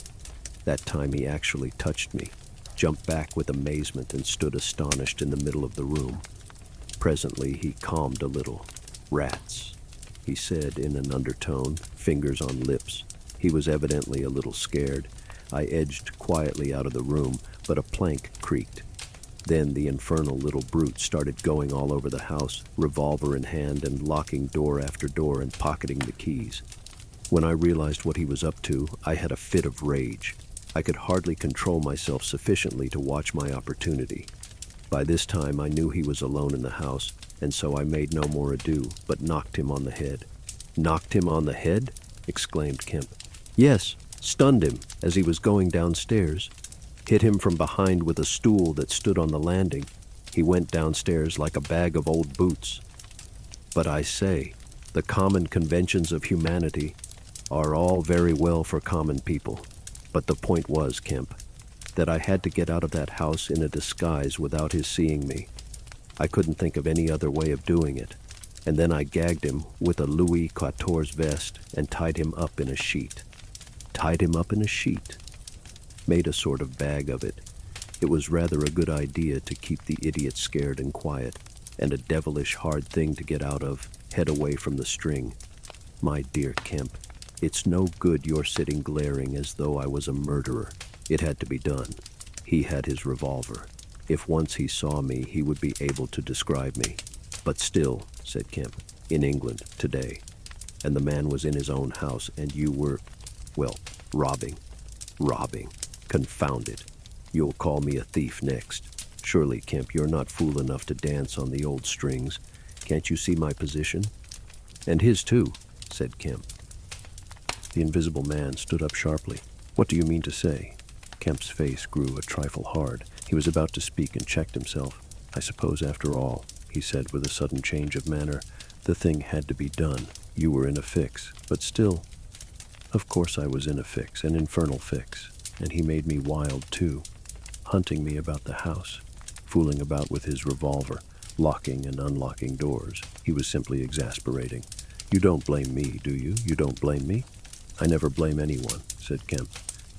That time he actually touched me, jumped back with amazement, and stood astonished in the middle of the room. Presently he calmed a little. "Rats," he said in an undertone, fingers on lips. He was evidently a little scared. I edged quietly out of the room, but a plank creaked. Then the infernal little brute started going all over the house, revolver in hand, and locking door after door and pocketing the keys. When I realized what he was up to, I had a fit of rage. I could hardly control myself sufficiently to watch my opportunity. By this time I knew he was alone in the house, and so I made no more ado, but knocked him on the head. "Knocked him on the head?" exclaimed Kemp. "Yes, stunned him as he was going downstairs. Hit him from behind with a stool that stood on the landing. He went downstairs like a bag of old boots. But I say, the common conventions of humanity are all very well for common people. But the point was, Kemp, that I had to get out of that house in a disguise without his seeing me. I couldn't think of any other way of doing it. And then I gagged him with a Louis XIV vest and tied him up in a sheet. Tied him up in a sheet. Made a sort of bag of it. It was rather a good idea to keep the idiot scared and quiet, and a devilish hard thing to get out of, head away from the string. My dear Kemp, it's no good your sitting glaring as though I was a murderer. It had to be done. He had his revolver. If once he saw me, he would be able to describe me. But still, said Kemp, in England, today. And the man was in his own house, and you were, well, robbing. Confound it. You'll call me a thief next. Surely, Kemp, you're not fool enough to dance on the old strings. Can't you see my position? And his too, said Kemp. The invisible man stood up sharply. What do you mean to say? Kemp's face grew a trifle hard. He was about to speak and checked himself. I suppose, after all, he said with a sudden change of manner, the thing had to be done. You were in a fix, but still. Of course I was in a fix, an infernal fix, and he made me wild too, hunting me about the house, fooling about with his revolver, locking and unlocking doors. He was simply exasperating. You don't blame me, do you? You don't blame me? I never blame anyone, said Kemp.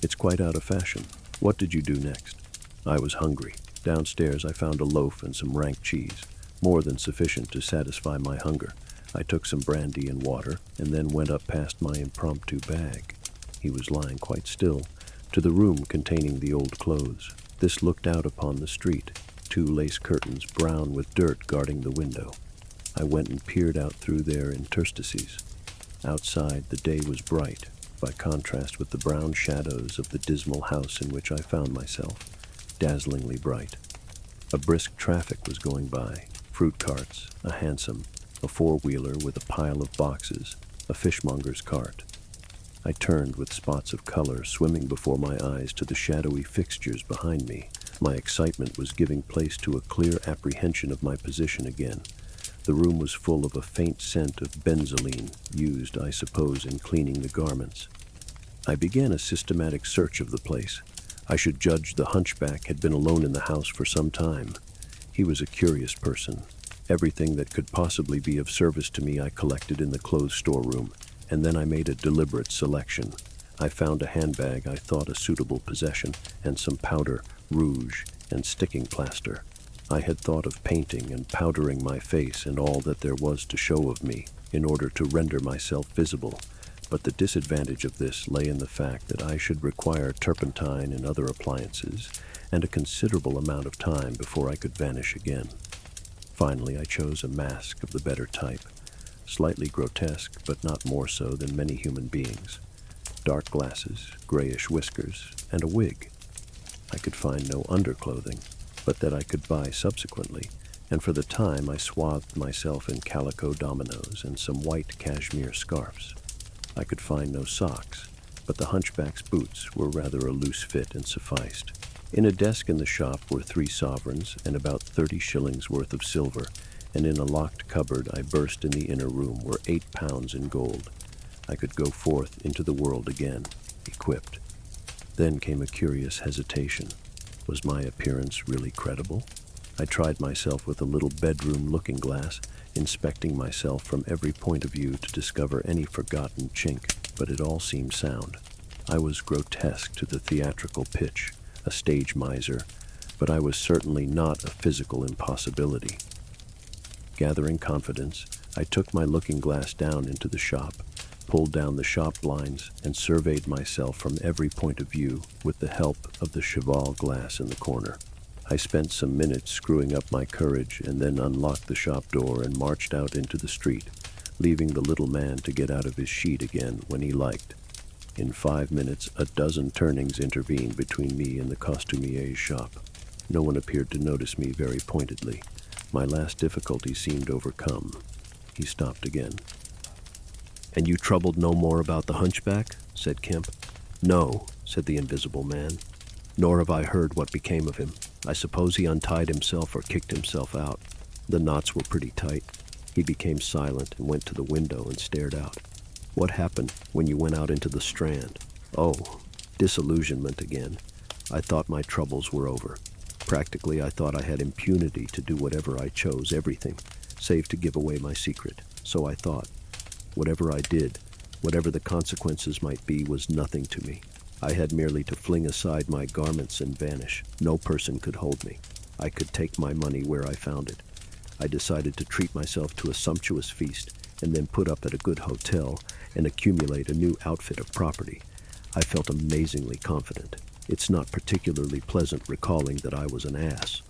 It's quite out of fashion. What did you do next? I was hungry. Downstairs I found a loaf and some rank cheese, more than sufficient to satisfy my hunger. I took some brandy and water, and then went up past my impromptu bag. He was lying quite still, to the room containing the old clothes. This looked out upon the street, 2 lace curtains brown with dirt guarding the window. I went and peered out through their interstices. Outside the day was bright, by contrast with the brown shadows of the dismal house in which I found myself, dazzlingly bright. A brisk traffic was going by, fruit carts, a hansom, a 4-wheeler with a pile of boxes, a fishmonger's cart. I turned with spots of color swimming before my eyes to the shadowy fixtures behind me. My excitement was giving place to a clear apprehension of my position again. The room was full of a faint scent of benzoline, used, I suppose, in cleaning the garments. I began a systematic search of the place. I should judge the hunchback had been alone in the house for some time. He was a curious person. Everything that could possibly be of service to me I collected in the clothes storeroom, and then I made a deliberate selection. I found a handbag I thought a suitable possession, and some powder, rouge, and sticking plaster. I had thought of painting and powdering my face and all that there was to show of me, in order to render myself visible, but the disadvantage of this lay in the fact that I should require turpentine and other appliances, and a considerable amount of time before I could vanish again. Finally, I chose a mask of the better type, slightly grotesque, but not more so than many human beings. Dark glasses, grayish whiskers, and a wig. I could find no underclothing, but that I could buy subsequently, and for the time I swathed myself in calico dominoes and some white cashmere scarfs. I could find no socks, but the hunchback's boots were rather a loose fit and sufficed. In a desk in the shop were 3 sovereigns and about 30 shillings worth of silver, and in a locked cupboard I burst in the inner room were 8 pounds in gold. I could go forth into the world again, equipped. Then came a curious hesitation. Was my appearance really credible? I tried myself with a little bedroom looking-glass, inspecting myself from every point of view to discover any forgotten chink, but it all seemed sound. I was grotesque to the theatrical pitch, a stage miser, but I was certainly not a physical impossibility. Gathering confidence, I took my looking-glass down into the shop, pulled down the shop blinds, and surveyed myself from every point of view with the help of the cheval glass in the corner. I spent some minutes screwing up my courage and then unlocked the shop door and marched out into the street, leaving the little man to get out of his sheet again when he liked. In 5 minutes, a dozen turnings intervened between me and the costumier's shop. No one appeared to notice me very pointedly. My last difficulty seemed overcome. He stopped again. "And you troubled no more about the hunchback?" said Kemp. "No," said the invisible man. "Nor have I heard what became of him. I suppose he untied himself or kicked himself out. The knots were pretty tight. He became silent and went to the window and stared out. What happened when you went out into the Strand? Oh, disillusionment again. I thought my troubles were over. Practically, I thought I had impunity to do whatever I chose, everything, save to give away my secret. So I thought. Whatever I did, whatever the consequences might be, was nothing to me. I had merely to fling aside my garments and vanish. No person could hold me. I could take my money where I found it. I decided to treat myself to a sumptuous feast, and then put up at a good hotel and accumulate a new outfit of property. I felt amazingly confident. It's not particularly pleasant recalling that I was an ass.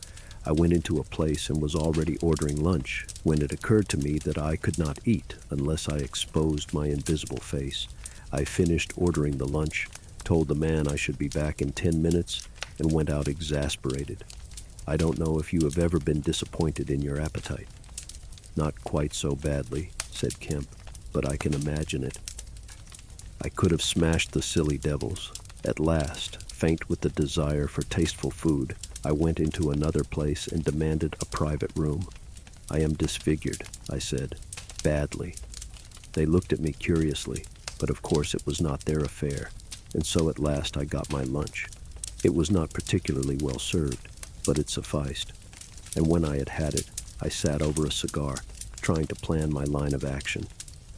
I went into a place and was already ordering lunch when it occurred to me that I could not eat unless I exposed my invisible face. I finished ordering the lunch, told the man I should be back in 10 minutes, and went out exasperated. I don't know if you have ever been disappointed in your appetite. Not quite so badly, said Kemp, but I can imagine it. I could have smashed the silly devils. At last, faint with the desire for tasteful food, I went into another place and demanded a private room. I am disfigured, I said, badly. They looked at me curiously, but of course it was not their affair, and so at last I got my lunch. It was not particularly well served, but it sufficed. And when I had it, I sat over a cigar, trying to plan my line of action.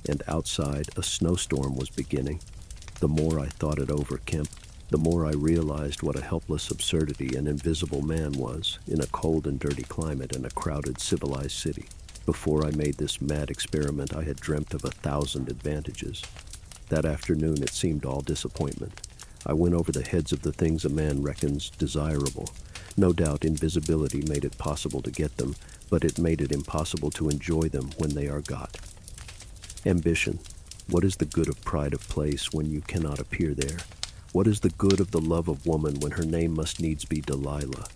And outside, a snowstorm was beginning. The more I thought it over, Kemp, the more I realized what a helpless absurdity an invisible man was in a cold and dirty climate in a crowded, civilized city. Before I made this mad experiment, I had dreamt of 1,000 advantages. That afternoon, it seemed all disappointment. I went over the heads of the things a man reckons desirable. No doubt invisibility made it possible to get them, but it made it impossible to enjoy them when they are got. Ambition. What is the good of pride of place when you cannot appear there? What is the good of the love of woman when her name must needs be Delilah?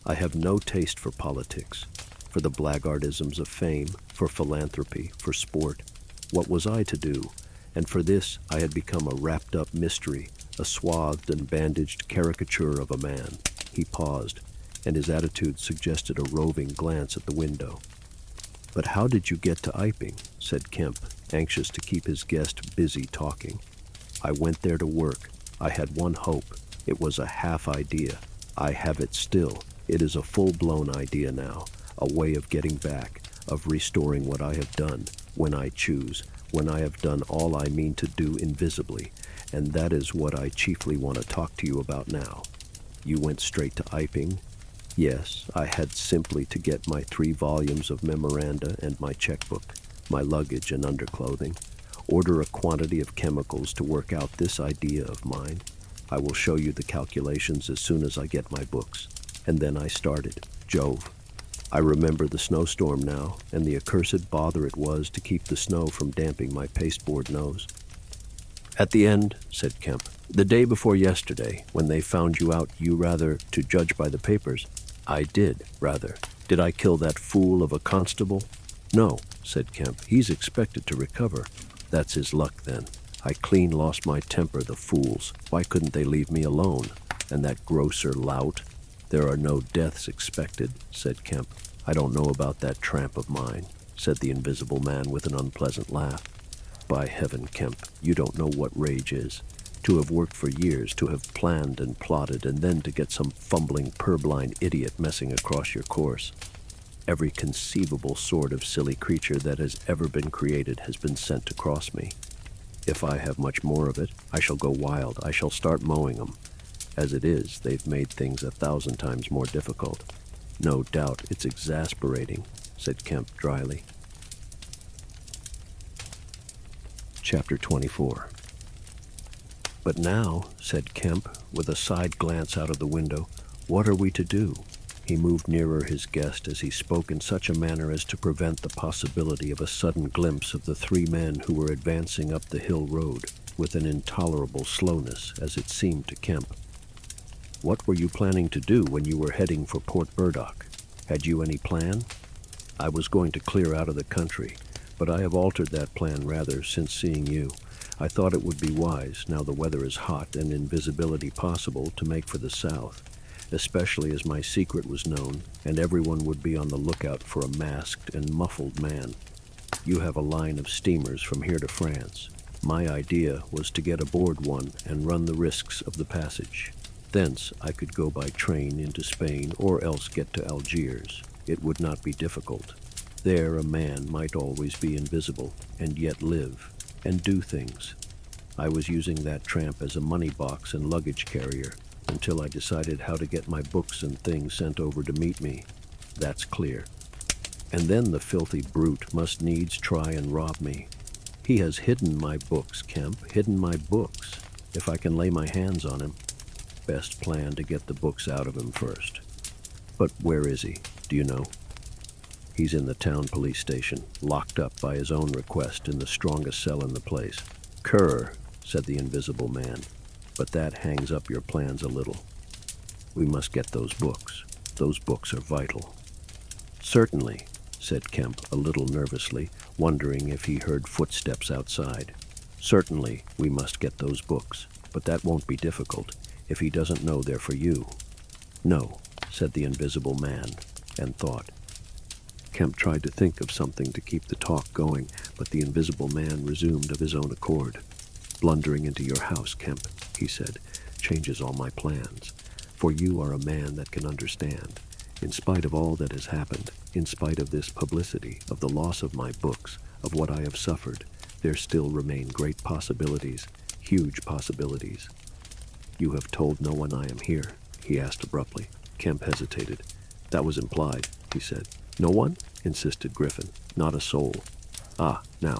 I have no taste for politics, for the blackguardisms of fame, for philanthropy, for sport. What was I to do? And for this I had become a wrapped-up mystery, a swathed and bandaged caricature of a man. He paused, and his attitude suggested a roving glance at the window. "But how did you get to Iping?" said Kemp, anxious to keep his guest busy talking. "I went there to work. I had one hope. It was a half idea. I have it still. It is a full-blown idea now, a way of getting back, of restoring what I have done, when I choose, when I have done all I mean to do invisibly, and that is what I chiefly want to talk to you about now." "You went straight to Iping?" "Yes, I had simply to get my 3 volumes of memoranda and my checkbook, my luggage and underclothing, order a quantity of chemicals to work out this idea of mine. I will show you the calculations as soon as I get my books. And then I started. Jove. I remember the snowstorm now, and the accursed bother it was to keep the snow from damping my pasteboard nose. "At the end," said Kemp, "the day before yesterday, when they found you out, to judge by the papers." "I did, rather. Did I kill that fool of a constable?" "No," said Kemp. "He's expected to recover." "That's his luck, then. I clean lost my temper, the fools. Why couldn't they leave me alone? And that grocer lout?" "There are no deaths expected," said Kemp. "I don't know about that tramp of mine," said the invisible man with an unpleasant laugh. "By heaven, Kemp, you don't know what rage is. To have worked for years, to have planned and plotted, and then to get some fumbling, purblind idiot messing across your course. Every conceivable sort of silly creature that has ever been created has been sent across me. If I have much more of it, I shall go wild. I shall start mowing them. As it is, they've made things 1,000 times more difficult." "No doubt it's exasperating," said Kemp dryly. Chapter 24. "But now," said Kemp, with a side glance out of the window, "what are we to do?" He moved nearer his guest as he spoke in such a manner as to prevent the possibility of a sudden glimpse of the 3 men who were advancing up the hill road with an intolerable slowness, as it seemed to Kemp. "What were you planning to do when you were heading for Port Burdock? Had you any plan?" "I was going to clear out of the country, but I have altered that plan rather since seeing you. I thought it would be wise, now the weather is hot and invisibility possible, to make for the south, especially as my secret was known, and everyone would be on the lookout for a masked and muffled man. You have a line of steamers from here to France. My idea was to get aboard one and run the risks of the passage. Thence I could go by train into Spain or else get to Algiers. It would not be difficult. There a man might always be invisible and yet live and do things. I was using that tramp as a money box and luggage carrier until I decided how to get my books and things sent over to meet me. That's clear. And then the filthy brute must needs try and rob me. He has hidden my books, Kemp, hidden my books. If I can lay my hands on him. Best plan to get the books out of him first. But where is he? Do you know?" "He's in the town police station, locked up by his own request in the strongest cell in the place." "Cur," said the invisible man. but that hangs up your plans a little. We must get those books. Those books are vital." "Certainly," said Kemp a little nervously, wondering if he heard footsteps outside. "Certainly, we must get those books, but that won't be difficult if he doesn't know they're for you." "No," said the invisible man, and thought. Kemp tried to think of something to keep the talk going, but the invisible man resumed of his own accord. "Blundering into your house, Kemp," he said, "changes all my plans. For you are a man that can understand. In spite of all that has happened, in spite of this publicity, of the loss of my books, of what I have suffered, there still remain great possibilities, huge possibilities." "You have told no one I am here?" he asked abruptly. Kemp hesitated. "That was implied," he said. "No one?" insisted Griffin. "Not a soul." "Ah, now."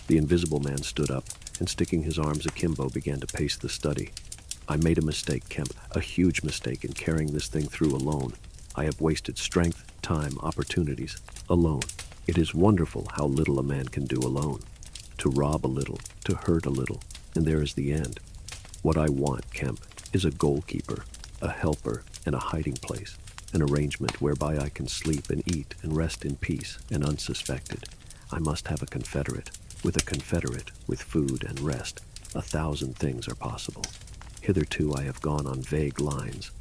The invisible man stood up, and sticking his arms akimbo began to pace the study. "I made a mistake, Kemp, a huge mistake in carrying this thing through alone. I have wasted strength, time, opportunities, alone. It is wonderful how little a man can do alone. To rob a little, to hurt a little, and there is the end. What I want, Kemp, is a goalkeeper, a helper, and a hiding place, an arrangement whereby I can sleep and eat and rest in peace and unsuspected. I must have a confederate. With a confederate, with food and rest, 1,000 things are possible. Hitherto I have gone on vague lines.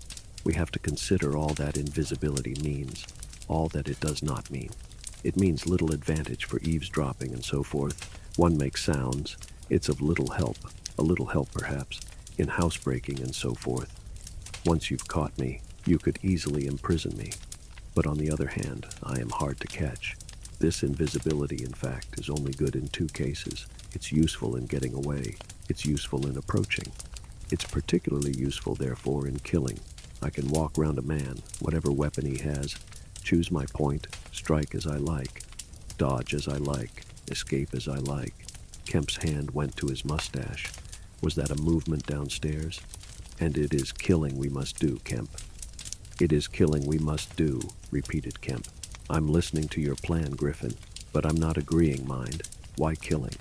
We have to consider all that invisibility means, all that it does not mean. It means little advantage for eavesdropping and so forth. One makes sounds. It's of little help, a little help perhaps, in housebreaking and so forth. Once you've caught me, you could easily imprison me. But on the other hand, I am hard to catch. This invisibility, in fact, is only good in 2 cases. It's useful in getting away. It's useful in approaching. It's particularly useful, therefore, in killing. I can walk round a man, whatever weapon he has, choose my point, strike as I like, dodge as I like, escape as I like. Kemp's hand went to his mustache. Was that a movement downstairs? "And it is killing we must do, Kemp." "It is killing we must do," repeated Kemp. "I'm listening to your plan, Griffin, but I'm not agreeing, mind. Why killing?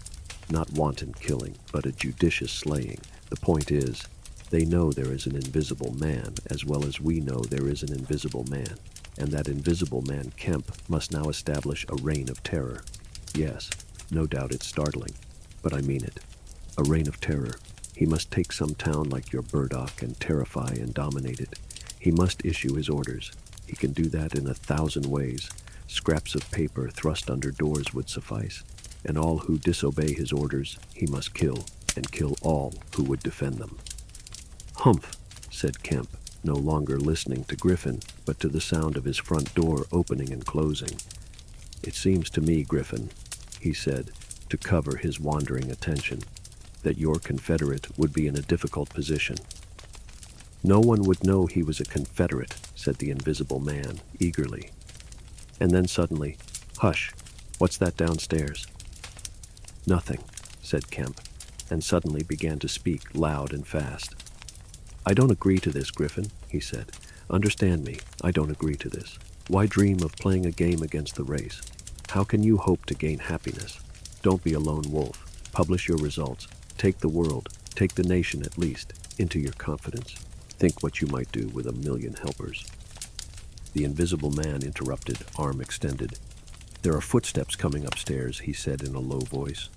Not wanton killing, but a judicious slaying. The point is, they know there is an invisible man, as well as we know there is an invisible man. And that invisible man, Kemp, must now establish a reign of terror. Yes, no doubt it's startling, but I mean it. A reign of terror. He must take some town like your Burdock and terrify and dominate it. He must issue his orders. He can do that in 1,000 ways. Scraps of paper thrust under doors would suffice. And all who disobey his orders, he must kill, and kill all who would defend them." "Humph," said Kemp, no longer listening to Griffin, but to the sound of his front door opening and closing. "It seems to me, Griffin," he said, to cover his wandering attention, "that your confederate would be in a difficult position." "No one would know he was a confederate," said the invisible man, eagerly. And then suddenly, "Hush, what's that downstairs?" "Nothing," said Kemp, and suddenly began to speak loud and fast. "I don't agree to this, Griffin," he said. "Understand me, I don't agree to this. Why dream of playing a game against the race? How can you hope to gain happiness? Don't be a lone wolf. Publish your results. Take the world, take the nation at least, into your confidence. Think what you might do with 1,000,000 helpers." The invisible man interrupted, arm extended. "There are footsteps coming upstairs," he said in a low voice.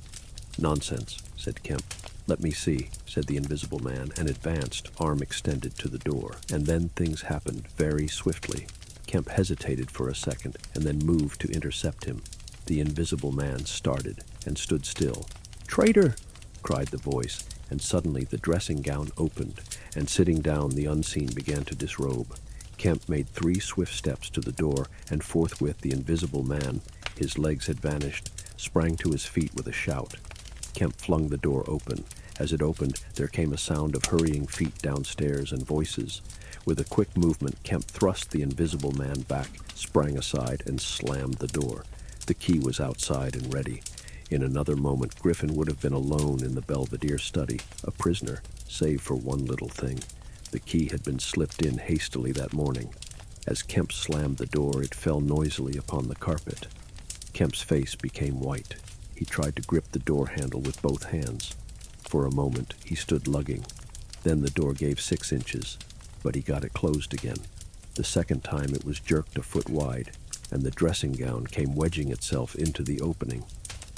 "Nonsense," said Kemp. "Let me see," said the invisible man, and advanced, arm extended, to the door. And then things happened very swiftly. Kemp hesitated for a second, and then moved to intercept him. The invisible man started and stood still. "Traitor!" cried the voice, and suddenly the dressing gown opened, and sitting down the unseen began to disrobe. Kemp made 3 swift steps to the door, and forthwith the invisible man, his legs had vanished, sprang to his feet with a shout. Kemp flung the door open. As it opened, there came a sound of hurrying feet downstairs and voices. With a quick movement, Kemp thrust the invisible man back, sprang aside, and slammed the door. The key was outside and ready. In another moment, Griffin would have been alone in the Belvedere study, a prisoner, save for one little thing. The key had been slipped in hastily that morning. As Kemp slammed the door, it fell noisily upon the carpet. Kemp's face became white. He tried to grip the door handle with both hands. For a moment, he stood lugging. Then the door gave 6 inches, but he got it closed again. The second time it was jerked a foot wide, and the dressing gown came wedging itself into the opening.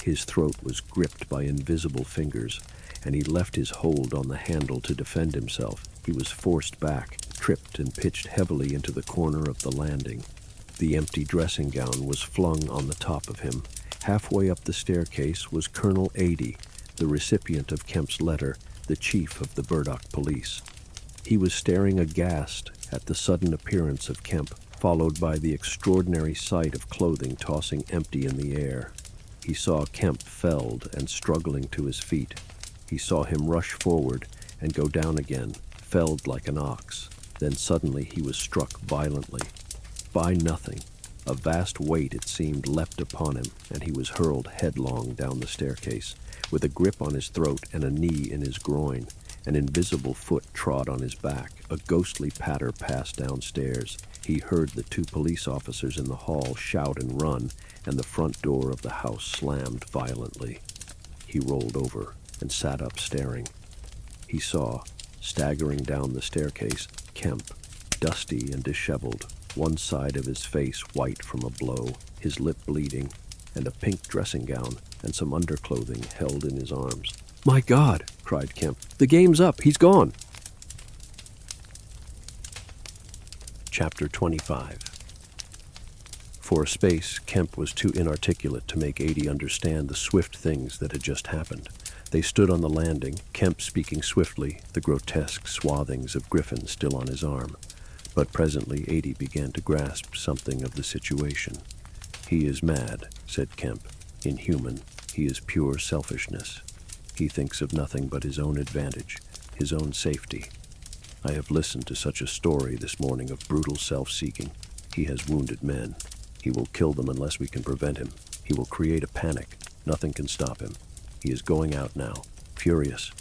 His throat was gripped by invisible fingers, and he left his hold on the handle to defend himself. He was forced back, tripped and pitched heavily into the corner of the landing. The empty dressing gown was flung on the top of him. Halfway up the staircase was Colonel Adie, the recipient of Kemp's letter, the chief of the Burdock police. He was staring aghast at the sudden appearance of Kemp, followed by the extraordinary sight of clothing tossing empty in the air. He saw Kemp felled and struggling to his feet. He saw him rush forward and go down again, felled like an ox. Then suddenly he was struck violently. By nothing. A vast weight, it seemed, leapt upon him, and he was hurled headlong down the staircase, with a grip on his throat and a knee in his groin. An invisible foot trod on his back. A ghostly patter passed downstairs. He heard the 2 police officers in the hall shout and run, and the front door of the house slammed violently. He rolled over and sat up staring. He saw, staggering down the staircase, Kemp, dusty and disheveled, one side of his face white from a blow, his lip bleeding, and a pink dressing gown and some underclothing held in his arms. "My God!" cried Kemp. "The game's up! He's gone!" Chapter 25. For a space, Kemp was too inarticulate to make Adie understand the swift things that had just happened. They stood on the landing, Kemp speaking swiftly, the grotesque swathings of Griffin still on his arm. But presently Adie began to grasp something of the situation. "He is mad," said Kemp. "Inhuman. He is pure selfishness. He thinks of nothing but his own advantage, his own safety. I have listened to such a story this morning of brutal self-seeking. He has wounded men. He will kill them unless we can prevent him. He will create a panic. Nothing can stop him. He is going out now, furious."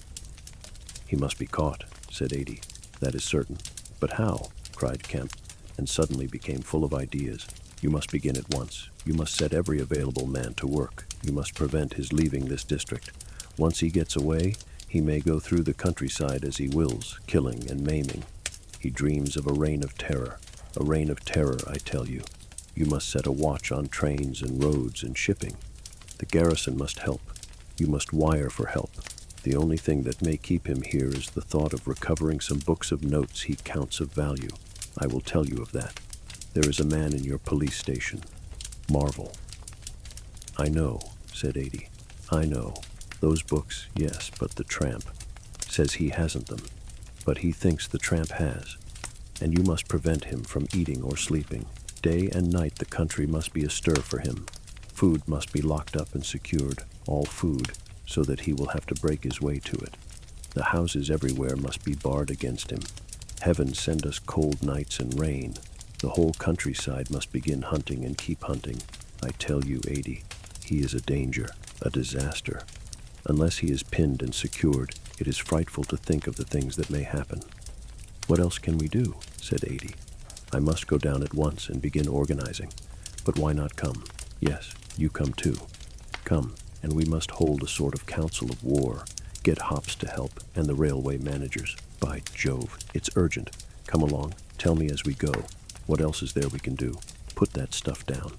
"He must be caught," said Adie. "That is certain. But how?" cried Kemp, and suddenly became full of ideas. "You must begin at once. You must set every available man to work. You must prevent his leaving this district. Once he gets away, he may go through the countryside as he wills, killing and maiming. He dreams of a reign of terror. A reign of terror, I tell you. You must set a watch on trains and roads and shipping. The garrison must help. You must wire for help. The only thing that may keep him here is the thought of recovering some books of notes he counts of value. I will tell you of that. There is a man in your police station. Marvel." "I know," said Adie. "I know. Those books, yes, but the tramp. Says he hasn't them. But he thinks the tramp has. And you must prevent him from eating or sleeping. Day and night the country must be astir for him. Food must be locked up and secured, all food, so that he will have to break his way to it. The houses everywhere must be barred against him. Heaven send us cold nights and rain. The whole countryside must begin hunting and keep hunting. I tell you, Adie, he is a danger, a disaster. Unless he is pinned and secured, it is frightful to think of the things that may happen." "What else can we do?" said Adie. "I must go down at once and begin organizing. But why not come? Yes, you come too. Come, and we must hold a sort of council of war. Get Hops to help, and the railway managers. By Jove, it's urgent. Come along, tell me as we go. What else is there we can do? Put that stuff down."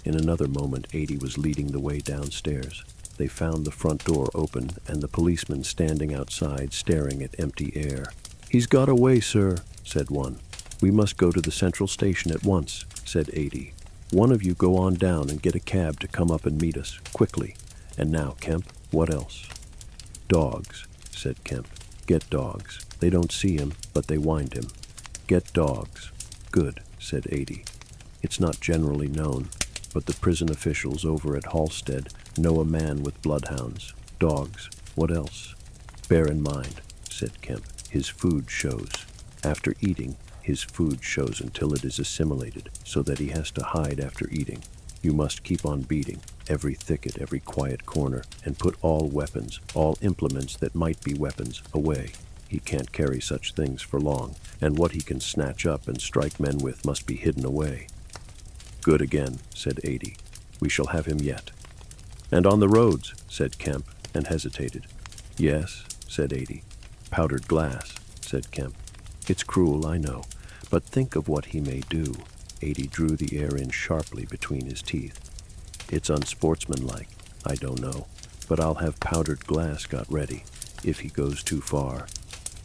In another moment, Adie was leading the way downstairs. They found the front door open and the policeman standing outside staring at empty air. "He's got away, sir," said one. "We must go to the central station at once," said Adie. "One of you go on down and get a cab to come up and meet us, quickly. And now, Kemp, what else?" "Dogs," said Kemp. "Get dogs. They don't see him, but they wind him. Get dogs." "Good," said Adie. "It's not generally known, but the prison officials over at Halstead know a man with bloodhounds. Dogs. What else?" "Bear in mind," said Kemp, "his food shows. After eating, his food shows until it is assimilated, so that he has to hide after eating. You must keep on beating, every thicket, every quiet corner, and put all weapons, all implements that might be weapons, away. He can't carry such things for long, and what he can snatch up and strike men with must be hidden away." "Good again," said Adie. "We shall have him yet." "And on the roads," said Kemp, and hesitated. "Yes," said Adie. "Powdered glass. said Kemp. "It's cruel, I know, but think of what he may do." Adie drew the air in sharply between his teeth. "It's unsportsmanlike, I don't know, but I'll have powdered glass got ready, if he goes too far."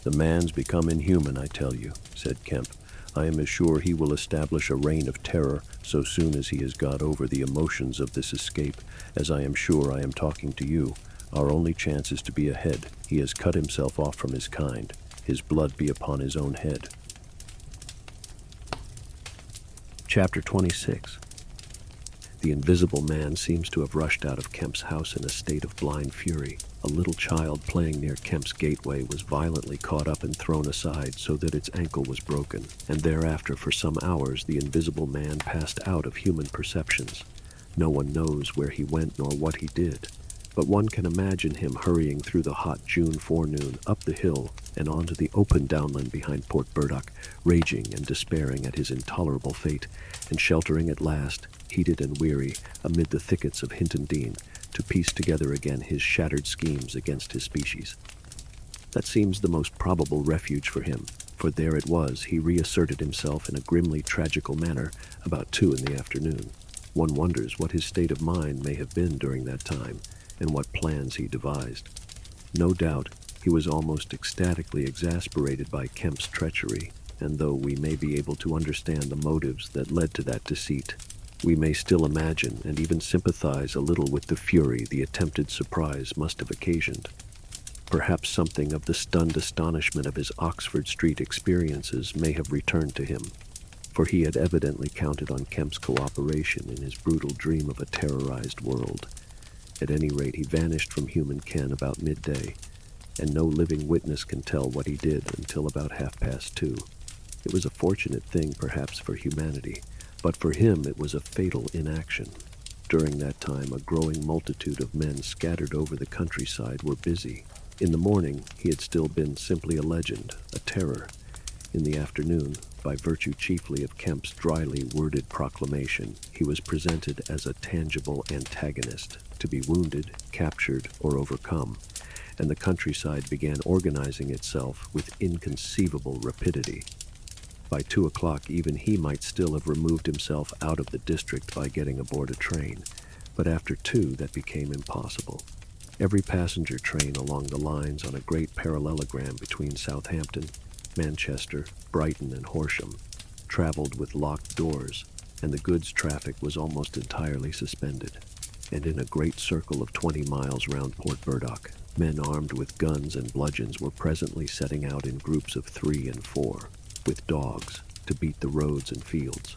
"The man's become inhuman, I tell you," said Kemp. "I am as sure he will establish a reign of terror so soon as he has got over the emotions of this escape, as I am sure I am talking to you. Our only chance is to be ahead. He has cut himself off from his kind. His blood be upon his own head." Chapter 26. The Invisible Man seems to have rushed out of Kemp's house in a state of blind fury. A little child playing near Kemp's gateway was violently caught up and thrown aside so that its ankle was broken, and thereafter for some hours the Invisible Man passed out of human perceptions. No one knows where he went nor what he did, but one can imagine him hurrying through the hot June forenoon up the hill and onto the open downland behind Port Burdock, raging and despairing at his intolerable fate, and sheltering at last, heated and weary, amid the thickets of Hintondean, to piece together again his shattered schemes against his species. That seems the most probable refuge for him, for there it was he reasserted himself in a grimly tragical manner about 2 in the afternoon. One wonders what his state of mind may have been during that time, and what plans he devised. No doubt he was almost ecstatically exasperated by Kemp's treachery, and though we may be able to understand the motives that led to that deceit, we may still imagine and even sympathize a little with the fury the attempted surprise must have occasioned. Perhaps something of the stunned astonishment of his Oxford Street experiences may have returned to him, for he had evidently counted on Kemp's cooperation in his brutal dream of a terrorized world. At any rate, he vanished from human ken about midday, and no living witness can tell what he did until about 2:30. It was a fortunate thing, perhaps, for humanity, but for him it was a fatal inaction. During that time, a growing multitude of men scattered over the countryside were busy. In the morning, he had still been simply a legend, a terror. In the afternoon, by virtue chiefly of Kemp's dryly worded proclamation, he was presented as a tangible antagonist, to be wounded, captured, or overcome, and the countryside began organizing itself with inconceivable rapidity. By 2 o'clock, even he might still have removed himself out of the district by getting aboard a train, but after 2 that became impossible. Every passenger train along the lines on a great parallelogram between Southampton, Manchester, Brighton, and Horsham traveled with locked doors, and the goods traffic was almost entirely suspended. And in a great circle of 20 miles round Port Burdock, men armed with guns and bludgeons were presently setting out in groups of 3 and 4, with dogs, to beat the roads and fields.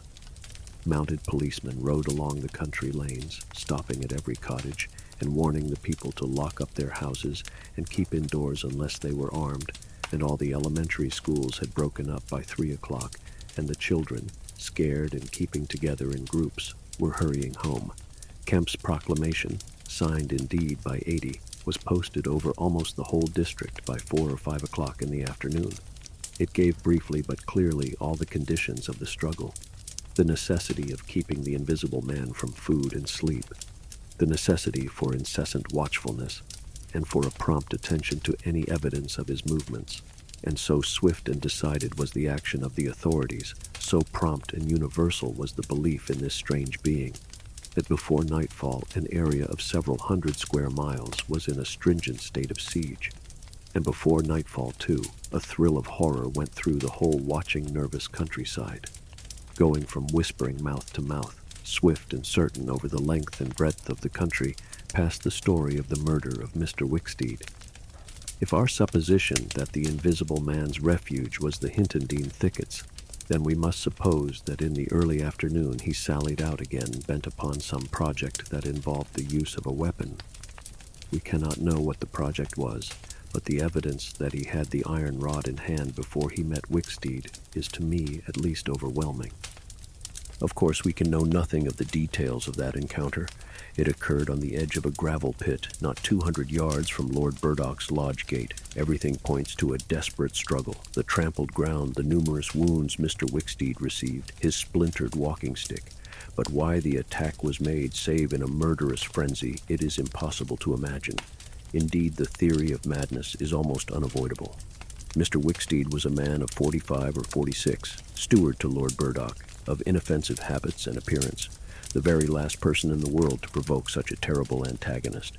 Mounted policemen rode along the country lanes, stopping at every cottage and warning the people to lock up their houses and keep indoors unless they were armed, and all the elementary schools had broken up by 3 o'clock, and the children, scared and keeping together in groups, were hurrying home. Kemp's proclamation, signed indeed by 80, was posted over almost the whole district by 4 or 5 o'clock in the afternoon. It gave briefly but clearly all the conditions of the struggle: the necessity of keeping the Invisible Man from food and sleep, the necessity for incessant watchfulness, and for a prompt attention to any evidence of his movements. And so swift and decided was the action of the authorities, so prompt and universal was the belief in this strange being, that before nightfall an area of several hundred square miles was in a stringent state of siege. And before nightfall, too, a thrill of horror went through the whole watching, nervous countryside. Going from whispering mouth to mouth, swift and certain over the length and breadth of the country, passed the story of the murder of Mr. Wicksteed. If our supposition that the Invisible Man's refuge was the Hintondean thickets, then we must suppose that in the early afternoon he sallied out again, bent upon some project that involved the use of a weapon. We cannot know what the project was, but the evidence that he had the iron rod in hand before he met Wicksteed is, to me, at least overwhelming. Of course, we can know nothing of the details of that encounter. It occurred on the edge of a gravel pit, not 200 yards from Lord Burdock's lodge gate. Everything points to a desperate struggle: the trampled ground, the numerous wounds Mr. Wicksteed received, his splintered walking stick. But why the attack was made, save in a murderous frenzy, it is impossible to imagine. Indeed, the theory of madness is almost unavoidable. Mr. Wicksteed was a man of 45 or 46, steward to Lord Burdock, of inoffensive habits and appearance, the very last person in the world to provoke such a terrible antagonist.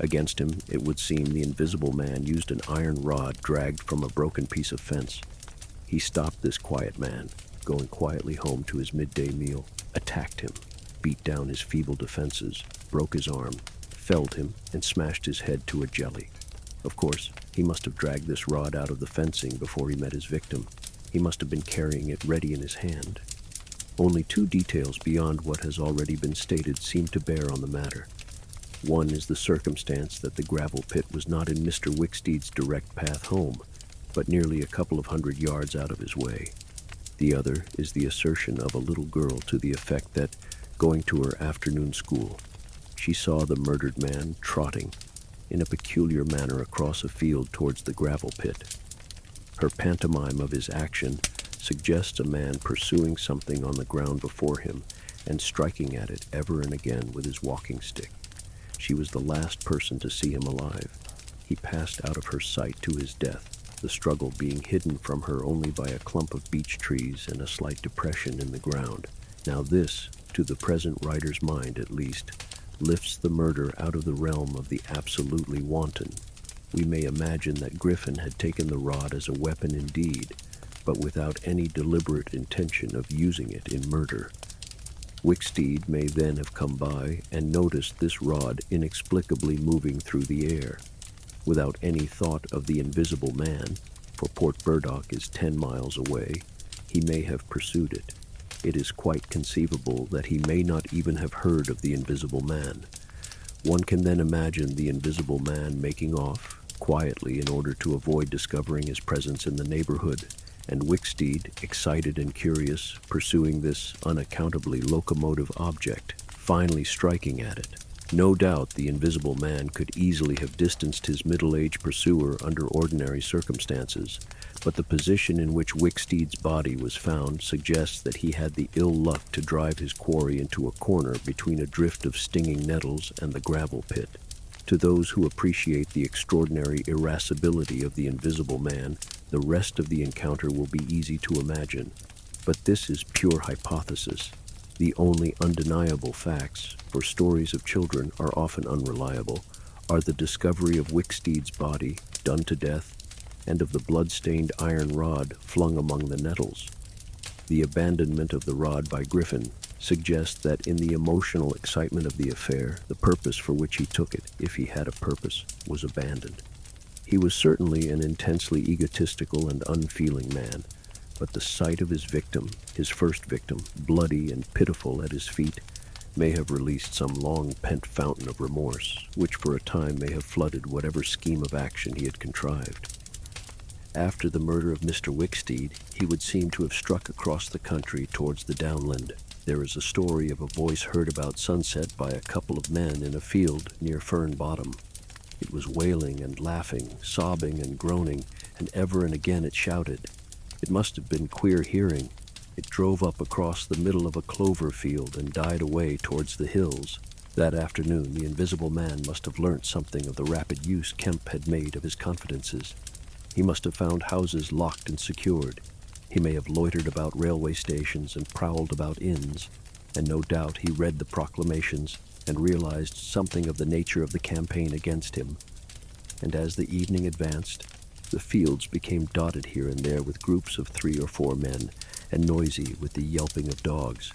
Against him, it would seem, the invisible man used an iron rod dragged from a broken piece of fence. He stopped this quiet man, going quietly home to his midday meal, attacked him, beat down his feeble defenses, broke his arm, felled him, and smashed his head to a jelly. Of course, he must have dragged this rod out of the fencing before he met his victim. He must have been carrying it ready in his hand. Only two details beyond what has already been stated seem to bear on the matter. One is the circumstance that the gravel pit was not in Mr. Wicksteed's direct path home, but nearly a couple of 100 yards out of his way. The other is the assertion of a little girl to the effect that, going to her afternoon school, she saw the murdered man trotting in a peculiar manner across a field towards the gravel pit. Her pantomime of his action suggests a man pursuing something on the ground before him and striking at it ever and again with his walking stick. She was the last person to see him alive. He passed out of her sight to his death, the struggle being hidden from her only by a clump of beech trees and a slight depression in the ground. Now this, to the present writer's mind at least, lifts the murder out of the realm of the absolutely wanton. We may imagine that Griffin had taken the rod as a weapon indeed, but without any deliberate intention of using it in murder. Wicksteed may then have come by and noticed this rod inexplicably moving through the air. Without any thought of the invisible man, for Port Burdock is 10 miles away, he may have pursued it. It is quite conceivable that he may not even have heard of the invisible man. One can then imagine the invisible man making off quietly in order to avoid discovering his presence in the neighborhood, and Wicksteed, excited and curious, pursuing this unaccountably locomotive object, finally striking at it. No doubt the invisible man could easily have distanced his middle-aged pursuer under ordinary circumstances, but the position in which Wicksteed's body was found suggests that he had the ill luck to drive his quarry into a corner between a drift of stinging nettles and the gravel pit. To those who appreciate the extraordinary irascibility of the invisible man, the rest of the encounter will be easy to imagine. But this is pure hypothesis. The only undeniable facts, for stories of children are often unreliable, are the discovery of Wicksteed's body, done to death, and of the blood-stained iron rod flung among the nettles. The abandonment of the rod by Griffin suggests that in the emotional excitement of the affair, the purpose for which he took it, if he had a purpose, was abandoned. He was certainly an intensely egotistical and unfeeling man, but the sight of his victim, his first victim, bloody and pitiful at his feet, may have released some long-pent fountain of remorse, which for a time may have flooded whatever scheme of action he had contrived. After the murder of Mr. Wicksteed, he would seem to have struck across the country towards the downland. There is a story of a voice heard about sunset by a couple of men in a field near Fern Bottom. It was wailing and laughing, sobbing and groaning, and ever and again it shouted. It must have been queer hearing. It drove up across the middle of a clover field and died away towards the hills. That afternoon, the invisible man must have learnt something of the rapid use Kemp had made of his confidences. He must have found houses locked and secured. He may have loitered about railway stations and prowled about inns, and no doubt he read the proclamations and realized something of the nature of the campaign against him. And as the evening advanced, the fields became dotted here and there with groups of 3 or 4 men, and noisy with the yelping of dogs.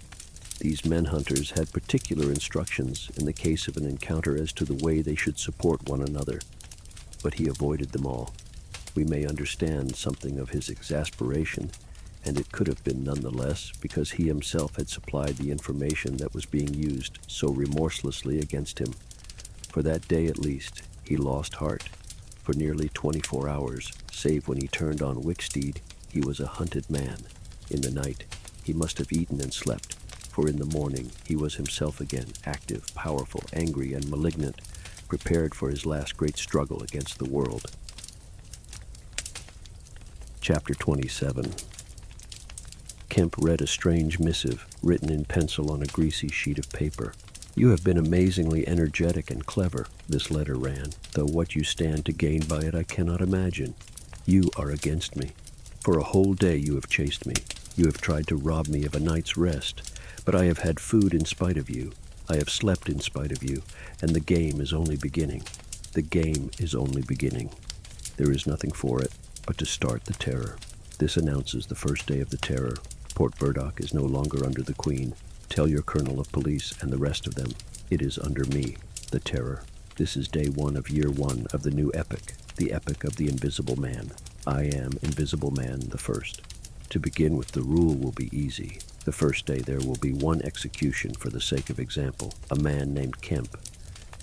These men-hunters had particular instructions in the case of an encounter as to the way they should support one another, but he avoided them all. We may understand something of his exasperation, and it could have been nonetheless because he himself had supplied the information that was being used so remorselessly against him. For that day at least, he lost heart. For nearly 24 hours, save when he turned on Wicksteed, he was a hunted man. In the night, he must have eaten and slept, for in the morning he was himself again, active, powerful, angry, and malignant, prepared for his last great struggle against the world. Chapter 27. Kemp read a strange missive written in pencil on a greasy sheet of paper. "You have been amazingly energetic and clever," this letter ran, "though what you stand to gain by it I cannot imagine. You are against me. For a whole day you have chased me. You have tried to rob me of a night's rest, but I have had food in spite of you. I have slept in spite of you, and the game is only beginning. The game is only beginning. There is nothing for it but to start the terror. This announces the first day of the terror. Port Burdock is no longer under the Queen. Tell your colonel of police and the rest of them, it is under me, the terror. This is day one of year one of the new epic, the epic of the Invisible Man. I am Invisible Man the First. To begin with, the rule will be easy. The first day there will be one execution for the sake of example, a man named Kemp.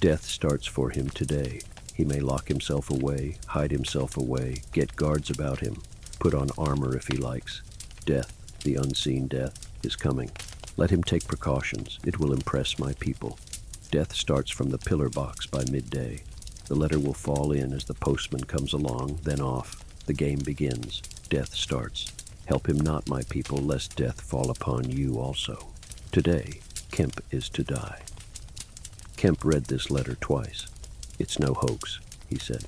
Death starts for him today. He may lock himself away, hide himself away, get guards about him, put on armor if he likes. Death, the unseen death, is coming. Let him take precautions. It will impress my people. Death starts from the pillar box by midday. The letter will fall in as the postman comes along, then off. The game begins. Death starts. Help him not, my people, lest death fall upon you also. Today, Kemp is to die. Kemp read this letter twice. It's no hoax, he said.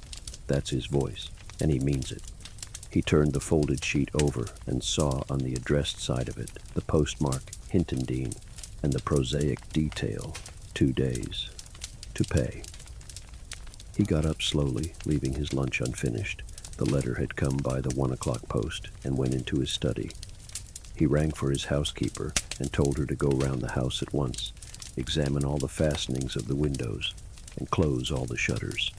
That's his voice, and he means it. He turned the folded sheet over and saw on the addressed side of it the postmark Hintendine and the prosaic detail, 2 days. To pay. He got up slowly, leaving his lunch unfinished. The letter had come by the 1 o'clock post and went into his study. He rang for his housekeeper and told her to go round the house at once, examine all the fastenings of the windows, and close all the shutters.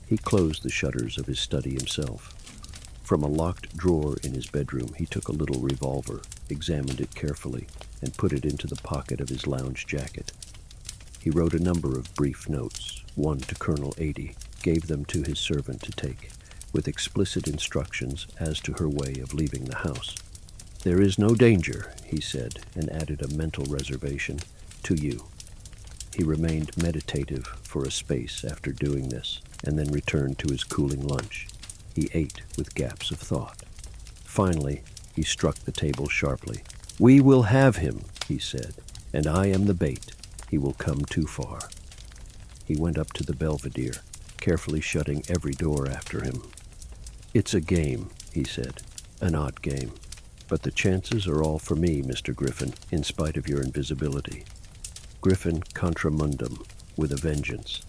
He closed the shutters of his study himself. From a locked drawer in his bedroom, he took a little revolver, examined it carefully, and put it into the pocket of his lounge jacket. He wrote a number of brief notes, one to Colonel Adie, gave them to his servant to take, with explicit instructions as to her way of leaving the house. There is no danger, he said, and added a mental reservation, to you. He remained meditative for a space after doing this, and then returned to his cooling lunch. He ate with gaps of thought. Finally, he struck the table sharply. We will have him, he said, and I am the bait. He will come too far. He went up to the belvedere, carefully shutting every door after him. It's a game, he said, an odd game. But the chances are all for me, Mr. Griffin, in spite of your invisibility. Griffin contra mundum, with a vengeance.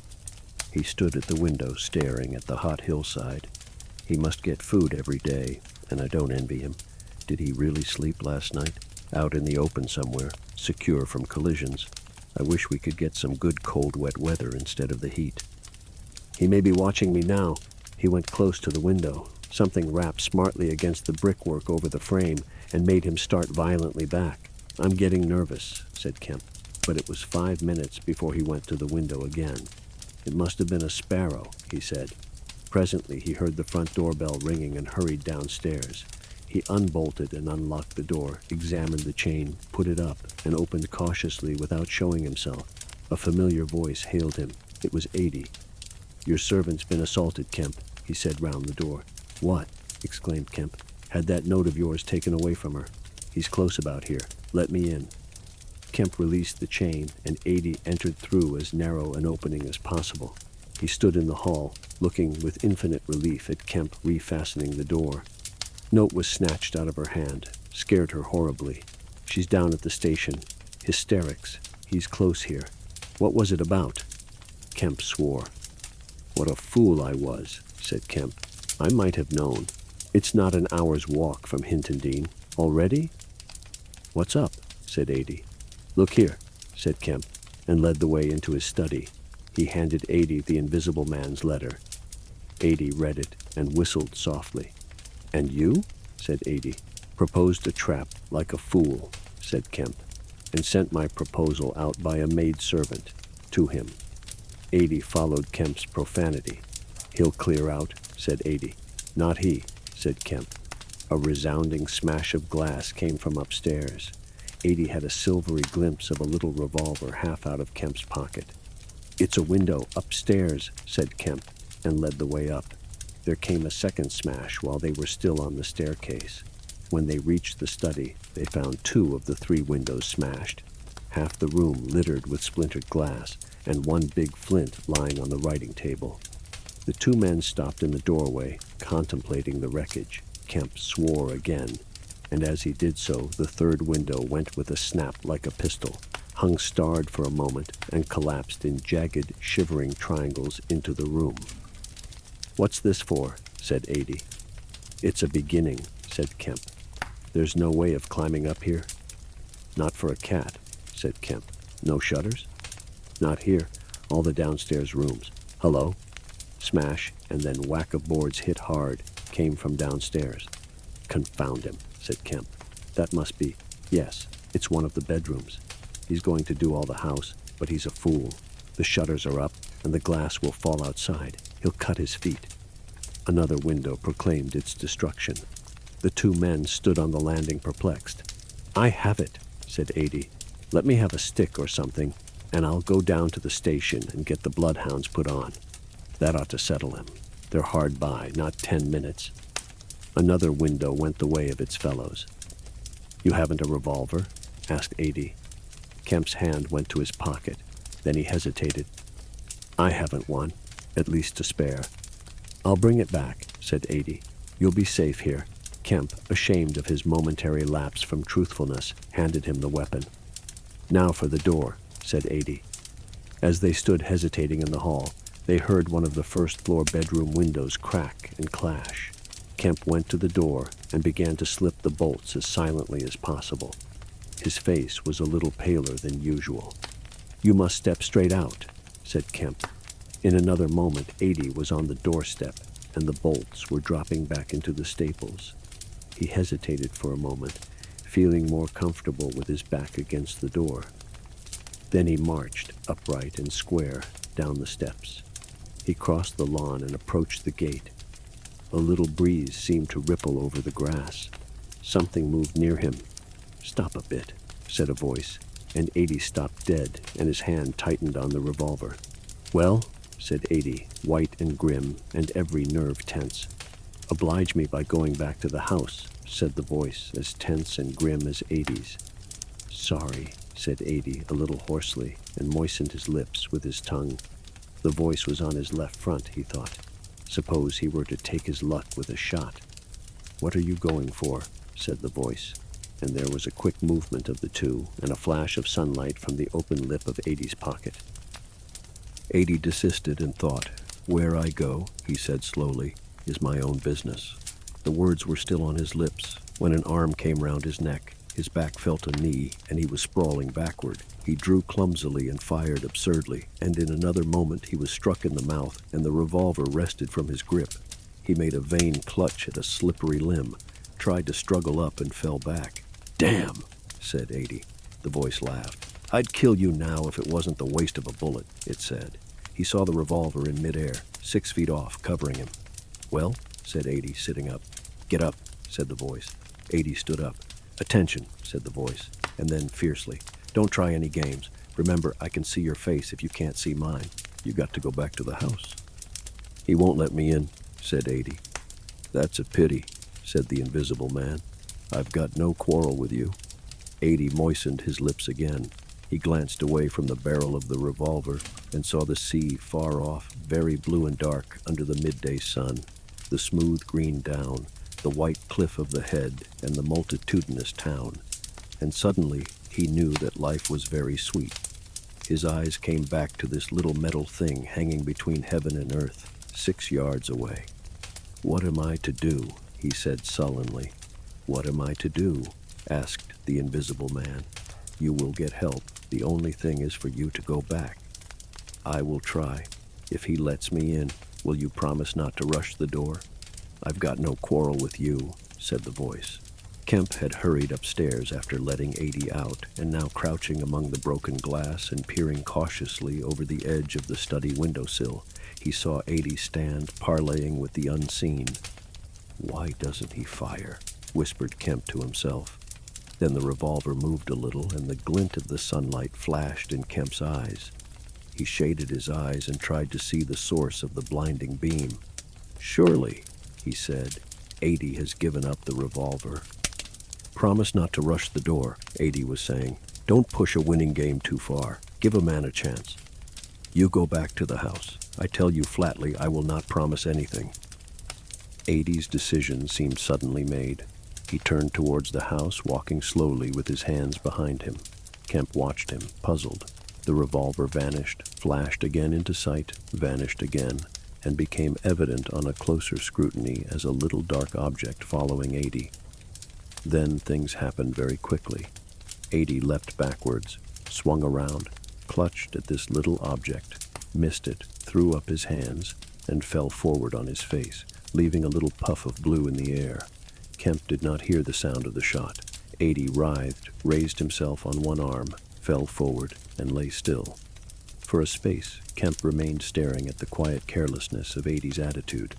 He stood at the window staring at the hot hillside. He must get food every day, and I don't envy him. Did he really sleep last night? Out in the open somewhere, secure from collisions. I wish we could get some good cold wet weather instead of the heat. He may be watching me now. He went close to the window. Something rapped smartly against the brickwork over the frame and made him start violently back. I'm getting nervous, said Kemp, but it was 5 minutes before he went to the window again. It must have been a sparrow, he said. Presently he heard the front doorbell ringing and hurried downstairs. He unbolted and unlocked the door, examined the chain, put it up, and opened cautiously without showing himself. A familiar voice hailed him. It was Adie. Your servant's been assaulted, Kemp, he said round the door. What? Exclaimed Kemp. Had that note of yours taken away from her. He's close about here. Let me in. Kemp released the chain, and Adie entered through as narrow an opening as possible. He stood in the hall, looking with infinite relief at Kemp refastening the door. Note was snatched out of her hand, scared her horribly. She's down at the station. Hysterics. He's close here. What was it about? Kemp swore. What a fool I was, said Kemp. I might have known. It's not an hour's walk from Hintendine. Already? What's up? Said Adie. Look here, said Kemp, and led the way into his study. He handed Adie the Invisible Man's letter. Adie read it and whistled softly. And you? Said Adie. Proposed a trap like a fool, said Kemp, and sent my proposal out by a maidservant to him. Adie followed Kemp's profanity. He'll clear out, said Adie. Not he, said Kemp. A resounding smash of glass came from upstairs. Adie had a silvery glimpse of a little revolver half out of Kemp's pocket. It's a window upstairs, said Kemp, and led the way up. There came a second smash while they were still on the staircase. When they reached the study, they found 2 of the 3 windows smashed, half the room littered with splintered glass, and one big flint lying on the writing table. The two men stopped in the doorway, contemplating the wreckage. Kemp swore again, and as he did so, the third window went with a snap like a pistol, hung starred for a moment, and collapsed in jagged, shivering triangles into the room. "What's this for?" said Adie. "It's a beginning," said Kemp. "There's no way of climbing up here?" "Not for a cat," said Kemp. "No shutters?" "Not here. All the downstairs rooms. Hello?" Smash, and then whack of boards hit hard, came from downstairs. "Confound him," said Kemp. "That must be, yes, it's one of the bedrooms. He's going to do all the house, but he's a fool. The shutters are up, and the glass will fall outside. He'll cut his feet." Another window proclaimed its destruction. The two men stood on the landing perplexed. "I have it," said Adie. "Let me have a stick or something, and I'll go down to the station and get the bloodhounds put on. That ought to settle him. They're hard by, not 10 minutes. Another window went the way of its fellows. "You haven't a revolver?" asked Adie. Kemp's hand went to his pocket. Then he hesitated. "I haven't one, at least to spare." "I'll bring it back," said Adie. "You'll be safe here." Kemp, ashamed of his momentary lapse from truthfulness, handed him the weapon. "Now for the door," said Adie. As they stood hesitating in the hall, they heard one of the first-floor bedroom windows crack and clash. Kemp went to the door and began to slip the bolts as silently as possible. His face was a little paler than usual. "You must step straight out," said Kemp. In another moment, Adie was on the doorstep, and the bolts were dropping back into the staples. He hesitated for a moment, feeling more comfortable with his back against the door. Then he marched, upright and square, down the steps. He crossed the lawn and approached the gate. A little breeze seemed to ripple over the grass. Something moved near him. "Stop a bit," said a voice, and Adie stopped dead, and his hand tightened on the revolver. "Well?" said Adie, white and grim, and every nerve tense. "Oblige me by going back to the house," said the voice, as tense and grim as Adie's. "Sorry," said Adie a little hoarsely, and moistened his lips with his tongue. The voice was on his left front, he thought. Suppose he were to take his luck with a shot. "What are you going for?" said the voice, and there was a quick movement of the two, and a flash of sunlight from the open lip of Adie's pocket. Adie desisted and thought. "Where I go," he said slowly, "is my own business." The words were still on his lips when an arm came round his neck. His back felt a knee, and he was sprawling backward. He drew clumsily and fired absurdly, and in another moment he was struck in the mouth, and the revolver wrested from his grip. He made a vain clutch at a slippery limb, tried to struggle up, and fell back. "Damn," said Adie. The voice laughed. "I'd kill you now if it wasn't the waste of a bullet," it said. He saw the revolver in midair, 6 feet off, covering him. "Well?" said Adie, sitting up. "Get up," said the voice. Adie stood up. "Attention," said the voice, and then fiercely, "Don't try any games. Remember, I can see your face if you can't see mine. You got to go back to the house." "He won't let me in," said Adie. "That's a pity," said the invisible man. "I've got no quarrel with you." Adie moistened his lips again. He glanced away from the barrel of the revolver and saw the sea far off, very blue and dark under the midday sun, the smooth green down, the white cliff of the head, and the multitudinous town. And suddenly he knew that life was very sweet. His eyes came back to this little metal thing hanging between heaven and earth, 6 yards away. "What am I to do?" he said sullenly. "What am I to do?" asked the invisible man. "You will get help. The only thing is for you to go back." "I will try. If he lets me in, will you promise not to rush the door?" "I've got no quarrel with you," said the voice. Kemp had hurried upstairs after letting Adie out, and now crouching among the broken glass and peering cautiously over the edge of the study windowsill, he saw Adie stand parleying with the unseen. "Why doesn't he fire?" whispered Kemp to himself. Then the revolver moved a little, and the glint of the sunlight flashed in Kemp's eyes. He shaded his eyes and tried to see the source of the blinding beam. "Surely," he said, "Adie has given up the revolver." "Promise not to rush the door," Adie was saying. "Don't push a winning game too far. Give a man a chance. You go back to the house. I tell you flatly, I will not promise anything." Ady's decision seemed suddenly made. He turned towards the house, walking slowly with his hands behind him. Kemp watched him, puzzled. The revolver vanished, flashed again into sight, vanished again, and became evident on a closer scrutiny as a little dark object following Ady. Then things happened very quickly. Ady leapt backwards, swung around, clutched at this little object, missed it, threw up his hands, and fell forward on his face, leaving a little puff of blue in the air. Kemp did not hear the sound of the shot. Ady writhed, raised himself on one arm, fell forward, and lay still. For a space, Kemp remained staring at the quiet carelessness of Ady's attitude.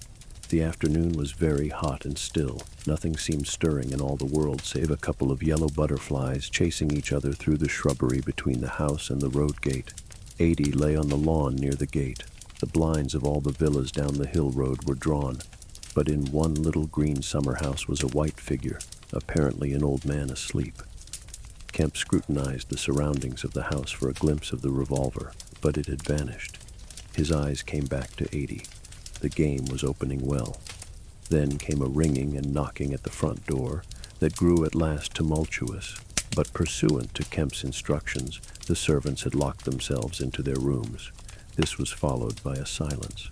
The afternoon was very hot and still. Nothing seemed stirring in all the world save a couple of yellow butterflies chasing each other through the shrubbery between the house and the road gate. Ady lay on the lawn near the gate. The blinds of all the villas down the hill road were drawn, but in one little green summer house was a white figure, apparently an old man asleep. Kemp scrutinized the surroundings of the house for a glimpse of the revolver, but it had vanished. His eyes came back to Ady. The game was opening well. Then came a ringing and knocking at the front door that grew at last tumultuous, but pursuant to Kemp's instructions, the servants had locked themselves into their rooms. This was followed by a silence.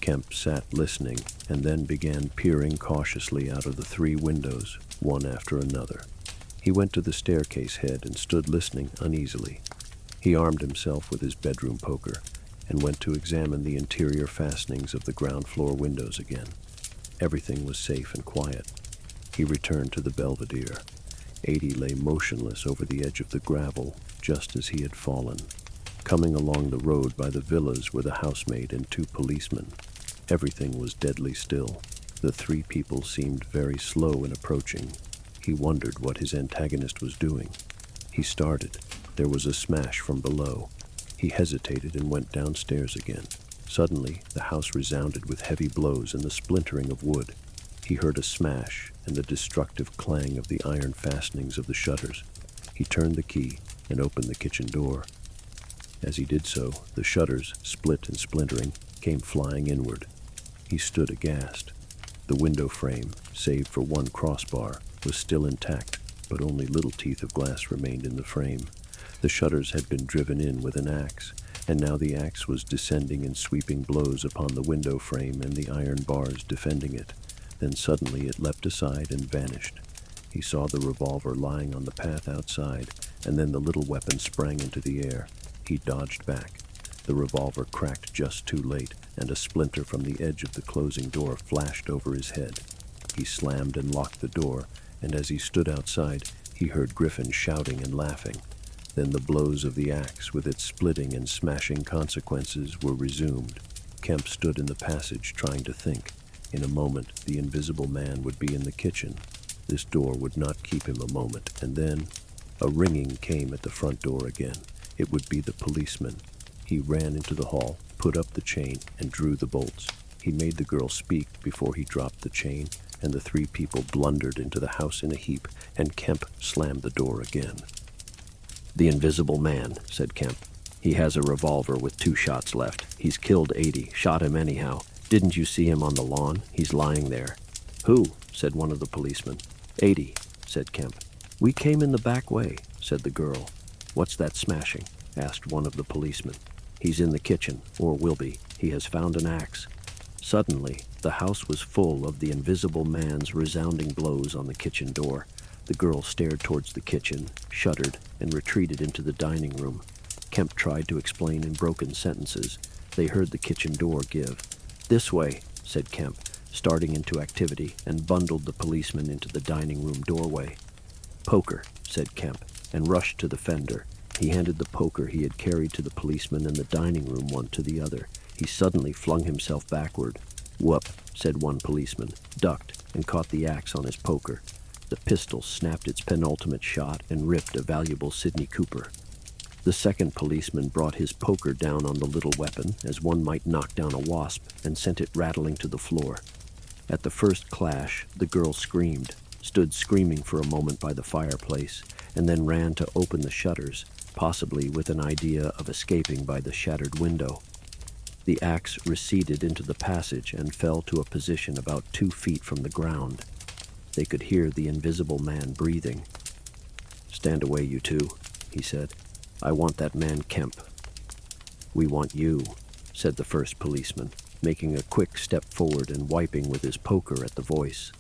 Kemp sat listening and then began peering cautiously out of the 3 windows, one after another. He went to the staircase head and stood listening uneasily. He armed himself with his bedroom poker and went to examine the interior fastenings of the ground floor windows again. Everything was safe and quiet. He returned to the belvedere. Ady lay motionless over the edge of the gravel, just as he had fallen. Coming along the road by the villas were the housemaid and 2 policemen. Everything was deadly still. The 3 people seemed very slow in approaching. He wondered what his antagonist was doing. He started. There was a smash from below. He hesitated and went downstairs again. Suddenly, the house resounded with heavy blows and the splintering of wood. He heard a smash and the destructive clang of the iron fastenings of the shutters. He turned the key and opened the kitchen door. As he did so, the shutters, split and splintering, came flying inward. He stood aghast. The window frame, save for one crossbar, was still intact, but only little teeth of glass remained in the frame. The shutters had been driven in with an axe, and now the axe was descending in sweeping blows upon the window frame and the iron bars defending it. Then suddenly it leapt aside and vanished. He saw the revolver lying on the path outside, and then the little weapon sprang into the air. He dodged back. The revolver cracked just too late, and a splinter from the edge of the closing door flashed over his head. He slammed and locked the door, and as he stood outside, he heard Griffin shouting and laughing. Then the blows of the axe, with its splitting and smashing consequences, were resumed. Kemp stood in the passage, trying to think. In a moment, the invisible man would be in the kitchen. This door would not keep him a moment, and then a ringing came at the front door again. It would be the policeman. He ran into the hall, put up the chain, and drew the bolts. He made the girl speak before he dropped the chain, and the 3 people blundered into the house in a heap, and Kemp slammed the door again. "The invisible man," said Kemp. "He has a revolver with 2 shots left. He's killed Ady, shot him anyhow. Didn't you see him on the lawn? He's lying there." "Who?" said one of the policemen. "Ady," said Kemp. "We came in the back way," said the girl. "What's that smashing?" asked one of the policemen. "He's in the kitchen, or will be. He has found an axe." Suddenly, the house was full of the invisible man's resounding blows on the kitchen door. The girl stared towards the kitchen, shuddered, and retreated into the dining room. Kemp tried to explain in broken sentences. They heard the kitchen door give. "This way," said Kemp, starting into activity, and bundled the policeman into the dining room doorway. "Poker," said Kemp, and rushed to the fender. He handed the poker he had carried to the policeman and the dining room one to the other. He suddenly flung himself backward. "Whoop," said one policeman, ducked, and caught the axe on his poker. The pistol snapped its penultimate shot and ripped a valuable Sidney Cooper. The second policeman brought his poker down on the little weapon, as one might knock down a wasp, and sent it rattling to the floor. At the first clash, the girl screamed, stood screaming for a moment by the fireplace, and then ran to open the shutters, possibly with an idea of escaping by the shattered window. The axe receded into the passage and fell to a position about 2 feet from the ground. They could hear the invisible man breathing. "Stand away, you two," he said. "I want that man Kemp." "We want you," said the first policeman, making a quick step forward and wiping with his poker at the voice.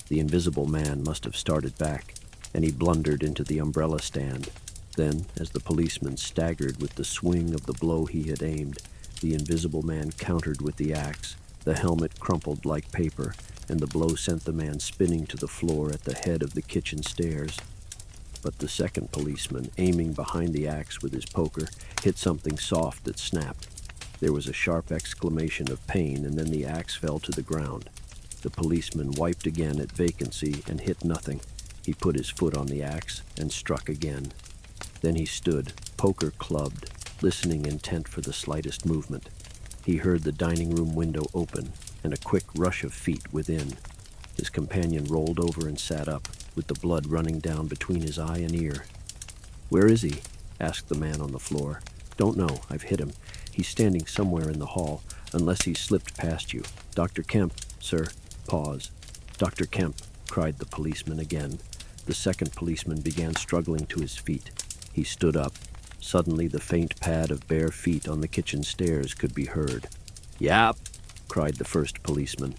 The invisible man must have started back, and he blundered into the umbrella stand. Then, as the policeman staggered with the swing of the blow he had aimed, the invisible man countered with the axe. The helmet crumpled like paper, and the blow sent the man spinning to the floor at the head of the kitchen stairs. But the second policeman, aiming behind the axe with his poker, hit something soft that snapped. There was a sharp exclamation of pain, and then the axe fell to the ground. The policeman wiped again at vacancy and hit nothing. He put his foot on the axe and struck again. Then he stood, poker clubbed, listening intent for the slightest movement. He heard the dining room window open and a quick rush of feet within. His companion rolled over and sat up, with the blood running down between his eye and ear. "Where is he?" asked the man on the floor. "Don't know. I've hit him. He's standing somewhere in the hall, unless he's slipped past you. Dr. Kemp, sir." Pause. "Dr. Kemp," cried the policeman again. The second policeman began struggling to his feet. He stood up. Suddenly the faint pad of bare feet on the kitchen stairs could be heard. "Yap!" cried the first policeman,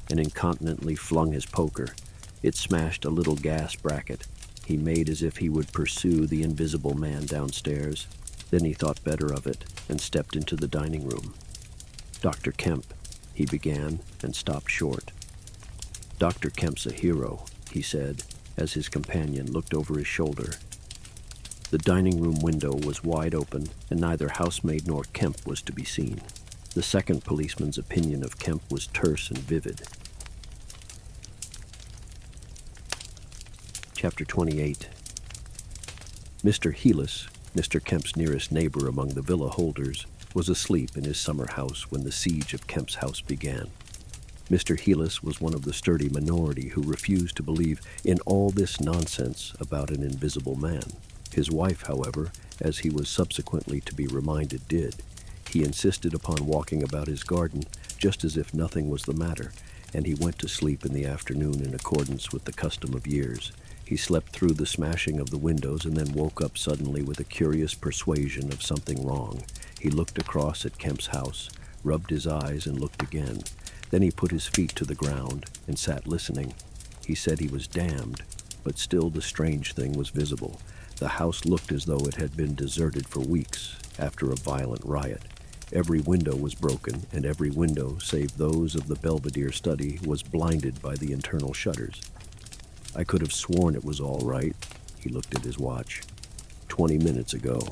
and incontinently flung his poker. It smashed a little gas bracket. He made as if he would pursue the invisible man downstairs. Then he thought better of it and stepped into the dining room. "Dr. Kemp," he began, and stopped short. "Dr. Kemp's a hero," he said, as his companion looked over his shoulder. The dining room window was wide open, and neither housemaid nor Kemp was to be seen. The second policeman's opinion of Kemp was terse and vivid. Chapter 28. Mr. Heelis, Mr. Kemp's nearest neighbor among the villa holders, was asleep in his summer house when the siege of Kemp's house began. Mr. Heelis was one of the sturdy minority who refused to believe in all this nonsense about an invisible man. His wife, however, as he was subsequently to be reminded, did. He insisted upon walking about his garden just as if nothing was the matter, and he went to sleep in the afternoon in accordance with the custom of years. He slept through the smashing of the windows and then woke up suddenly with a curious persuasion of something wrong. He looked across at Kemp's house, rubbed his eyes and looked again. Then he put his feet to the ground and sat listening. He said he was damned, but still the strange thing was visible. The house looked as though it had been deserted for weeks after a violent riot. Every window was broken, and every window, save those of the Belvedere study, was blinded by the internal shutters. "I could have sworn it was all right." He looked at his watch. 20 minutes ago.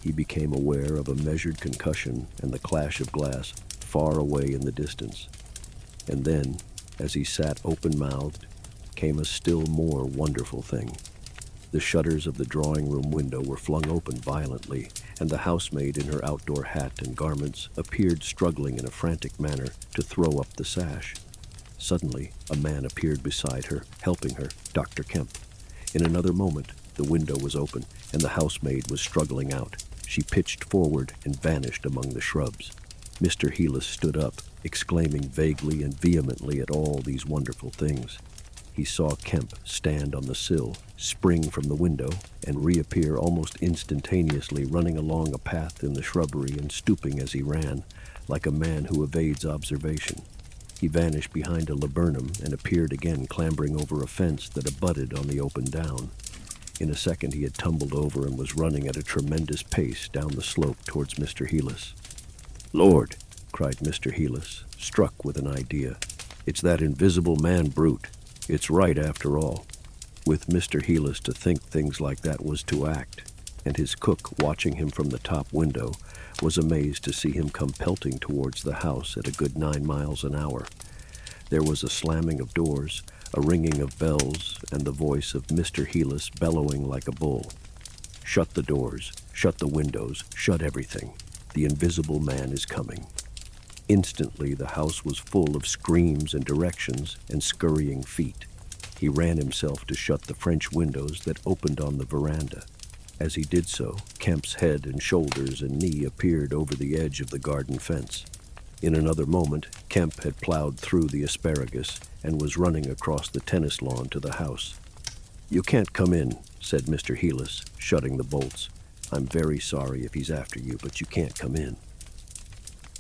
He became aware of a measured concussion and the clash of glass far away in the distance. And then, as he sat open-mouthed, came a still more wonderful thing. The shutters of the drawing-room window were flung open violently, and the housemaid in her outdoor hat and garments appeared struggling in a frantic manner to throw up the sash. Suddenly, a man appeared beside her, helping her, Dr. Kemp. In another moment, the window was open, and the housemaid was struggling out. She pitched forward and vanished among the shrubs. Mr. Heelis stood up, exclaiming vaguely and vehemently at all these wonderful things. He saw Kemp stand on the sill, spring from the window, and reappear almost instantaneously, running along a path in the shrubbery and stooping as he ran, like a man who evades observation. He vanished behind a laburnum and appeared again clambering over a fence that abutted on the open down. In a second he had tumbled over and was running at a tremendous pace down the slope towards Mr. Heelis. "Lord!" cried Mr. Heelis, struck with an idea. "It's that invisible man brute. It's right after all." With Mr. Heelis, to think things like that was to act, and his cook, watching him from the top window, was amazed to see him come pelting towards the house at a good 9 miles an hour. There was a slamming of doors, a ringing of bells, and the voice of Mr. Heelis bellowing like a bull. "Shut the doors, shut the windows, shut everything. The invisible man is coming." Instantly the house was full of screams and directions and scurrying feet. He ran himself to shut the French windows that opened on the veranda. As he did so, Kemp's head and shoulders and knee appeared over the edge of the garden fence. In another moment, Kemp had plowed through the asparagus and was running across the tennis lawn to the house. "You can't come in," said Mr. Heelis, shutting the bolts. "I'm very sorry if he's after you, but you can't come in."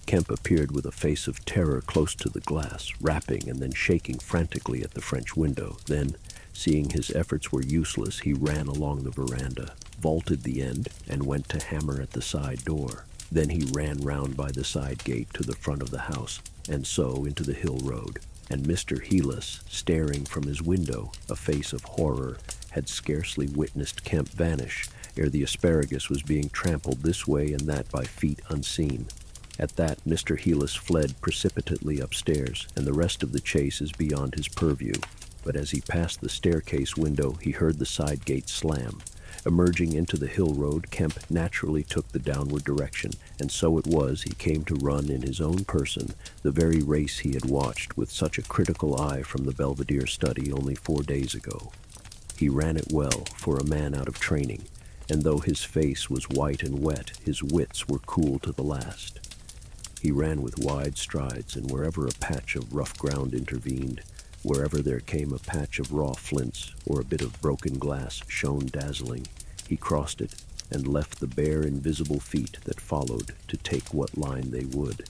Kemp appeared with a face of terror close to the glass, rapping and then shaking frantically at the French window. Then, seeing his efforts were useless, he ran along the veranda, vaulted the end, and went to hammer at the side door. Then he ran round by the side gate to the front of the house, and so into the hill road. And Mr. Heelis, staring from his window, a face of horror, had scarcely witnessed Kemp vanish, ere the asparagus was being trampled this way and that by feet unseen. At that, Mr. Heelis fled precipitately upstairs, and the rest of the chase is beyond his purview. But as he passed the staircase window, he heard the side gate slam. Emerging into the hill road, Kemp naturally took the downward direction, and so it was he came to run in his own person the very race he had watched with such a critical eye from the Belvedere study only 4 days ago. He ran it well for a man out of training, and though his face was white and wet, his wits were cool to the last. He ran with wide strides, and wherever a patch of rough ground intervened, wherever there came a patch of raw flints or a bit of broken glass shone dazzling, he crossed it and left the bare invisible feet that followed to take what line they would.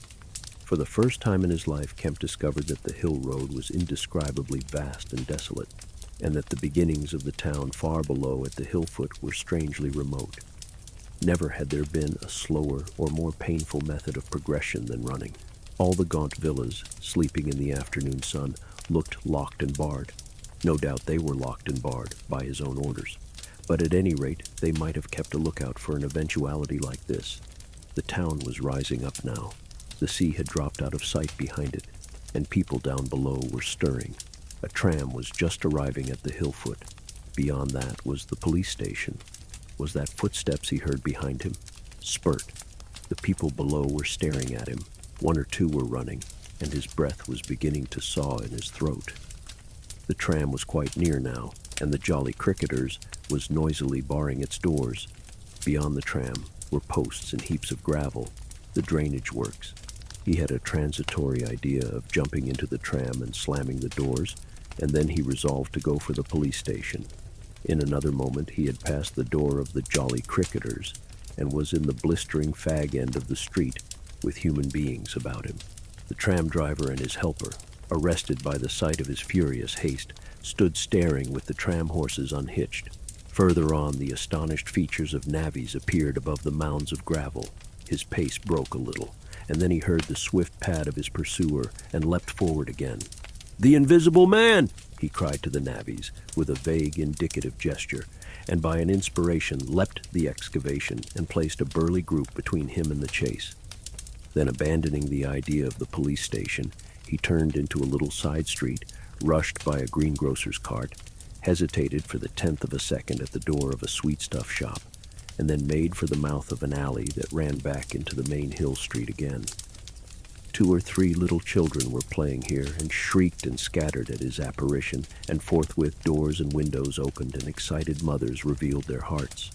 For the first time in his life, Kemp discovered that the hill road was indescribably vast and desolate, and that the beginnings of the town far below at the hill foot were strangely remote. Never had there been a slower or more painful method of progression than running. All the gaunt villas, sleeping in the afternoon sun, looked locked and barred. No doubt they were locked and barred by his own orders. But at any rate, they might have kept a lookout for an eventuality like this. The town was rising up now. The sea had dropped out of sight behind it, and people down below were stirring. A tram was just arriving at the hill foot. Beyond that was the police station. Was that footsteps he heard behind him? Spurt. The people below were staring at him. 1 or 2 were running, and his breath was beginning to saw in his throat. The tram was quite near now, and the Jolly Cricketers was noisily barring its doors. Beyond the tram were posts and heaps of gravel, the drainage works. He had a transitory idea of jumping into the tram and slamming the doors, and then he resolved to go for the police station. In another moment he had passed the door of the Jolly Cricketers and was in the blistering fag end of the street with human beings about him. The tram driver and his helper, arrested by the sight of his furious haste, stood staring with the tram horses unhitched. Further on, the astonished features of navvies appeared above the mounds of gravel. His pace broke a little, and then he heard the swift pad of his pursuer and leapt forward again. "The invisible man!" he cried to the navvies with a vague indicative gesture, and by an inspiration leapt the excavation and placed a burly group between him and the chase. Then, abandoning the idea of the police station, he turned into a little side street, rushed by a greengrocer's cart, hesitated for the 1/10 of a second at the door of a sweetstuff shop, and then made for the mouth of an alley that ran back into the main hill street again. 2 or 3 little children were playing here and shrieked and scattered at his apparition, and forthwith doors and windows opened and excited mothers revealed their hearts.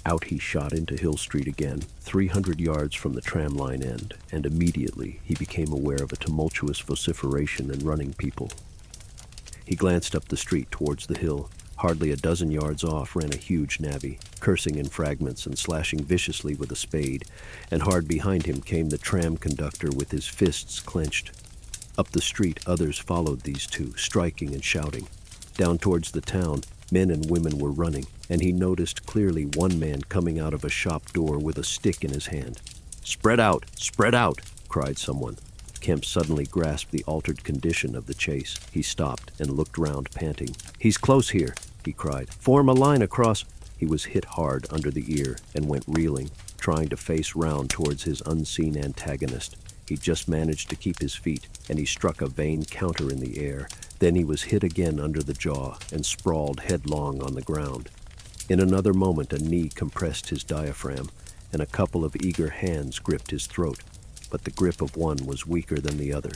Out he shot into Hill Street again, 300 yards from the tram line end, and immediately he became aware of a tumultuous vociferation and running people. He glanced up the street towards the hill. Hardly a dozen yards off ran a huge navvy, cursing in fragments and slashing viciously with a spade, and hard behind him came the tram conductor with his fists clenched. Up the street others followed these two, striking and shouting. Down towards the town, men and women were running, and he noticed clearly one man coming out of a shop door with a stick in his hand. "Spread out! Spread out!" cried someone. Kemp suddenly grasped the altered condition of the chase. He stopped and looked round, panting. "He's close here," he cried. "Form a line across." He was hit hard under the ear and went reeling, trying to face round towards his unseen antagonist. He just managed to keep his feet, and he struck a vain counter in the air. Then he was hit again under the jaw and sprawled headlong on the ground. In another moment a knee compressed his diaphragm, and a couple of eager hands gripped his throat. But the grip of one was weaker than the other.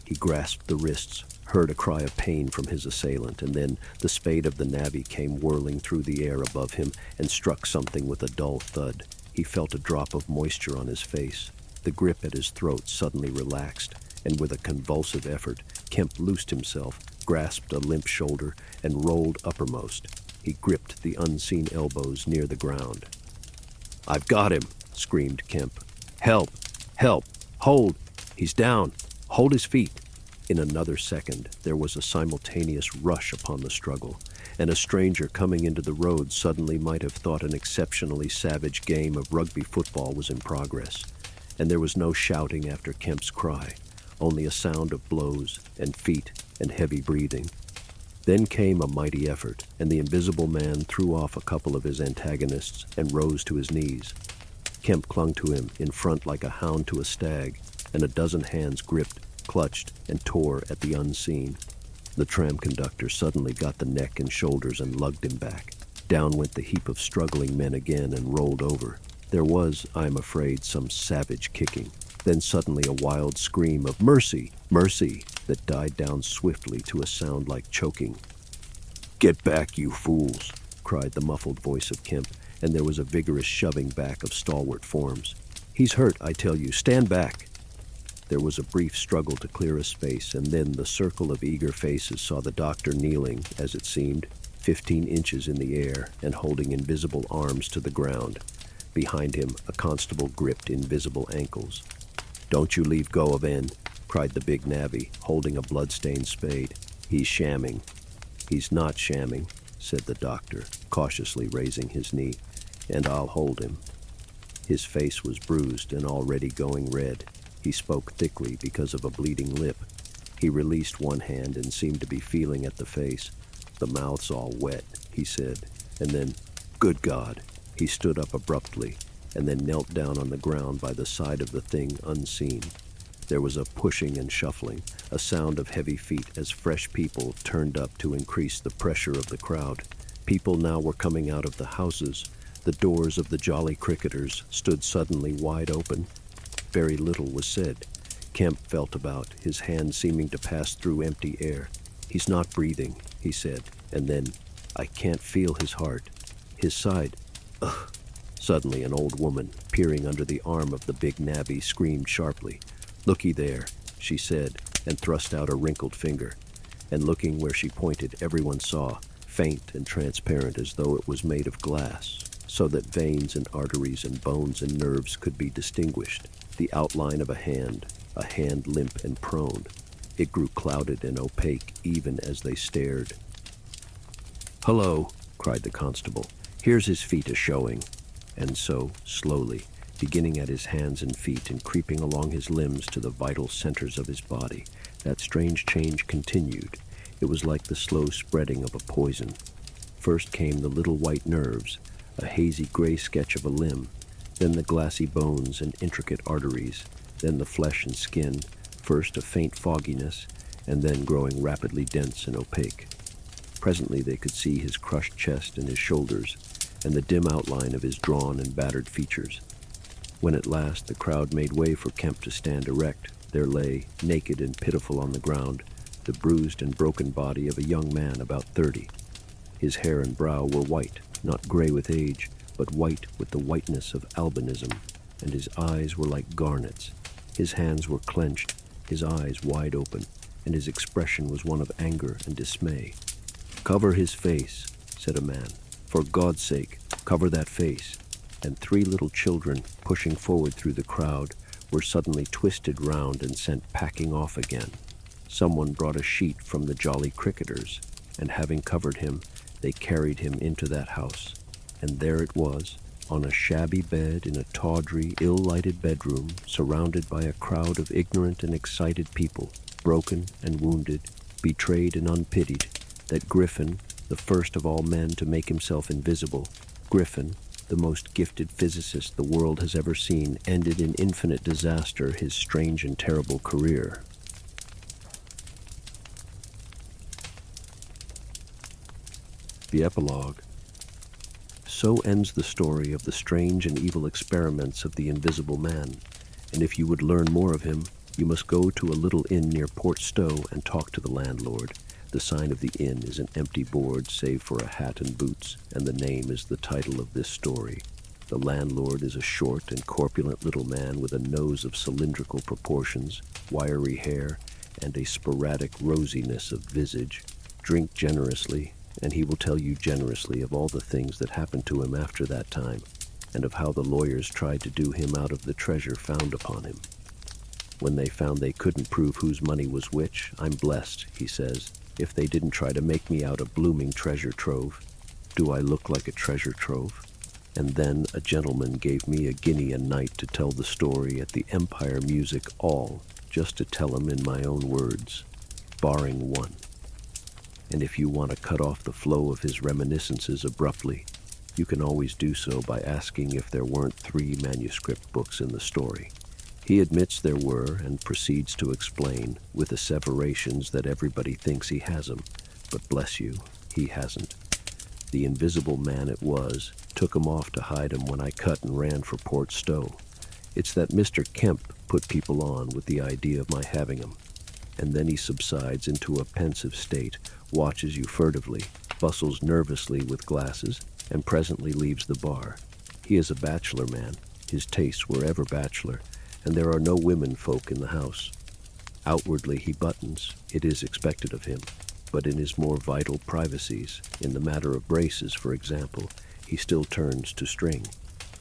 He grasped the wrists, heard a cry of pain from his assailant, and then the spade of the navvy came whirling through the air above him and struck something with a dull thud. He felt a drop of moisture on his face. The grip at his throat suddenly relaxed, and with a convulsive effort, Kemp loosed himself, grasped a limp shoulder, and rolled uppermost. He gripped the unseen elbows near the ground. "I've got him!" screamed Kemp. "Help! Help! Hold! He's down! Hold his feet!" In another second, there was a simultaneous rush upon the struggle, and a stranger coming into the road suddenly might have thought an exceptionally savage game of rugby football was in progress. And there was no shouting after Kemp's cry, only a sound of blows and feet and heavy breathing. Then came a mighty effort, and the invisible man threw off a couple of his antagonists and rose to his knees. Kemp clung to him in front like a hound to a stag, and a dozen hands gripped, clutched, and tore at the unseen. The tram conductor suddenly got the neck and shoulders and lugged him back. Down went the heap of struggling men again and rolled over. There was, I'm afraid, some savage kicking. Then suddenly a wild scream of "Mercy! Mercy!" that died down swiftly to a sound like choking. "Get back, you fools!" cried the muffled voice of Kemp, and there was a vigorous shoving back of stalwart forms. "He's hurt, I tell you. Stand back!" There was a brief struggle to clear a space, and then the circle of eager faces saw the doctor kneeling, as it seemed, 15 inches in the air and holding invisible arms to the ground. Behind him, a constable gripped invisible ankles. "Don't you leave go of En," cried the big navvy, holding a blood-stained spade. "He's shamming." "He's not shamming," said the doctor, cautiously raising his knee, "and I'll hold him." His face was bruised and already going red. He spoke thickly because of a bleeding lip. He released one hand and seemed to be feeling at the face. "The mouth's all wet," he said, and then, "Good God!" He stood up abruptly, and then knelt down on the ground by the side of the thing unseen. There was a pushing and shuffling, a sound of heavy feet as fresh people turned up to increase the pressure of the crowd. People now were coming out of the houses. The doors of the Jolly Cricketers stood suddenly wide open. Very little was said. Kemp felt about, his hand seeming to pass through empty air. "He's not breathing," he said, and then, "I can't feel his heart. His side, ugh." Suddenly an old woman, peering under the arm of the big navvy, screamed sharply. "Looky there," she said, and thrust out a wrinkled finger. And looking where she pointed, everyone saw, faint and transparent as though it was made of glass, so that veins and arteries and bones and nerves could be distinguished, the outline of a hand limp and prone. It grew clouded and opaque even as they stared. "Hello," cried the constable. "Here's his feet a-showing." And so, slowly, beginning at his hands and feet and creeping along his limbs to the vital centers of his body, that strange change continued. It was like the slow spreading of a poison. First came the little white nerves, a hazy gray sketch of a limb, then the glassy bones and intricate arteries, then the flesh and skin, first a faint fogginess, and then growing rapidly dense and opaque. Presently they could see his crushed chest and his shoulders, and the dim outline of his drawn and battered features. When at last the crowd made way for Kemp to stand erect, there lay, naked and pitiful on the ground, the bruised and broken body of a young man about 30. His hair and brow were white, not gray with age, but white with the whiteness of albinism, and his eyes were like garnets. His hands were clenched, his eyes wide open, and his expression was one of anger and dismay. "Cover his face," said a man. "For God's sake, cover that face." And 3 little children, pushing forward through the crowd, were suddenly twisted round and sent packing off again. Someone brought a sheet from the Jolly Cricketers, and having covered him, they carried him into that house. And there it was, on a shabby bed in a tawdry, ill-lighted bedroom, surrounded by a crowd of ignorant and excited people, broken and wounded, betrayed and unpitied, that Griffin, the first of all men to make himself invisible, Griffin, the most gifted physicist the world has ever seen, ended in infinite disaster his strange and terrible career. The epilogue. So ends the story of the strange and evil experiments of the Invisible Man, and if you would learn more of him, you must go to a little inn near Port Stowe and talk to the landlord. The sign of the inn is an empty board save for a hat and boots, and the name is the title of this story. The landlord is a short and corpulent little man with a nose of cylindrical proportions, wiry hair, and a sporadic rosiness of visage. Drink generously, and he will tell you generously of all the things that happened to him after that time, and of how the lawyers tried to do him out of the treasure found upon him. When they found they couldn't prove whose money was which, I'm blessed, he says, if they didn't try to make me out a blooming treasure trove. Do I look like a treasure trove? And then a gentleman gave me a guinea a night to tell the story at the Empire Music All, just to tell him in my own words, barring one. And if you want to cut off the flow of his reminiscences abruptly, you can always do so by asking if there weren't 3 manuscript books in the story. He admits there were and proceeds to explain, with asseverations that everybody thinks he has 'em, but bless you, he hasn't. The invisible man it was, took 'em off to hide 'em when I cut and ran for Port Stowe. It's that Mr. Kemp put people on with the idea of my having 'em. And then he subsides into a pensive state, watches you furtively, bustles nervously with glasses, and presently leaves the bar. He is a bachelor man, his tastes were ever bachelor, and there are no women folk in the house. Outwardly he buttons, it is expected of him, but in his more vital privacies, in the matter of braces, for example, he still turns to string.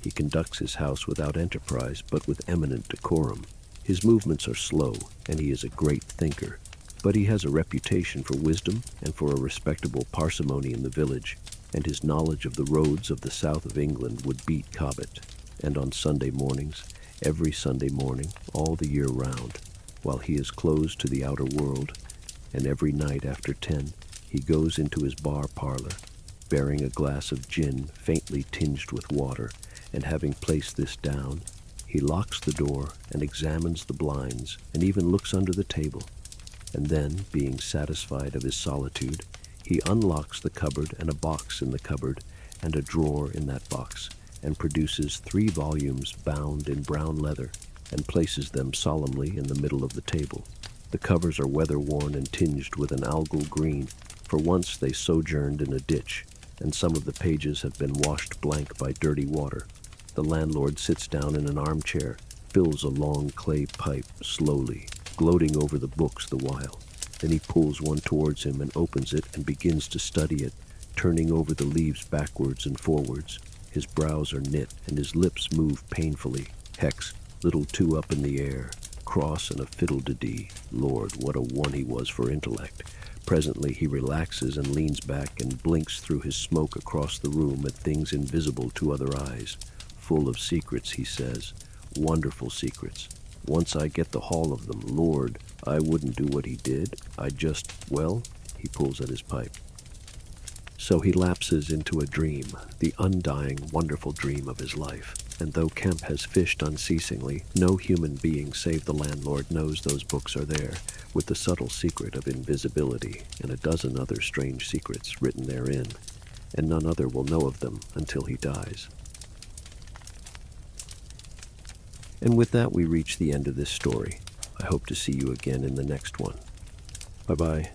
He conducts his house without enterprise, but with eminent decorum. His movements are slow, and he is a great thinker, but he has a reputation for wisdom and for a respectable parsimony in the village, and his knowledge of the roads of the south of England would beat Cobbett. And on Sunday mornings, every Sunday morning, all the year round, while he is closed to the outer world, and every night after 10, he goes into his bar parlor, bearing a glass of gin faintly tinged with water, and having placed this down, he locks the door and examines the blinds and even looks under the table. And then, being satisfied of his solitude, he unlocks the cupboard and a box in the cupboard and a drawer in that box, and produces 3 volumes bound in brown leather and places them solemnly in the middle of the table. The covers are weather-worn and tinged with an algal green, for once they sojourned in a ditch, and some of the pages have been washed blank by dirty water. The landlord sits down in an armchair, fills a long clay pipe slowly, gloating over the books the while. Then he pulls one towards him and opens it and begins to study it, turning over the leaves backwards and forwards. His brows are knit and his lips move painfully. Hex, little 2 up in the air, cross and a fiddle-de-dee. Lord, what a one he was for intellect. Presently he relaxes and leans back and blinks through his smoke across the room at things invisible to other eyes. Full of secrets, he says. Wonderful secrets. Once I get the haul of them, Lord, I wouldn't do what he did. I'd just, well, he pulls at his pipe. So he lapses into a dream, the undying, wonderful dream of his life. And though Kemp has fished unceasingly, no human being save the landlord knows those books are there, with the subtle secret of invisibility and a dozen other strange secrets written therein, and none other will know of them until he dies. And with that, we reach the end of this story. I hope to see you again in the next one. Bye-bye.